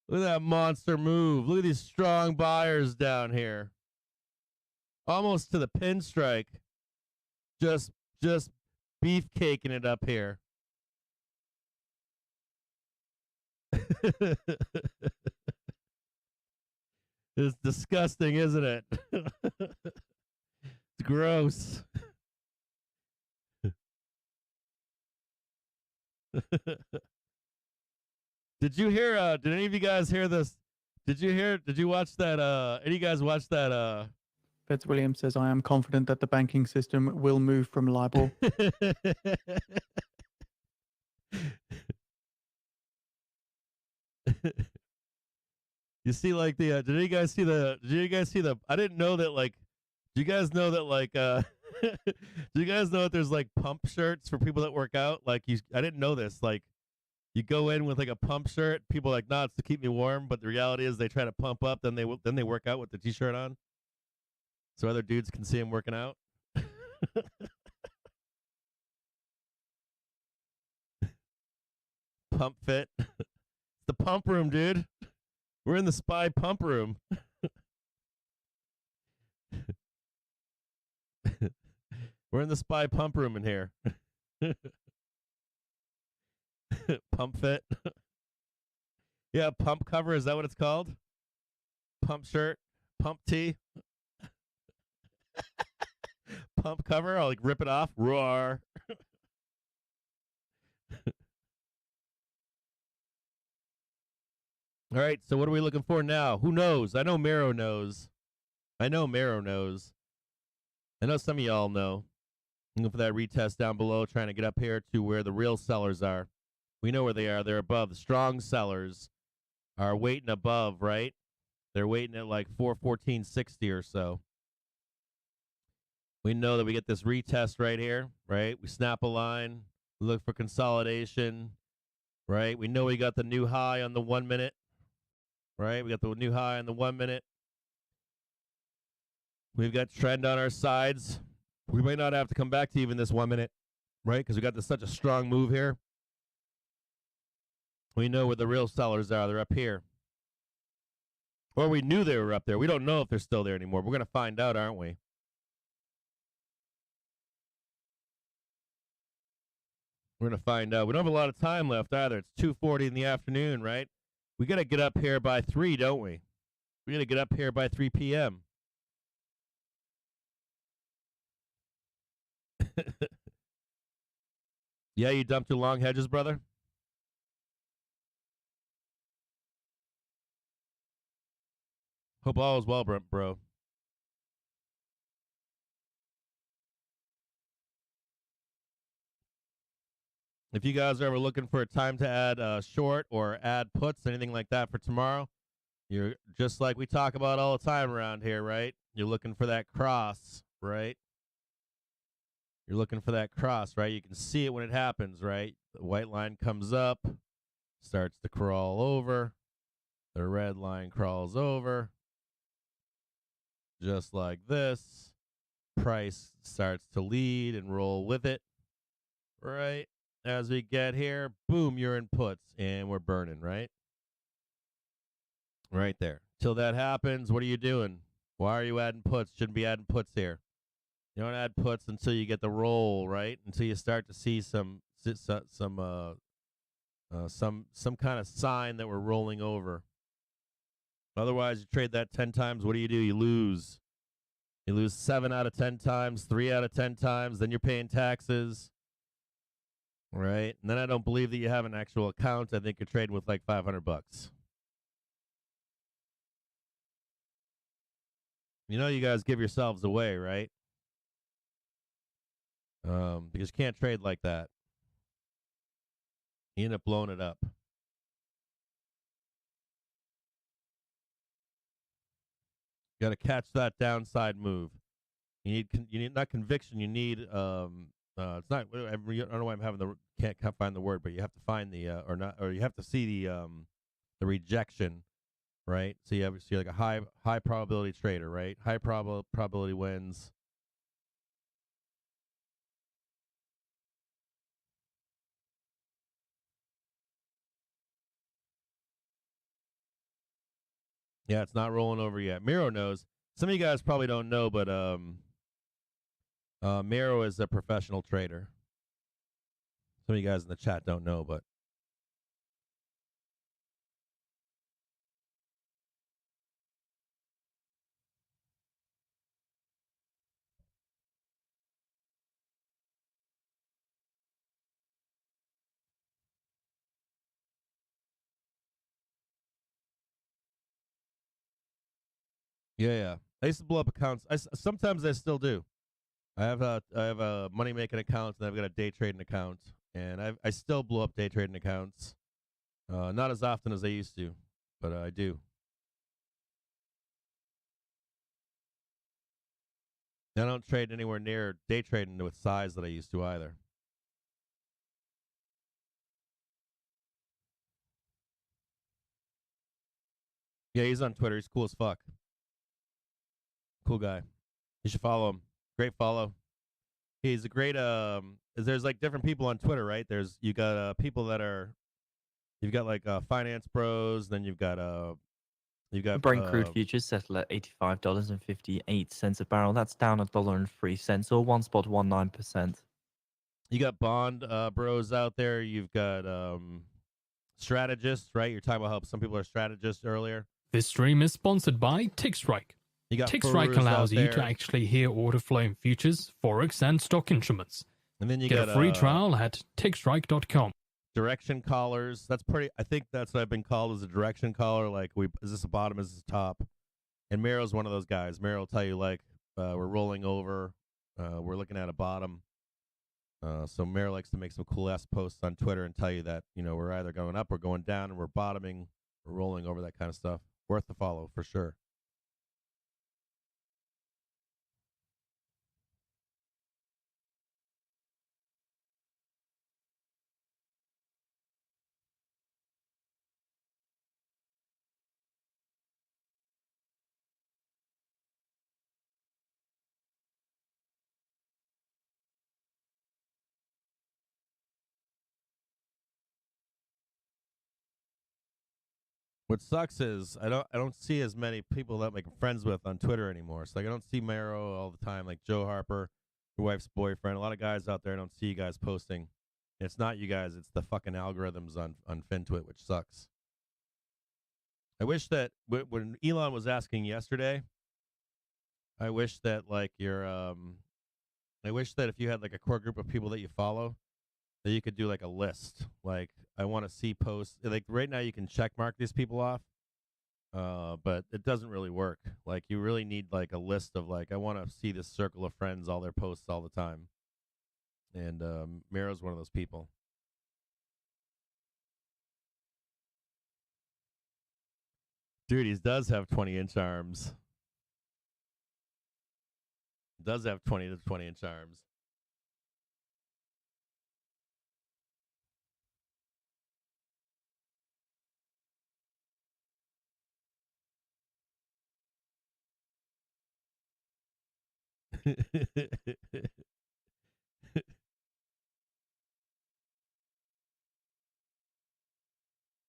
Look at that monster move. Look at these strong buyers down here. Almost to the pinstrike. Just beefcaking it up here. It's disgusting, isn't it? It's gross. Did you hear did any of you guys hear this? Did you watch that any of you guys watch that Fitzwilliam says, I am confident that the banking system will move from LIBOR. You see, like the did you guys see the I didn't know that, like, do you guys know that, like do you guys know that there's like pump shirts for people that work out? Like, I didn't know this. Like, you go in with like a pump shirt, people are like, nah, it's to keep me warm, but the reality is they try to pump up, then they work out with the t-shirt on, so other dudes can see them working out. Pump fit. It's the pump room, dude. We're in the spy pump room. We're in the spy pump room in here. Pump fit. Yeah, pump cover. Is that what it's called? Pump shirt, pump tee, pump cover. I'll like rip it off. Roar. All right. So what are we looking for now? Who knows? I know Mero knows. I know Mero knows. I know some of y'all know. Looking for that retest down below, trying to get up here to where the real sellers are. We know where they are. They're above. The strong sellers are waiting above, right? They're waiting at like 414.60 or so. We know that we get this retest right here, right? We snap a line, we look for consolidation, right? We know we got the new high on the 1 minute, right? We got the new high on the 1 minute. We've got trend on our sides. We might not have to come back to even this 1 minute, right? Because we got such a strong move here. We know where the real sellers are. They're up here. Or we knew they were up there. We don't know if they're still there anymore. We're going to find out, aren't we? We're going to find out. We don't have a lot of time left either. It's 2:40 in the afternoon, right? We got to get up here by 3, don't we? We got to get up here by 3 p.m. Yeah, you dumped your long hedges, brother? Hope all is well, bro. If you guys are ever looking for a time to add short or add puts, anything like that for tomorrow, you're just like we talk about all the time around here, right? You're looking for that cross, right? You're looking for that cross, right? You can see it when it happens, right? The white line comes up, starts to crawl over. The red line crawls over, just like this. Price starts to lead and roll with it, right? As we get here, boom, you're in puts, and we're burning, right? Right there. Till that happens, what are you doing? Why are you adding puts? Shouldn't be adding puts here. You don't add puts until you get the roll, right? Until you start to see some kind of sign that we're rolling over. Otherwise, you trade that 10 times. What do? You lose. You lose 7 out of 10 times, 3 out of 10 times. Then you're paying taxes, right? And then I don't believe that you have an actual account. I think you're trading with like $500. You know, you guys give yourselves away, right? Because you can't trade like that. You end up blowing it up. You got to catch that downside move. You need not conviction. You need it's not. I don't know why I'm having can't find the word, but you have to find the or you have to see the rejection, right? So you have like a high probability trader, right? High probability wins. Yeah, it's not rolling over yet. Miro knows. Some of you guys probably don't know, but Miro is a professional trader. Some of you guys in the chat don't know, but yeah. I used to blow up accounts. Sometimes I still do. I have a money making account and I've got a day trading account, and I still blow up day trading accounts. Not as often as I used to, but I do. I don't trade anywhere near day trading with size that I used to either. Yeah, he's on Twitter. He's cool as fuck. Cool guy. You should follow him. Great follow. He's a great there's like different people on Twitter, right? There's you got people that are you've got like finance bros, then you've got Brent crude futures settle at $85.58 a barrel. That's down $1.03 or 1.19%. You got bond bros out there. You've got strategists, right? You're talking about how some people are strategists earlier. This stream is sponsored by TickStrike. You got TickStrike allows you to actually hear order flow in futures, forex, and stock instruments. And then you get a free trial at tickstrike.com. Direction callers. That's pretty. I think that's what I've been called as a direction caller. Like, is this a bottom? Is this a top? And Merrill's one of those guys. Merrill will tell you like we're rolling over, we're looking at a bottom. So Merrill likes to make some cool ass posts on Twitter and tell you that we're either going up or going down, and we're bottoming, we're rolling over, that kind of stuff. Worth the follow for sure. What sucks is I don't see as many people that I'm like friends with on Twitter anymore. So like I don't see Mero all the time, like Joe Harper, your wife's boyfriend. A lot of guys out there I don't see you guys posting. It's not you guys, it's the fucking algorithms on FinTwit, which sucks. I wish that when Elon was asking yesterday, I wish that like I wish that if you had like a core group of people that you follow, that you could do like a list. Like I want to see posts. Like right now you can check mark these people off. But it doesn't really work. Like you really need like a list of like I want to see this circle of friends, all their posts all the time, and Miro's one of those people. Dude, he does have 20-inch arms. Does have 20 to 20-inch arms.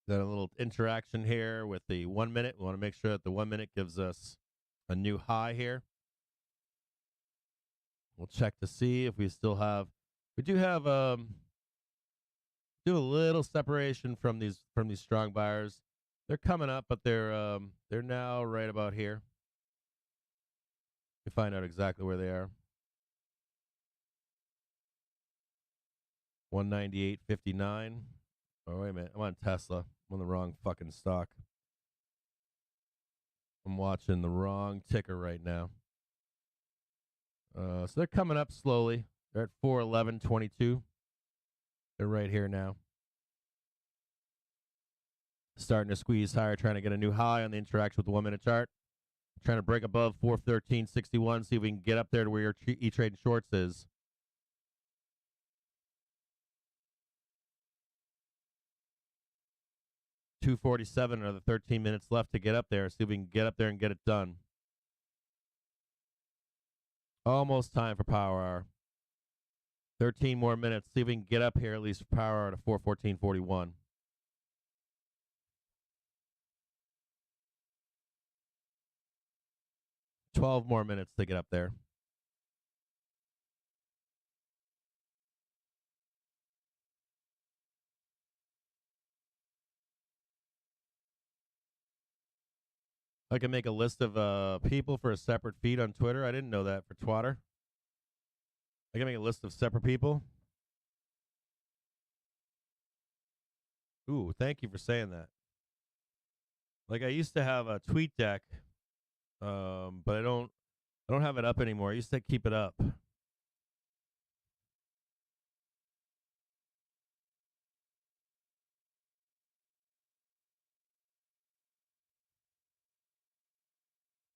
Got a little interaction here with the 1 minute. We want to make sure that the 1 minute gives us a new high here. We'll check to see if we still have. We do have do a little separation from these strong buyers. They're coming up, but they're now right about here. We find out exactly where they are. 198.59. Oh wait a minute, I'm on Tesla. I'm on the wrong fucking stock. I'm watching the wrong ticker right now. So they're coming up slowly. They're at 411.22. They're right here now. Starting to squeeze higher, trying to get a new high on the interaction with the 1 minute chart. Trying to break above 413.61, see if we can get up there to where your E-Trade shorts is. $247, another 13 minutes left to get up there. See if we can get up there and get it done. Almost time for power hour. 13 more minutes. See if we can get up here at least for power hour to 414.41. $12 more minutes to get up there. I can make a list of people for a separate feed on Twitter. I didn't know that for Twatter. I can make a list of separate people. Ooh, thank you for saying that. Like I used to have a tweet deck, but I don't have it up anymore. I used to keep it up.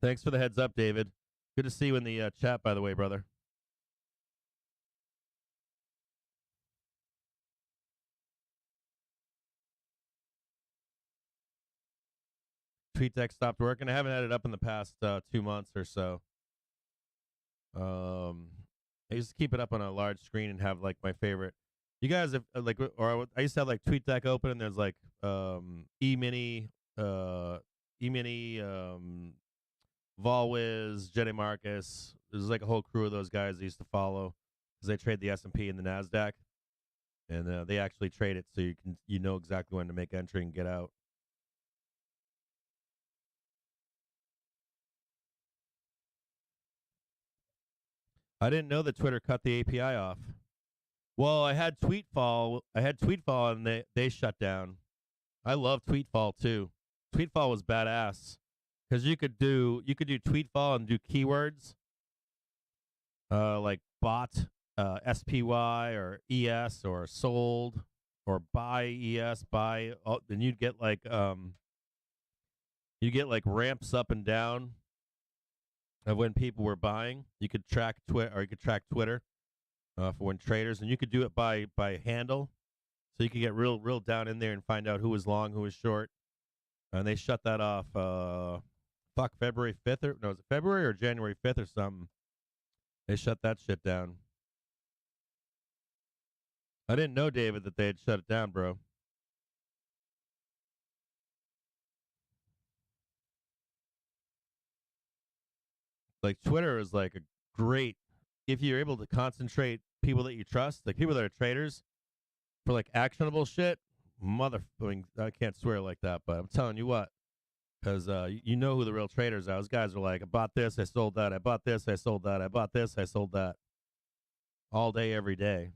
Thanks for the heads up, David. Good to see you in the chat, by the way, brother. TweetDeck stopped working. I haven't had it up in the past 2 months or so. I used to keep it up on a large screen and have like my favorite. You guys have like, or I used to have like TweetDeck open, and there's like E-Mini, Volwiz, Jenny Marcus. There's like a whole crew of those guys I used to follow because they trade the S&P and the Nasdaq, and they actually trade it so you know exactly when to make entry and get out. I didn't know that Twitter cut the API off. Well, I had Tweetfall. And they shut down. I love Tweetfall too. Tweetfall was badass because you could do Tweetfall and do keywords like bot, SPY or ES or sold or buy ES buy. Then you'd get like ramps up and down of when people were buying. You could track Twitter for when traders, and you could do it by handle, so you could get real down in there and find out who was long, who was short. And they shut that off. February 5th was it February or January 5th or something? They shut that shit down. I didn't know, David, that they had shut it down, bro. Like Twitter is like a great, if you're able to concentrate people that you trust, like people that are traders, for like actionable shit. I can't swear like that, but I'm telling you what, because you know who the real traders are. Those guys are like, I bought this, I sold that, I bought this, I sold that, I bought this, I sold that, all day, every day.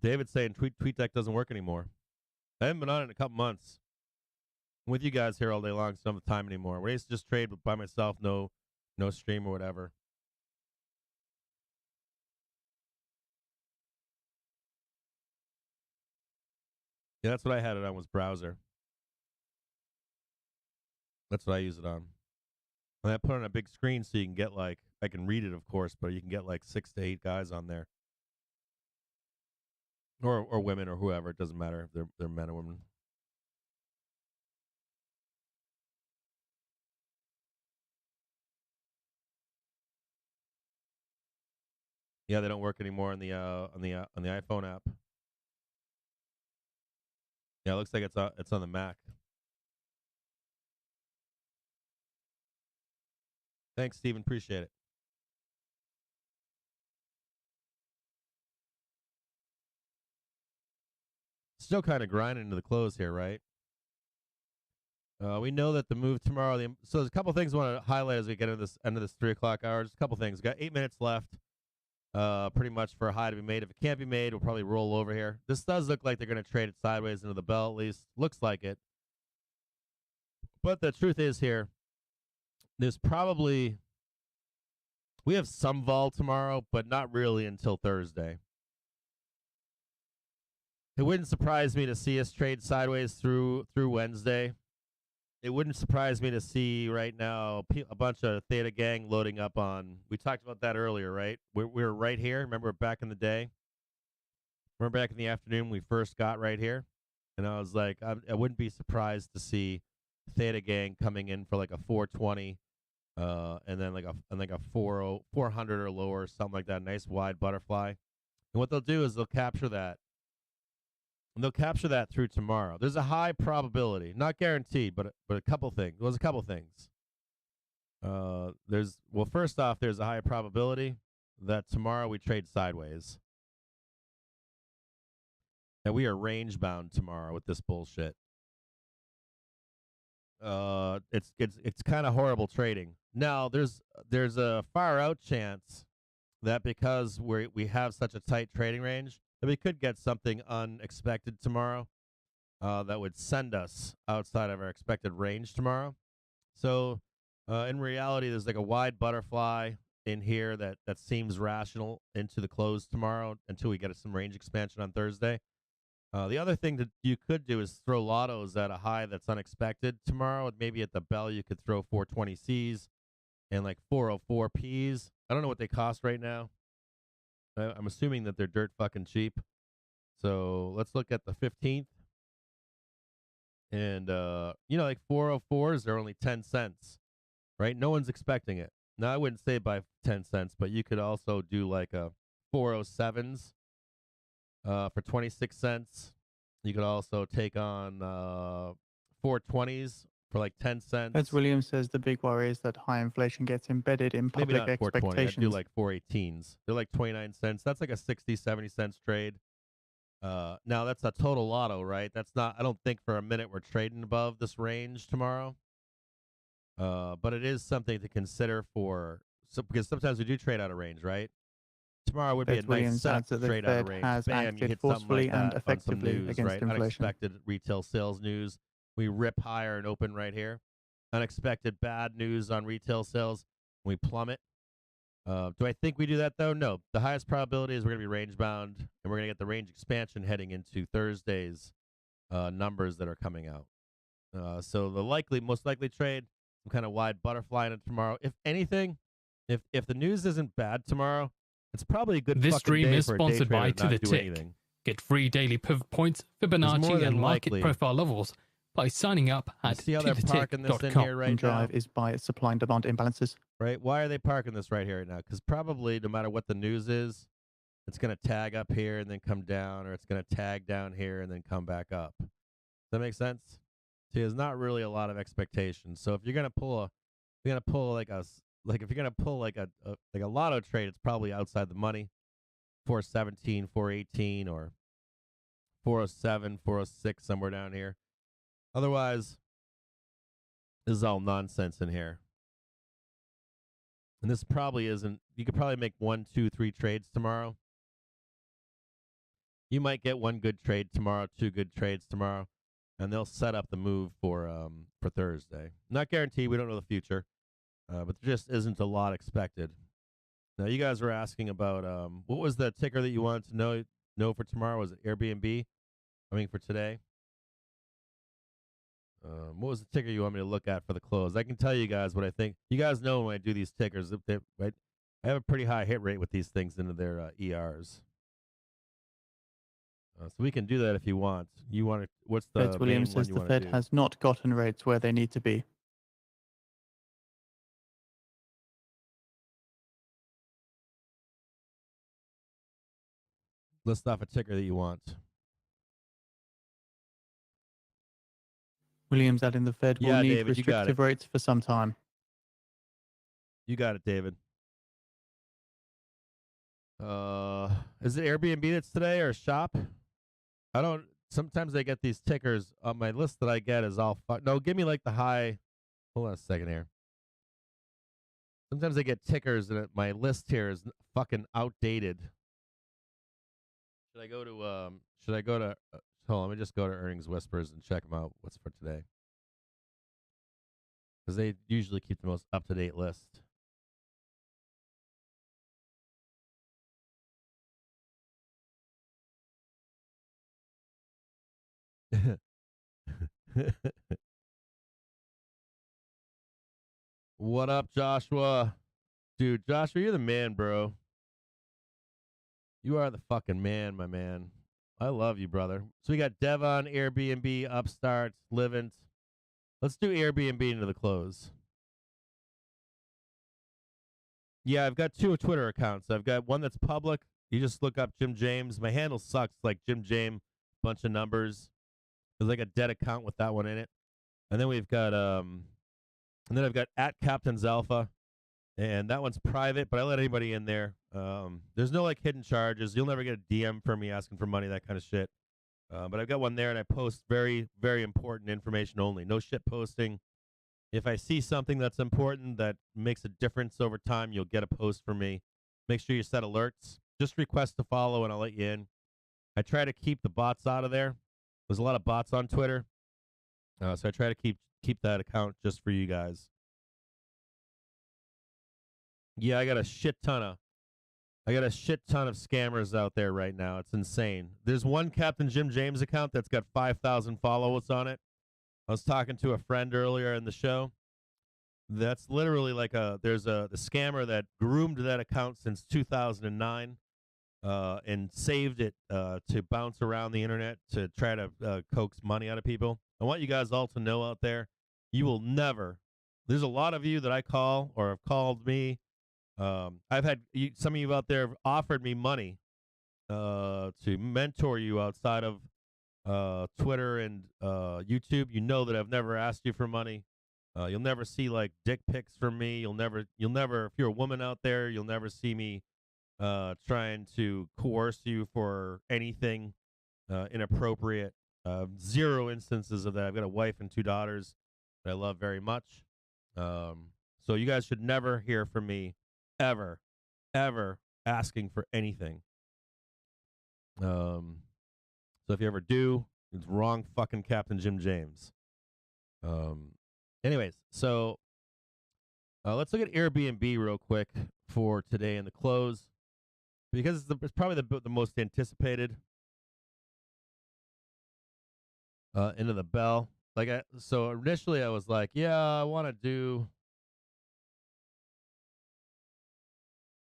David's saying TweetDeck doesn't work anymore. I haven't been on it in a couple months. I'm with you guys here all day long, so I don't have the time anymore. When I used to just trade by myself, no stream or whatever. Yeah, that's what I had it on, was browser. That's what I use it on. And I put it on a big screen so you can get like, I can read it, of course, but you can get like 6 to 8 guys on there. Or women or whoever. It doesn't matter if they're men or women. Yeah, they don't work anymore on the iPhone app. Yeah, it looks like it's on the Mac. Thanks, Steven. Appreciate it. Still kind of grinding into the close here, right? We know that the move tomorrow. So there's a couple things I want to highlight as we get into this end of this 3 o'clock hour. Just a couple things. Got 8 minutes left. Pretty much for a high to be made. If it can't be made, we'll probably roll over here. This does look like they're going to trade it sideways into the bell, at least. Looks like it. But the truth is here, there's probably, we have some vol tomorrow, but not really until Thursday. It wouldn't surprise me to see us trade sideways through Wednesday. It wouldn't surprise me to see right now a bunch of Theta Gang loading up on. We talked about that earlier, right? We were right here. Remember back in the day? Remember back in the afternoon we first got right here? And I was like, I wouldn't be surprised to see Theta Gang coming in for like a 420, and then like a 400 or lower, something like that. Nice wide butterfly. And what they'll do is they'll capture that. And they'll capture that through tomorrow. There's a high probability, not guaranteed, but a couple things. There's a couple things. First off, there's a high probability that tomorrow we trade sideways. And we are range bound tomorrow with this bullshit. It's kind of horrible trading. Now there's a far out chance that because we have such a tight trading range, that we could get something unexpected tomorrow that would send us outside of our expected range tomorrow. So in reality, there's like a wide butterfly in here that seems rational into the close tomorrow until we get some range expansion on Thursday. The other thing that you could do is throw lottos at a high that's unexpected tomorrow. Maybe at the bell you could throw 420Cs and like 404Ps. I don't know what they cost right now. I'm assuming that they're dirt fucking cheap. So let's look at the 15th. And, like 404s are only 10 cents, right? No one's expecting it. Now, I wouldn't say by 10 cents, but you could also do like a 407s for 26 cents. You could also take on 420s for like 10 cents. As Williams says, the big worry is that high inflation gets embedded in Maybe public not 420. I'd expectations. do like 418s. They're like 29 cents. That's like a 60, 70 cents trade. Now that's a total lotto, right? That's not, I don't think for a minute we're trading above this range tomorrow. But it is something to consider because sometimes we do trade out of range, right? Tomorrow would be a nice setup to trade out of range. Has Bam, you acted hit something forcefully like and that effectively on some news, against right? inflation. Unexpected retail sales news. We rip higher and open right here. Unexpected bad news on retail sales. We plummet. Do I think we do that though? No. The highest probability is we're going to be range bound, and we're going to get the range expansion heading into Thursday's numbers that are coming out. So the most likely trade, I'm kind of wide butterflying it tomorrow. If anything, if the news isn't bad tomorrow, it's probably a good This fucking stream day is for a day sponsored trader by to not To The do Tick. anything. Get free daily pivot points, more Fibonacci, than and market likely. profile levels by signing up You at see how they're parking this in tothetick.com. here right And drive now? is by supply and demand imbalances. Right? Why are they parking this right here right now? Because probably no matter what the news is, it's going to tag up here and then come down, or it's going to tag down here and then come back up. Does that make sense? See, there's not really a lot of expectations. So if you're going to pull like a lotto trade, it's probably outside the money. 417, 418, or 407, 406, somewhere down here. Otherwise, this is all nonsense in here. And this probably isn't. You could probably make 1, 2, 3 trades tomorrow. You might get one good trade tomorrow, two good trades tomorrow, and they'll set up the move for Thursday. Not guaranteed. We don't know the future, but there just isn't a lot expected. Now, you guys were asking about what was the ticker that you wanted to know for tomorrow? Was it Airbnb? I mean, for today. What was the ticker you want me to look at for the close? I can tell you guys what I think. You guys know when I do these tickers, right? I have a pretty high hit rate with these things into their ERs. So we can do that if you want. You want to? What's the Feds Williams main one says you the want to Fed do? has not gotten rates where they need to be. List off a ticker that you want. Williams adding the Fed will Yeah, need David, you got restrictive it. rates for some time. You got it, David. Is it Airbnb that's today or Shop? I don't. Sometimes I get these tickers on my list that I get is all. No, give me like the high. Hold on a second here. Sometimes I get tickers and my list here is fucking outdated. Should I go to Should I go to? Hold on, let me just go to Earnings Whispers and check them out. What's for today? Because they usually keep the most up to date list. What up, Joshua? Dude, Joshua, you're the man, bro. You are the fucking man, my man. I love you, brother. So we got Devon, Airbnb, Upstarts, Livent. Let's do Airbnb into the close. Yeah, I've got two Twitter accounts. I've got one that's public. You just look up Jim James. My handle sucks, like Jim James, bunch of numbers. There's like a dead account with that one in it. And then we've got and then I've got at Captain's Alpha. And that one's private, but I let anybody in there. There's no like hidden charges. You'll never get a DM from me asking for money, that kind of shit. But I've got one there, and I post very, very important information only. No shit posting. If I see something that's important that makes a difference over time, you'll get a post from me. Make sure you set alerts. Just request to follow, and I'll let you in. I try to keep the bots out of there. There's a lot of bots on Twitter, so I try to keep that account just for you guys. Yeah, I got a shit ton of scammers out there right now. It's insane. There's one Captain Jim James account that's got 5,000 followers on it. I was talking to a friend earlier in the show. That's literally like the scammer that groomed that account since 2009 and saved it to bounce around the internet to try to coax money out of people. I want you guys all to know out there, you will never. There's a lot of you that I call or have called me. I've had some of you out there have offered me money to mentor you outside of Twitter and YouTube. You know that I've never asked you for money. You'll never see like dick pics from me. You'll never. If you're a woman out there, you'll never see me trying to coerce you for anything inappropriate. Zero instances of that. I've got a wife and two daughters that I love very much. So you guys should never hear from me ever, ever asking for anything. So if you ever do, it's wrong fucking Captain Jim James. Anyways, so let's look at Airbnb real quick for today in the close because it's probably the most anticipated into the bell. So initially I was like, yeah, I want to do.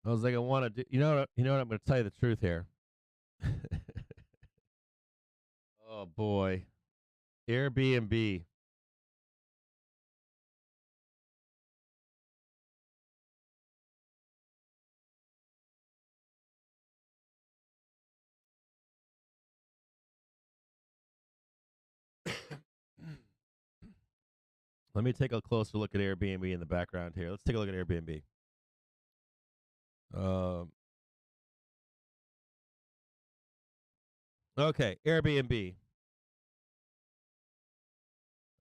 I was like, I want to do. You know what? I'm going to tell you the truth here. Oh boy, Airbnb. Let me take a closer look at Airbnb in the background here. Let's take a look at Airbnb. Okay, Airbnb.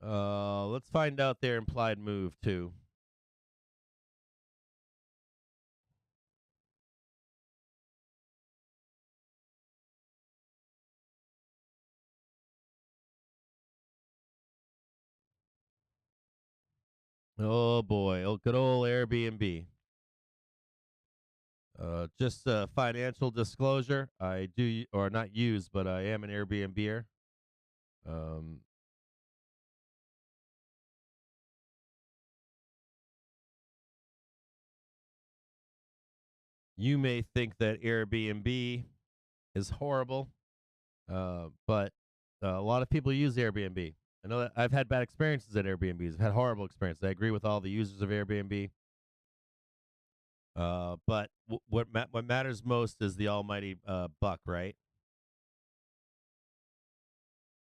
Let's find out their implied move too. Oh boy, good old Airbnb. Just financial disclosure. I do, or not use, but I am an Airbnber. Um, you may think that Airbnb is horrible, but a lot of people use Airbnb. I know that I've had bad experiences at Airbnbs. I've had horrible experiences. I agree with all the users of Airbnb. But what matters most is the almighty buck, right?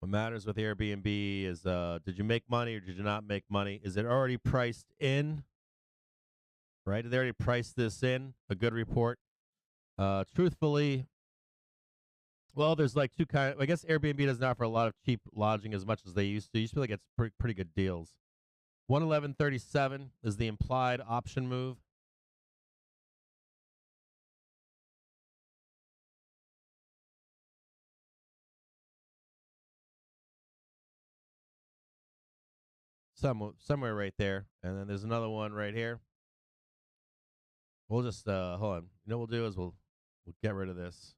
What matters with Airbnb is did you make money or did you not make money? Is it already priced in? Right? Did they already price this in? A good report. Truthfully, well, there's like two kind. I guess Airbnb doesn't offer a lot of cheap lodging as much as they used to. You used to be able to get pretty good deals. 111.37 is the implied option move. Somewhere right there, and then there's another one right here. We'll just hold on. You know what we'll do is we'll get rid of this.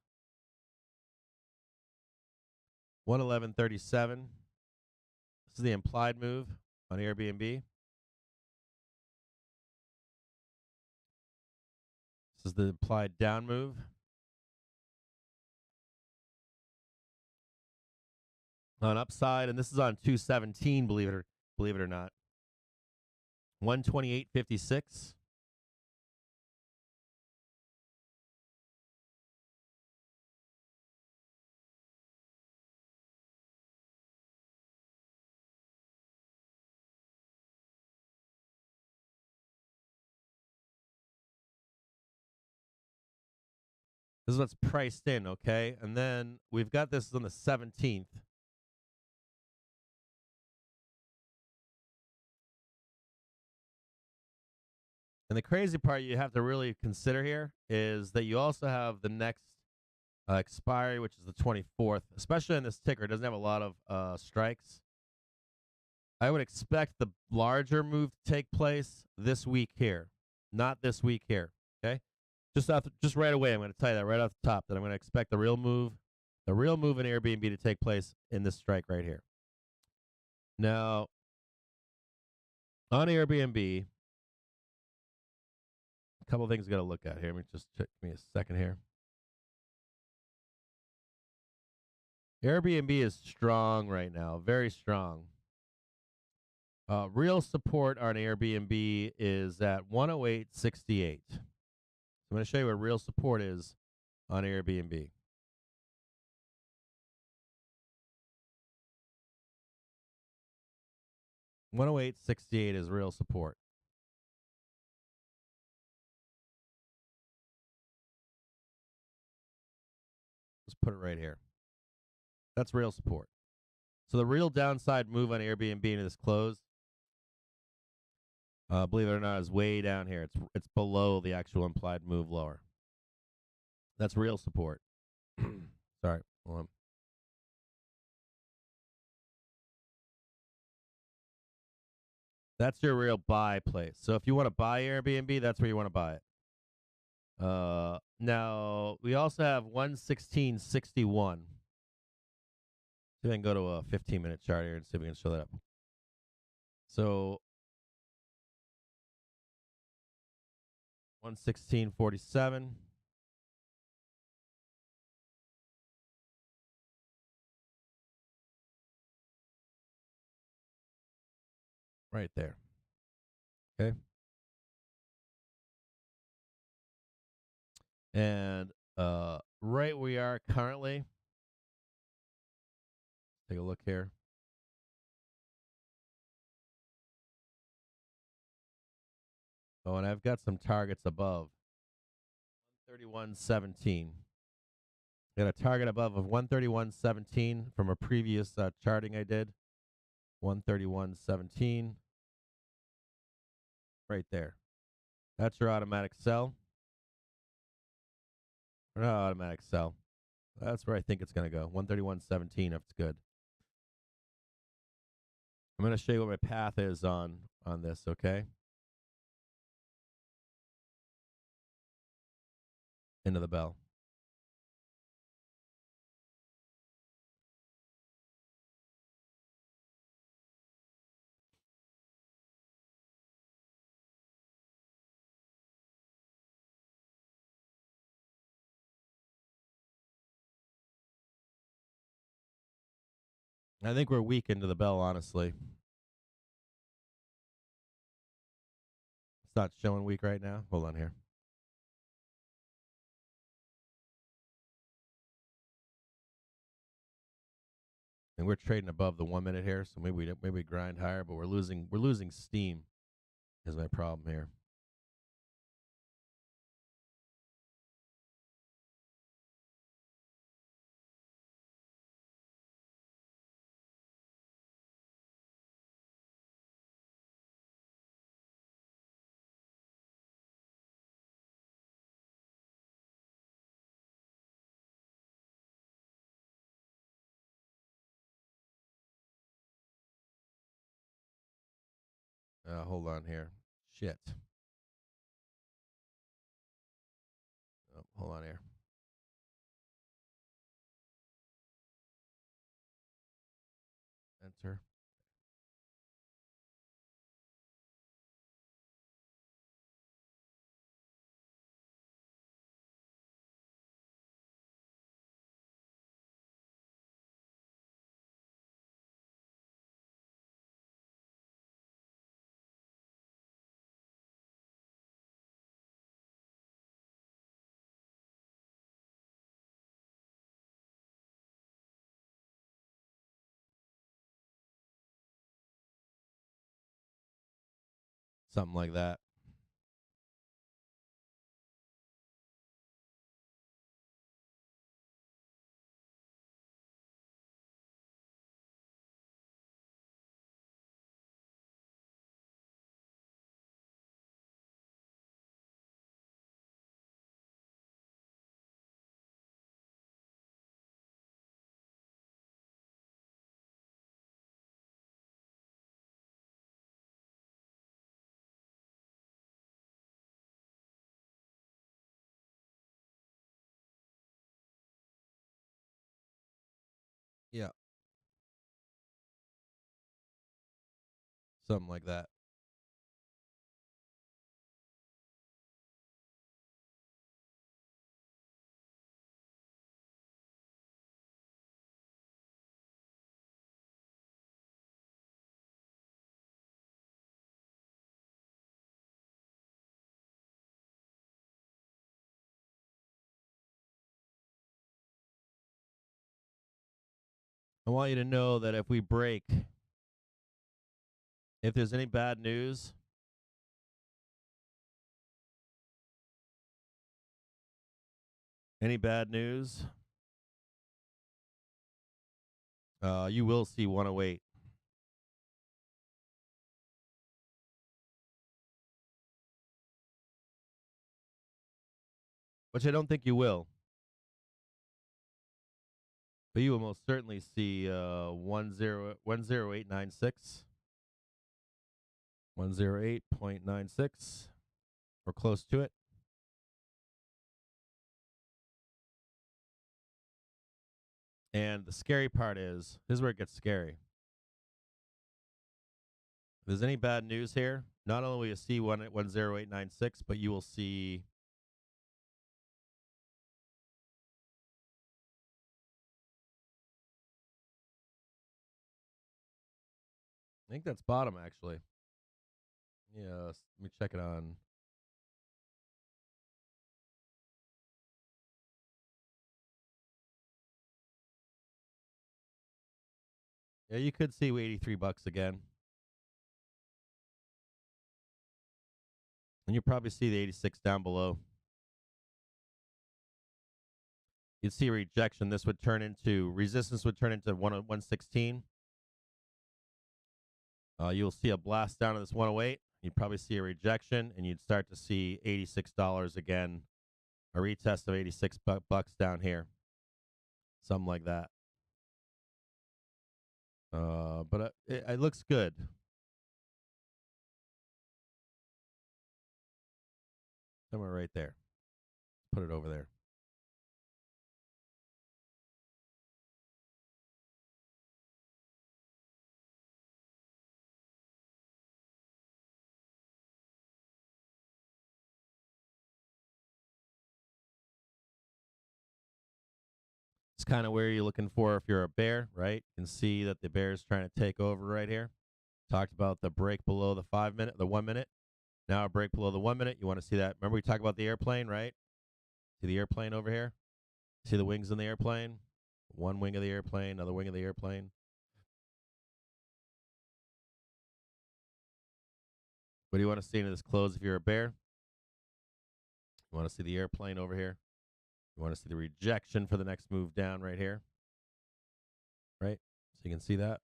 111.37. This is the implied move on Airbnb. This is the implied down move. On upside, and this is on 217, believe it or not. 128.56. This is what's priced in, okay? And then we've got this on the 17th. And the crazy part you have to really consider here is that you also have the next expiry, which is the 24th, especially in this ticker. It doesn't have a lot of strikes. I would expect the larger move to take place this week here, not this week here, okay? Just right away, I'm going to tell you that right off the top that I'm going to expect the real move in Airbnb to take place in this strike right here. Now, on Airbnb, a couple of things I got to look at here. Let me just check me a second here. Airbnb is strong right now, very strong. Real support on Airbnb is at 108.68. So I'm going to show you what real support is on Airbnb. $108.68 is real support. Let's put it right here. That's real support. So the real downside move on Airbnb into this close, believe it or not, is way down here. It's below the actual implied move lower. That's real support. Sorry. Hold on. That's your real buy place. So if you want to buy Airbnb, that's where you want to buy it. Now we also have 116.61. See if I can go to a 15-minute chart here and see if we can show that up. So 116.47. Right there. Okay. And right where we are currently, take a look here. Oh, and I've got some targets above 131.17. Got a target above of 131.17 from a previous charting I did. 131.17. Right there. That's your automatic sell. Or not automatic sell. That's where I think it's going to go. 131.17 if it's good. I'm going to show you what my path is on on this, okay? Into the bell. I think we're weak into the bell, honestly. It's not showing weak right now. Hold on here. And we're trading above the 1 minute here, so maybe we grind higher, but we're losing steam. Is my problem here. Hold on here. Shit. Oh, hold on here. Enter. Something like that. Yeah. Something like that. I want you to know that if we break, if there's any bad news, you will see 108. Which I don't think you will. But you will most certainly see 108.96. 108.96. Or close to it. And the scary part is, this is where it gets scary. If there's any bad news here, not only will you see 108.96, but you will see I think that's bottom actually. Yes, let me check it on. Yeah, you could see $83 again. And you probably see the 86 down below. You'd see a rejection. This would turn into resistance, would turn into 116. You'll see a blast down to this 108. You'd probably see a rejection, and you'd start to see $86 again, a retest of 86 bucks down here, something like that. But it looks good. Somewhere right there. Put it over there. It's kind of where you're looking for if you're a bear, right? You can see that the bear's trying to take over right here. Talked about the break below the 5 minute, the 1 minute. Now a break below the 1 minute. You want to see that? Remember we talked about the airplane, right? See the airplane over here? See the wings in the airplane? One wing of the airplane, another wing of the airplane. What do you want to see into this close if you're a bear? You want to see the airplane over here? You want to see the rejection for the next move down right here? Right? So you can see that.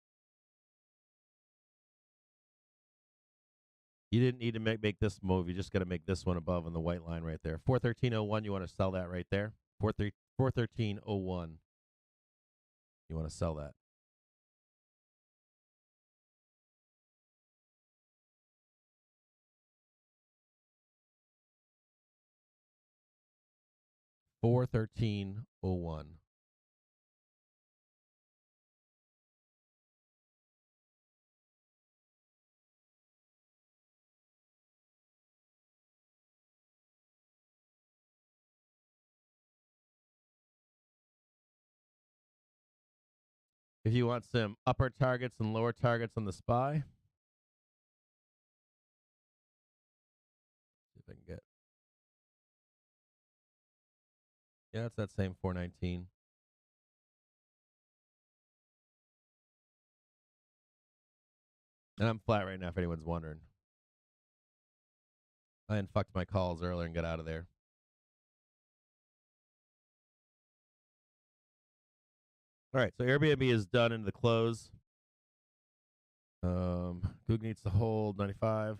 You didn't need to make this move. You just got to make this one above on the white line right there. 413.01, you want to sell that right there. 413.01. You want to sell that. $413.01. If you want some upper targets and lower targets on the SPY, see if I can get. Yeah, it's that same 419. And I'm flat right now if anyone's wondering. I unfucked my calls earlier and got out of there. All right, so Airbnb is done into the close. Goog needs to hold 95.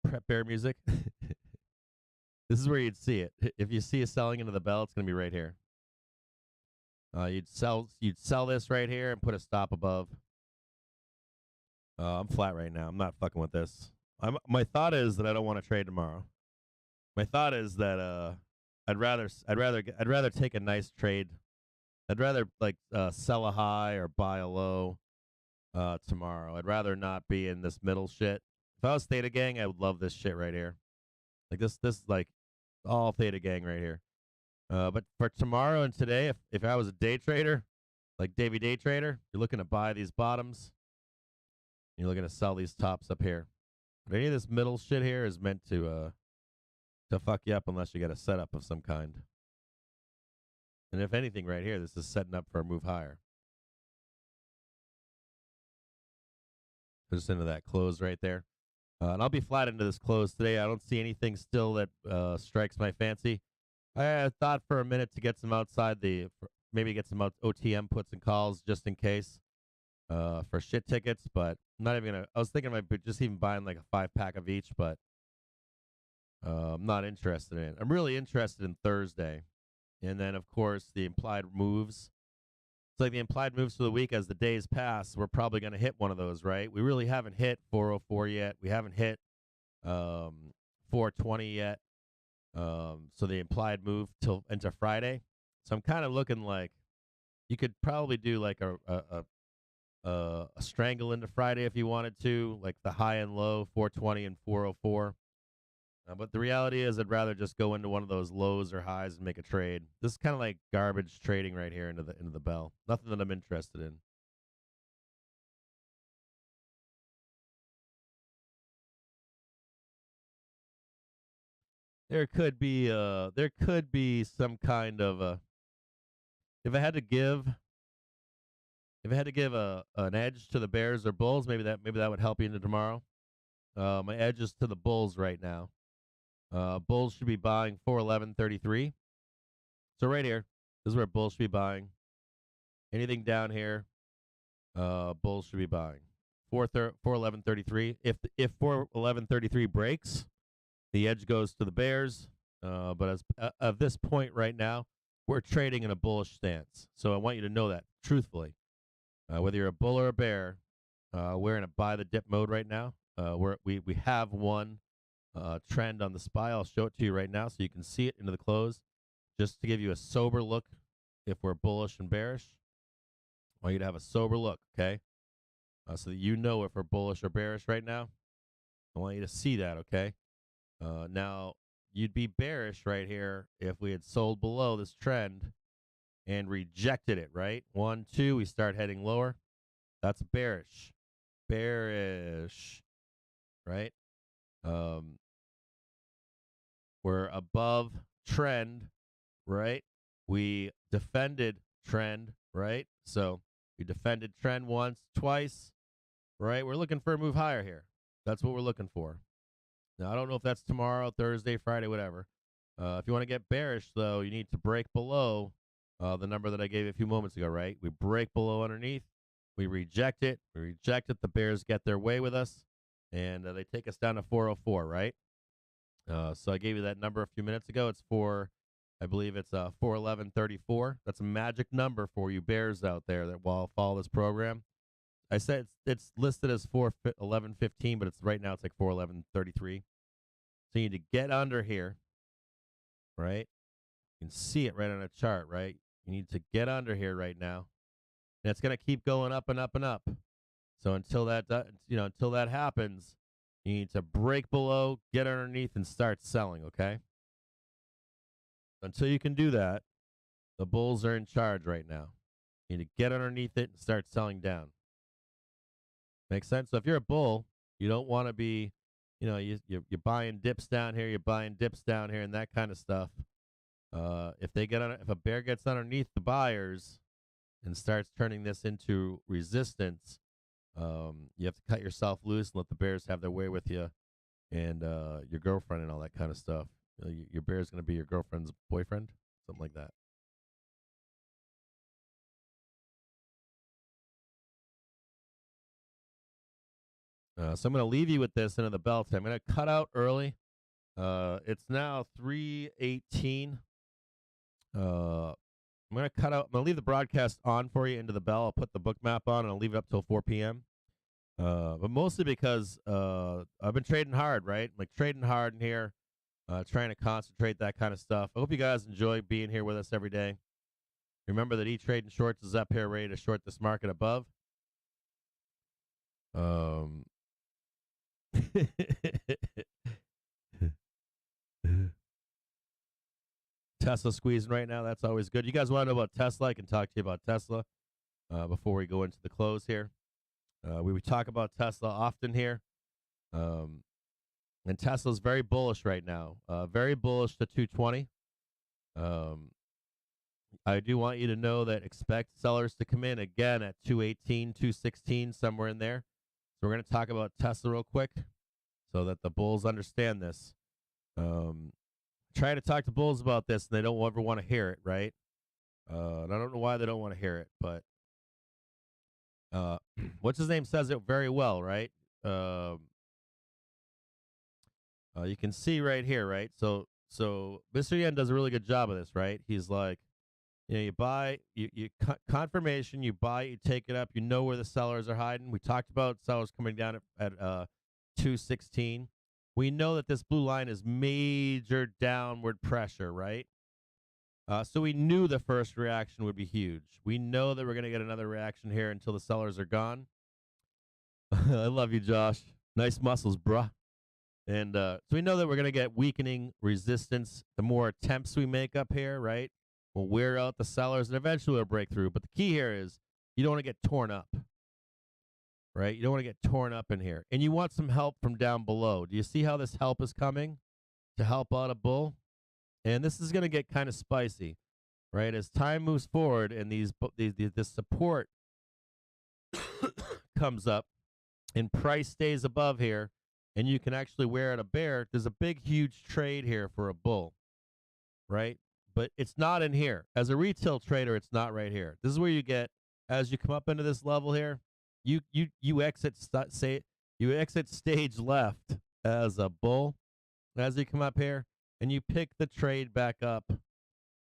Prep bear music. This is where you'd see it. If you see a selling into the bell, it's gonna be right here. You'd sell this right here and put a stop above. I'm flat right now. I'm not fucking with this. My thought is that I don't want to trade tomorrow. My thought is that I'd rather take a nice trade. I'd rather sell a high or buy a low tomorrow. I'd rather not be in this middle shit. If I was Theta Gang, I would love this shit right here. Like this is like all Theta Gang right here. But for tomorrow and today, if I was a day trader, like Davey Day Trader, you're looking to buy these bottoms. You're looking to sell these tops up here. But any of this middle shit here is meant to fuck you up unless you get a setup of some kind. And if anything, right here, this is setting up for a move higher. Just into that close right there. And I'll be flat into this close today. I don't see anything still that strikes my fancy. I thought for a minute to get some outside maybe get some OTM puts and calls just in case for shit tickets, but I'm not even gonna. I was thinking about just even buying like a 5-pack of each, but I'm not interested in it. I'm really interested in Thursday, and then of course the implied moves. It's like the implied moves for the week as the days pass. We're probably going to hit one of those, right? We really haven't hit 404 yet. We haven't hit 420 yet. So the implied move till into Friday. So I'm kind of looking like you could probably do like a strangle into Friday if you wanted to, like the high and low 420 and 404. But the reality is, I'd rather just go into one of those lows or highs and make a trade. This is kind of like garbage trading right here into the bell. Nothing that I'm interested in. There could be some kind of a. If I had to give an edge to the Bears or Bulls, maybe that would help you into tomorrow. My edge is to the Bulls right now. Bulls should be buying 411.33. So right here, this is where Bulls should be buying. Anything down here, Bulls should be buying 411.33. If 411.33 breaks, the edge goes to the Bears. But as of this point right now, we're trading in a bullish stance. So I want you to know that truthfully. Whether you're a bull or a bear, we're in a buy the dip mode right now. We have won trend on the SPY. I'll show it to you right now so you can see it into the close. Just to give you a sober look if we're bullish and bearish. I want you to have a sober look, okay? So that you know if we're bullish or bearish right now. I want you to see that, okay? Now, you'd be bearish right here if we had sold below this trend and rejected it, right? 1, 2, we start heading lower. That's bearish. Bearish, right? We're above trend, right? We defended trend, right? So we defended trend once, twice, right? We're looking for a move higher here. That's what we're looking for. Now, I don't know if that's tomorrow, Thursday, Friday, whatever. If you want to get bearish, though, you need to break below the number that I gave you a few moments ago, right? We break below underneath. We reject it. We reject it. The bears get their way with us, and they take us down to 404, right? So I gave you that number a few minutes ago. It's I believe it's 411.34. That's a magic number for you bears out there that will follow this program. I said it's listed as 411.15, but it's right now it's like 411.33. So you need to get under here, right? You can see it right on a chart, right? You need to get under here right now, and it's going to keep going up and up and up. So until that happens, you need to break below, get underneath, and start selling. Okay. Until you can do that, the bulls are in charge right now. You need to get underneath it and start selling down. Makes sense? So if you're a bull, you don't want to be, you're buying dips down here, you're buying dips down here, and that kind of stuff. If a bear gets underneath the buyers and starts turning this into resistance, you have to cut yourself loose and let the bears have their way with you, and your girlfriend and all that kind of stuff. Your bear is going to be your girlfriend's boyfriend, something like that. So I'm going to leave you with this into the bell time. I'm going to cut out early. It's now 3:18. I'm going to cut out. I'm going to leave the broadcast on for you into the bell. I'll put the book map on and I'll leave it up till 4 p.m. But mostly because I've been trading hard, right? Like trading hard in here, trying to concentrate, that kind of stuff. I hope you guys enjoy being here with us every day. Remember that E-Trading Shorts is up here ready to short this market above. Tesla squeezing right now. That's always good. You guys want to know about Tesla? I can talk to you about Tesla before we go into the close here. We talk about Tesla often here. And Tesla's very bullish right now. Very bullish to 220. I do want you to know that expect sellers to come in again at 218, 216, somewhere in there. So we're going to talk about Tesla real quick so that the bulls understand this. Try to talk to bulls about this, and they don't ever want to hear it, right? And I don't know why they don't want to hear it, but what's his name says it very well, right? You can see right here, right? So Mr. Yen does a really good job of this, right? He's like, you buy, you confirmation, you buy, you take it up, you know where the sellers are hiding. We talked about sellers coming down at 216. We know that this blue line is major downward pressure, right? So we knew the first reaction would be huge. We know that we're going to get another reaction here until the sellers are gone. I love you, Josh. Nice muscles, bruh. And so we know that we're going to get weakening resistance. The more attempts we make up here, right? We'll wear out the sellers and eventually we'll break through. But the key here is you don't want to get torn up, right? You don't want to get torn up in here. And you want some help from down below. Do you see how this help is coming to help out a bull? And this is going to get kind of spicy, right? As time moves forward and this support comes up and price stays above here, and you can actually wear out a bear, there's a big, huge trade here for a bull, right? But it's not in here. As a retail trader, it's not right here. This is where you get, as you come up into this level here, you exit stage left as a bull as you come up here, and you pick the trade back up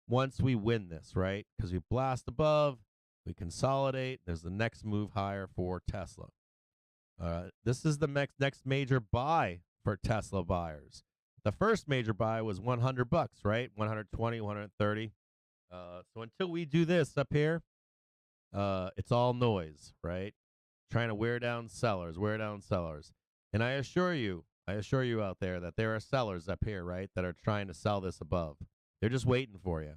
once we win this, right? Because we blast above, we consolidate. There's the next move higher for Tesla. This is the next major buy for Tesla buyers. The first major buy was $100, right? 120, 130. So until we do this up here, it's all noise, right? Trying to wear down sellers. And I assure you out there that there are sellers up here, right, that are trying to sell this above. They're just waiting for you.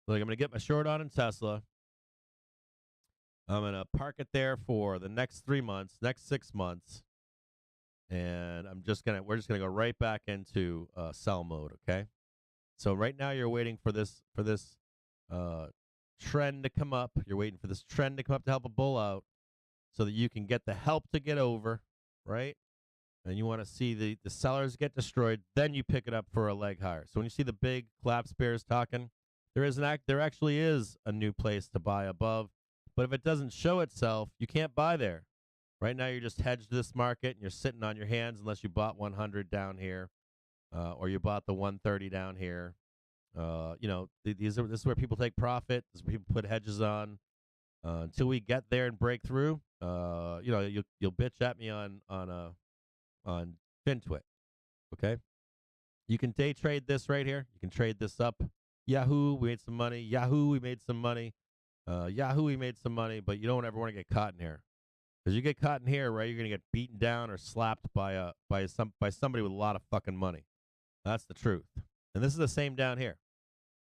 Like, I'm going to get my short on in Tesla. I'm going to park it there for the next 3 months, next 6 months. And we're just going to go right back into sell mode, okay? So right now you're waiting for this trend to come up. You're waiting for this trend to come up to help a bull out so that you can get the help to get over, right? And you want to see the sellers get destroyed, then you pick it up for a leg higher. So when you see the big collapse bears talking, there actually is a new place to buy above. But if it doesn't show itself, you can't buy there. Right now you're just hedged to this market and you're sitting on your hands unless you bought 100 down here, or you bought the 130 down here. This is where people take profit. This is where people put hedges on. Until we get there and break through, you'll bitch at me on FinTwit. Okay, you can day trade this right here. You can trade this up. Yahoo, we made some money. Yahoo, we made some money. Yahoo, we made some money. But you don't ever want to get caught in here, because you get caught in here, right? You're gonna get beaten down or slapped by somebody with a lot of fucking money. That's the truth. And this is the same down here,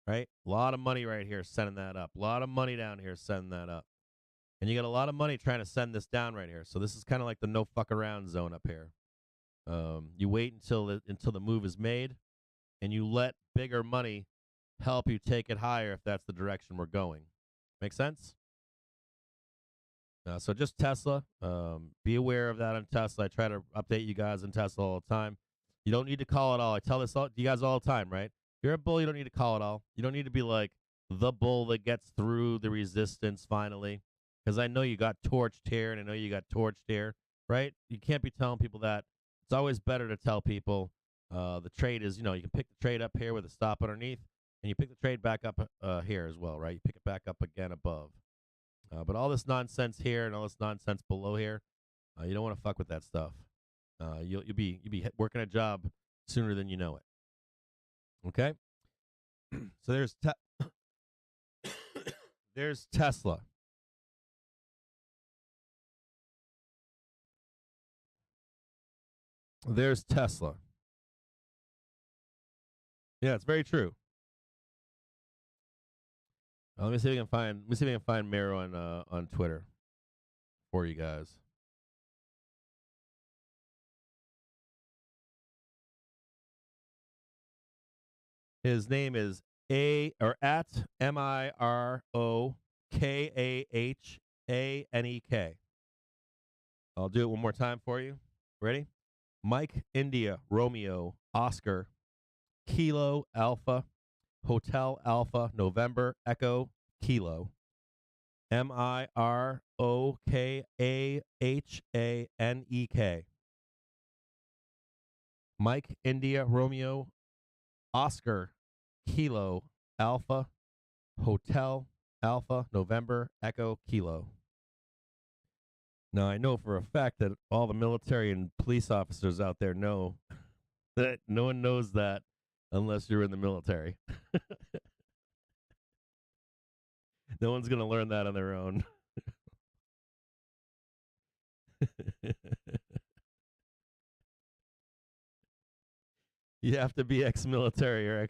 right? A lot of money right here sending that up. A lot of money down here sending that up. And you got a lot of money trying to send this down right here. So this is kind of like the no fuck around zone up here. You wait until the move is made, and you let bigger money help you take it higher if that's the direction we're going. Make sense? So just Tesla. Be aware of that on Tesla. I try to update you guys on Tesla all the time. You don't need to call it all. I tell this to you guys all the time, right? If you're a bull, you don't need to call it all. You don't need to be like the bull that gets through the resistance finally. Because I know you got torched here, and I know you got torched here, right? You can't be telling people that. It's always better to tell people the trade is, you can pick the trade up here with a stop underneath, and you pick the trade back up here as well, right? You pick it back up again above. But all this nonsense here and all this nonsense below here, you don't want to fuck with that stuff. You'll be working a job sooner than you know it. Okay? So there's Tesla. There's Tesla. Yeah, it's very true. Let me see if I can find Mero on Twitter for you guys. His name is at MIROKAHANEK. I'll do it one more time for you. Ready? Mike, India, Romeo, Oscar, Kilo, Alpha, Hotel, Alpha, November, Echo, Kilo. MIROKAHANEK. Mike, India, Romeo, Oscar, Kilo, Alpha, Hotel, Alpha, November, Echo, Kilo. Now, I know for a fact that all the military and police officers out there know that no one knows that unless you're in the military. No one's going to learn that on their own. You have to be ex-military or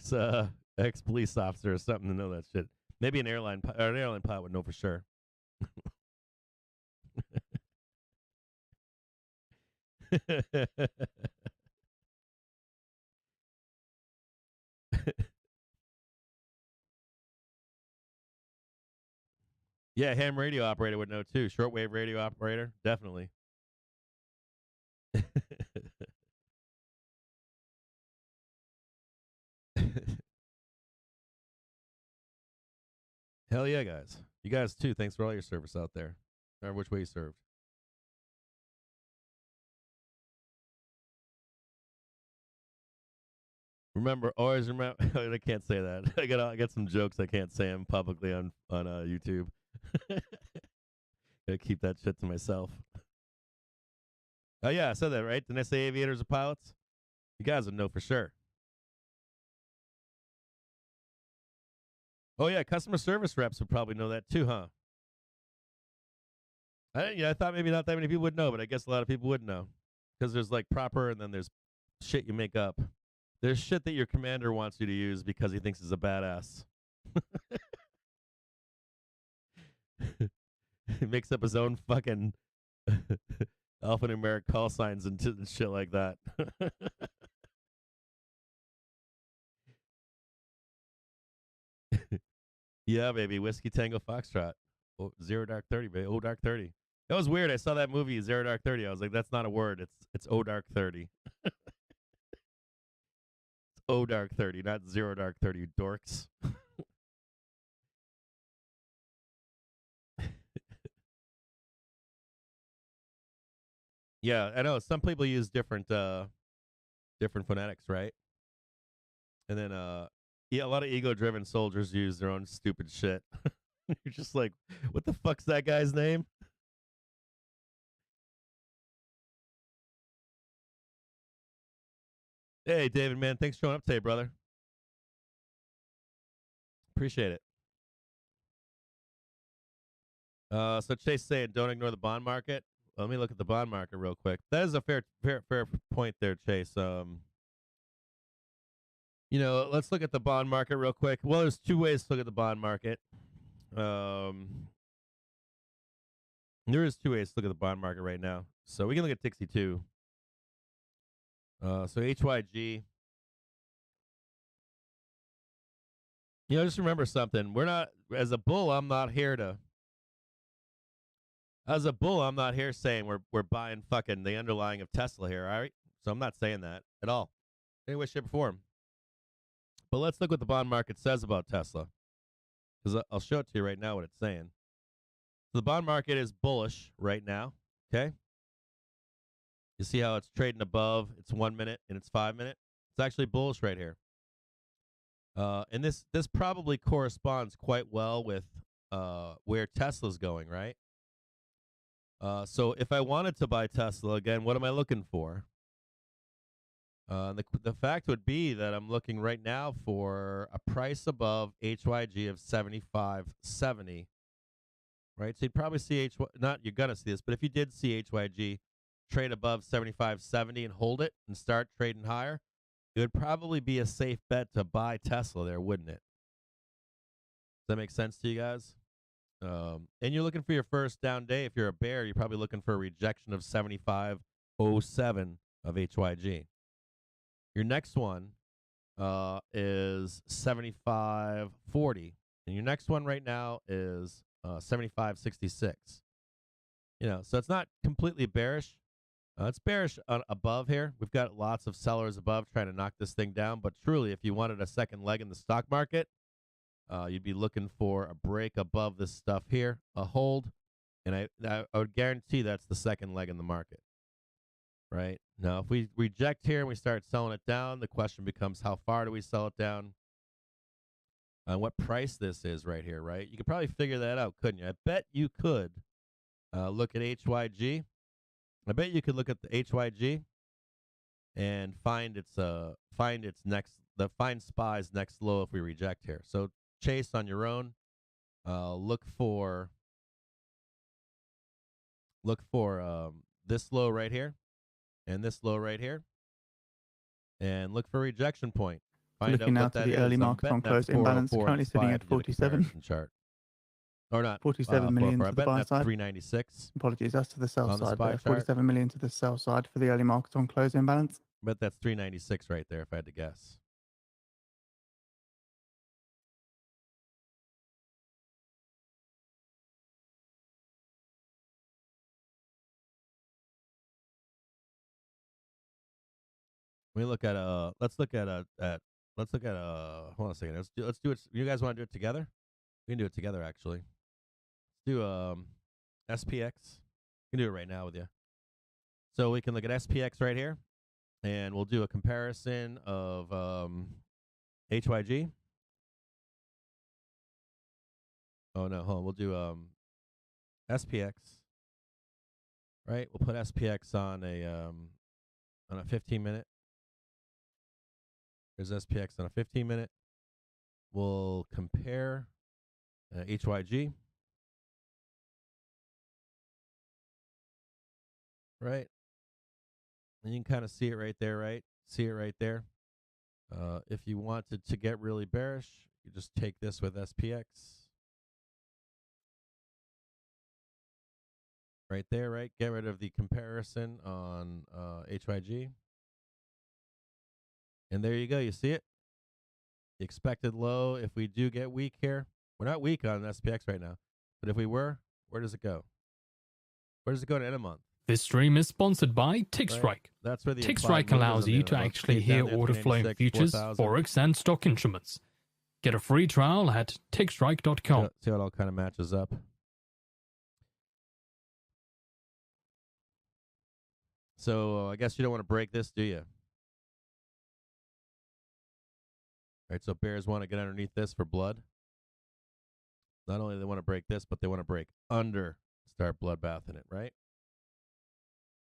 ex-police officer or something to know that shit. Maybe an airline pilot would know for sure. Yeah, ham radio operator would know too. Shortwave radio operator, definitely. Hell yeah, guys. You guys too. Thanks for all your service out there. No matter which way you served. Always remember. I can't say that. I got some jokes I can't say them publicly on YouTube. Gotta keep that shit to myself. Oh yeah, I said that right. Didn't I say aviators are pilots? You guys would know for sure. Oh yeah, customer service reps would probably know that too, huh? I thought maybe not that many people would know, but I guess a lot of people would know because there's like proper and then there's shit you make up. There's shit that your commander wants you to use because he thinks he's a badass. He makes up his own fucking alphanumeric call signs and shit like that. Yeah, baby. Whiskey Tango Foxtrot. Oh, Zero Dark 30, baby. Oh, Dark 30. That was weird. I saw that movie, Zero Dark 30. I was like, that's not a word. It's Oh Dark 30. It's Oh Dark 30, not Zero Dark 30, you dorks. Yeah, I know. Some people use different phonetics, right? And then yeah, a lot of ego driven soldiers use their own stupid shit. You're just like, what the fuck's that guy's name? Hey, David, man, thanks for showing up today, brother. Appreciate it. So Chase saying, don't ignore the bond market. Let me look at the bond market real quick. That is a fair point there, Chase. Let's look at the bond market real quick. Well, there's two ways to look at the bond market. There is two ways to look at the bond market right now. So we can look at Dixie too. So HYG. Just remember something. We're not, as a bull, I'm not here saying we're buying fucking the underlying of Tesla here, all right? So I'm not saying that at all. Any way, shape, or form. But let's look what the bond market says about Tesla. Because I'll show it to you right now what it's saying. So the bond market is bullish right now, okay? You see how it's trading above its 1 minute and its 5 minute? It's actually bullish right here. And this probably corresponds quite well with where Tesla's going, right? So if I wanted to buy Tesla again, what am I looking for? The fact would be that I'm looking right now for a price above HYG of 75.70. Right, so you'd probably see you're gonna see this, but if you did see HYG trade above 75.70 and hold it and start trading higher, it would probably be a safe bet to buy Tesla there, wouldn't it? Does that make sense to you guys? And you're looking for your first down day. If you're a bear, you're probably looking for a rejection of 75.07 of HYG. Your next one is 75.40, and your next one right now is 75.66. So it's not completely bearish. It's bearish above here. We've got lots of sellers above trying to knock this thing down. But truly, if you wanted a second leg in the stock market, you'd be looking for a break above this stuff here, a hold, and I would guarantee that's the second leg in the market. Right? Now, if we reject here and we start selling it down, the question becomes how far do we sell it down? And what price this is right here, right? You could probably figure that out, couldn't you? I bet you could look at HYG. I bet you could look at the HYG and find SPY's next low if we reject here. So chase on your own. Look for this low right here and this low right here, and look for a rejection point. Find Looking out now what to that the is. early I'm market betting on that's close imbalance, 404 currently sitting SPY at if you did a 47. comparison chart. Or not 47 million 404. to I the bet buy that's side. 396. Apologies, that's to the sell On the side SPY there. chart. 47 million to the sell side for the early market on close imbalance. I bet that's 396 right there if I had to guess. We look at hold on a second. Let's do it. You guys want to do it together? We can do it together actually. Let's do SPX. We can do it right now with you. So we can look at SPX right here, and we'll do a comparison of HYG. Oh no, hold on. We'll do SPX. Right? We'll put SPX on a 15 minute. Here's SPX on a 15-minute. We'll compare HYG. Right? And you can kind of see it right there, right? See it right there. If you wanted to get really bearish, you just take this with SPX. Right there, right? Get rid of the comparison on HYG. And there you go. You see it? The expected low, if we do get weak here, we're not weak on SPX right now. But if we were, where does it go? Where does it go to end a month? This stream is sponsored by TickStrike. Right? That's where the TickStrike allows you to actually hear order flow in futures, forex, and stock instruments. Get a free trial at tickstrike.com. See how it all kind of matches up. So I guess you don't want to break this, do you? All right, so bears want to get underneath this for blood. Not only do they want to break this, but they want to break under, start bloodbathing it, right?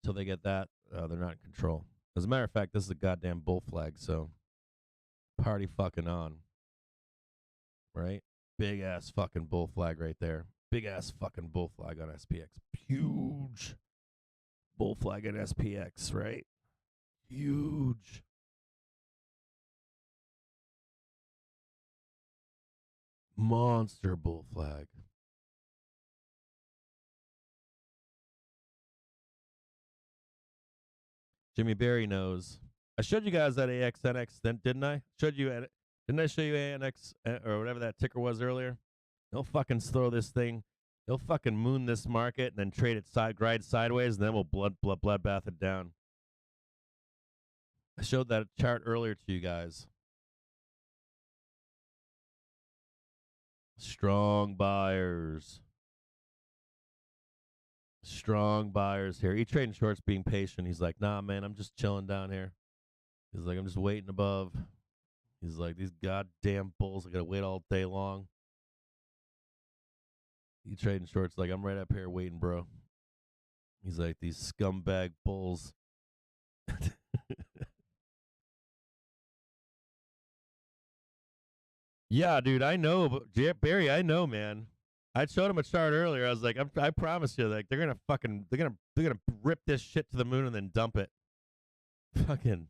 Until they get that, they're not in control. As a matter of fact, this is a goddamn bull flag, so party fucking on. Right? Big ass fucking bull flag right there. Big ass fucking bull flag on SPX. Huge bull flag on SPX, right? Huge. Monster bull flag. Jimmy Berry knows. I showed you guys that AXNX, then didn't I? Didn't I show you ANX or whatever that ticker was earlier? They'll fucking throw this thing. They'll fucking moon this market and then trade it grind sideways, and then we'll bloodbath it down. I showed that chart earlier to you guys. Strong buyers. Strong buyers here. E-trading shorts being patient. He's like, nah, man, I'm just chilling down here. He's like, I'm just waiting above. He's like, these goddamn bulls, I gotta wait all day long. E-trading shorts like, I'm right up here waiting, bro. He's like, these scumbag bulls. Yeah, dude, I know, but Barry, I know, man. I showed him a chart earlier. I was like, I promise you, like they're gonna rip this shit to the moon and then dump it. Fucking.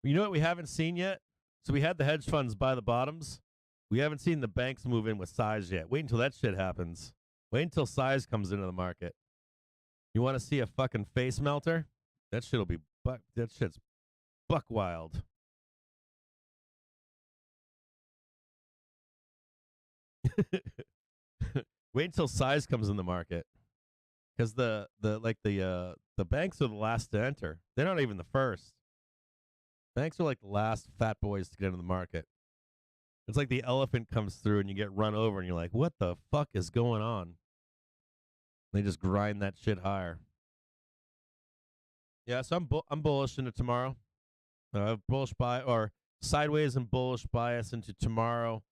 You know what we haven't seen yet? So we had the hedge funds buy the bottoms. We haven't seen the banks move in with size yet. Wait until that shit happens. Wait until size comes into the market. You want to see a fucking face melter? That shit'll be that shit's buck wild. Wait until size comes in the market, because the banks are the last to enter. They're not even the first. Banks are like the last fat boys to get into the market. It's like the elephant comes through and you get run over and you're like, what the fuck is going on? They just grind that shit higher. Yeah, so I'm bullish into tomorrow. Bullish buy or sideways and bullish bias into tomorrow.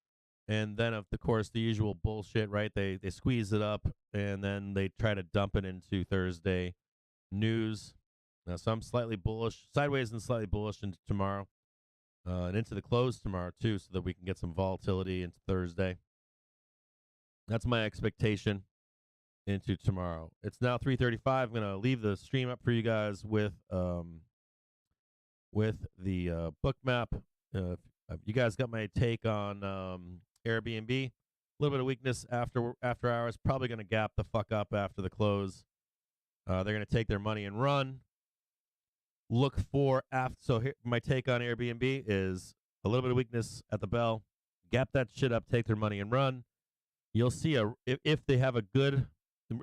And then, of course, the usual bullshit, right? They squeeze it up, and then they try to dump it into Thursday news. So I'm slightly bullish, sideways and slightly bullish into tomorrow, and into the close tomorrow, too, so that we can get some volatility into Thursday. That's my expectation into tomorrow. It's now 3:35. I'm going to leave the stream up for you guys with the book map. You guys got my take on Airbnb. A little bit of weakness after hours. Probably going to gap the fuck up after the close. They're going to take their money and run. Look for so here, my take on Airbnb is a little bit of weakness at the bell. Gap that shit up. Take their money and run. You'll see if they have a good.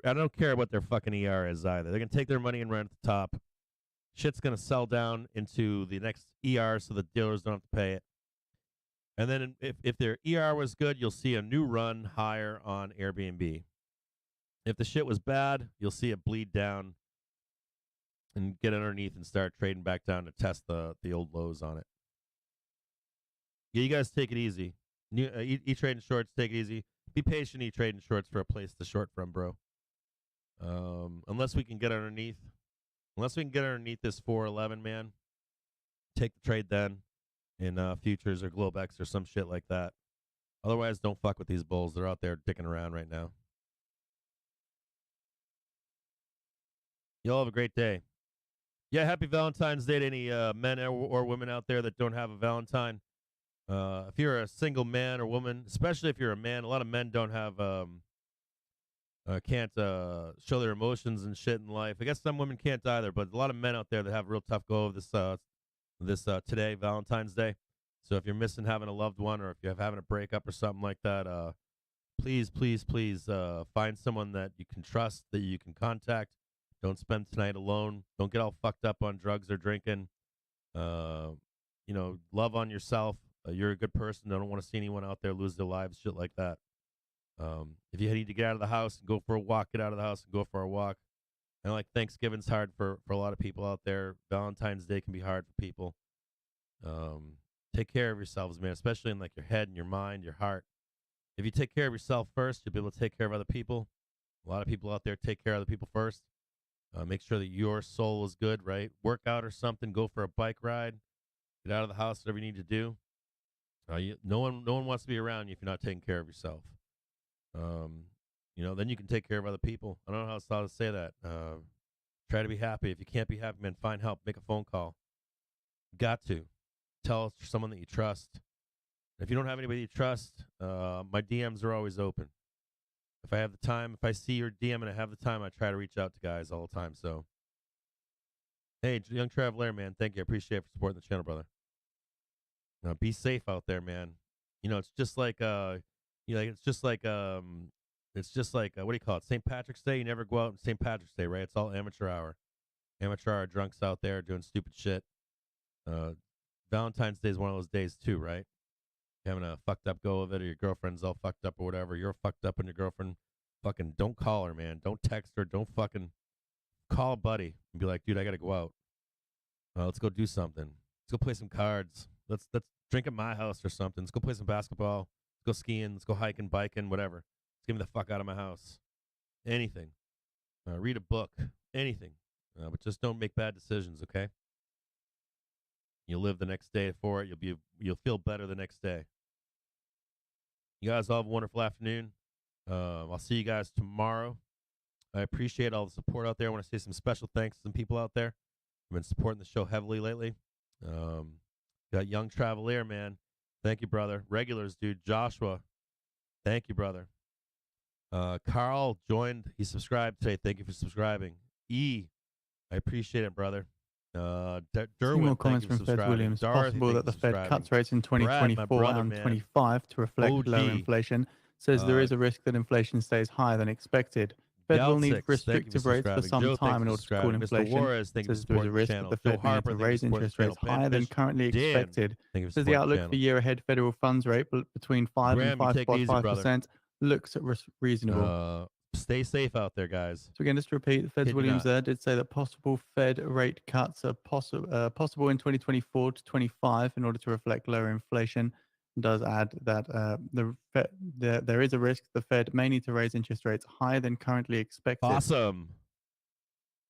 I don't care what their fucking ER is either. They're going to take their money and run at the top. Shit's going to sell down into the next ER so the dealers don't have to pay it. And then if their ER was good, you'll see a new run higher on Airbnb. If the shit was bad, you'll see it bleed down and get underneath and start trading back down to test the old lows on it. Yeah, you guys take it easy. E-trading shorts, take it easy. Be patient, E-trading shorts for a place to short from, bro. Unless we can get underneath this 411, man. take the trade then in futures or Globex or some shit like that. Otherwise, don't fuck with these bulls. They're out there dicking around right now. Y'all have a great day. Yeah, happy Valentine's Day to any men or women out there that don't have a Valentine. If you're a single man or woman, especially if you're a man, a lot of men don't have can't show their emotions and shit in life. I guess some women can't either, but a lot of men out there that have a real tough go of this today, Valentine's Day. So if you're missing having a loved one, or if you're having a breakup or something like that, please, please, please find someone that you can trust, that you can contact. Don't spend tonight alone. Don't get all fucked up on drugs or drinking. Love on yourself. You're a good person. I don't want to see anyone out there lose their lives, shit like that. If you need to get out of the house and go for a walk, get out of the house and go for a walk. I know, like, Thanksgiving's hard for a lot of people out there. Valentine's Day can be hard for people. Take care of yourselves, man, especially in like your head and your mind, your heart. If you take care of yourself first, you'll be able to take care of other people. A lot of people out there take care of other people first. Make sure that your soul is good, right? Work out or something. Go for a bike ride. Get out of the house, whatever you need to do. No one wants to be around you if you're not taking care of yourself. Then you can take care of other people. I don't know how to say that. Try to be happy. If you can't be happy, man, find help. Make a phone call. Got to. Tell someone that you trust. If you don't have anybody you trust, my DMs are always open. If I have the time, if I see your DM and I have the time, I try to reach out to guys all the time. So, hey, Young Traveler, man, thank you. I appreciate it for supporting the channel, brother. Be safe out there, man. It's just like what do you call it? St. Patrick's Day. You never go out on St. Patrick's Day, right? It's all amateur hour. Amateur hour drunks out there doing stupid shit. Valentine's Day is one of those days too, right? Having a fucked up go of it, or your girlfriend's all fucked up or whatever. You're fucked up and your girlfriend, fucking don't call her, man. Don't text her. Don't fucking call a buddy and be like, dude, I gotta go out. Let's go do something. Let's go play some cards. Let's drink at my house or something. Let's go play some basketball. Let's go skiing. Let's go hiking, biking, whatever. Let's get me the fuck out of my house. Anything. Read a book. Anything. But just don't make bad decisions, okay? You'll live the next day for it. You'll feel better the next day. You guys all have a wonderful afternoon. I'll see you guys tomorrow. I appreciate all the support out there. I want to say some special thanks to some people out there who've been supporting the show heavily lately. Got Young Travelier, man. Thank you, brother. Regulars, dude. Joshua. Thank you, brother. Carl joined. He subscribed today. Thank you for subscribing. I appreciate it, brother. Derwin, more comments from Fed Williams. Dorothy, possible that the Fed cuts rates in 2024 and 25 to reflect low inflation. Says there is a risk that inflation stays higher than expected. Fed will need restrictive rates for some time in order to cool inflation. Says there is a risk that the Fed may need to raise interest rates higher than currently expected. Says the outlook for year-ahead federal funds rate between 5 and 5.5% looks reasonable. Stay safe out there, guys. So again, just to repeat, Fed Williams there did say that possible Fed rate cuts are possible in 2024 to 25 in order to reflect lower inflation. Does add that there is a risk the Fed may need to raise interest rates higher than currently expected. Awesome.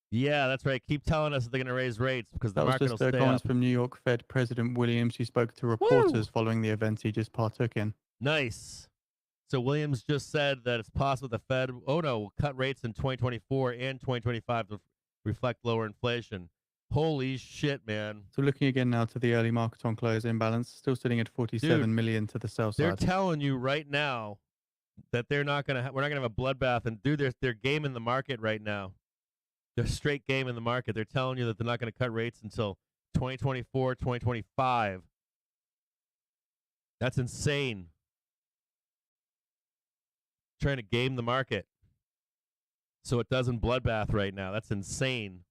Yeah, that's right. Keep telling us that they're going to raise rates because the market will stay up. That was just comments from New York Fed President Williams, who spoke to reporters following the event he just partook in. Nice. So Williams just said that it's possible the Fed, will cut rates in 2024 and 2025 to reflect lower inflation. Holy shit, man. So looking again now to the early market on close imbalance, still sitting at 47 million to the sell side. They're telling you right now that we're not going to have a bloodbath, and dude, they're gaming the market right now. They're straight game in the market. They're telling you that they're not going to cut rates until 2024, 2025. That's insane. Trying to game the market so it doesn't bloodbath right now. That's insane.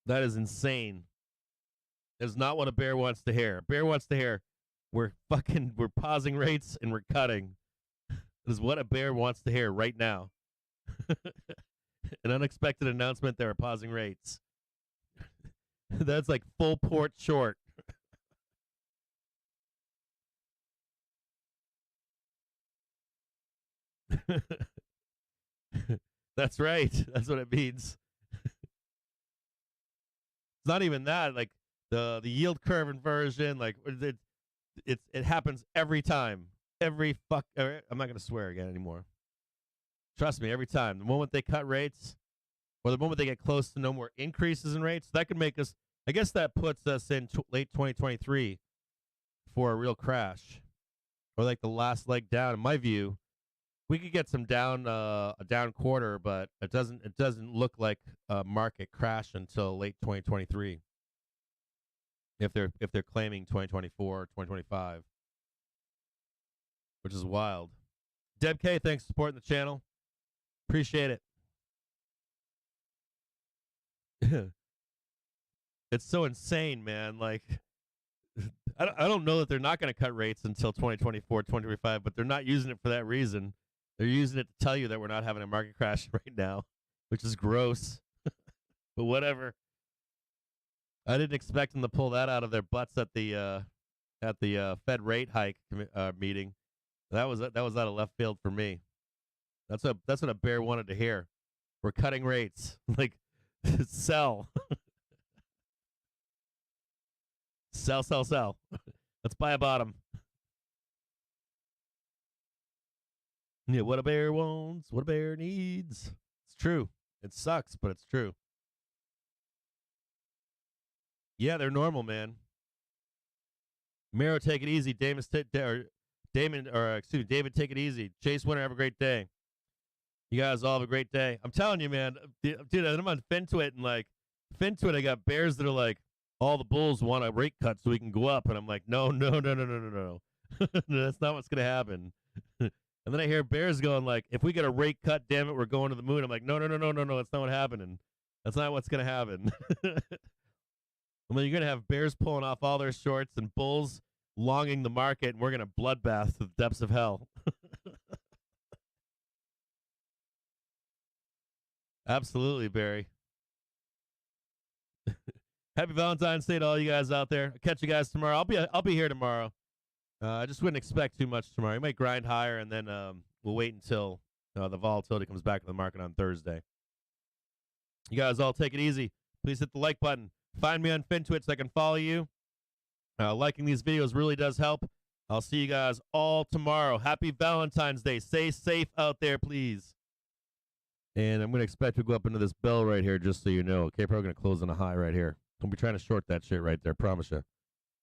That is insane. That is not what a bear wants to hear. A bear wants to hear we're pausing rates and we're cutting. That is what a bear wants to hear right now. An unexpected announcement they are pausing rates. That's like full port short. That's right. That's what it means. It's not even that. Like the yield curve inversion, like it happens every time. Every fuck. I'm not gonna swear again anymore. Trust me, every time. The moment they cut rates, or the moment they get close to no more increases in rates, that could make us. I guess that puts us in late 2023 for a real crash, or like the last leg down. In my view, we could get some down a down quarter, but it doesn't look like a market crash until late 2023. If they're claiming 2024, 2025, which is wild. Deb K, thanks for supporting the channel. Appreciate it. It's so insane, man. Like, I don't know that they're not going to cut rates until 2024, 2025, but they're not using it for that reason. They're using it to tell you that we're not having a market crash right now, which is gross. But whatever. I didn't expect them to pull that out of their butts at the Fed rate hike meeting. That was out of left field for me. That's what a bear wanted to hear. We're cutting rates. Like, sell. Sell. Let's buy a bottom. Yeah, what a bear wants, what a bear needs. It's true. It sucks, but it's true. Yeah, they're normal, man. Miro, take it easy. David, take it easy. Chase Winter, have a great day. You guys all have a great day. I'm telling you, man, dude, I'm on FinTwit, and like FinTwit, I got bears that are like, all the bulls want a rate cut so we can go up, and I'm like, no. That's not what's gonna happen. And then I hear bears going like, if we get a rate cut, damn it, we're going to the moon. I'm like, no, that's not what's happening. That's not what's gonna happen. I mean, you're gonna have bears pulling off all their shorts and bulls longing the market, and we're gonna bloodbath to the depths of hell. Absolutely, Barry. Happy Valentine's Day to all you guys out there. I'll catch you guys tomorrow. I'll be here tomorrow. I just wouldn't expect too much tomorrow. You might grind higher, and then we'll wait until the volatility comes back to the market on Thursday. You guys all take it easy. Please hit the like button. Find me on FinTwit so I can follow you. Liking these videos really does help. I'll see you guys all tomorrow. Happy Valentine's Day. Stay safe out there, please. And I'm going to expect to go up into this bell right here, just so you know. Okay, probably going to close on a high right here. Don't be trying to short that shit right there. Promise you.